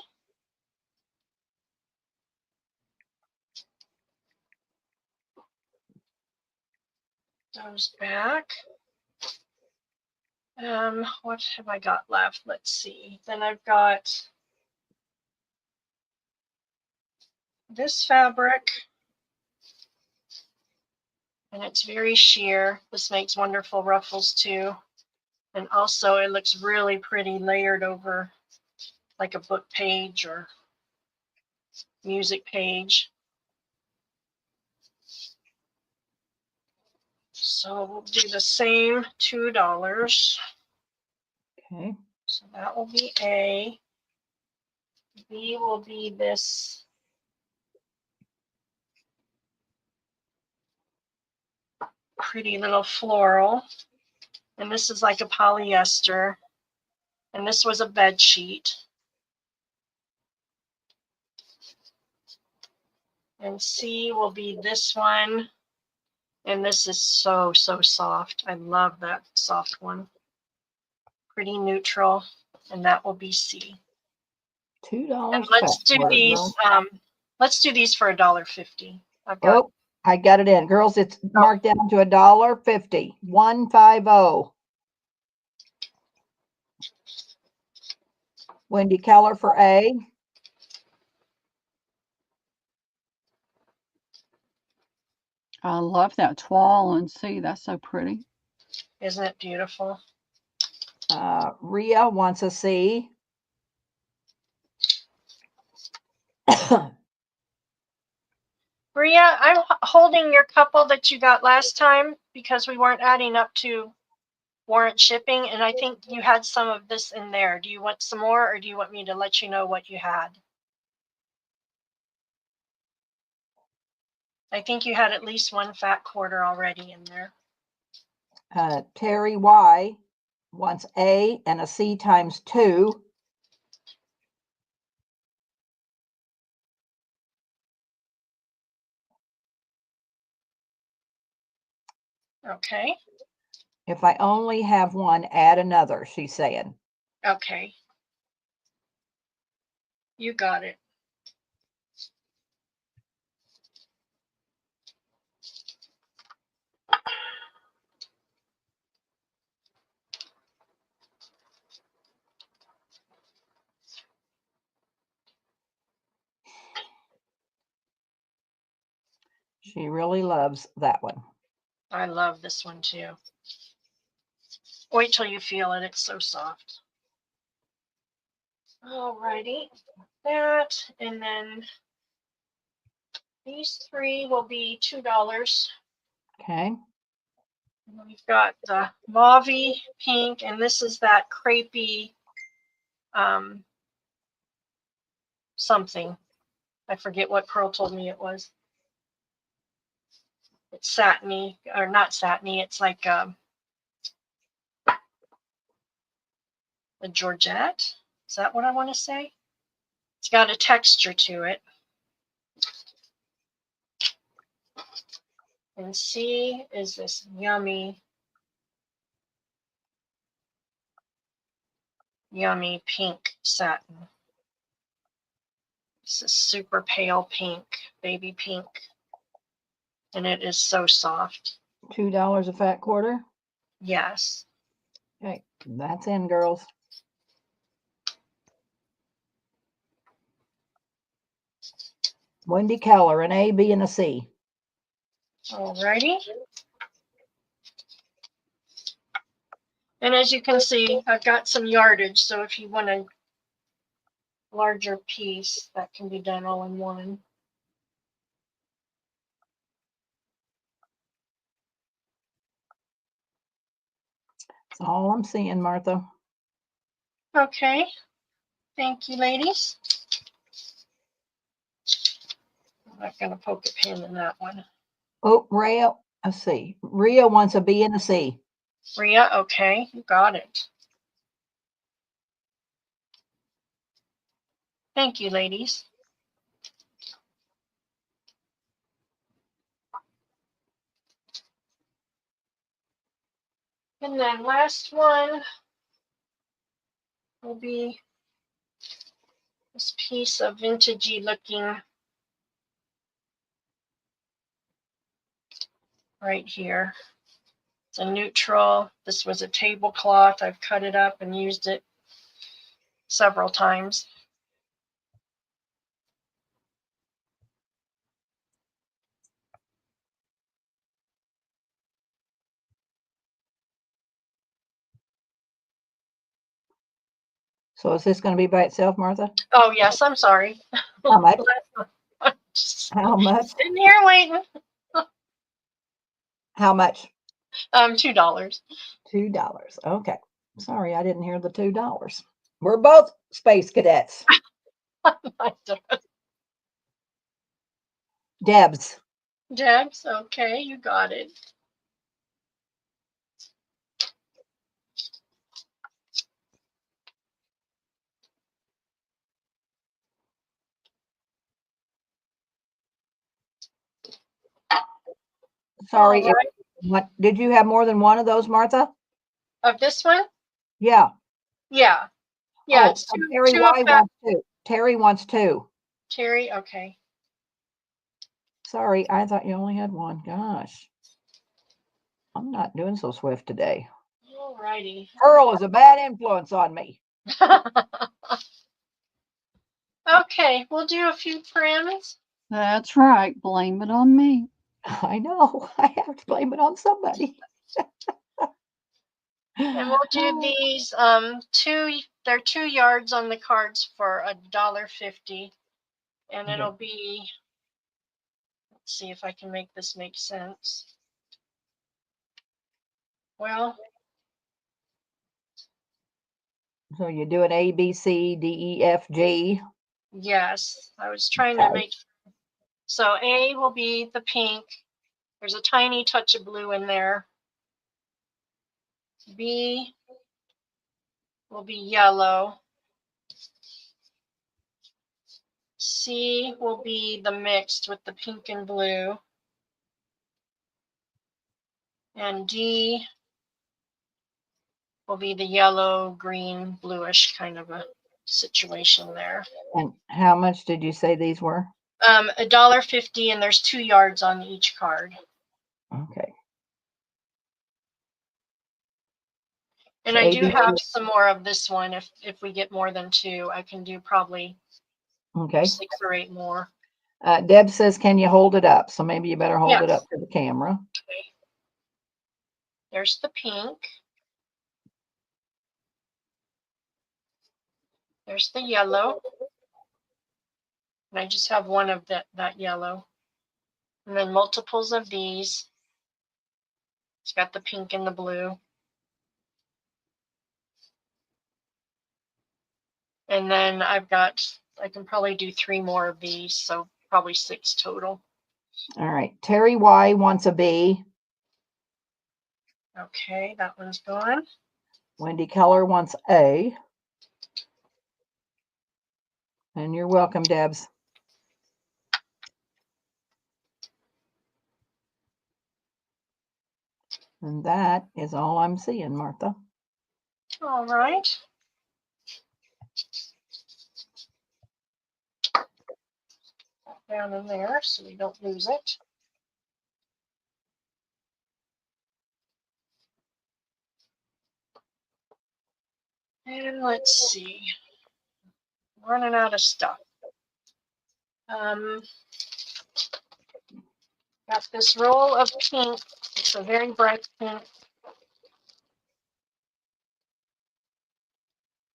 Those back. What have I got left? Let's see. Then I've got this fabric, and it's very sheer. This makes wonderful ruffles too. And also it looks really pretty layered over like a book page or music page. So we'll do the same $2. Okay. So that will be A. B will be this pretty little floral. And this is like a polyester. And this was a bed sheet. And C will be this one. And this is so, so soft. I love that soft one. Pretty neutral. And that will be C. $2 And a let's fat do quarter, these. girls. Let's do these for $1.50. I've got. Oh, I got it in. Girls, it's marked down to $1.50. 150. Wendy Keller for A. I love that toile and see, that's so pretty. Isn't it beautiful? Rhea wants a C. Bria, I'm holding your couple that you got last time because we weren't adding up to warrant shipping, and I think you had some of this in there. Do you want some more, or do you want me to let you know what you had? I think you had at least one fat quarter already in there. Terry Y wants A and a C times 2. Okay. If I only have one, add another, she's saying. Okay. You got it. She really loves that one. I love this one too. Wait till you feel it. It's so soft. Alrighty. That, and then these three will be $2. Okay. We've got the mauve pink, and this is that crepey something. I forget what Pearl told me it was. It's satiny, or not satiny. It's like a Georgette. Is that what I want to say? It's got a texture to it. And C is this yummy, yummy pink satin. This is super pale pink, baby pink. and it is so soft. $2 a fat quarter. Yes. Okay, that's in, girls. Wendy Keller, an A, B, and a C. Alrighty. And as you can see, I've got some yardage, so if you want a larger piece, that can be done all in one. That's all I'm seeing, Martha. Okay. Thank you, ladies. I'm not going to poke a pin in that one. Oh, Rhea, a C. Rhea wants a B and a C. Rhea, okay, you got it. Thank you, ladies. And then last one will be this piece of vintagey looking right here. It's a neutral. This was a tablecloth. I've cut it up and used it several times. So is this going to be by itself, Martha? Oh, yes, I'm sorry. How much? Just How much? sitting here waiting. How much? $2. $2. Okay. Sorry, I didn't hear the $2. We're both space cadets. Debs. Debs, okay, you got it. Sorry. All right. What did you have more than one of those, Martha? Of this one? Yeah. Yeah. Yeah, Oh, it's Terry two Y of wants two. Terry wants two. Terry, okay. Sorry, I thought you only had one. Gosh. I'm not doing so swift today. All righty. Pearl is a bad influence on me. Okay, we'll do a few trims. That's right. Blame it on me. I know. I have to blame it on somebody. And we'll do these they're 2 yards on the cards for $1.50. And it'll be, let's see if I can make this make sense. Well, So you do an A, B, C, D, E, F, G. yes, I was trying to make, so A will be the pink. There's a tiny touch of blue in there. B will be yellow. C will be the mixed with the pink and blue. And D will be the yellow, green, bluish kind of a situation there. And how much did you say these were? $1.50, and there's 2 yards on each card. Okay. And So I do ABC. have some more of this one. If we get more than 2, I can do probably Okay. 6 or 8 more. Deb says, can you hold it up? So maybe you better hold it Yes. up to the camera. Okay. There's the pink. There's the yellow. And I just have one of that yellow. And then multiples of these. It's got the pink and the blue. And then I can probably do 3 more of these, so probably 6 total. All right. Terry Y wants a B. Okay, that one's gone. Wendy Keller wants A. And you're welcome, Debs. And that is all I'm seeing, Martha. All right. Down in there so we don't lose it. And let's see. Running out of stuff. Got this roll of pink. It's a very bright pink.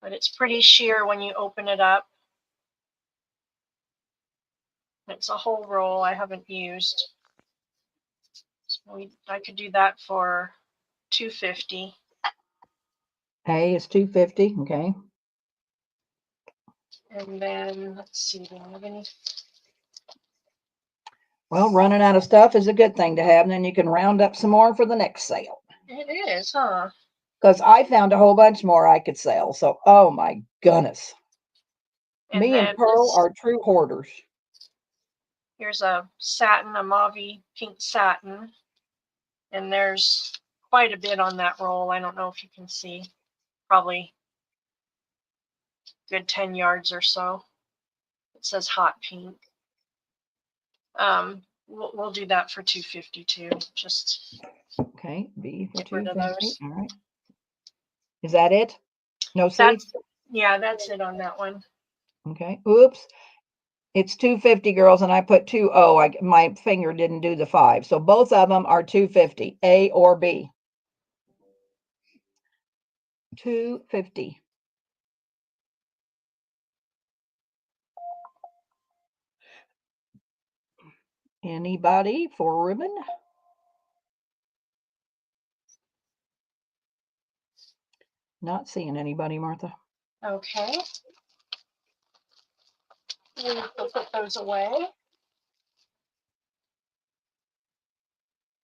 But it's pretty sheer when you open it up. It's a whole roll I haven't used. So I could do that for $2.50. A is $2.50. Okay. And then let's see, do I have any? Well, running out of stuff is a good thing to have, and then you can round up some more for the next sale. It is, huh? Because I found a whole bunch more I could sell. So, oh my goodness. And Me and then Pearl this- are true hoarders. Here's a satin, a mauve pink satin. And there's quite a bit on that roll. I don't know if you can see. Probably good 10 yards or so. It says hot pink. We'll do that for $2.50 too. Just Okay, B for get rid of $2.50. those. All right. Is that it? No seeds? That's it on that one. Okay. Oops. It's $2.50, girls, and I put 2.0. My finger didn't do the 5. So both of them are $2.50, A or B. $2.50. Anybody for ribbon? Not seeing anybody, Martha. Okay. We'll put those away.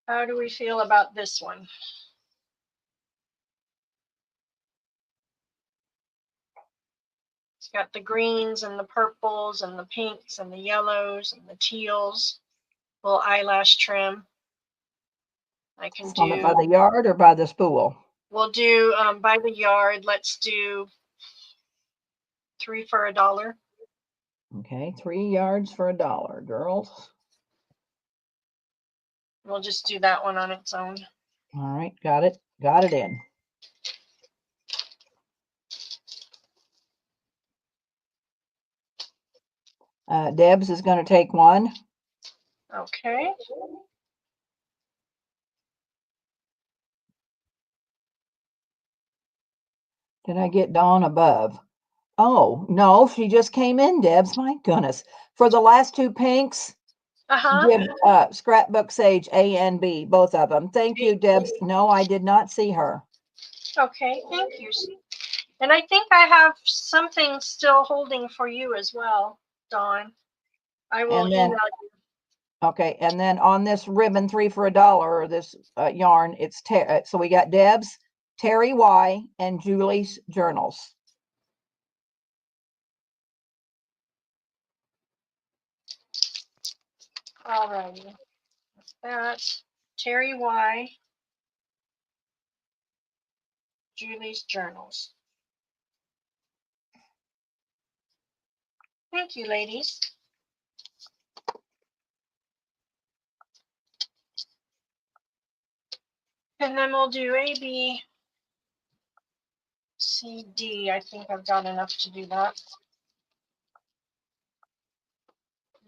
How do we feel about this one? It's got the greens and the purples and the pinks and the yellows and the teals. Little eyelash trim. I can Want it by do. the yard or by the spool? We'll do by the yard. Let's do 3 for $1. Okay, 3 yards for $1, girls. We'll just do that one on its own. All right, got it. Got it in. Debs is going to take one. Okay. Did I get Dawn above? Oh, no, she just came in, Debs. My goodness. For the last 2 pinks, Scrapbook Sage, A and B, both of them. Thank you, Debs. No, I did not see her. Okay, thank you. And I think I have something still holding for you as well, Dawn. I will And then- email you. Okay, and then on this ribbon, 3 for $1, or this yarn, it's so we got Deb's, Terry Y, and Julie's journals. All righty. That's Terry Y. Julie's journals. Thank you, ladies. And then we'll do A, B, C, D. I think I've got enough to do that.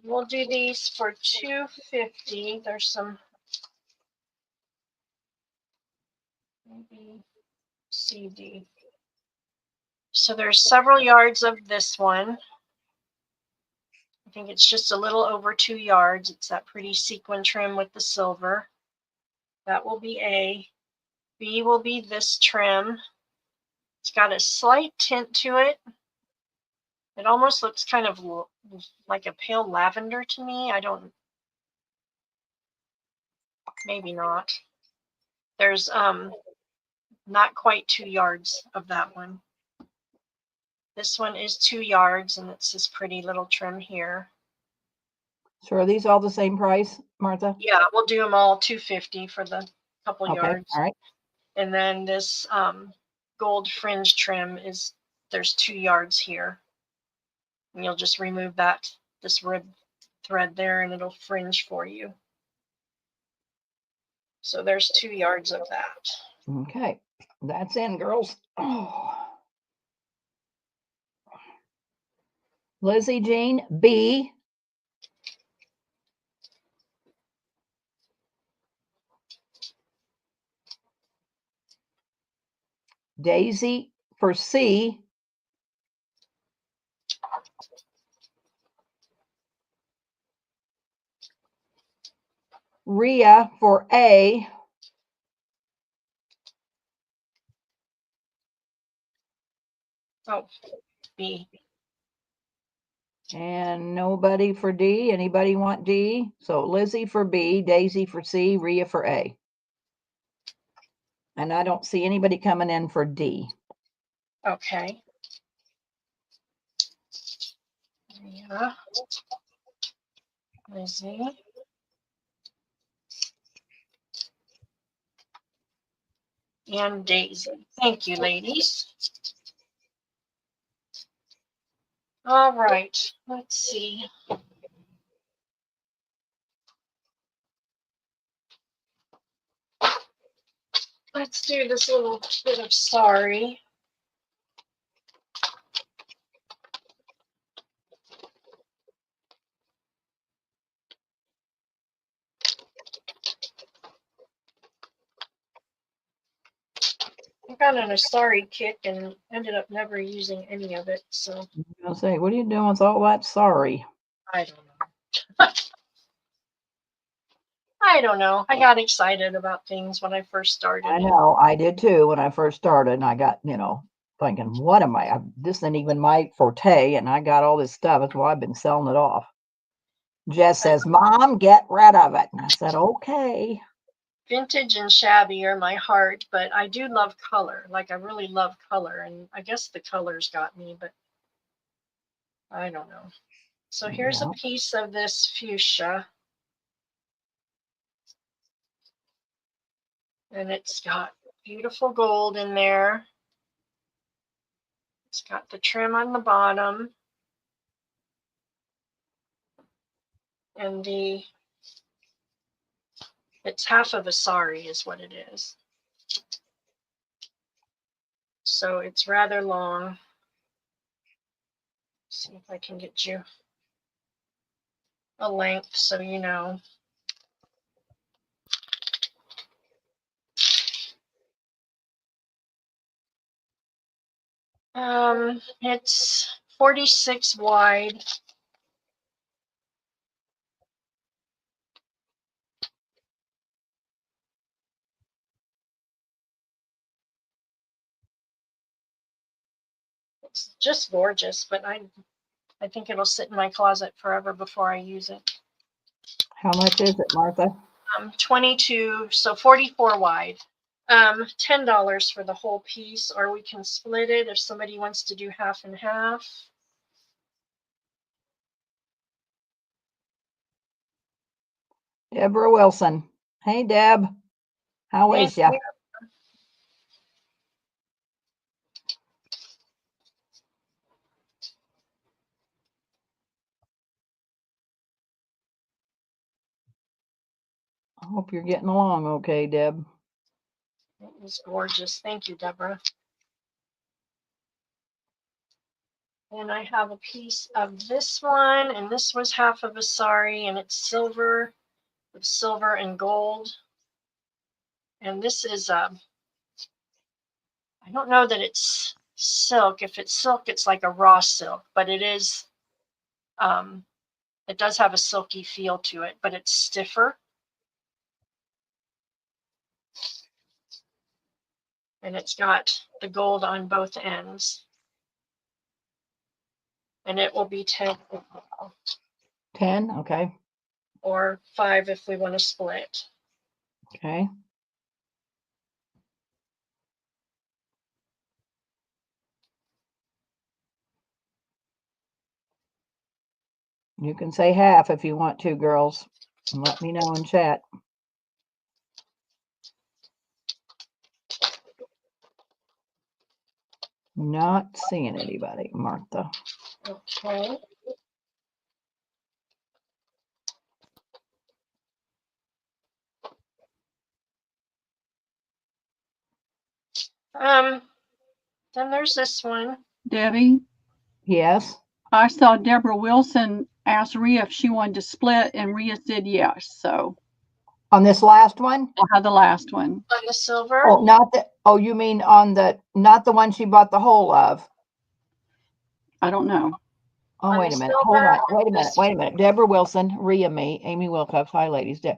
We'll do these for $2.50. There's some A, B, C, D. So there's several yards of this one. I think it's just a little over 2 yards. It's that pretty sequin trim with the silver. That will be A. B will be this trim. It's got a slight tint to it. It almost looks kind of like a pale lavender to me. I don't, maybe not. There's not quite 2 yards of that one. This one is 2 yards, and it's this pretty little trim here. So are these all the same price, Martha? Yeah, we'll do them all $2.50 for the couple yards. All right. And then this gold fringe trim is, there's 2 yards here. And you'll just remove this rib thread there, and it'll fringe for you. So there's 2 yards of that. Okay, that's in, girls. Oh. Lizzie Jean, B. Daisy for C. Rhea for A. Oh, B. And nobody for D. Anybody want D? So Lizzie for B, Daisy for C, Rhea for A. And I don't see anybody coming in for D. Okay. Yeah. Lizzie. And Daisy. Thank you, ladies. All right. Let's see. Let's do this little bit of sorry. I got on a sorry kick and ended up never using any of it, so I'm gonna say, what are you doing with all that sorry? I don't know. I don't know. I got excited about things when I first started. I know, I did too when I first started, and I got, thinking, what am I? This isn't even my forte, and I got all this stuff. That's why I've been selling it off. Jess says, Mom, get rid of it. And I said, okay. Vintage and shabby are my heart, but I do love color. Like, I really love color, and I guess the colors got me, but I don't know. So here's a piece of this fuchsia. And it's got beautiful gold in there. It's got the trim on the bottom. And it's half of a sari is what it is. So it's rather long. See if I can get you a length so you know. It's 46 wide. It's just gorgeous, but I think it'll sit in my closet forever before I use it. How much is it, Martha? 22, so 44 wide. $10 for the whole piece, or we can split it if somebody wants to do half and half. Deborah Wilson. Hey, Deb. How is ya? I hope you're getting along okay, Deb. It was gorgeous. Thank you, Deborah. And I have a piece of this one, and this was half of a sari, and it's silver with silver and gold. And this is I don't know that it's silk. If it's silk, it's like a raw silk, but it is it does have a silky feel to it, but it's stiffer. And it's got the gold on both ends. And it will be 10. 10, okay. Or 5 if we want to split. Okay. You can say half if you want to, girls. And let me know in chat. Not seeing anybody, Martha. Okay. Then there's this one. Debbie, Yes. I saw Deborah Wilson ask Rhea if she wanted to split, and Rhea said yes. So On this last one? we'll have the last one. On the silver? Oh, not the, oh, you mean on the, not the one she bought the whole of? I don't know. Oh, On wait the a minute. Hold silver, on. Wait a minute. this- Wait a minute. Deborah Wilson, Rhea, me, Amy Wilcox. Hi, ladies. Do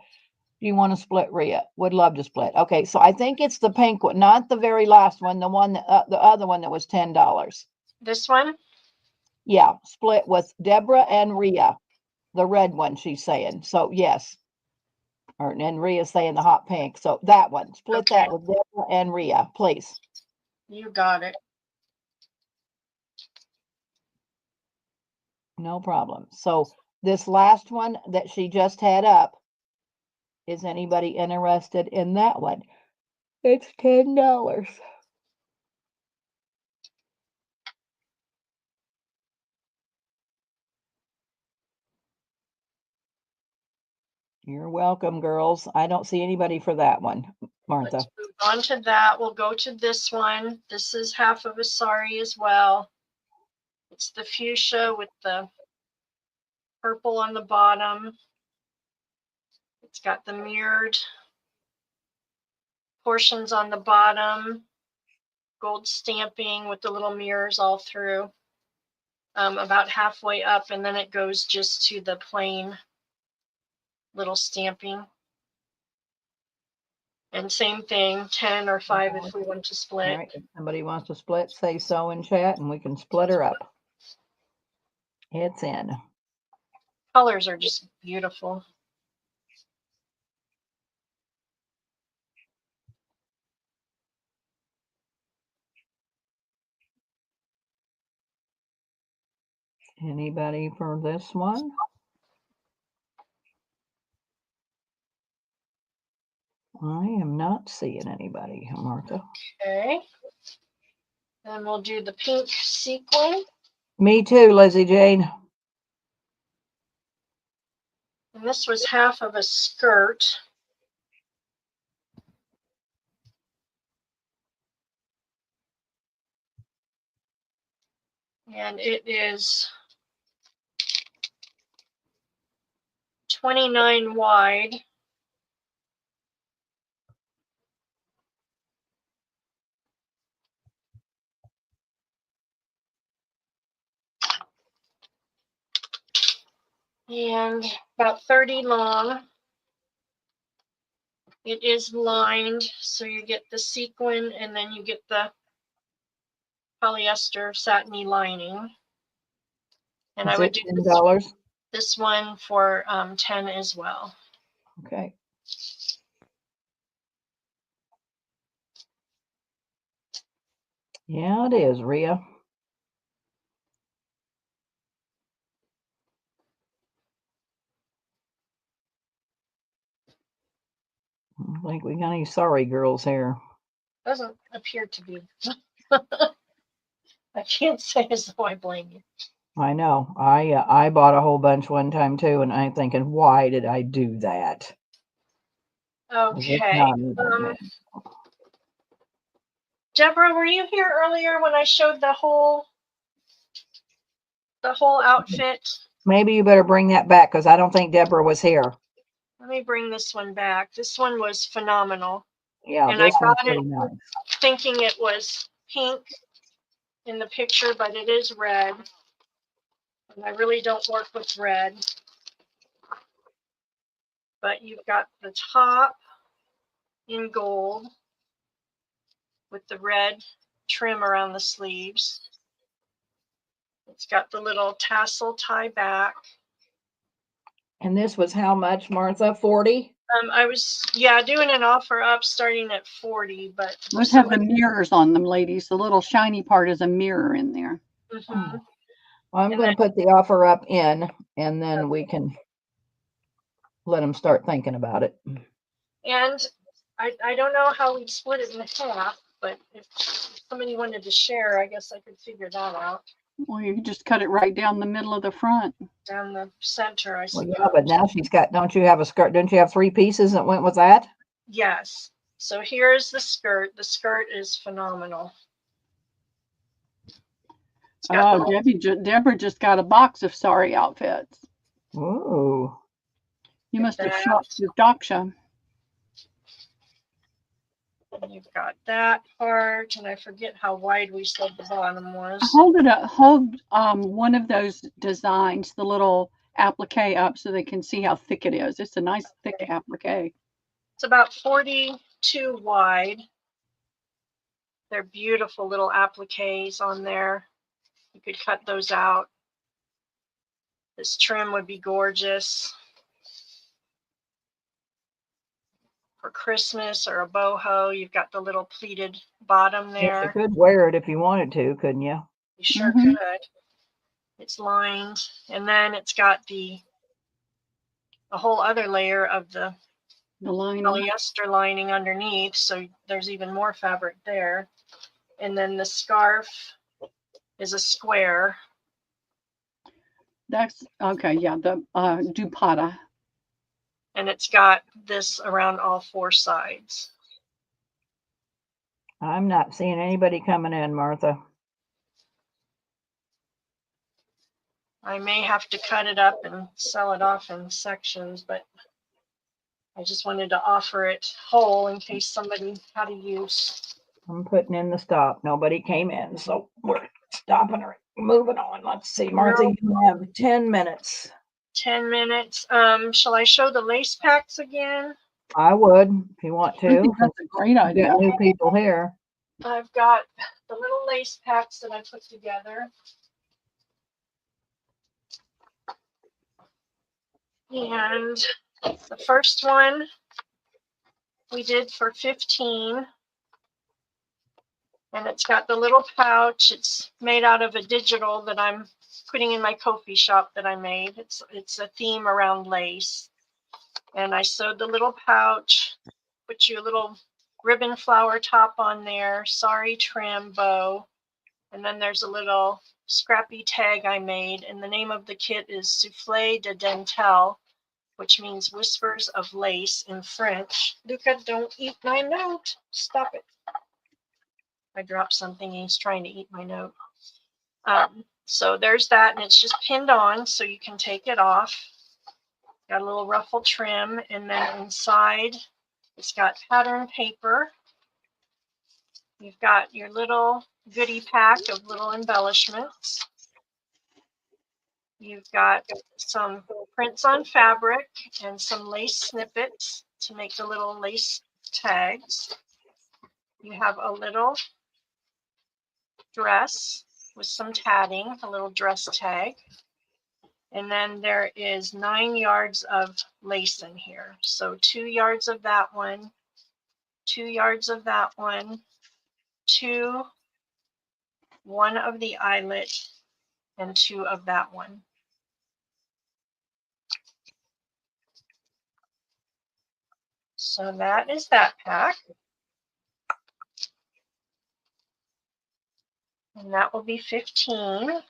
you want to split, Rhea? Would love to split. Okay, so I think it's the pink one, not the very last one, the one that, the other one that was $10. This one? Yeah, split with Deborah and Rhea, the red one she's saying. So yes. And Rhea's saying the hot pink. So that one, split that Okay. with Deborah and Rhea, please. You got it. No problem. So this last one that she just had up, is anybody interested in that one? It's $10. You're welcome, girls. I don't see anybody for that one, Martha. Let's move on to that. We'll go to this one. This is half of a sari as well. It's the fuchsia with the purple on the bottom. It's got the mirrored portions on the bottom, gold stamping with the little mirrors all through, about halfway up, and then it goes just to the plain little stamping. And same thing, 10 or 5 if we want to All split. right, if somebody wants to split, say so in chat and we can split her up. It's in. Colors are just beautiful. Anybody for this one? I am not seeing anybody, Martha. Okay. Then we'll do the pink sequin. Me too, Lizzie Jane. And this was half of a skirt. And it is 29 wide. And about 30 long. It is lined, so you get the sequin and then you get the polyester satiny lining. And I Is would it do $10? this one for 10 as well. Okay. Yeah, it is, Rhea. I don't think we got any sorry girls here. Doesn't appear to be. I can't say as though I blame you. I know. I bought a whole bunch one time too, and I'm thinking, why did I do that? Is it Okay. not- Deborah, were you here earlier when I showed the whole outfit? Maybe you better bring that back because I don't think Deborah was here. Let me bring this one back. This one was phenomenal. Yeah, And I this one's got it pretty nice. thinking it was pink in the picture, but it is red. And I really don't work with red. But you've got the top in gold with the red trim around the sleeves. It's got the little tassel tie back. And this was how much, Martha? 40? I was, doing an offer up starting at 40, but Those have the mirrors on them, ladies. The little shiny part is a mirror in there. Mhm. Well, I'm And going to put the offer up in, and then we can let them start thinking about it. And I don't know how we'd split it in half, but if somebody wanted to share, I guess I could figure that out. Well, you can just cut it right down the middle of the front. Down the center, I Well, suppose. yeah, but now she's got, don't you have a skirt? Don't you have 3 pieces that went with that? Yes. So here's the skirt. The skirt is phenomenal. It's got Oh, Deborah just got a box of sari outfits. Ooh. You Look must at have that. shopped with Daksha. You've got that part, and I forget how wide we said the bottom was. Hold it up. Hold one of those designs, the little applique up so they can see how thick it is. It's a nice thick applique. It's about 42 wide. They're beautiful little appliques on there. You could cut those out. This trim would be gorgeous for Christmas or a boho. You've got the little pleated bottom Yes, you there. could wear it if you wanted to, couldn't you? You sure Mhm. could. It's lined, and then it's got a whole other layer of the The lining. polyester lining underneath, so there's even more fabric there. And then the scarf is a square. That's okay. Yeah, the dupatta. And it's got this around all four sides. I'm not seeing anybody coming in, Martha. I may have to cut it up and sell it off in sections, but I just wanted to offer it whole in case somebody had a use. I'm putting in the stop. Nobody came in, so we're stopping her. Moving on. Let's see, Martha, you have 10 minutes. 10 minutes. Shall I show the lace packs again? I would, if you want I to. think that's a great We idea. got new people here. I've got the little lace packs that I put together. And the first one we did for 15. And it's got the little pouch. It's made out of a digital that I'm putting in my Ko-fi shop that I made. It's a theme around lace. And I sewed the little pouch, put you a little ribbon flower top on there, sari trim bow. And then there's a little scrappy tag I made. And the name of the kit is Soufflé de Dentelle, which means whispers of lace in French. Luca, don't eat my note. Stop it. I dropped something. He's trying to eat my note. So there's that, and it's just pinned on, so you can take it off. Got a little ruffle trim, and then inside it's got pattern paper. You've got your little goodie pack of little embellishments. You've got some prints on fabric and some lace snippets to make the little lace tags. You have a little dress with some tatting, a little dress tag. And then there is 9 yards of lace in here. So 2 yards of that one, 2 yards of that one, 2, 1 of the eyelet, and 2 of that one. So that is that pack. And that will be 15.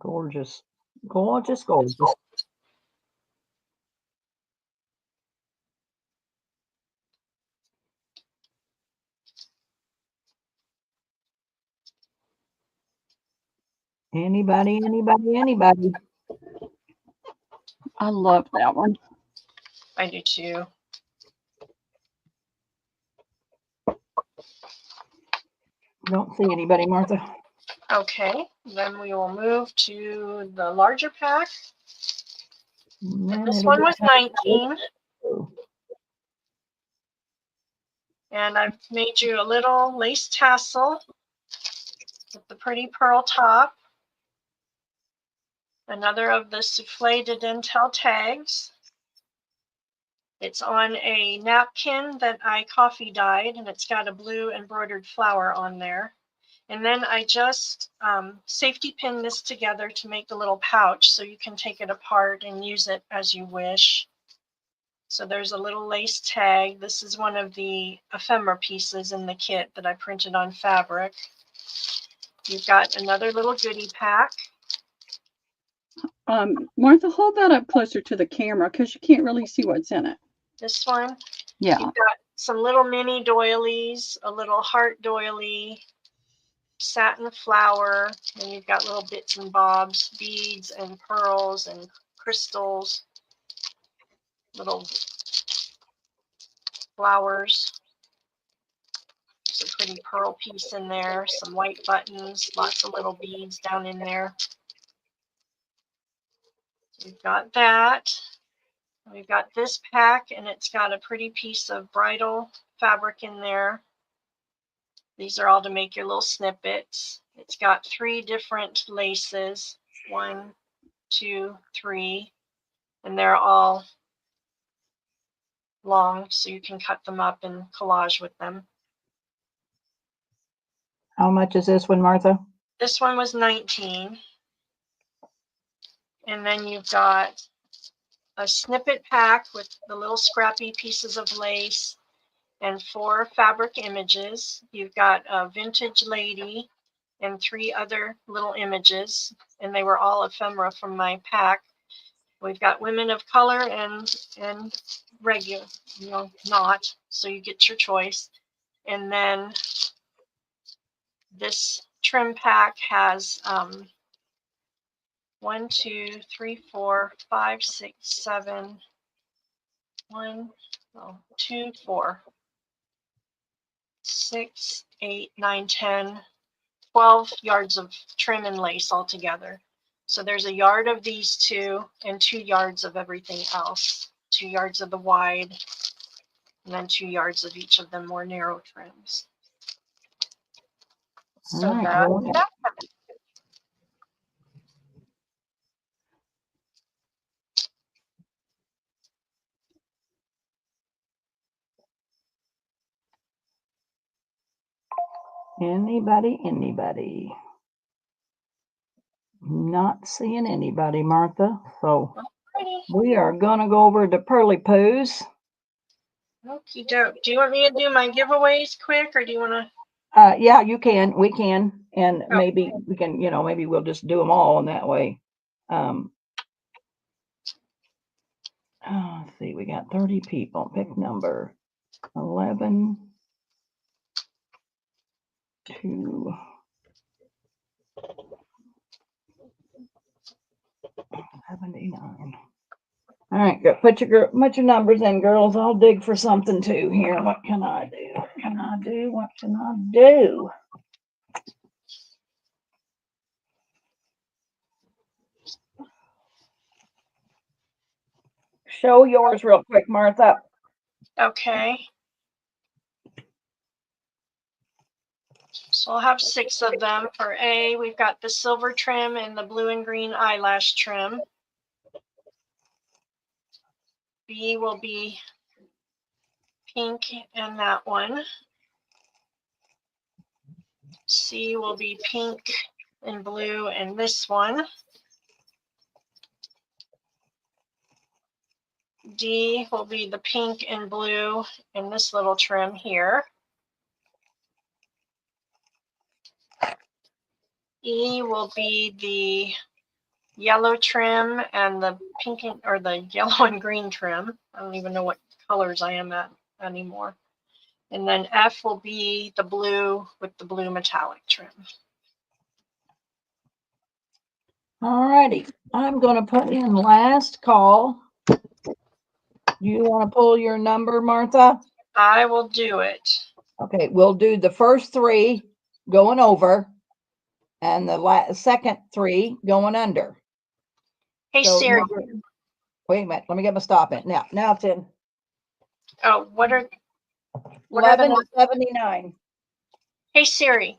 Gorgeous. Gorgeous, gorgeous. Anybody, anybody, anybody? I love that one. I do too. Don't see anybody, Martha. Okay, then we will move to the larger pack. And This it'll one be was 19. Oh, And I've made you a little lace tassel with the pretty pearl top. Another of the Soufflé de Dentelle tags. It's on a napkin that I coffee dyed, and it's got a blue embroidered flower on there. And then I just safety pinned this together to make the little pouch so you can take it apart and use it as you wish. So there's a little lace tag. This is one of the ephemera pieces in the kit that I printed on fabric. You've got another little goodie pack. Martha, hold that up closer to the camera because you can't really see what's in it. This one. Yeah. You've got some little mini doilies, a little heart doily, satin flower, and you've got little bits and bobs, beads and pearls and crystals, little flowers. There's a pretty pearl piece in there, some white buttons, lots of little beads down in there. We've got that. We've got this pack, and it's got a pretty piece of bridal fabric in there. These are all to make your little snippets. It's got 3 different laces, 1, 2, 3, and they're all long, so you can cut them up and collage with them. How much is this one, Martha? This one was 19. And then you've got a snippet pack with the little scrappy pieces of lace and 4 fabric images. You've got a vintage lady and 3 other little images, and they were all ephemera from my pack. We've got women of color and regular, not, so you get your choice. And then this trim pack has 1, 2, 3, 4, 5, 6, 7, 2, 4, 6, 8, 9, 10, 12 yards of trim and lace altogether. So there's a yard of these 2 and 2 yards of everything else. 2 yards of the wide, and then 2 yards of each of the more narrow trims. So All right, that, go ahead. Anybody? Not seeing anybody, Martha. So pretty. we are gonna go over to Pearly Poo's. Okie doke. Do you want me to do my giveaways quick, or do you want to? Yeah, you can. We can, and Oh. maybe we can. Maybe we'll just do them all in that way. Let's see. We got 30 people. Pick number 11 to 79. All right, put your numbers in, girls. I'll dig for something too here. What can I do? What can I do? What can I do? Show yours real quick, Martha. Okay. So I'll have 6 of them. For A, we've got the silver trim and the blue and green eyelash trim. B will be pink and that one. C will be pink and blue and this one. D will be the pink and blue and this little trim here. E will be the yellow trim and the pink or the yellow and green trim. I don't even know what colors I am at anymore. And then F will be the blue with the blue metallic trim. All righty. I'm going to put in last call. You want to pull your number, Martha? I will do it. Okay, we'll do the first 3 going over and the second 3 going under. Hey, So Siri. Wait a minute. Let me get my stop in. Now it's in. Oh, what are 11 to 79. Hey, Siri.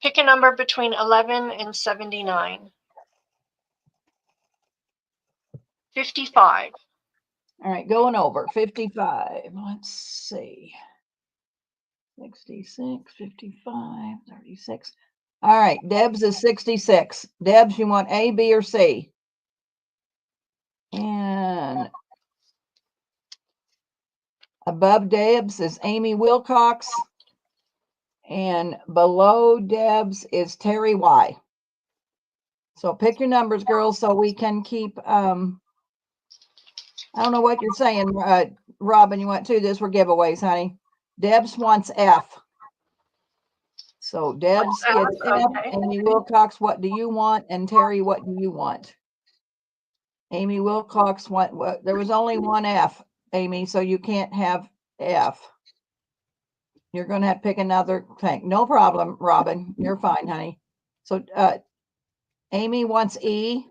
Pick a number between 11 and 79. 55. All right, going over 55. Let's see. 66, 55, 36. All right, Deb's is 66. Deb's, you want A, B, or C? And above Deb's is Amy Wilcox. And below Deb's is Terry Y. So pick your numbers, girls, so we can keep I don't know what you're saying, Robin. You went to this. We're giveaways, honey. Debs wants F. So Debs F? gets F. Okay. Amy Wilcox, what do you want? And Terry, what do you want? Amy Wilcox what? There was only one F, Amy, so you can't have F. You're going to have to pick another thing. No problem, Robin. You're fine, honey. So Amy wants E.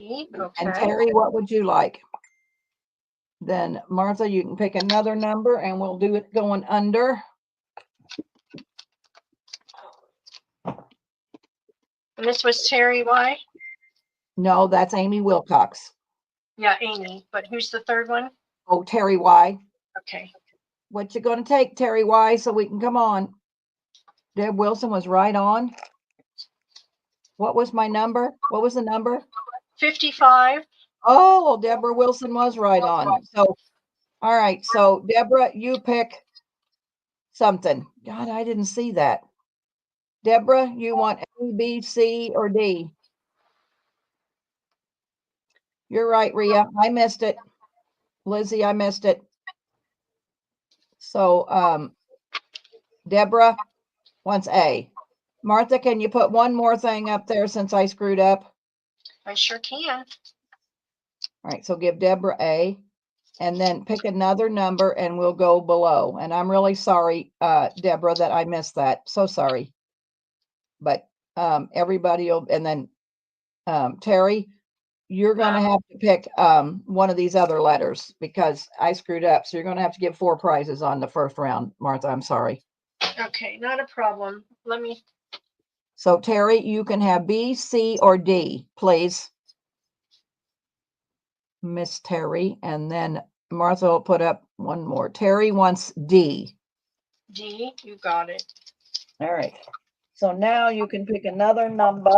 E, And okay. Terry, what would you like? Then Martha, you can pick another number and we'll do it going under. And this was Terry Y? No, that's Amy Wilcox. Yeah, Amy. But who's the third one? Oh, Terry Y. Okay. What you going to take, Terry Y, so we can come on? Deb Wilson was right on. What was my number? What was the number? 55. Oh, well, Deborah Wilson was right on. So, all right. So, Deborah, you pick something. God, I didn't see that. Deborah, you want A, B, C, or D? You're right, Rhea. I missed it. Lizzie, I missed it. So, Deborah wants A. Martha, can you put one more thing up there since I screwed up? I sure can. All right, so give Deborah A, and then pick another number and we'll go below. And I'm really sorry, Deborah, that I missed that. So sorry. But everybody will, and then Terry, you're going to have to pick one of these other letters because I screwed up. So you're going to have to give 4 prizes on the first round, Martha. I'm sorry. Okay, not a problem. Let me. So Terry, you can have B, C, or D, please. Miss Terry, and then Martha will put up one more. Terry wants D. D, you got it. All right. So now you can pick another number.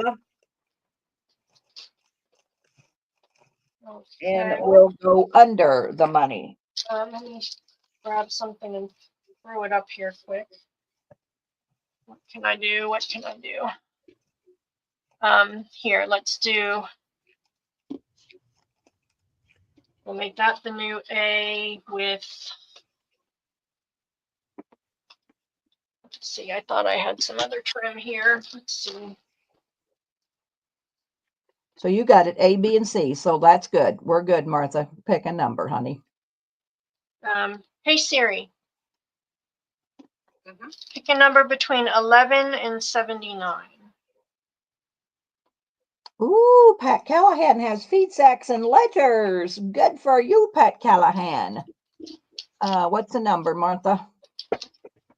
Okay. And we'll go under the money. Let me grab something and throw it up here quick. What can I do? What can I do? Here, let's do. We'll make that the new A with. Let's see. I thought I had some other trim here. Let's see. So you got it A, B, and C. So that's good. We're good, Martha. Pick a number, honey. Hey Siri. Pick a number between 11 and 79. Ooh, Pat Callahan has feed sacks and ledgers. Good for you, Pat Callahan. What's the number, Martha?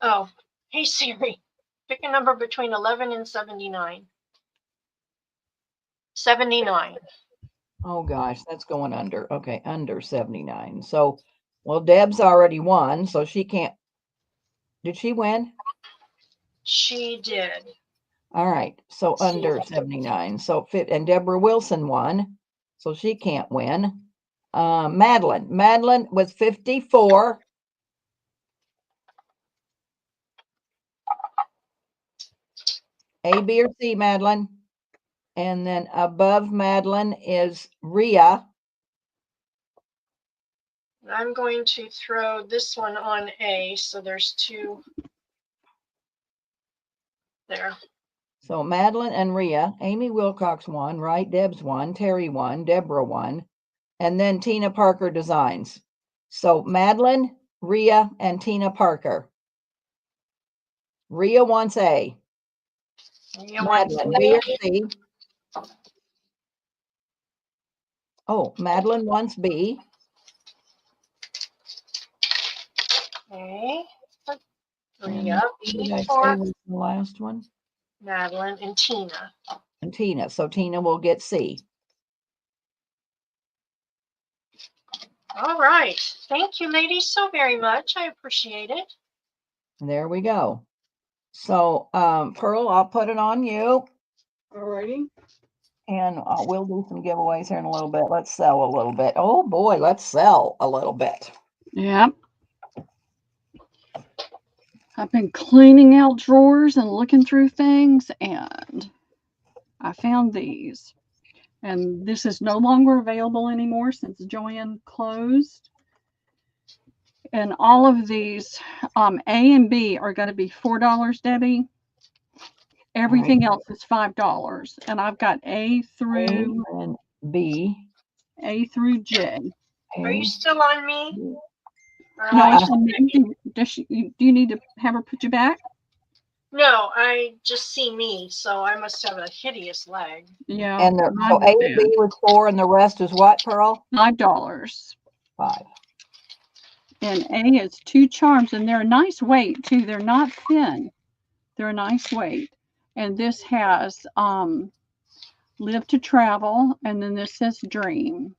Oh, hey Siri. Pick a number between 11 and 79. 79. Oh gosh, that's going under. Okay, under 79. So, well, Deb's already won, so she can't. Did she win? She did. All right, so under 79. So and Deborah Wilson won, so she can't win. Madeline with 54. A, B, or C, Madeline. And then above Madeline is Rhea. I'm going to throw this one on A, so there's 2 there. So Madeline and Rhea. Amy Wilcox won, right? Deb's won. Terry won. Deborah won. And then Tina Parker Designs. So Madeline, Rhea, and Tina Parker. Rhea wants A. Madeline, B or C? Oh, Madeline wants B. Okay. And Rhea, who did I say for was the last one? Madeline and Tina. And Tina. So Tina will get C. All right. Thank you, ladies, so very much. I appreciate it. There we go. So, Pearl, I'll put it on you. Alrighty. And we'll do some giveaways here in a little bit. Let's sell a little bit. Oh boy, let's sell a little bit. Yep. I've been cleaning out drawers and looking through things, and I found these. And this is no longer available anymore since Joann closed. And all of these, A and B, are going to be $4, Debbie. Everything else is $5. And I've got A through and B. A through J. Are you still on me? Or No, am I it's still- on me. Do you need to have her put you back? No, I just see me, so I must have a hideous leg. Yeah. And so mine A was and B was 4 and the rest is what, Pearl? $5. 5. And A is 2 charms, and they're a nice weight too. They're not thin. They're a nice weight. And this has Live to Travel, and then this says Dream.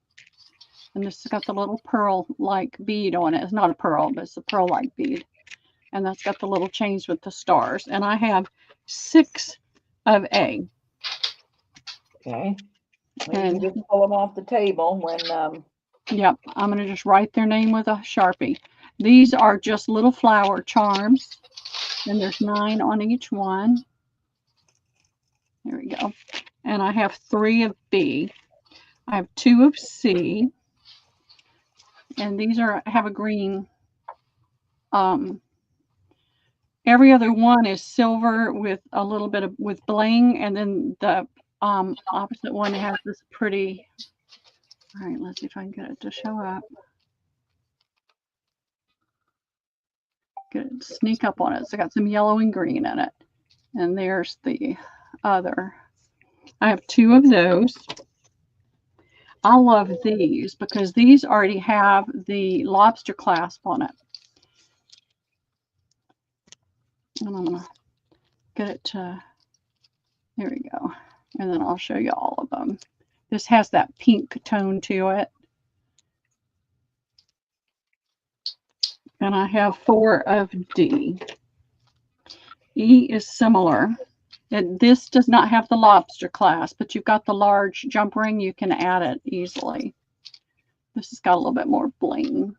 And this has got the little pearl-like bead on it. It's not a pearl, but it's a pearl-like bead. And that's got the little chains with the stars. And I have 6 of A. Okay. And You just pull them off the table when yep, I'm going to just write their name with a Sharpie. These are just little flower charms, and there's 9 on each one. There we go. And I have 3 of B. I have 2 of C. And these have a green. Every other one is silver with a little bit with bling, and then the opposite one has this pretty. All right, let's see if I can get it to show up. Get it to sneak up on it. So I got some yellow and green in it. And there's the other. I have 2 of those. I love these because these already have the lobster clasp on it. And I'm going to get it to, there we go. And then I'll show you all of them. This has that pink tone to it. And I have 4 of D. E is similar. This does not have the lobster clasp, but you've got the large jump ring. You can add it easily. This has got a little bit more bling.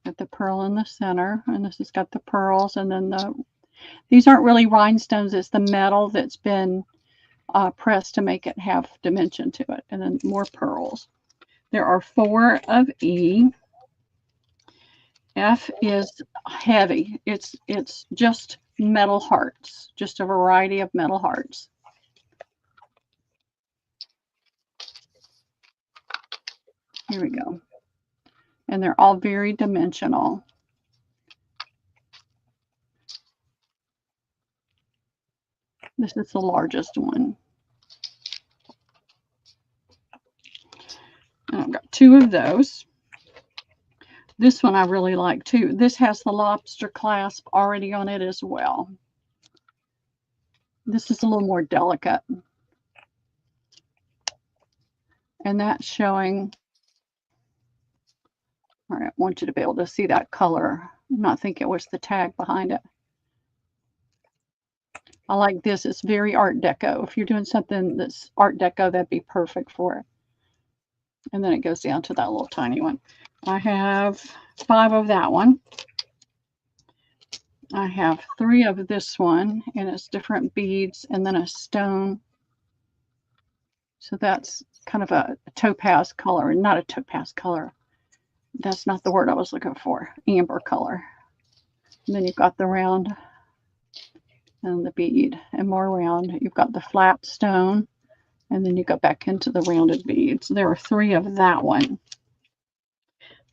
Got the pearl in the center, and this has got the pearls, and then these aren't really rhinestones. It's the metal that's been pressed to make it have dimension to it, and then more pearls. There are 4 of E. F is heavy. It's just metal hearts, just a variety of metal hearts. Here we go. And they're all very dimensional. This is the largest one. And I've got 2 of those. This one I really like too. This has the lobster clasp already on it as well. This is a little more delicate. And that's showing, all right, I want you to be able to see that color. I'm not thinking it was the tag behind it. I like this. It's very Art Deco. If you're doing something that's Art Deco, that'd be perfect for it. And then it goes down to that little tiny one. I have 5 of that one. I have 3 of this one, and it's different beads and then a stone. So that's kind of a topaz color, not a topaz color. That's not the word I was looking for. Amber color. And then you've got the round and the bead, and more round. You've got the flat stone, and then you go back into the rounded beads. There are 3 of that one.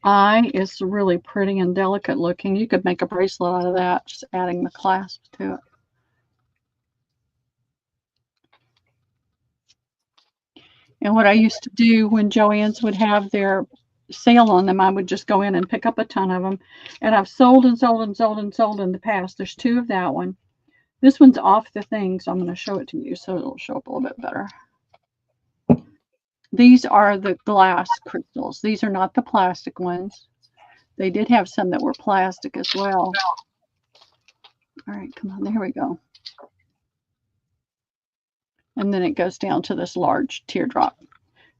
I is really pretty and delicate looking. You could make a bracelet out of that, just adding the clasp to it. And what I used to do when Joann's would have their sale on them, I would just go in and pick up a ton of them. And I've sold and sold and sold and sold in the past. There's 2 of that one. This one's off the thing, so I'm going to show it to you so it'll show up a little bit better. These are the glass crystals. These are not the plastic ones. They did have some that were plastic as well. All right, come on, there we go. And then it goes down to this large teardrop.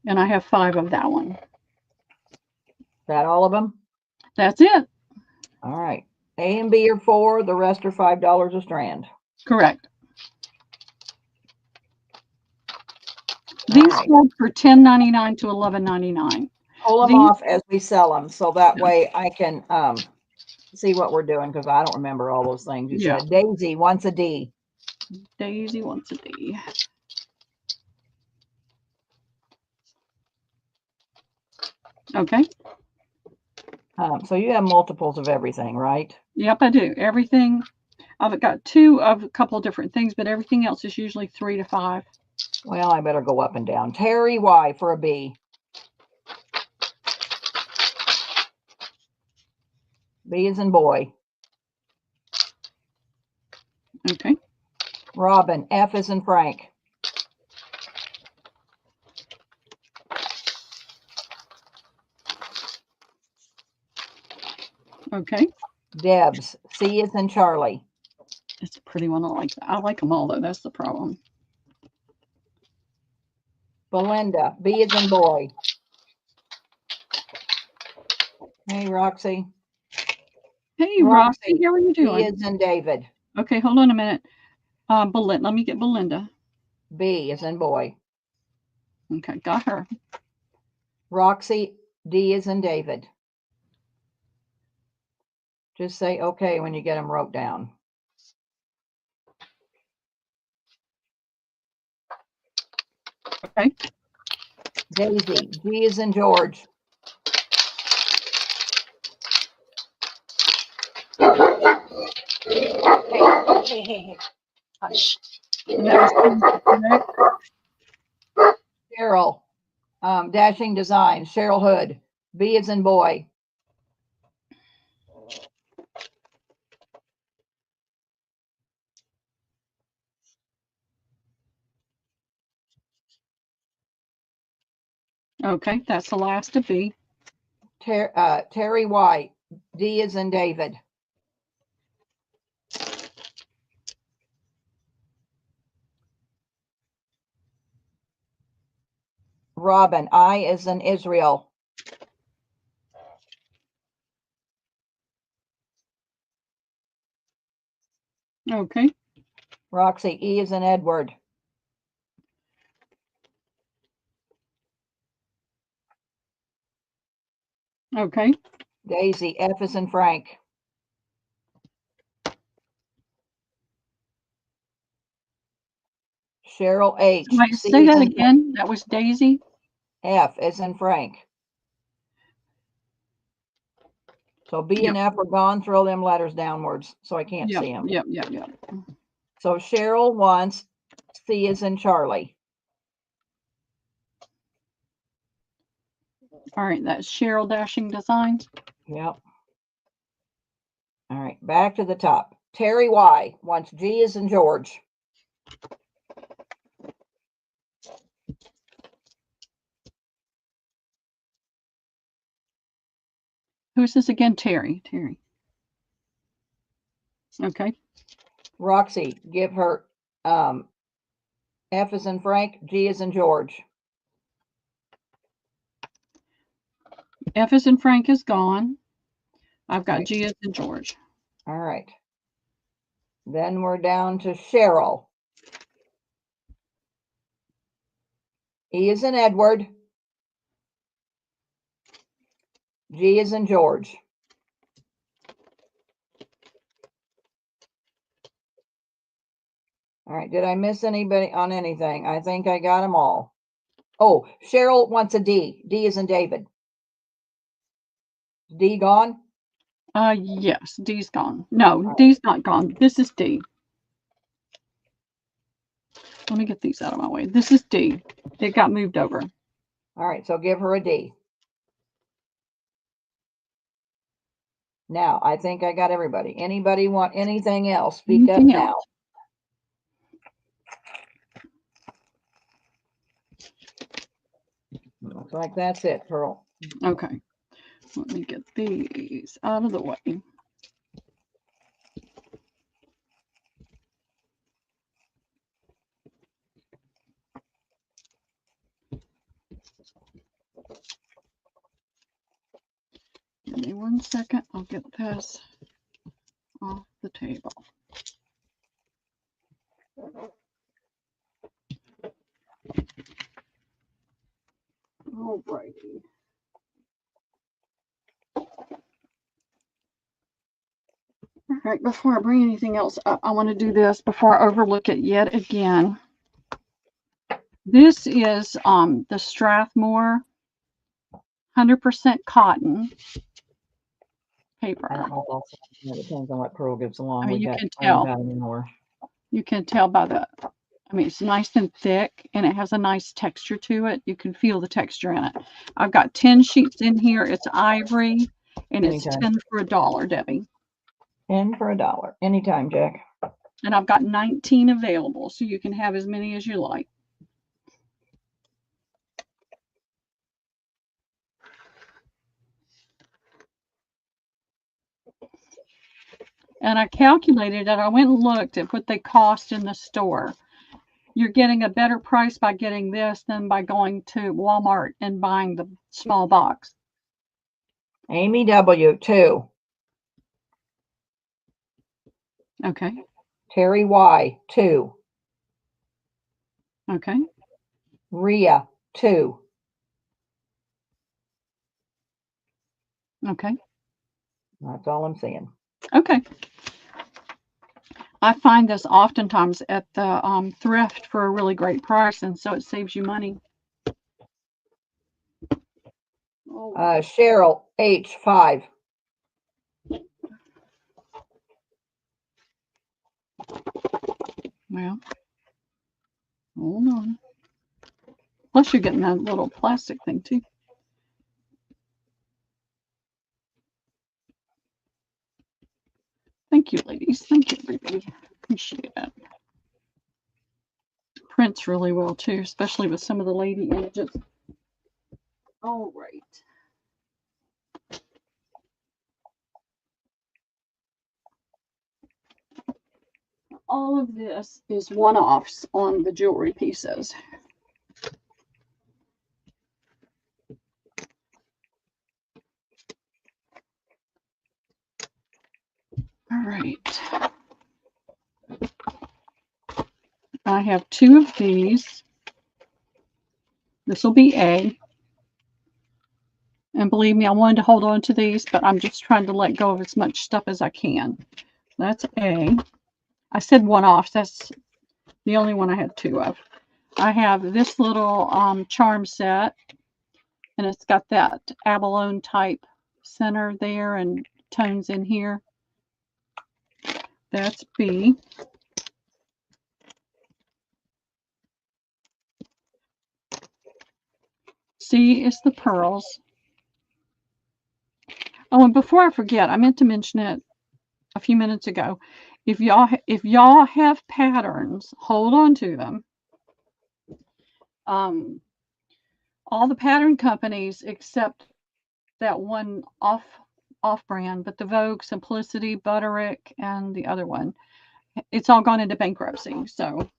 And I have 5 of that one. that all of them? That's it. All right. A and B are 4, the rest are $5 a strand. Correct. These right. sold for $10.99 to $11.99. Pull them These- off as we sell them, so that way I can see what we're doing, because I don't remember all those things you Yeah. said. Daisy wants a D. Daisy wants a D. Okay. So you have multiples of everything, right? Yep, I do. Everything. I've got two of a couple of different things, but everything else is usually 3 to 5. Well, I better go up and down. Terry Y for a B. B is in boy. Okay. Robin, F is in Frank. Okay. Debs, C is in Charlie. It's a pretty one. I like them all, though. That's the problem. Belinda, B is in boy. Hey, Roxy. Hey, Roxy, Roxy, how are you B doing? is in David. Okay, hold on a minute. Belinda, let me get Belinda. B is in boy. Okay, got her. Roxy, D is in David. Just say okay when you get them wrote down. Okay. Daisy, G is in George. Hey. Hush. And that was correct. Cheryl, Dashing Design, Cheryl Hood. B is in boy. Okay, that's the last to B. Terry White, D is in David. Robin, I is in Israel. Okay. Roxy, E is in Edward. Okay. Daisy, F is in Frank. Cheryl H. Wait, C say is that in again. That was Daisy. F is in Frank. So B and F are gone. Throw them letters downwards so I can't Yep, see them. yep. So Cheryl wants C is in Charlie. All right, that's Cheryl Dashing Designs. Yep. All right, back to the top. Terry Y wants G is in George. Who's this again? Terry. Okay. Roxy, give her F is in Frank, G is in George. F is in Frank is gone. I've got Right. G is in George. All right. Then we're down to Cheryl. E is in Edward. G is in George. All right. Did I miss anybody on anything? I think I got them all. Oh, Cheryl wants a D. D is in David. D gone? Yes, D's gone. No, right. D's not gone. This is D. Let me get these out of my way. This is D. It got moved over. All right. So give her a D. Now, I think I got everybody. Anybody want anything else? Speak Anything up else? now. Looks like that's it, Pearl. Okay. Let me get these out of the way. Give me 1 second. I'll get this off the table. All righty. All right, before I bring anything else up, I want to do this before I overlook it yet again. This is the Strathmore 100% cotton paper. I don't know. Also, it depends on what Pearl gives along. I mean, We you got can iron tell. about anymore. You can tell by the, I mean, it's nice and thick and it has a nice texture to it. You can feel the texture in it. I've got 10 sheets in here. It's ivory and it's Anytime. 10 for $1, Debbie. 10 for $1. Anytime, Jack. And I've got 19 available, so you can have as many as you like. And I calculated it. I went and looked at what they cost in the store. You're getting a better price by getting this than by going to Walmart and buying the small box. Amy W. 2. Okay. Terry Y. 2. Okay. Rhea 2. Okay. That's all I'm saying. Okay. I find this oftentimes at the thrift for a really great price, and so it saves you money. Oh, Cheryl H. 5. well, hold on. Plus, you're getting that little plastic thing too. Thank you, ladies. Thank you, everybody. Appreciate it. Prints really well too, especially with some of the lady images. All right. All of this is one-offs on the jewelry pieces. All right. I have 2 of these. This will be A. And believe me, I wanted to hold on to these, but I'm just trying to let go of as much stuff as I can. That's A. I said one-offs. That's the only one I had 2 of. I have this little charm set, and it's got that abalone type center there and tones in here. That's B. C is the pearls. Oh, and before I forget, I meant to mention it a few minutes ago. If y'all have patterns, hold on to them. All the pattern companies except that one off brand, but the Vogue, Simplicity, Butterick, and the other one, it's all gone into bankruptcy. So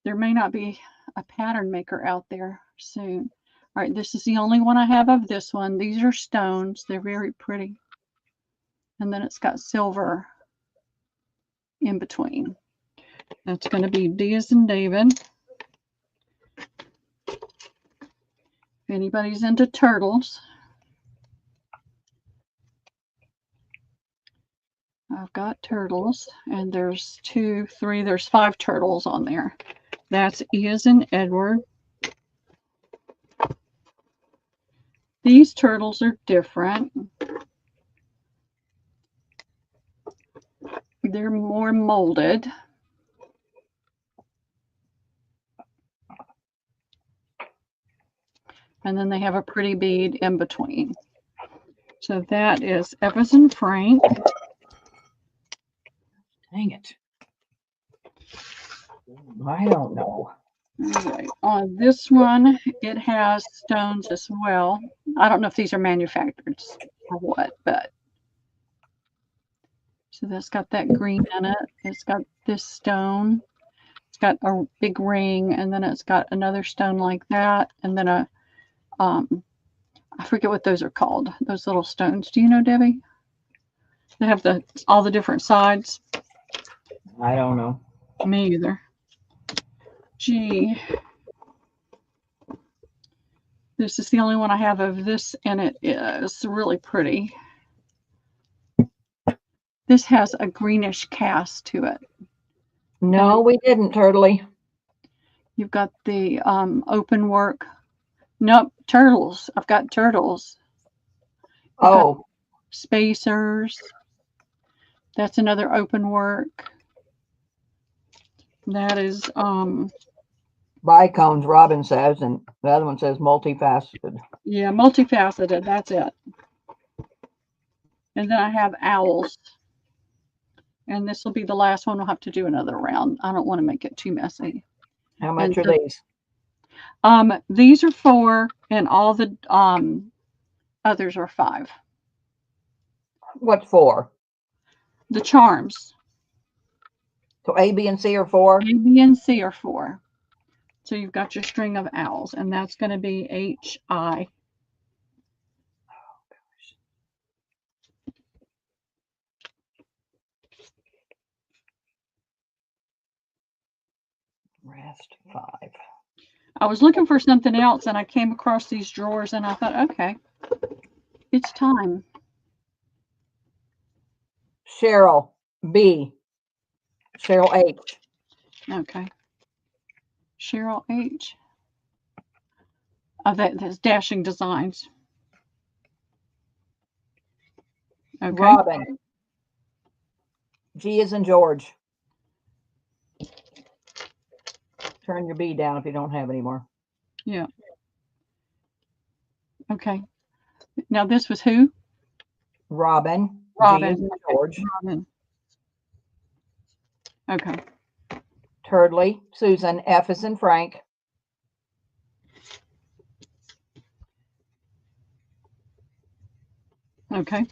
there may not be a pattern maker out there soon. All right, this is the only one I have of this one. These are stones. They're very pretty. And then it's got silver in between. That's going to be D as in David. If anybody's into turtles, I've got turtles, and there's 2, 3, there's 5 turtles on there. That's E as in Edward. These turtles are different. They're more molded. And then they have a pretty bead in between. So that is F as in Frank. Dang it. I don't know. Anyway, on this one, it has stones as well. I don't know if these are manufactured or what, but so that's got that green in it. It's got this stone. It's got a big ring, and then it's got another stone like that, and then a I forget what those are called. Those little stones. Do you know, Debbie? They have all the different sides. I don't know. Me either. G. This is the only one I have of this, and it is really pretty. This has a greenish cast to it. No, we didn't, Turtley. You've got the open work. Nope, turtles. I've got turtles. I've got Oh, spacers. That's another open work. That is bicones, Robin says, and the other one says multifaceted. yeah, multifaceted. That's it. And then I have owls. And this will be the last one. We'll have to do another round. I don't want to make it too messy. How much are And these? these are 4, and all the others are 5. What's 4? The charms, So A, B, and C are 4? A, B, and C are 4. So you've got your string of owls, and that's going to be HI. Rest 5. I was looking for something else, and I came across these drawers, and I thought, okay, it's time. Cheryl B. Cheryl H. Okay. Cheryl H. Oh, that's Dashing Designs. Okay. Robin. G is in George. Turn your B down if you don't have any more. Yeah. Okay. Now this was who? Robin. Robin. G is in George. Robin. Okay. Turdley. Susan. F is in Frank. Okay.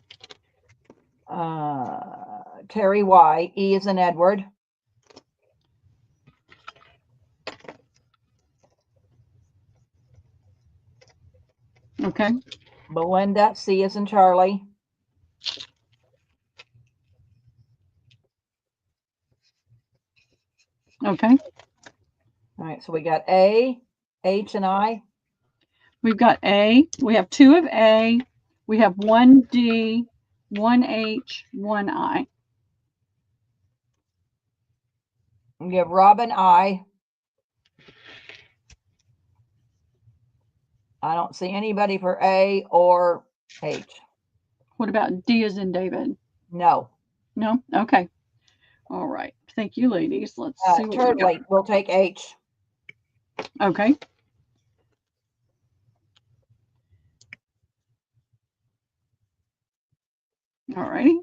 Terry Y. E is in Edward. Okay. Belinda. C is in Charlie. Okay. All right, so we got A, H, and I. We've got A. We have 2 of A. We have 1 D, 1 H, 1 I. We have Robin I. I don't see anybody for A or H. What about D as in David? No. No? Okay. All right. Thank you, ladies. Let's see what we Turdley, we'll take H. got. Okay. All righty.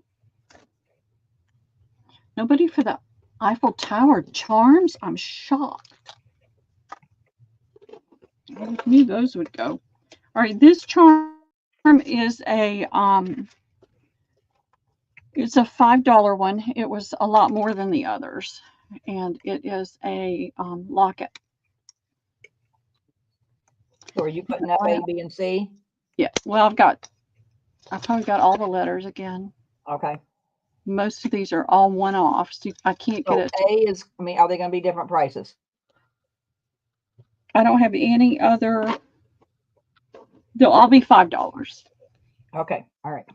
Nobody for the Eiffel Tower charms? I'm shocked. I knew those would go. All right, this charm is a it's a $5 one. It was a lot more than the others, and it is a locket. So are you putting up A, B, and C? Yeah. Well, I've probably got all the letters again. Okay. Most of these are all one-offs. I can't get So it. A is, I mean, are they going to be different prices? I don't have any other. They'll all be $5. Okay. All right.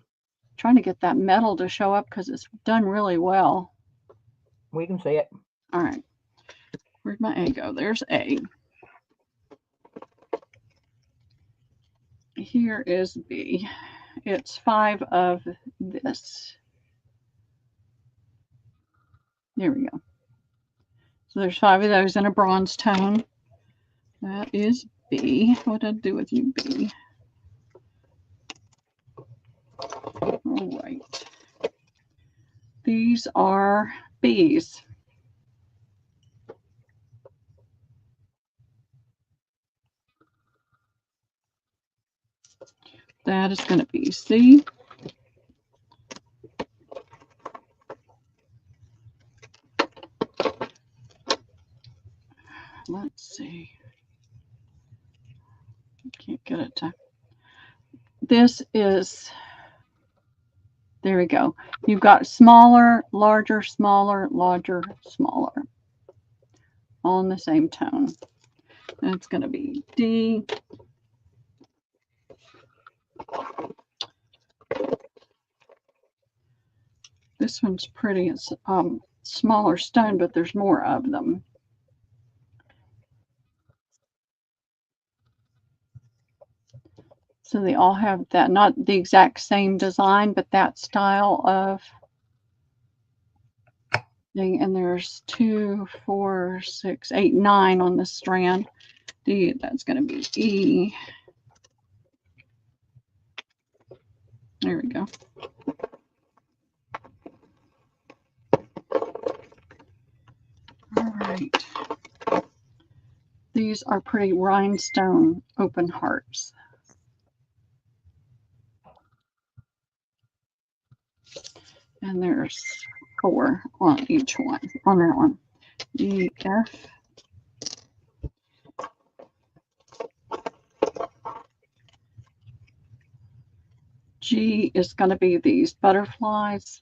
Trying to get that metal to show up because it's done really well. We can see it. All right. Where'd my A go? There's A. Here is B. It's 5 of this. There we go. So there's 5 of those in a bronze tone. That is B. What did I do with you, B? All right. These are B's. That is going to be C. Let's see. Can't get it to. This is, there we go. You've got smaller, larger, smaller, larger, smaller, all in the same tone. That's going to be D, This one's pretty. It's smaller stone, but there's more of them. So they all have that, not the exact same design, but that style of thing. And there's 2, 4, 6, 8, 9 on this strand. D, that's going to be E. There we go. All right. These are pretty rhinestone open hearts. And there's 4 on each one, on that one. E, F. G is going to be these butterflies.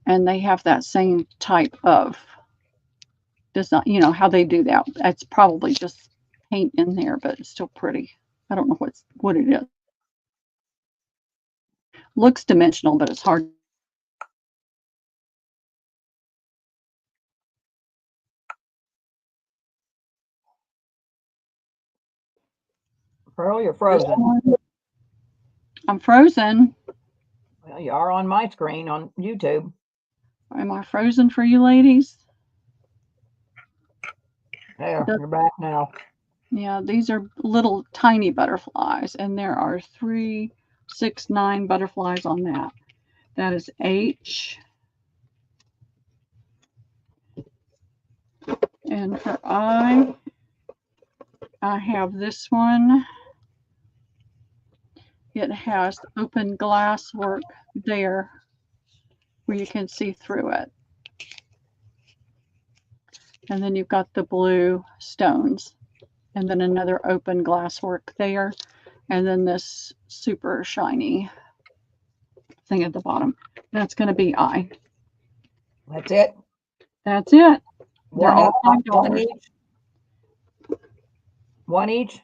And they have that same type of design, you know, how they do that. That's probably just paint in there, but it's still pretty. I don't know what it is. Looks dimensional, but it's hard. Pearl, you're frozen. I'm frozen. Well, you are on my screen on YouTube. Am I frozen for you ladies? There, you're back now. Yeah, these are little tiny butterflies, and there are 3, 6, 9 butterflies on that. That is H. And for I have this one. It has open glass work there where you can see through it. And then you've got the blue stones, and then another open glass work there, and then this super shiny thing at the bottom. That's going to be I. That's it. That's it. They're One, all one $5. each. One each.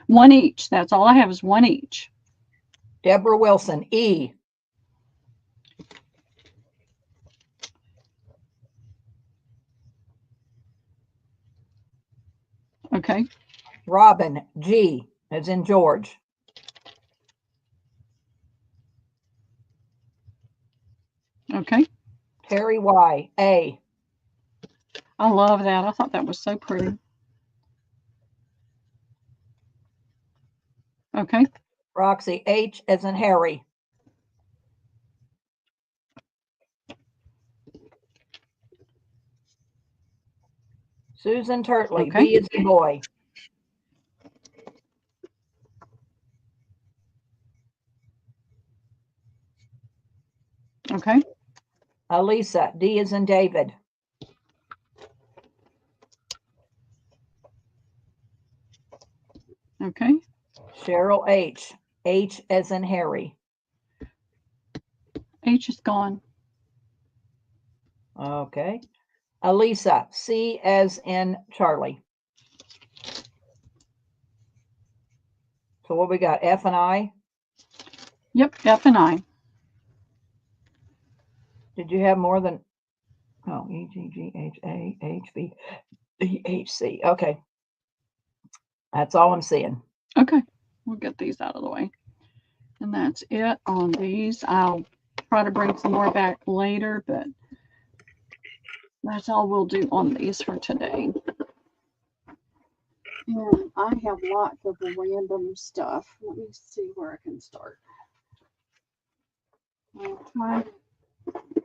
One each. That's all I have is one each. Deborah Wilson, E. Okay. Robin, G, as in George. Okay. Terry, Y, A. I love that. I thought that was so pretty. Okay. Roxy, H, as in Harry. Susan Turtley, Okay. B as in boy. Okay. Elisa, D as in David. Okay. Cheryl, H, H as in Harry. H is gone. Okay. Elisa, C as in Charlie. So what we got, F and I? Yep, F and I. Did you have more than, oh, E, G, G, H, A, H, B, D, H, C. Okay. That's all I'm seeing. Okay. We'll get these out of the way. And that's it on these. I'll try to bring some more back later, but that's all we'll do on these for today. And I have lots of random stuff. Let me see where I can start. I'll try to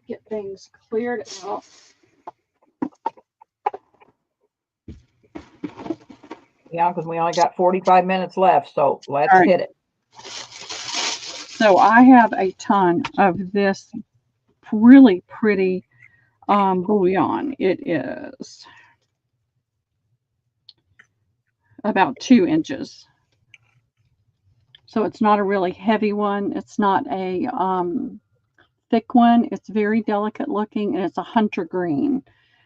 get things cleared out. Yeah, because we only got 45 minutes left, so let's All right. hit it. So I have a ton of this really pretty bullion. It is about 2 inches. So it's not a really heavy one. It's not a thick one. It's very delicate looking, and it's a hunter green.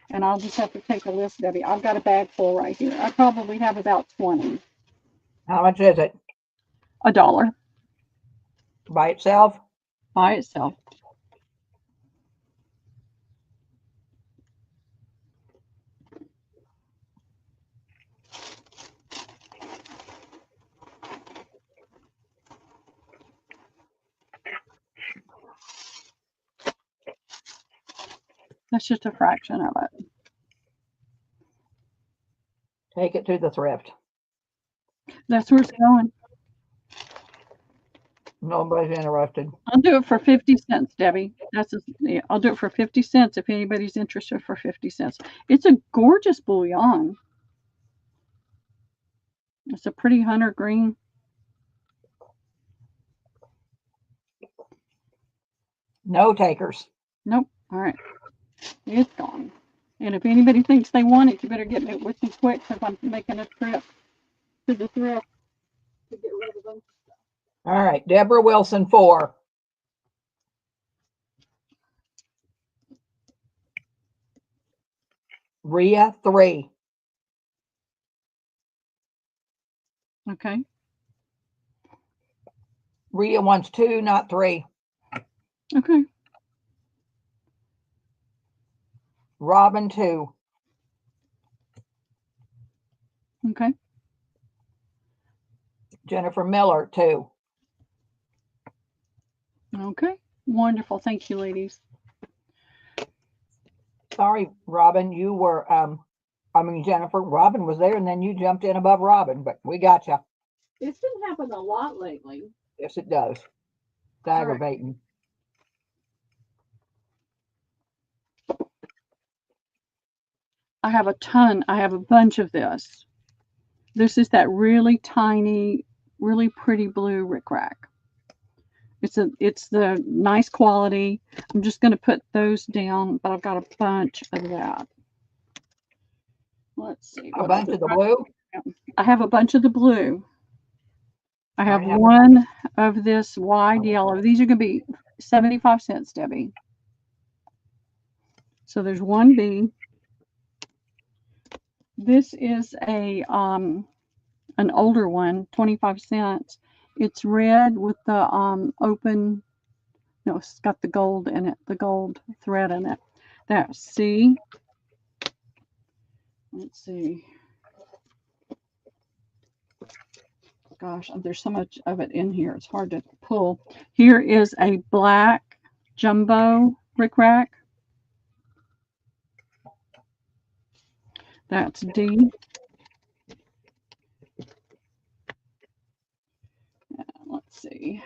And I'll just have to take a list, Debbie. I've got a bag full right here. I probably have about 20. How much is it? $1 By itself? by itself. That's just a fraction of it. Take it to the thrift. That's where it's going. Nobody's interested. I'll do it for 50 cents, Debbie. Yeah, I'll do it for 50 cents if anybody's interested for 50 cents. It's a gorgeous bullion. It's a pretty hunter green. No takers. Nope. All right. It's gone. And if anybody thinks they want it, you better get it with me quick because I'm making a trip to the thrift to get rid of them. All right. Deborah Wilson, 4. Rhea, 3. Okay. Rhea wants 2, not 3. Okay. Robin, 2. Okay. Jennifer Miller, 2. Okay. Wonderful. Thank you, ladies. Sorry, Robin, you were, Jennifer, Robin was there and then you jumped in above Robin, but we got you. It's been happening a lot lately. Yes, it does. It's aggravating. I have a ton. I have a bunch of this. This is that really tiny, really pretty blue rickrack. It's the nice quality. I'm just going to put those down, but I've got a bunch of that. Let's see. A bunch of the blue? I have a bunch of the blue. I have have one of this wide yellow. These are going to be 75 cents, Debbie. So there's one B. This is a an older one, 25 cents. It's red with the open, no, it's got the gold in it, the gold thread in it. That's C. Let's see. Gosh, there's so much of it in here. It's hard to pull. Here is a black jumbo rickrack. That's D. Let's see.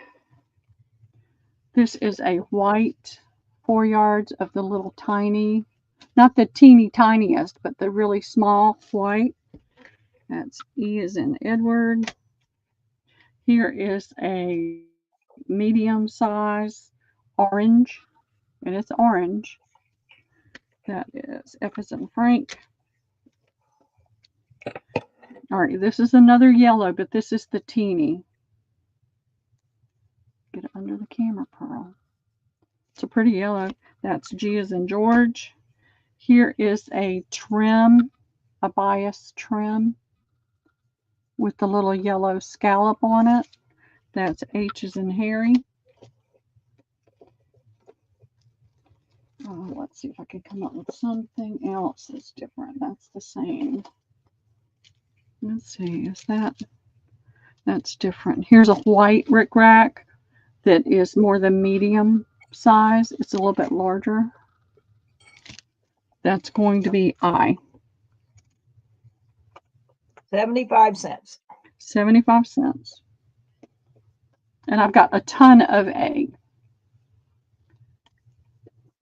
This is a white 4 yards of the little tiny, not the teeny tiniest, but the really small white. That's E as in Edward. Here is a medium size orange, and it's orange. That is F as in Frank. All right, this is another yellow, but this is the teeny. Get it under the camera, Pearl. It's a pretty yellow. That's G as in George. Here is a trim, a bias trim with the little yellow scallop on it. That's H as in Harry. Let's see if I can come up with something else that's different. That's the same. Let's see, is that's different. Here's a white rickrack that is more the medium size. It's a little bit larger. That's going to be I. 75 cents. 75 cents. And I've got a ton of A.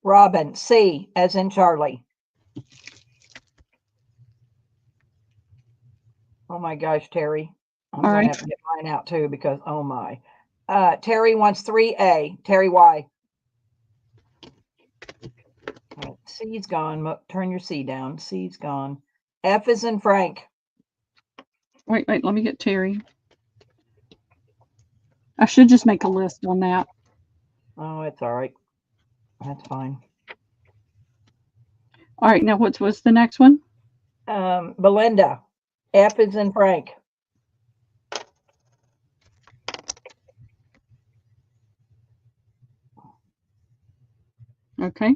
Robin, C as in Charlie. Oh my gosh, Terry. I'm All going right. to have to get mine out too because, oh my. Terry wants 3A. Terry, why? All right, C's gone. Turn your C down. C's gone. F is in Frank. Wait, let me get Terry. I should just make a list on that. Oh, it's all right. That's fine. All right, now what's the next one? Belinda. F is in Frank. Okay.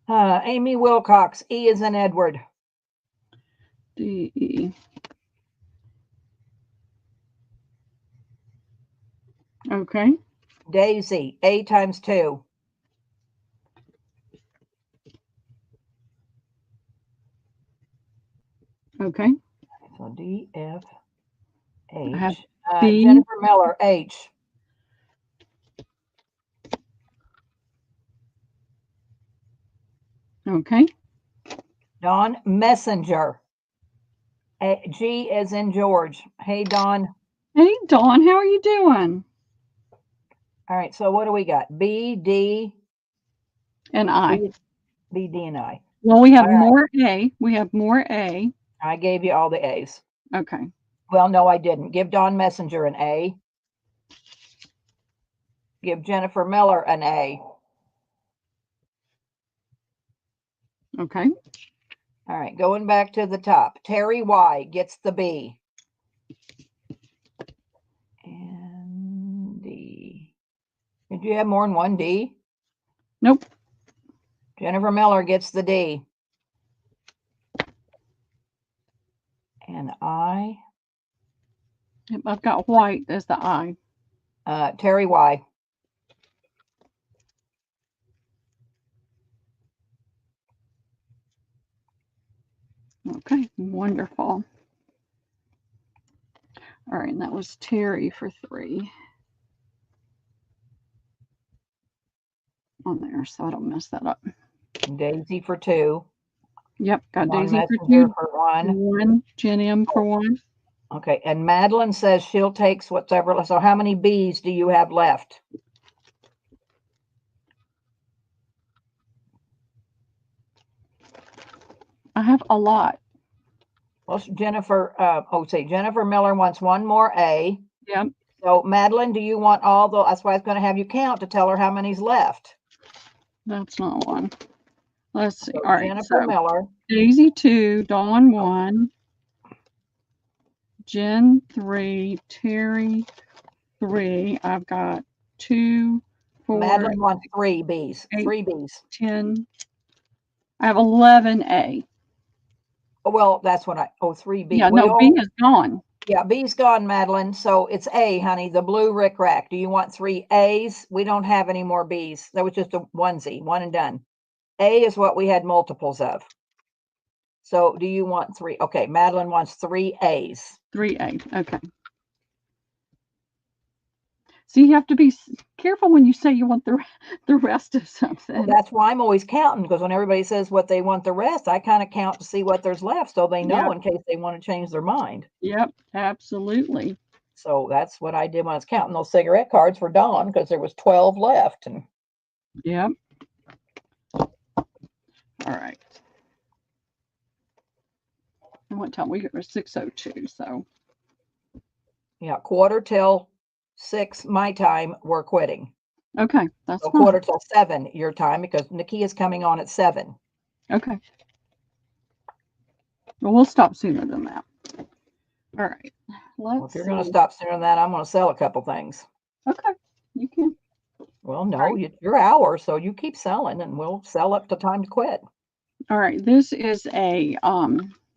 Amy Wilcox. E is in Edward. D, E. Okay. Daisy. A times 2. Okay. So D, F, I have H. B. Jennifer Miller, H. Okay. Dawn Messenger. G as in George. Hey, Dawn. Hey, Dawn, how are you doing? All right, so what do we got? B, D, And I. B, D, and I. Well, we have All right. more A. We have more A. I gave you all the A's. Okay. Well, no, I didn't. Give Dawn Messenger an A. Give Jennifer Miller an A. Okay. All right, going back to the top. Terry Y gets the B. And D. Did you have more than one D? Nope. Jennifer Miller gets the D. And I. Yep, I've got white as the I. Terry Y. Okay, wonderful. All right, and that was Terry for 3 on there, so I don't mess that up. Daisy for 2. Yep, got Dawn Daisy for Messenger 2. for 1. 1. Jen M for 1. Okay, and Madeline says she'll take whatever. So how many B's do you have left? I have a lot. Well, Jennifer, Jennifer Miller wants one more A. Yep. So Madeline, do you want all the, that's why I was going to have you count to tell her how many's left. That's not one. Let's see. So All right. Jennifer So Miller. Daisy 2, Dawn 1, Jen 3, Terry 3. I've got 2, 4, Madeline wants 3 B's. 8, 3 B's. 10. I have 11A. Oh, well, that's what 3 B. Yeah, no, B is gone. Yeah, B's gone, Madeline. So it's A, honey, the blue Rick Rack. Do you want 3 A's? We don't have any more B's. That was just a onesie, one and done. A is what we had multiples of. So do you want 3? Okay, Madeline wants 3 A's. 3A. Okay. So you have to be careful when you say you want the rest of something. Well, that's why I'm always counting, because when everybody says what they want the rest, I kind of count to see what there's left so they know in case they want to change their mind. Yep, absolutely. So that's what I did when I was counting those cigarette cards for Dawn, because there was 12 left. And yep. All right. And what time? We were 6:02, so. yeah, 6:45 my time, we're quitting. Okay, that's So fine. 6:45 your time, because Nikki is coming on at 7. Okay. Well, we'll stop sooner than that. All right. Well, if you're going to stop sooner than that, I'm going to sell a couple things. Okay, you can. Well, no, right. it's your hour, so you keep selling, and we'll sell up to time to quit. All right. This is a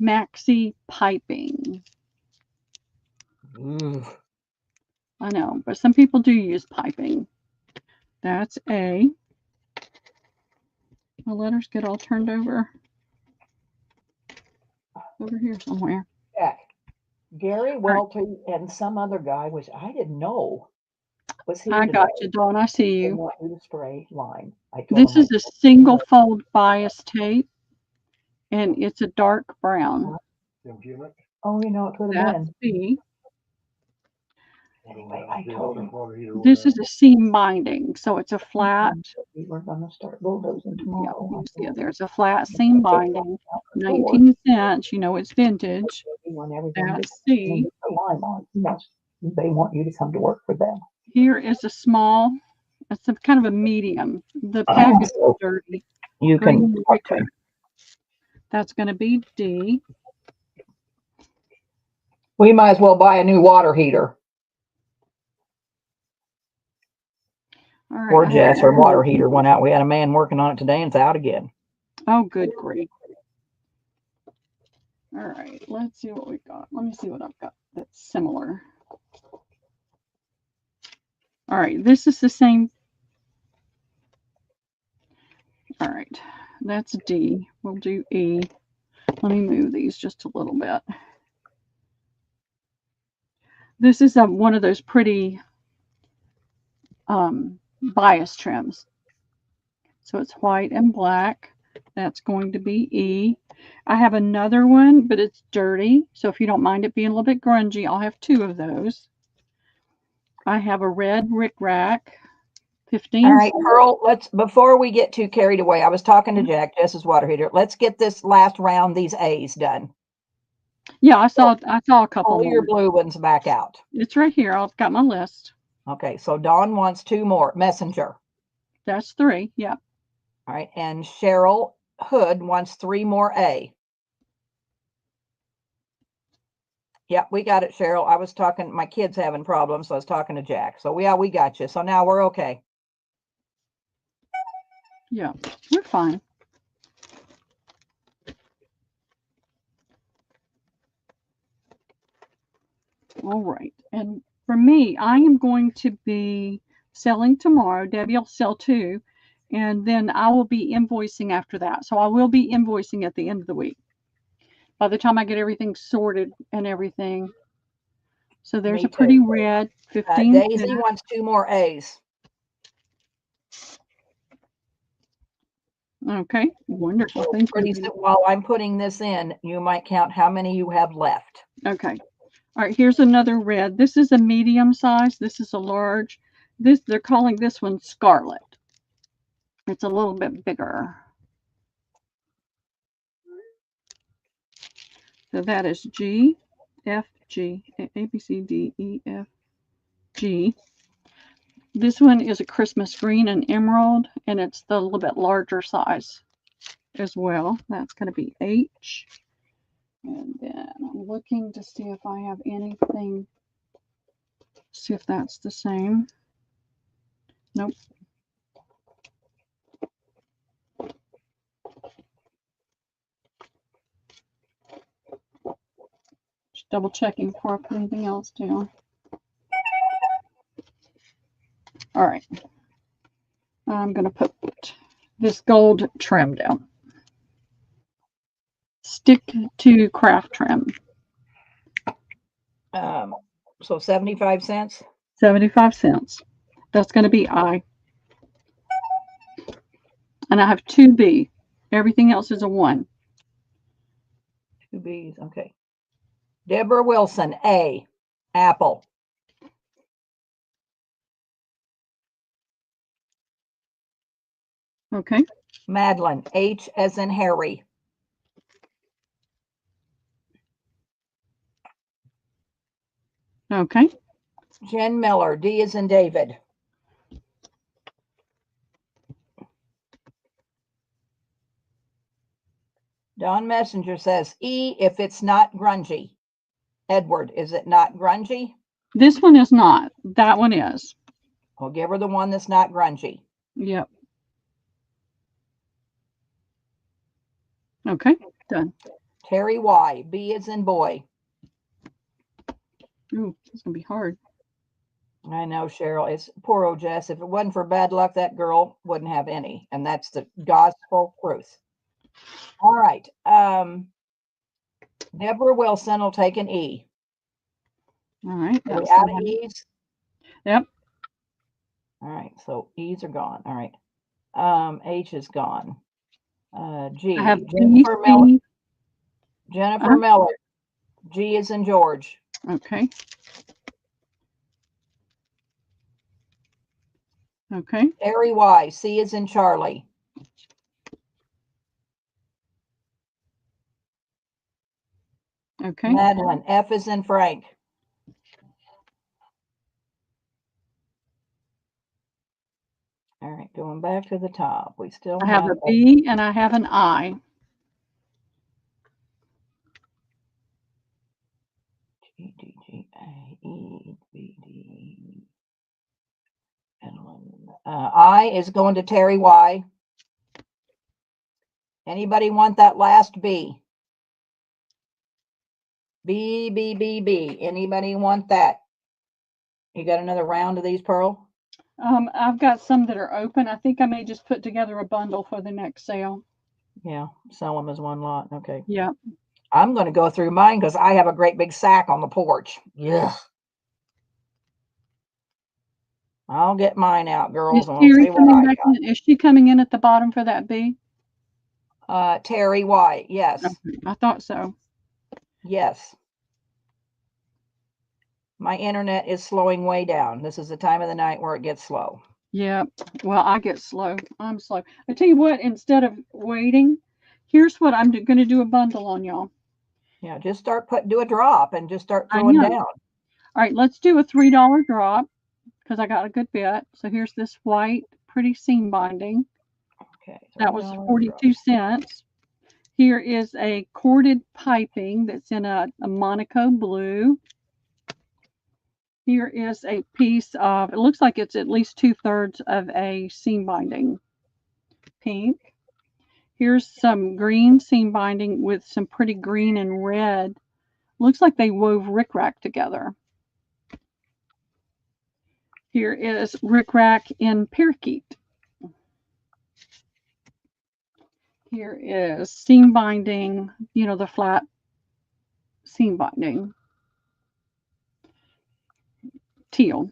maxi piping. Ooh. I know, but some people do use piping. That's A. My letters get all turned over here somewhere. Yeah. Gary Welty and some other guy, which I didn't know was here I today. got you, Dawn. I see They you. want you to spray line. This is a single fold bias tape, and it's a dark brown. Oh, you know, it could have That's been. B. Anyway, I told him. This is a seam binding, so it's a flat. We were going to start bulldozing tomorrow. Yeah, there's a flat seam binding, 19 cents. You know, it's vintage. That's C. They want you to come to work for them. Here is a small, it's a kind of a medium. The package is dirty. You can. Okay. That's going to be D. We might as well buy a new water heater. All right. Or Jess, our water heater went out. We had a man working on it today and it's out again. Oh, good grief. All right. Let's see what we got. Let me see what I've got that's similar. All right. This is the same. All right. That's D. We'll do E. Let me move these just a little bit. This is one of those pretty bias trims. So it's white and black. That's going to be E. I have another one, but it's dirty. So if you don't mind it being a little bit grungy, I'll have 2 of those. I have a red Rick Rack. 15. All right, Pearl, before we get too carried away, I was talking to Jack, Jess's water heater. Let's get this last round, these A's done. Yeah, I saw a couple Pull your more. blue ones back out. It's right here. I've got my list. Okay, so Dawn wants 2 more. Messenger. That's 3. Yeah. All right, and Cheryl Hood wants 3 more A. Yep, we got it, Cheryl. I was talking, my kid's having problems, so I was talking to Jack. So we got you. So now we're okay. Yeah, we're fine. All right. And for me, I am going to be selling tomorrow. Debbie will sell too. And then I will be invoicing after that. So I will be invoicing at the end of the week. By the time I get everything sorted and everything. So there's Me a pretty too. red 15. Daisy wants 2 more A's. Okay, wonderful. So Thank pretty you. soon, while I'm putting this in, you might count how many you have left. Okay. All right, here's another red. This is a medium size. This is a large. They're calling this one Scarlet. It's a little bit bigger. So that is G, F, G, A, B, C, D, E, F, G. This one is a Christmas green and emerald, and it's the little bit larger size as well. That's going to be H. And then I'm looking to see if I have anything, see if that's the same. Nope. Just double checking before I put anything else down. All right. I'm going to put this gold trim down. Stick to craft trim. So 75 cents. 75 cents. That's going to be I. And I have 2B. Everything else is a 1. 2 B's. Okay. Deborah Wilson, A. Apple. Okay. Madeline, H as in Harry. Okay. Jen Miller, D as in David. Don Messenger says E if it's not grungy. Edward, is it not grungy? This one is not. That one is. We'll give her the one that's not grungy. Yep. Okay. Done. Terry Y, B as in boy. Ooh, it's going to be hard. I know, Cheryl. It's poor old Jess. If it wasn't for bad luck, that girl wouldn't have any. And that's the gospel truth. All right. Deborah Wilson will take an E. All right. Are we out of E's? Yep. All right. So E's are gone. All right. H is gone. G. I have Jennifer B, Miller. C. Jennifer Miller. G is in George. Okay. Okay. Terry Y. C is in Charlie. Okay. Madeline. F is in Frank. All right, going back to the top. We still I have a B and I have an I. G, D, G, A, E, B, D. I is going to Terry Y. Anybody want that last B? B, B, B, B. Anybody want that? You got another round of these, Pearl? I've got some that are open. I think I may just put together a bundle for the next sale. Yeah, sell them as one lot. Okay. Yeah. I'm going to go through mine because I have a great big sack on the porch. Yeah. I'll get mine out, girls, Is and we'll Terry see what coming I back in? Is she coming in at the bottom for that B? got. Terry White. Yes. Okay, I thought so. Yes. My internet is slowing way down. This is the time of the night where it gets slow. Yeah. Well, I get slow. I'm slow. I tell you what, instead of waiting, here's what I'm going to do a bundle on y'all. Yeah, just do a drop and just start I throwing know. down. All right, let's do a $3 drop because I got a good bit. So here's this white pretty seam binding. Okay. That was $3 42 cents. Here is a corded piping that's in a Monaco blue. Here is a piece of, it looks like it's at least 2/3 of a seam binding pink. Here's some green seam binding with some pretty green and red. Looks like they wove rickrack together. Here is rickrack in parakeet. Here is seam binding, you know, the flat seam binding. Teal.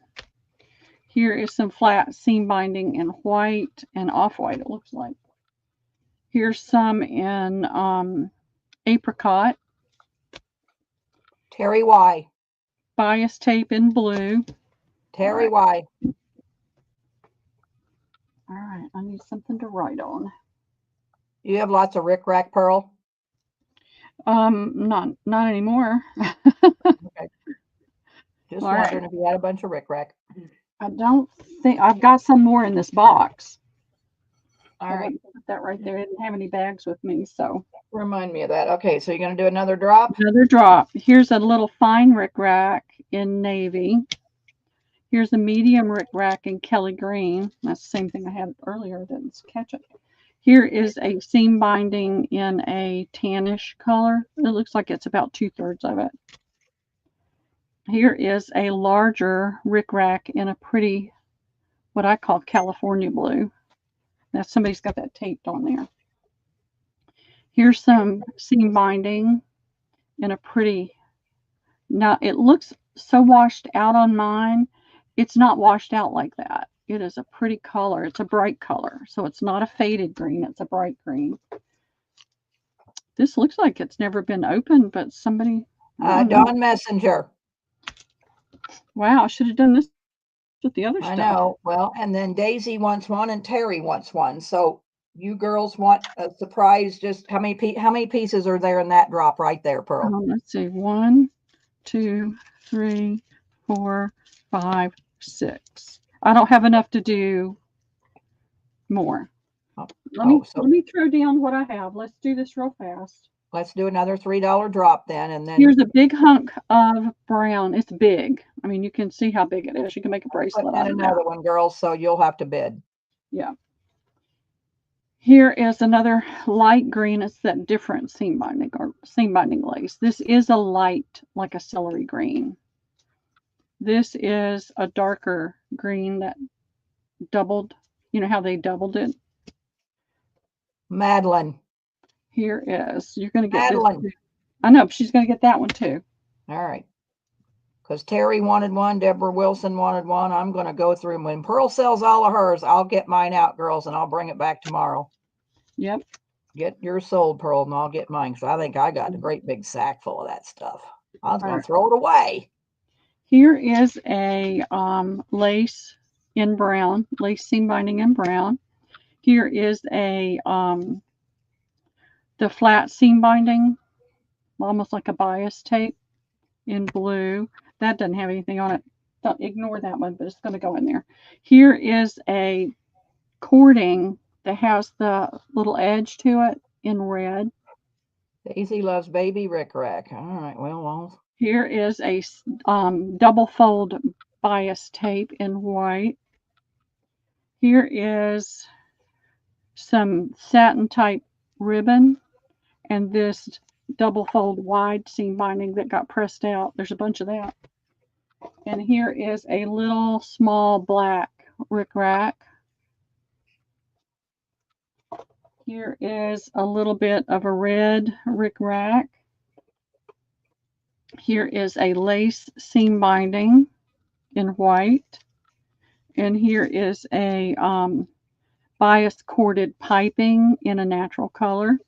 Here is some flat seam binding in white and off-white, it looks like. Here's some in apricot. Terry Y. Bias tape in blue. Terry Y. All right, I need something to write on. You have lots of rickrack, Pearl? Not anymore. Okay. Just All wondering right. if you had a bunch of rickrack. I don't think I've got some more in this box. All I right. wouldn't put that right there. I didn't have any bags with me, so Remind me of that. Okay, so you're going to do another drop? another drop. Here's a little fine rickrack in navy. Here's a medium rickrack in Kelly green. That's the same thing I had earlier. Didn't catch it. Here is a seam binding in a tannish color. It looks like it's about 2/3 of it. Here is a larger rickrack in a pretty, what I call California blue. Now somebody's got that taped on there. Here's some seam binding in a pretty, now it looks so washed out on mine. It's not washed out like that. It is a pretty color. It's a bright color. So it's not a faded green. It's a bright green. This looks like it's never been opened, but somebody, Dawn Messenger. wow, I should have done this with the other I stuff. know. Well, and then Daisy wants one and Terry wants one. So you girls want a surprise. Just how many pieces are there in that drop right there, Pearl? Let's see. 1, 2, 3, 4, 5, 6. I don't have enough to do more. Let me throw down what I have. Let's do this real fast. Let's do another $3 drop then, and then here's a big hunk of brown. It's big. I mean, you can see how big it is. You can make a bracelet put out in of another that. one, girls. So you'll have to bid. Yeah. Here is another light green. It's that different seam binding or seam binding lace. This is a light, like a celery green. This is a darker green that doubled. You know how they doubled it? Madeline. Here is. You're going to get Madeline. this. I know. She's going to get that one too. All right. Because Terry wanted one. Deborah Wilson wanted one. I'm going to go through them. When Pearl sells all of hers, I'll get mine out, girls, and I'll bring it back tomorrow. Yep. Get yours sold, Pearl, and I'll get mine because I think I got a great big sack full of that stuff. I was going to throw it away. Here is a lace in brown, lace seam binding in brown. Here is a the flat seam binding, almost like a bias tape in blue. That doesn't have anything on it. Don't ignore that one, but it's going to go in there. Here is a cording that has the little edge to it in red. Daisy loves baby rickrack. All right, well. Here is a double fold bias tape in white. Here is some satin type ribbon and this double fold wide seam binding that got pressed out. There's a bunch of that. And here is a little small black rickrack. Here is a little bit of a red rickrack. Here is a lace seam binding in white. And here is a bias corded piping in a natural color.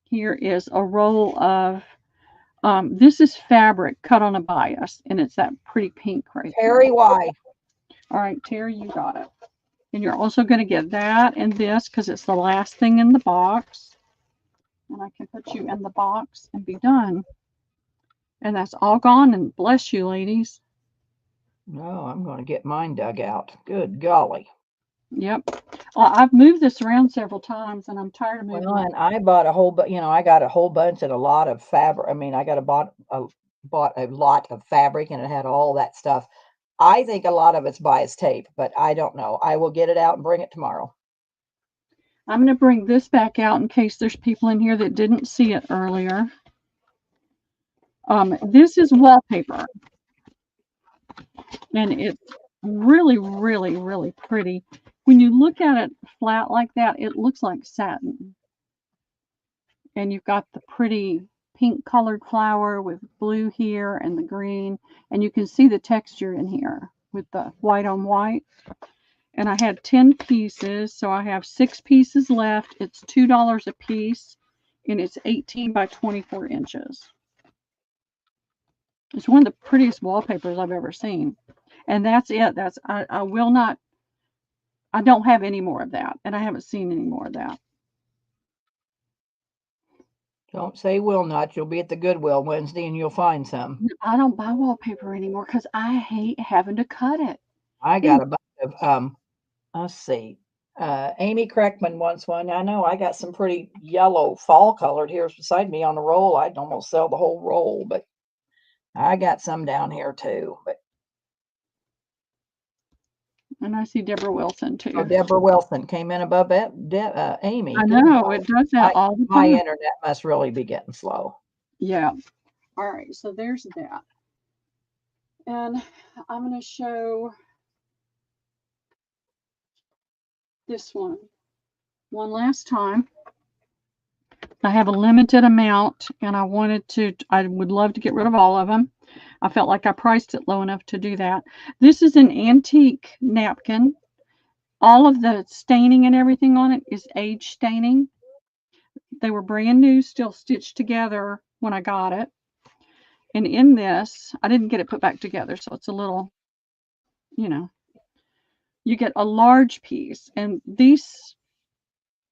Here is a roll of, this is fabric cut on a bias, and it's that pretty pink right there. Terry, why? All right, Terry, you got it. And you're also going to get that and this because it's the last thing in the box. And I can put you in the box and be done. And that's all gone, and bless you, ladies. No, I'm going to get mine dug out. Good golly. Yep. Well, I've moved this around several times, and I'm tired of moving Well, it. and I bought a whole, I got a whole bunch and a lot of fabric. I mean, I bought a lot of fabric, and it had all that stuff. I think a lot of it's bias tape, but I don't know. I will get it out and bring it tomorrow. I'm going to bring this back out in case there's people in here that didn't see it earlier. This is wallpaper, and it's really, really, really pretty. When you look at it flat like that, it looks like satin. And you've got the pretty pink colored flower with blue here and the green, and you can see the texture in here with the white on white. And I had 10 pieces, so I have 6 pieces left. It's $2 a piece, and it's 18 by 24 inches. It's one of the prettiest wallpapers I've ever seen. And that's it. I will not, I don't have any more of that, and I haven't seen any more of that. Don't say will not. You'll be at the Goodwill Wednesday and you'll find some. I don't buy wallpaper anymore because I hate having to cut it. I got a bunch of, let's see. Amy Kreckman wants one. I know I got some pretty yellow fall colored here beside me on the roll. I'd almost sell the whole roll, but I got some down here too. But And I see Deborah Wilson too. oh, Deborah Wilson came in above that, Amy. I know, it does that all the My time. internet must really be getting slow. Yeah. All right, so there's that. And I'm going to show this one last time. I have a limited amount, and I would love to get rid of all of them. I felt like I priced it low enough to do that. This is an antique napkin. All of the staining and everything on it is age staining. They were brand new, still stitched together when I got it. And in this, I didn't get it put back together, so it's a little, you get a large piece. And these,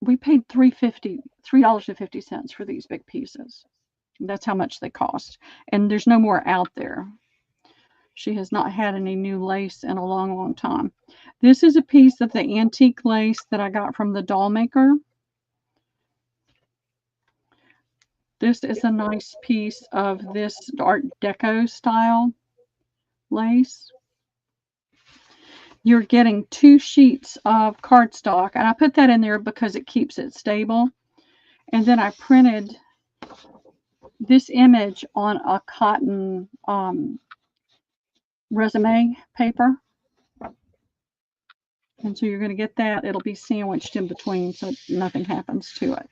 we paid $3.50 for these big pieces. That's how much they cost. And there's no more out there. She has not had any new lace in a long, long time. This is a piece of the antique lace that I got from the doll maker. This is a nice piece of this Art Deco style lace. You're getting 2 sheets of cardstock, and I put that in there because it keeps it stable. And then I printed this image on a cotton resume paper. And so you're going to get that. It'll be sandwiched in between so nothing happens to it.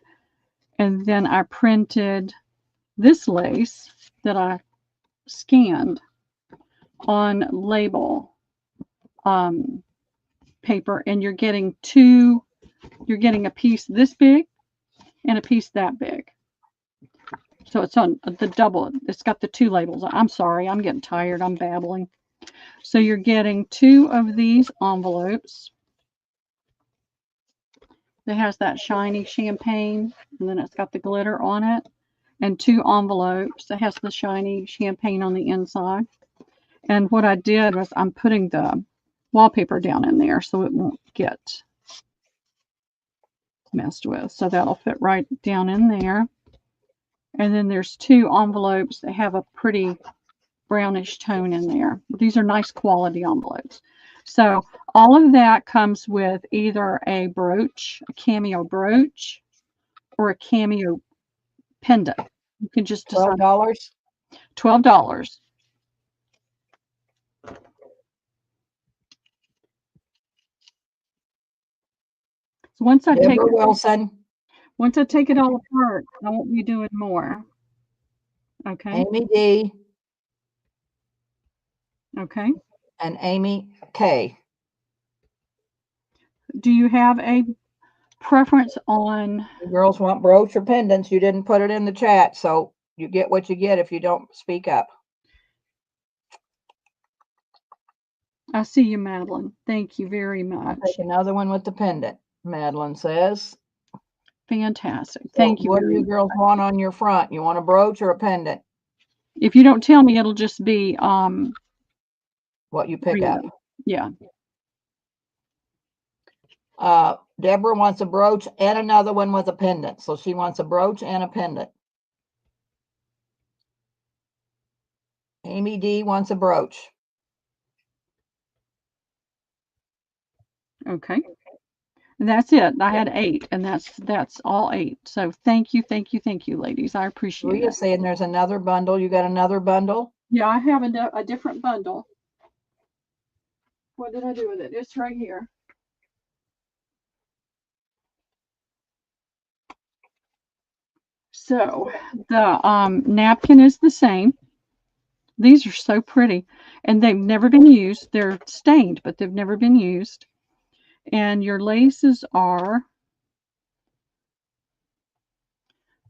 And then I printed this lace that I scanned on label paper, and you're getting a piece this big and a piece that big. So it's on the double. It's got the 2 labels. I'm sorry, I'm getting tired. I'm babbling. So you're getting 2 of these envelopes. It has that shiny champagne, and then it's got the glitter on it, and 2 envelopes that has the shiny champagne on the inside. And what I did was I'm putting the wallpaper down in there so it won't get messed with. So that'll fit right down in there. And then there's 2 envelopes that have a pretty brownish tone in there. These are nice quality envelopes. So all of that comes with either a brooch, a cameo brooch, or a cameo pendant. You can just decide. $12? $12. Once I take Deborah Wilson, it all apart, I won't be doing more. Okay. Amy D, Okay. and Amy K. Do you have a preference on? You girls want brooch or pendants? You didn't put it in the chat, so you get what you get if you don't speak up. I see you, Madeline. Thank you very much. Take another one with the pendant, Madeline says. Fantastic. So Thank you. what do very you much. girls want on your front? You want a brooch or a pendant? If you don't tell me, it'll just be What you pick up. yeah. Deborah wants a brooch and another one with a pendant. So she wants a brooch and a pendant. Amy D wants a brooch. Okay. And that's it. I had 8, and that's all 8. So thank you, ladies. I appreciate Rita's it. saying there's another bundle. You got another bundle? Yeah, I have a different bundle. What did I do with it? It's right here. So the napkin is the same. These are so pretty, and they've never been used. They're stained, but they've never been used. And your laces are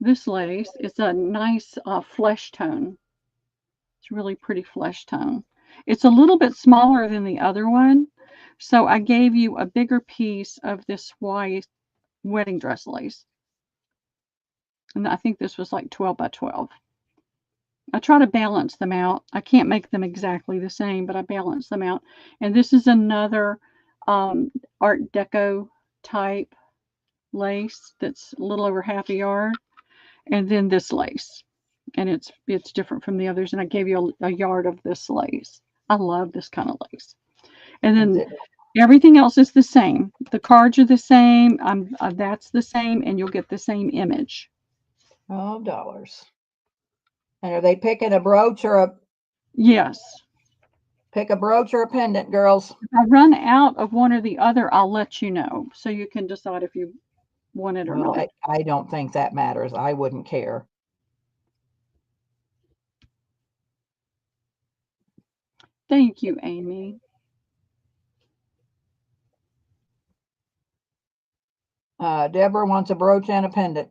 this lace. It's a nice flesh tone. It's really pretty flesh tone. It's a little bit smaller than the other one, so I gave you a bigger piece of this white wedding dress lace. And I think this was like 12 by 12. I try to balance them out. I can't make them exactly the same, but I balance them out. And this is another Art Deco type lace that's a little over half a yard. And then this lace. And it's different from the others. And I gave you a yard of this lace. I love this kind of lace. And then everything else is the same. The cards are the same. That's the same, and you'll get the same image. $12. And are they picking a brooch or a? Yes. Pick a brooch or a pendant, girls. If I run out of one or the other, I'll let you know, so you can decide if you want it or Well, not. I don't think that matters. I wouldn't care. Thank you, Amy. Deborah wants a brooch and a pendant.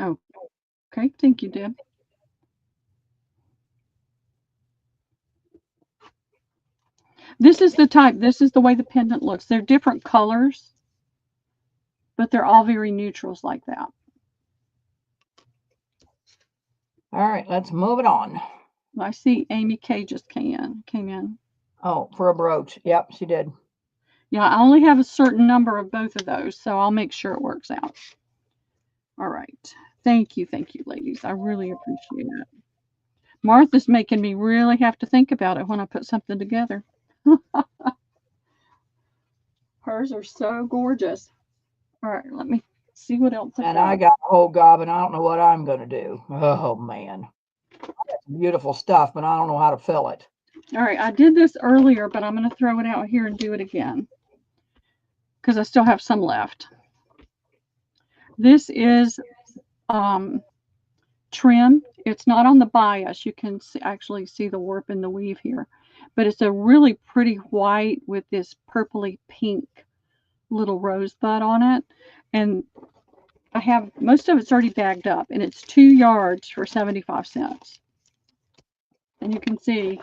Oh, okay. Thank you, Deb. This is the way the pendant looks. They're different colors, but they're all very neutrals like that. All right, let's move it on. I see Amy K just came in. Oh, for a brooch. Yep, she did. Yeah, I only have a certain number of both of those, so I'll make sure it works out. All right. Thank you, ladies. I really appreciate it. Martha's making me really have to think about it when I put something together. Hers are so gorgeous. All right, let me see what else And I got a whole gob, and I don't know what I'm going to do. Oh, man. I got some beautiful stuff, but I don't know how to fill it. All right, I did this earlier, but I'm going to throw it out here and do it again because I still have some left. This is trim. It's not on the bias. You can actually see the warp and the weave here, but it's a really pretty white with this purpley pink little rosebud on it. And I have most of it's already bagged up, and it's 2 yards for 75 cents. And you can see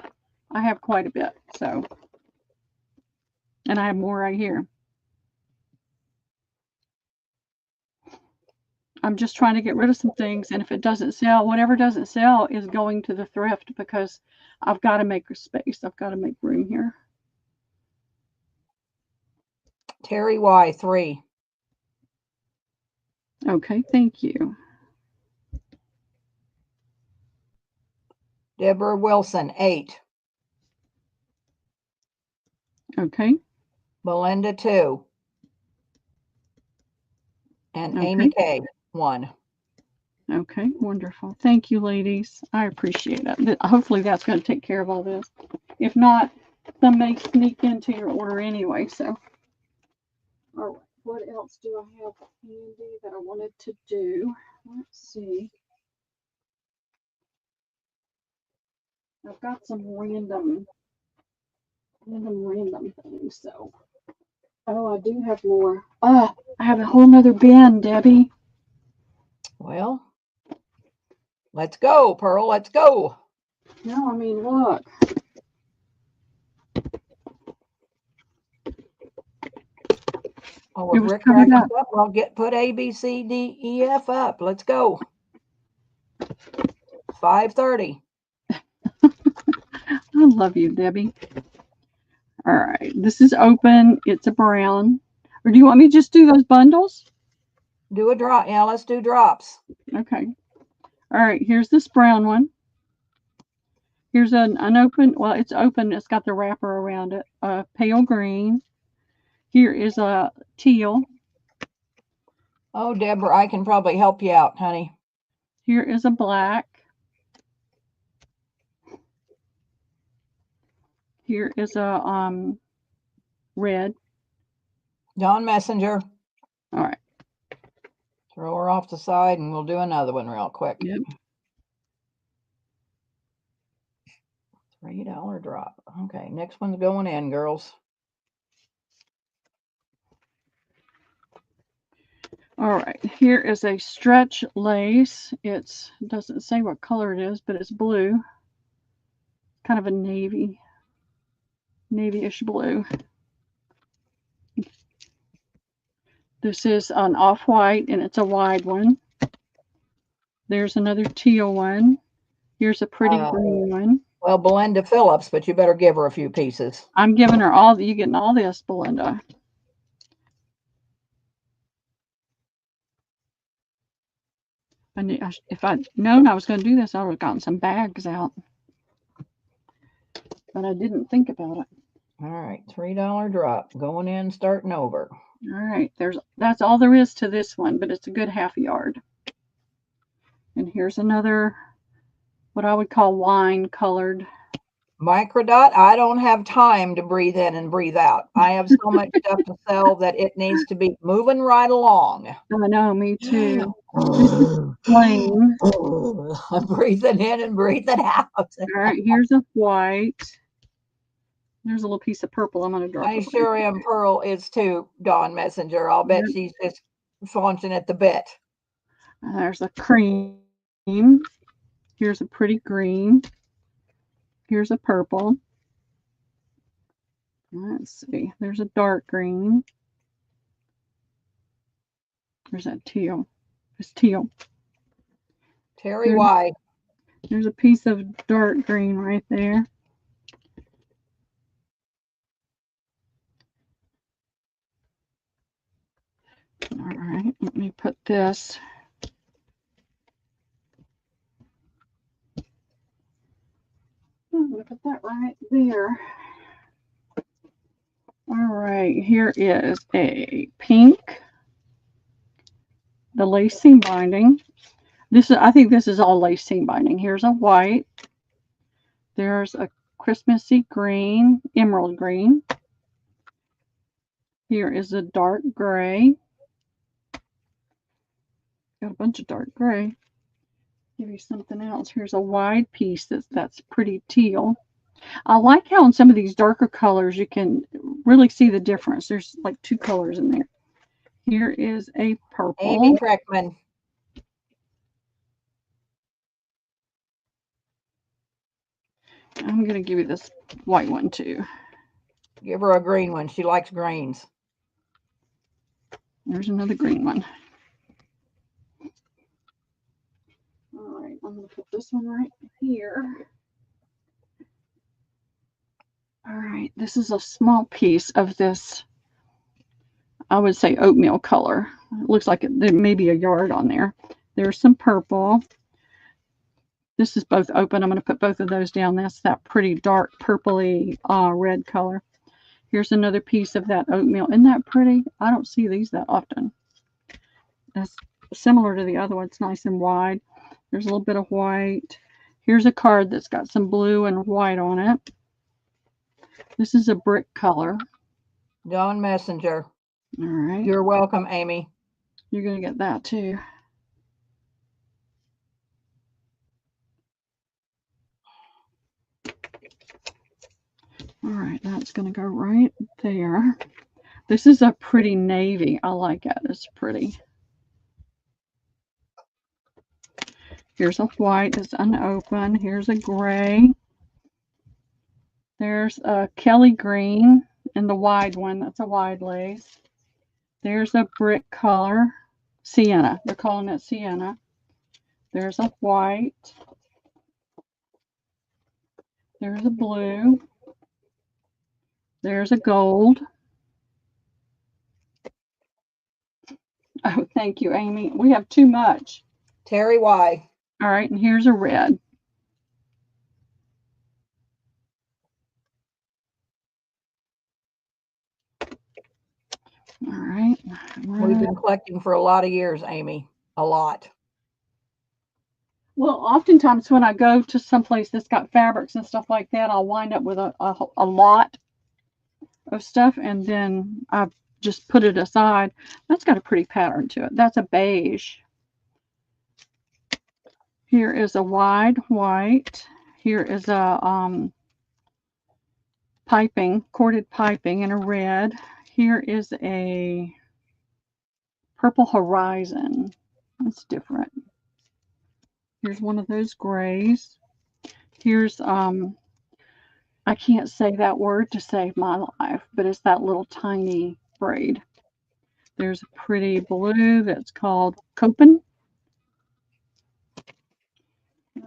I have quite a bit. So, and I have more right here. I'm just trying to get rid of some things, and if it doesn't sell, whatever doesn't sell is going to the thrift because I've got to make a space. I've got to make room here. Terry Y, 3. Okay, thank you. Deborah Wilson, 8. Okay. Belinda, 2. And Okay. Amy K, 1. Okay, wonderful. Thank you, ladies. I appreciate it. Hopefully that's going to take care of all this. If not, some may sneak into your order anyway, so. All right, what else do I have handy that I wanted to do? Let's see. I've got some random things, so. Oh, I do have more. I have a whole nother bin, Debbie. Well, let's go, Pearl. Let's go. No, I mean, look. Oh, It if was Rick covered cracks up. up, I'll put A, B, C, D, E, F up. Let's go. 5:30. I love you, Debbie. All right, this is open. It's a brown. Or do you want me to just do those bundles? Do a drop. Yeah, let's do drops. Okay. All right, here's this brown one. Here's an unopened, well, it's open. It's got the wrapper around it. Pale green. Here is a teal. Oh, Deborah, I can probably help you out, honey. Here is a black. Here is a red. Dawn Messenger. All right. Throw her off the side and we'll do another one real quick. Yep. $3 drop. Okay, next one's going in, girls. All right, here is a stretch lace. It doesn't say what color it is, but it's blue. Kind of a navy-ish blue. This is an off-white, and it's a wide one. There's another teal one. Here's a pretty green one. Well, Belinda Phillips, but you better give her a few pieces. I'm giving her all. You getting all this, Belinda? If I'd known I was going to do this, I would have gotten some bags out. But I didn't think about it. All right, $3 drop. Going in, starting over. All right, that's all there is to this one, but it's a good half yard. And here's another, what I would call wine colored. Microdot, I don't have time to breathe in and breathe out. I have so much stuff to sell that it needs to be moving right along. I know, me too. This is plain. I'm breathing in and breathing out. All right, here's a white. There's a little piece of purple. I'm going to drop I it. sure am. Pearl is too, Dawn Messenger. I'll bet she's just flaunching at the bit. There's a cream. Here's a pretty green. Here's a purple. Let's see. There's a dark green. There's that teal. It's teal. Terry Y. There's a piece of dark green right there. All right, let me put this. I'm going to put that right there. All right, here is a pink. The lace seam binding. I think this is all lace seam binding. Here's a white. There's a Christmassy green, emerald green. Here is a dark gray. Got a bunch of dark gray. Give you something else. Here's a wide piece that's pretty teal. I like how in some of these darker colors you can really see the difference. There's like two colors in there. Here is a purple. Amy Treckman. I'm going to give you this white one too. Give her a green one. She likes greens. There's another green one. All right, I'm going to put this one right here. All right, this is a small piece of this, I would say oatmeal color. It looks like there may be a yard on there. There's some purple. This is both open. I'm going to put both of those down. That's that pretty dark purpley red color. Here's another piece of that oatmeal. Isn't that pretty? I don't see these that often. That's similar to the other one. It's nice and wide. There's a little bit of white. Here's a card that's got some blue and white on it. This is a brick color. John Messenger. All right. You're welcome, Amy. You're going to get that too. All right, that's going to go right there. This is a pretty navy. I like it. It's pretty. Here's a white that's unopened. Here's a gray. There's a Kelly green in the wide one. That's a wide lace. There's a brick color. Sienna. They're calling it sienna. There's a white. There's a blue. There's a gold. Oh, thank you, Amy. We have too much. Terry Y. All right, and here's a red. All right. We've been collecting for a lot of years, Amy. A lot. Well, oftentimes when I go to someplace that's got fabrics and stuff like that, I'll wind up with a lot of stuff, and then I just put it aside. That's got a pretty pattern to it. That's a beige. Here is a wide white. Here is a piping, corded piping in a red. Here is a purple horizon. That's different. Here's one of those grays. Here's I can't say that word to save my life, but it's that little tiny braid. There's a pretty blue that's called Copen.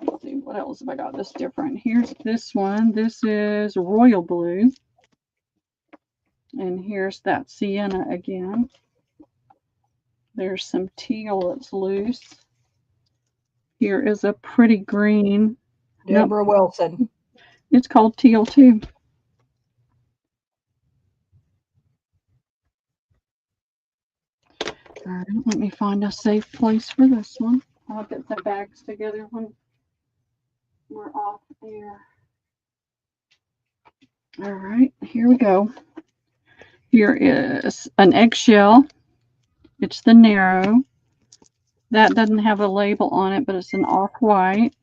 Let's see, what else have I got that's different? Here's this one. This is royal blue. And here's that sienna again. There's some teal that's loose. Here is a pretty green. Deborah Wilson. It's called teal too. All right, let me find a safe place for this one. I'll get the bags together when we're off air. All right, here we go. Here is an eggshell. It's the narrow. That doesn't have a label on it, but it's an off-white.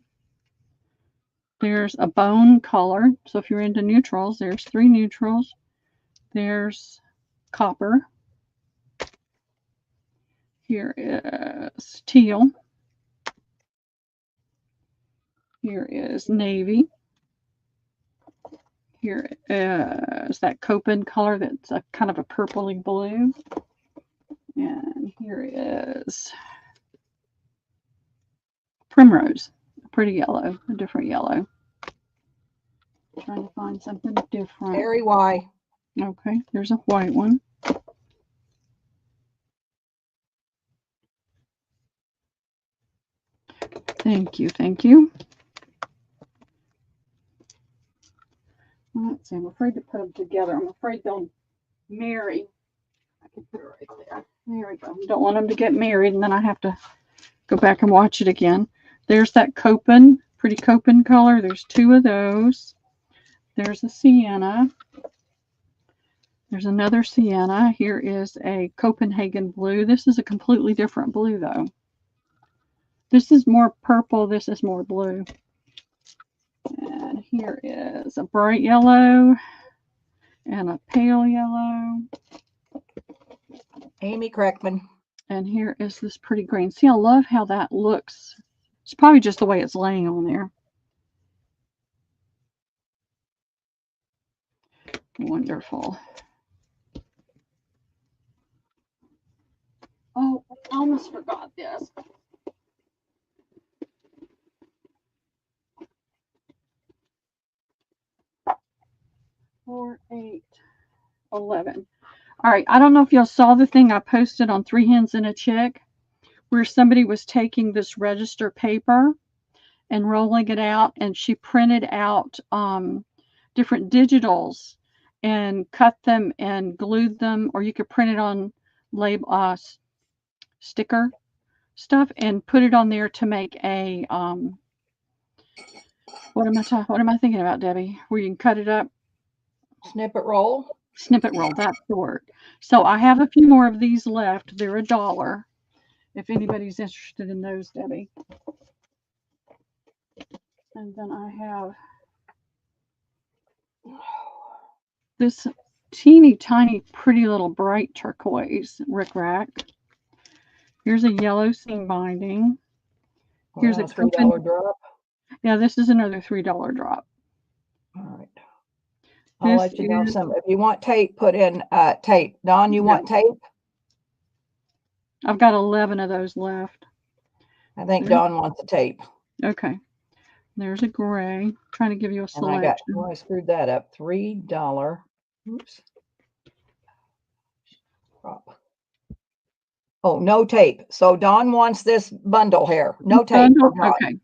There's a bone color. So if you're into neutrals, there's 3 neutrals. There's copper. Here is teal. Here is navy. Here is that Copen color that's a kind of a purpley blue. And here is primrose, a pretty yellow, a different yellow. Trying to find something different. Terry Y. Okay, there's a white one. Thank you, thank you. Let's see, I'm afraid to put them together. I'm afraid they'll marry. I can put it right there. There we go. Don't want them to get married and then I have to go back and watch it again. There's that Copen, pretty Copen color. There's 2 of those. There's a sienna. There's another sienna. Here is a Copenhagen blue. This is a completely different blue though. This is more purple. This is more blue. And here is a bright yellow and a pale yellow. Amy Kreckman. And here is this pretty green. See, I love how that looks. It's probably just the way it's laying on there. Wonderful. Oh, I almost forgot this. Four, 8, 11. All right, I don't know if y'all saw the thing I posted on 3 Hens and a Chick where somebody was taking this register paper and rolling it out, and she printed out different digitals and cut them and glued them, or you could print it on label sticker. stuff and put it on there to make a what am I thinking about, Debbie? Where you can cut it up, Snippet roll. snippet roll, that's the word. So I have a few more of these left. They're $1. If anybody's interested in those, Debbie. And then I have this teeny tiny pretty little bright turquoise rickrack. Here's a yellow seam binding. Here's a $3 drop. Yeah, this is another $3 drop. All right. I'll let you know some. If you want tape, put in tape. Dawn, you want tape? I've got 11 of those left. I think Dawn wants the tape. Okay. There's a gray. Trying to give you a selection. I screwed that up. $3. Oops. Drop. Oh, no tape. So Dawn wants this bundle here. No tape. Okay.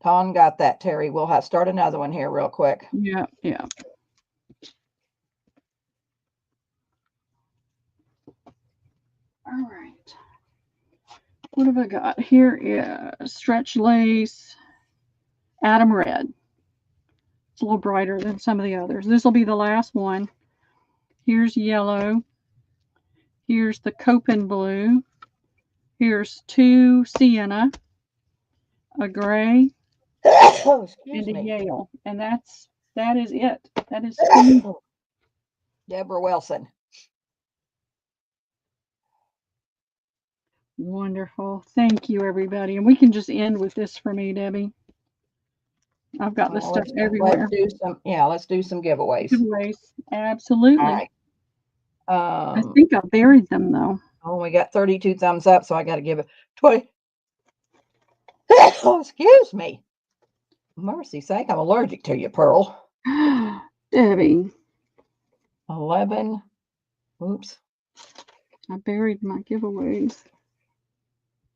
Dawn got that, Terry. We'll have start another one here real quick. Yeah. All right. What have I got? Here is stretch lace, Adam Red. It's a little brighter than some of the others. This will be the last one. Here's yellow. Here's the Copen blue. Here's 2 sienna, a gray, and a Yale. And that is it. That is Deborah Wilson. Wonderful. Thank you, everybody. And we can just end with this for me, Debbie. I've got this stuff everywhere. Let's do some giveaways. Absolutely. All right. I think I buried them though. Oh, we got 32 thumbs up, so I got to give it 20. Oh, excuse me. Mercy sake, I'm allergic to you, Pearl. Debbie. 11. Oops. I buried my giveaways.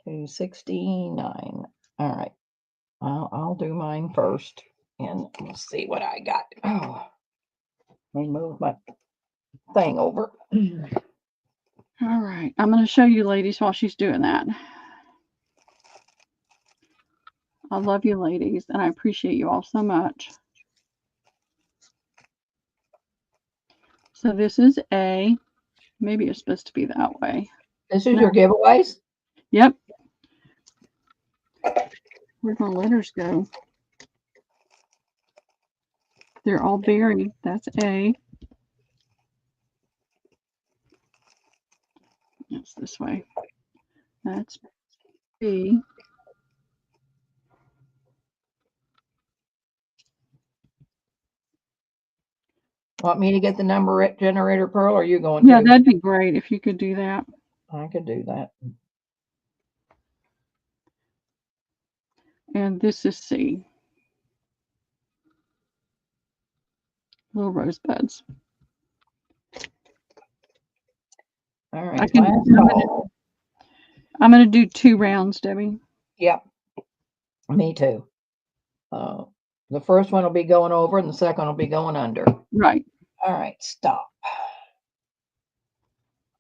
269. All right. I'll do mine first, and we'll see what I got. Oh, let me move my thing over. All right. I'm going to show you ladies while she's doing that. I love you ladies, and I appreciate you all so much. So this is A. Maybe it's supposed to be that way. This is your giveaways? Yep. Where'd my letters go? They're all buried. That's A. That's this way. That's B. Want me to get the number generator, Pearl, or are you going to? Yeah, that'd be great if you could do that. I could do that. And this is C. Little rosebuds. All right. I'm going to do 2 rounds, Debbie. Yep. Me too. The first one will be going over and the second will be going under. Right. All right. Stop.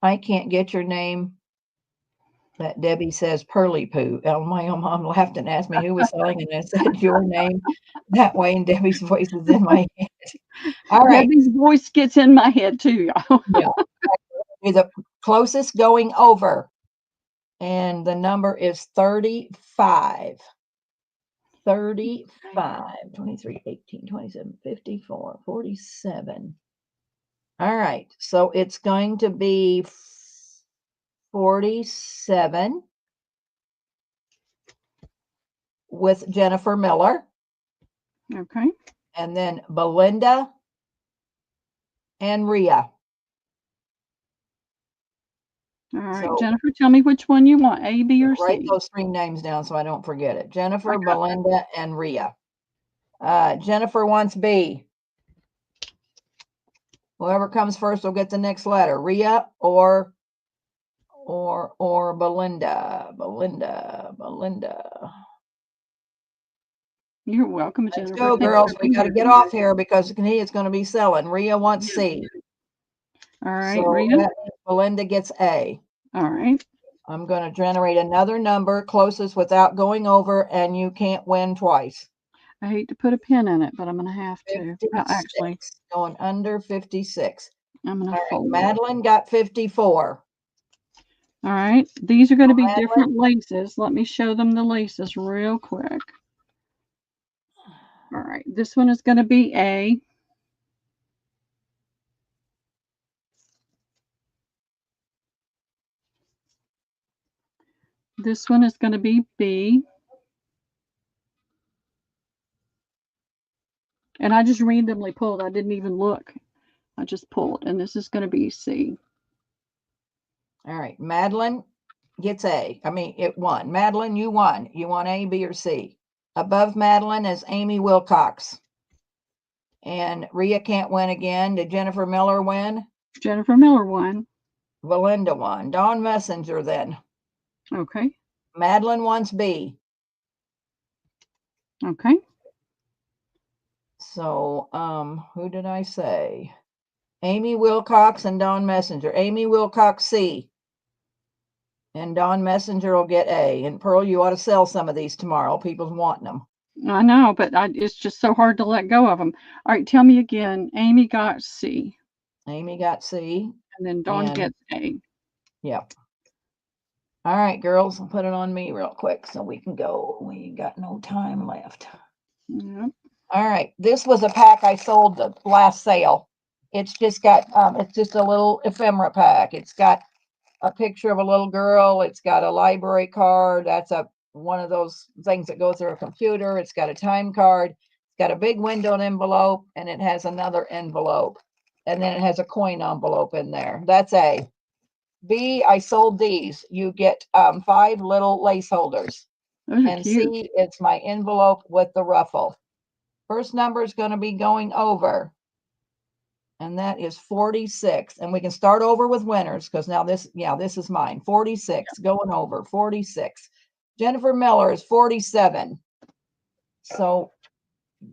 I can't get your name. That Debbie says Pearly Poo. Oh, my mom laughed and asked me who was selling, and I said your name that way, and Debbie's voice is in my head. All right. Debbie's voice gets in my head too, y'all. Yeah. You're the closest going over. And the number is 35. 35, 23, 18, 27, 54, 47. All right. So it's going to be 47 with Jennifer Miller. Okay. And then Belinda and Rhea. All right, So, Jennifer, tell me which one you want, A, B, or write C. those 3 names down so I don't forget it. Jennifer, Belinda, and Rhea. Jennifer wants B. Whoever comes first will get the next letter. Rhea or Belinda. Belinda. You're welcome, Let's Jennifer. go, girls. We got to get off here because it's going to be selling. Rhea wants C. All right, So Rhea. that means Belinda gets A. All right. I'm going to generate another number closest without going over, and you can't win twice. I hate to put a pin in it, but I'm going to have to. Well, actually, 56, going under 56. I'm going All to right, fold it. Madeline got 54. All right. These are going to be Madeline. different laces. Let me show them the laces real quick. All right. This one is going to be A. This one is going to be B. And I just randomly pulled. I didn't even look. I just pulled. And this is going to be C. All right, Madeline gets A. I mean, it won. Madeline, you won. You want A, B, or C. Above Madeline is Amy Wilcox. And Rhea can't win again. Did Jennifer Miller win? Jennifer Miller won. Belinda won. Dawn Messenger then. Okay. Madeline wants B. Okay. So, who did I say? Amy Wilcox and Dawn Messenger. Amy Wilcox C. And Dawn Messenger will get A. And Pearl, you ought to sell some of these tomorrow. People's wanting them. I know, but it's just so hard to let go of them. All right, tell me again. Amy got C. Amy got C. And then Dawn And- gets A. Yep. All right, girls, I'll put it on me real quick so we can go. We ain't got no time left. Yep. All right, this was a pack I sold the last sale. It's just got, it's just a little ephemera pack. It's got a picture of a little girl. It's got a library card. That's one of those things that goes through a computer. It's got a time card. It's got a big windowed envelope, and it has another envelope. And then it has a coin envelope in there. That's A. B, I sold these. You get 5 little lace holders. Those are And cute. C, it's my envelope with the ruffle. First number is going to be going over. And that is 46. And we can start over with winners because now this is mine. 46 going over, 46. Jennifer Miller is 47. So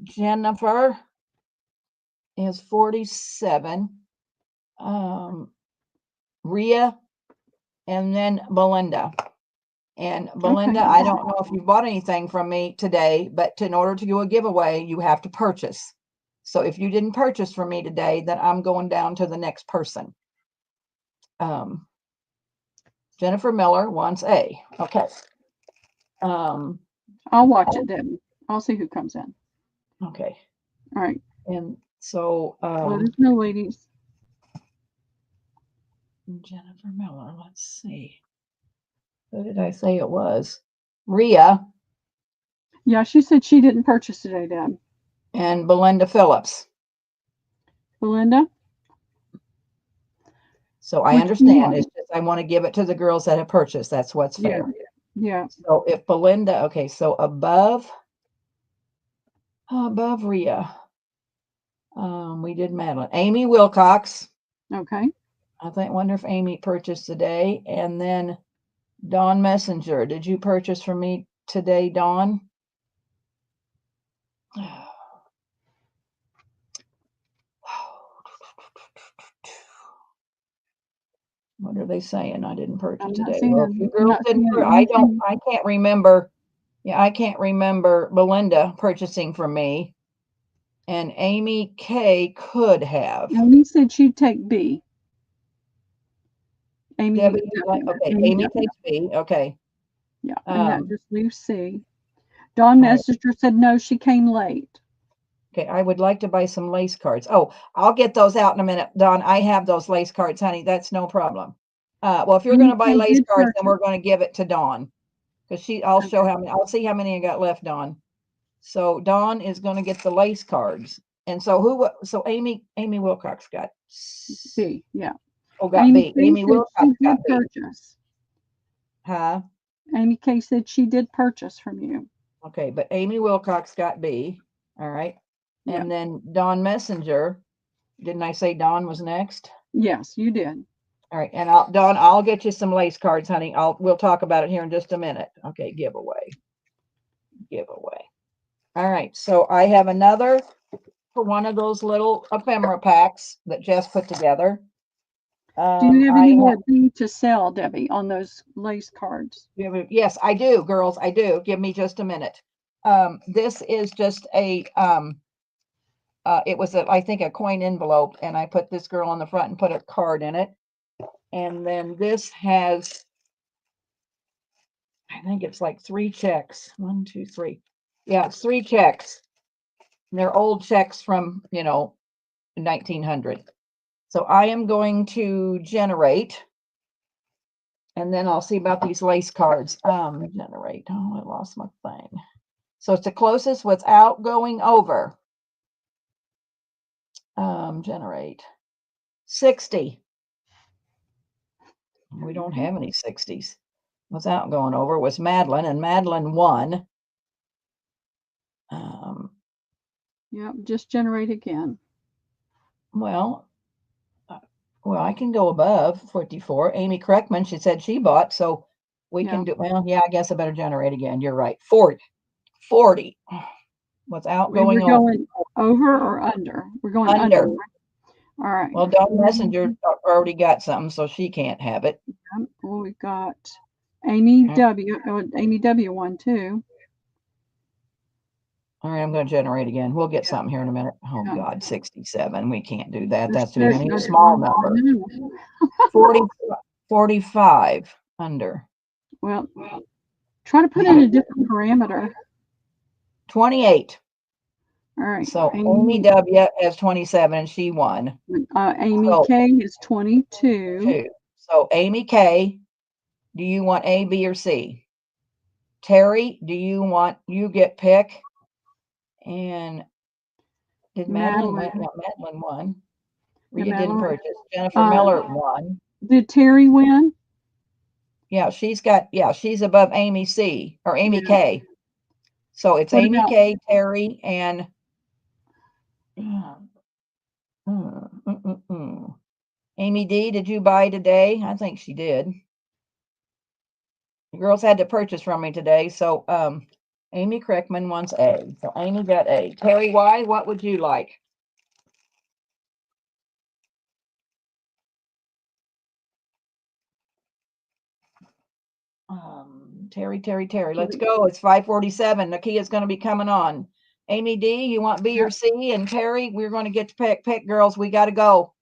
Jennifer is 47. Rhea and then Belinda. And Belinda, Okay. I don't know if you bought anything from me today, but in order to do a giveaway, you have to purchase. So if you didn't purchase from me today, then I'm going down to the next person. Jennifer Miller wants A. Okay. I'll watch it, Debbie. I'll see who comes in. Okay. All right. And so Let us know, ladies. Jennifer Miller, let's see. Who did I say it was? Rhea Yeah, she said she didn't purchase today, Deb. and Belinda Phillips. Belinda? So I Which understand. one? It's just I want to give it to the girls that have purchased. That's what's fair. Yeah. So if Belinda, okay, so above Rhea, we did Madeline. Amy Wilcox. Okay. Wonder if Amy purchased today. And then Dawn Messenger. Did you purchase from me today, Dawn? What are they saying? I didn't purchase I'm not today. seeing Well, it. if you I'm girls not didn't, seeing it. I can't remember. Yeah, I can't remember Belinda purchasing from me. And Amy K could have. Amy said she'd take B. Amy, Debbie, definitely. okay, Amy Amy definitely. takes B. Okay. Yeah, and that Um, just leaves C. Dawn all right. Messenger said no, she came late. Okay, I would like to buy some lace cards. Oh, I'll get those out in a minute, Dawn. I have those lace cards, honey. That's no problem. Well, if you're going to buy Amy lace did cards, then purchase. we're going to give it to Dawn because I'll show Okay. how many. I'll see how many I got left, Dawn. So Dawn is going to get the lace cards. And so so Amy Wilcox got B, yeah. Oh, got B. K Amy said Wilcox she got did B. purchase. Huh? Amy K said she did purchase from you. Okay, but Amy Wilcox got B. All right. Yeah. And then Dawn Messenger. Didn't I say Dawn was next? Yes, you did. All right. And Dawn, I'll get you some lace cards, honey. We'll talk about it here in just a minute. Okay, giveaway. All right. So I have another for one of those little ephemera packs that Jess put together. Do you have any I more B to sell, Debbie, on those lace cards? Yes, I do, girls. I do. Give me just a minute. This is just a it was I think a coin envelope, and I put this girl on the front and put a card in it. And then this has, I think it's like 3 checks. 1, 2, 3. Yeah, it's 3 checks. And they're old checks from, 1900. So I am going to generate, and then I'll see about these lace cards. Generate. Oh, I lost my thing. So it's the closest without going over. Generate 60. We don't have any 60s without going over. Was Madeline, and Madeline won. Yep, just generate again. Well, I can go above 54. Amy Kreckman, she said she bought, so we can do, well, yeah, I guess I better generate again. You're right. 40 without We were going over. going over or under? We're going under. Under. All right. Well, Dawn Messenger already got something, so she can't have it. Well, we got Amy Okay. W. Amy W. won too. All right, I'm going to generate again. We'll get something here in a minute. Oh, Yeah. God, 67. We can't do that. There's That's too many. A small number. 45 under. Well, try to put in a different parameter. 28. All right. So Amy W has 27 and she won. Amy So- K is 22. 2. So Amy K, do you want A, B, or C? Terry, do you want, you get pick? And did Madeline win? Madeline. Yeah, Madeline won. Yeah, Rita didn't Madeline. purchase. Jennifer Miller won. Did Terry win? Yeah, she's above Amy C or Amy Yeah. K. So it's What Amy about- K, Terry, and Amy D. Did you buy today? I think she did. The girls had to purchase from me today. So Amy Kreckman wants A. So Amy got A. Terry Y, what would you like? Terry. Let's go. It's 5:47. Nakia's going to be coming on. Amy D, you want B or C? And Terry, we're going to get to pick, girls. We got to go.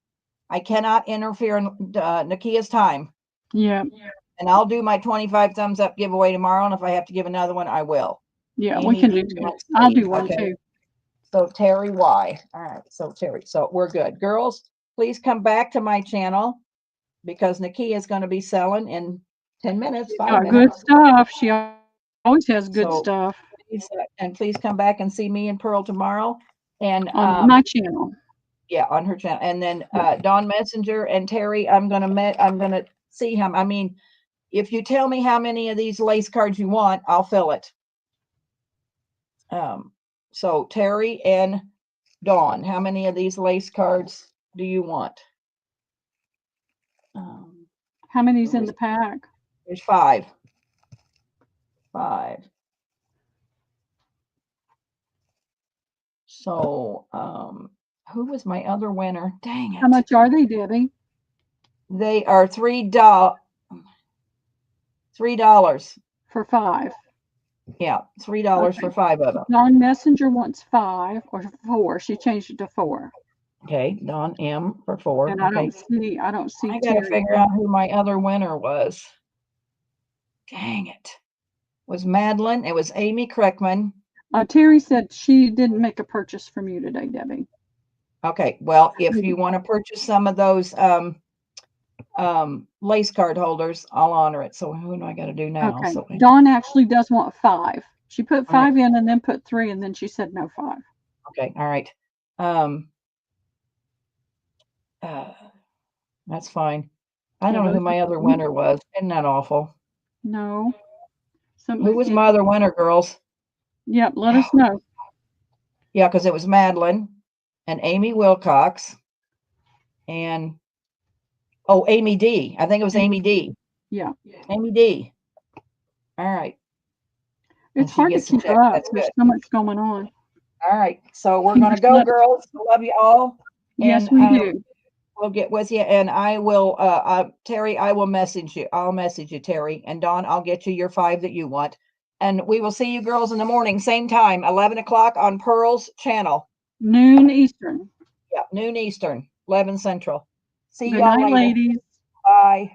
I cannot interfere in Nakia's time. Yeah. And I'll do my 25 thumbs up giveaway tomorrow. And if I have to give another one, I will. Yeah, Amy we can D do two. wants I'll C. do one Okay. too. So Terry Y. All right. So Terry. So we're good. Girls, please come back to my channel because Nakia is going to be selling in 10 minutes, 5 Got minutes. good stuff. She always has good So- stuff Please come back and see me and Pearl tomorrow. And on my channel. yeah, on her channel. And then Dawn Messenger and Terry, I'm gonna see him. I mean, if you tell me how many of these lace cards you want, I'll fill it. So Terry and Dawn, how many of these lace cards do you want? How many's in the pack? There's 5. 5. So, who was my other winner? Dang it. How much are they, Debbie? They are $3. $3. For 5. Yeah, $3 Okay. for 5 of them. Dawn Messenger wants 5 or 4. She changed it to 4. Okay, Dawn M for 4. And Okay. I don't see I gotta Terry. figure out who my other winner was. Dang it. It was Madeline. It was Amy Kreckman. Terry said she didn't make a purchase from you today, Debbie. Okay, well, if you want to purchase some of those lace card holders, I'll honor it. So who do I got to do now? Okay. So, Dawn actually does want 5. She put All right. 5 in and then put 3 and then she said no 5. okay, all right. That's fine. I don't know who my other winner was. Isn't that awful? No. Who was my other winner, girls? Yep, let us know. Yeah, because it was Madeline and Amy Wilcox and Amy D. I think it was Amy D. Yeah. Amy D. All right. It's she hard to gets the keep check. up. That's There's good. so much going on. All right. So we're Can you gonna just go, let- girls. Love you all. Yes, And, we do. will get with you, and I will, Terry, I will message you. I'll message you, Terry. And Dawn, I'll get you your 5 that you want. And we will see you girls in the morning, same time, 11 o'clock on Pearl's channel. Noon Eastern. Yeah, noon Eastern, 11 Central. See Good y'all night, later. ladies. Bye.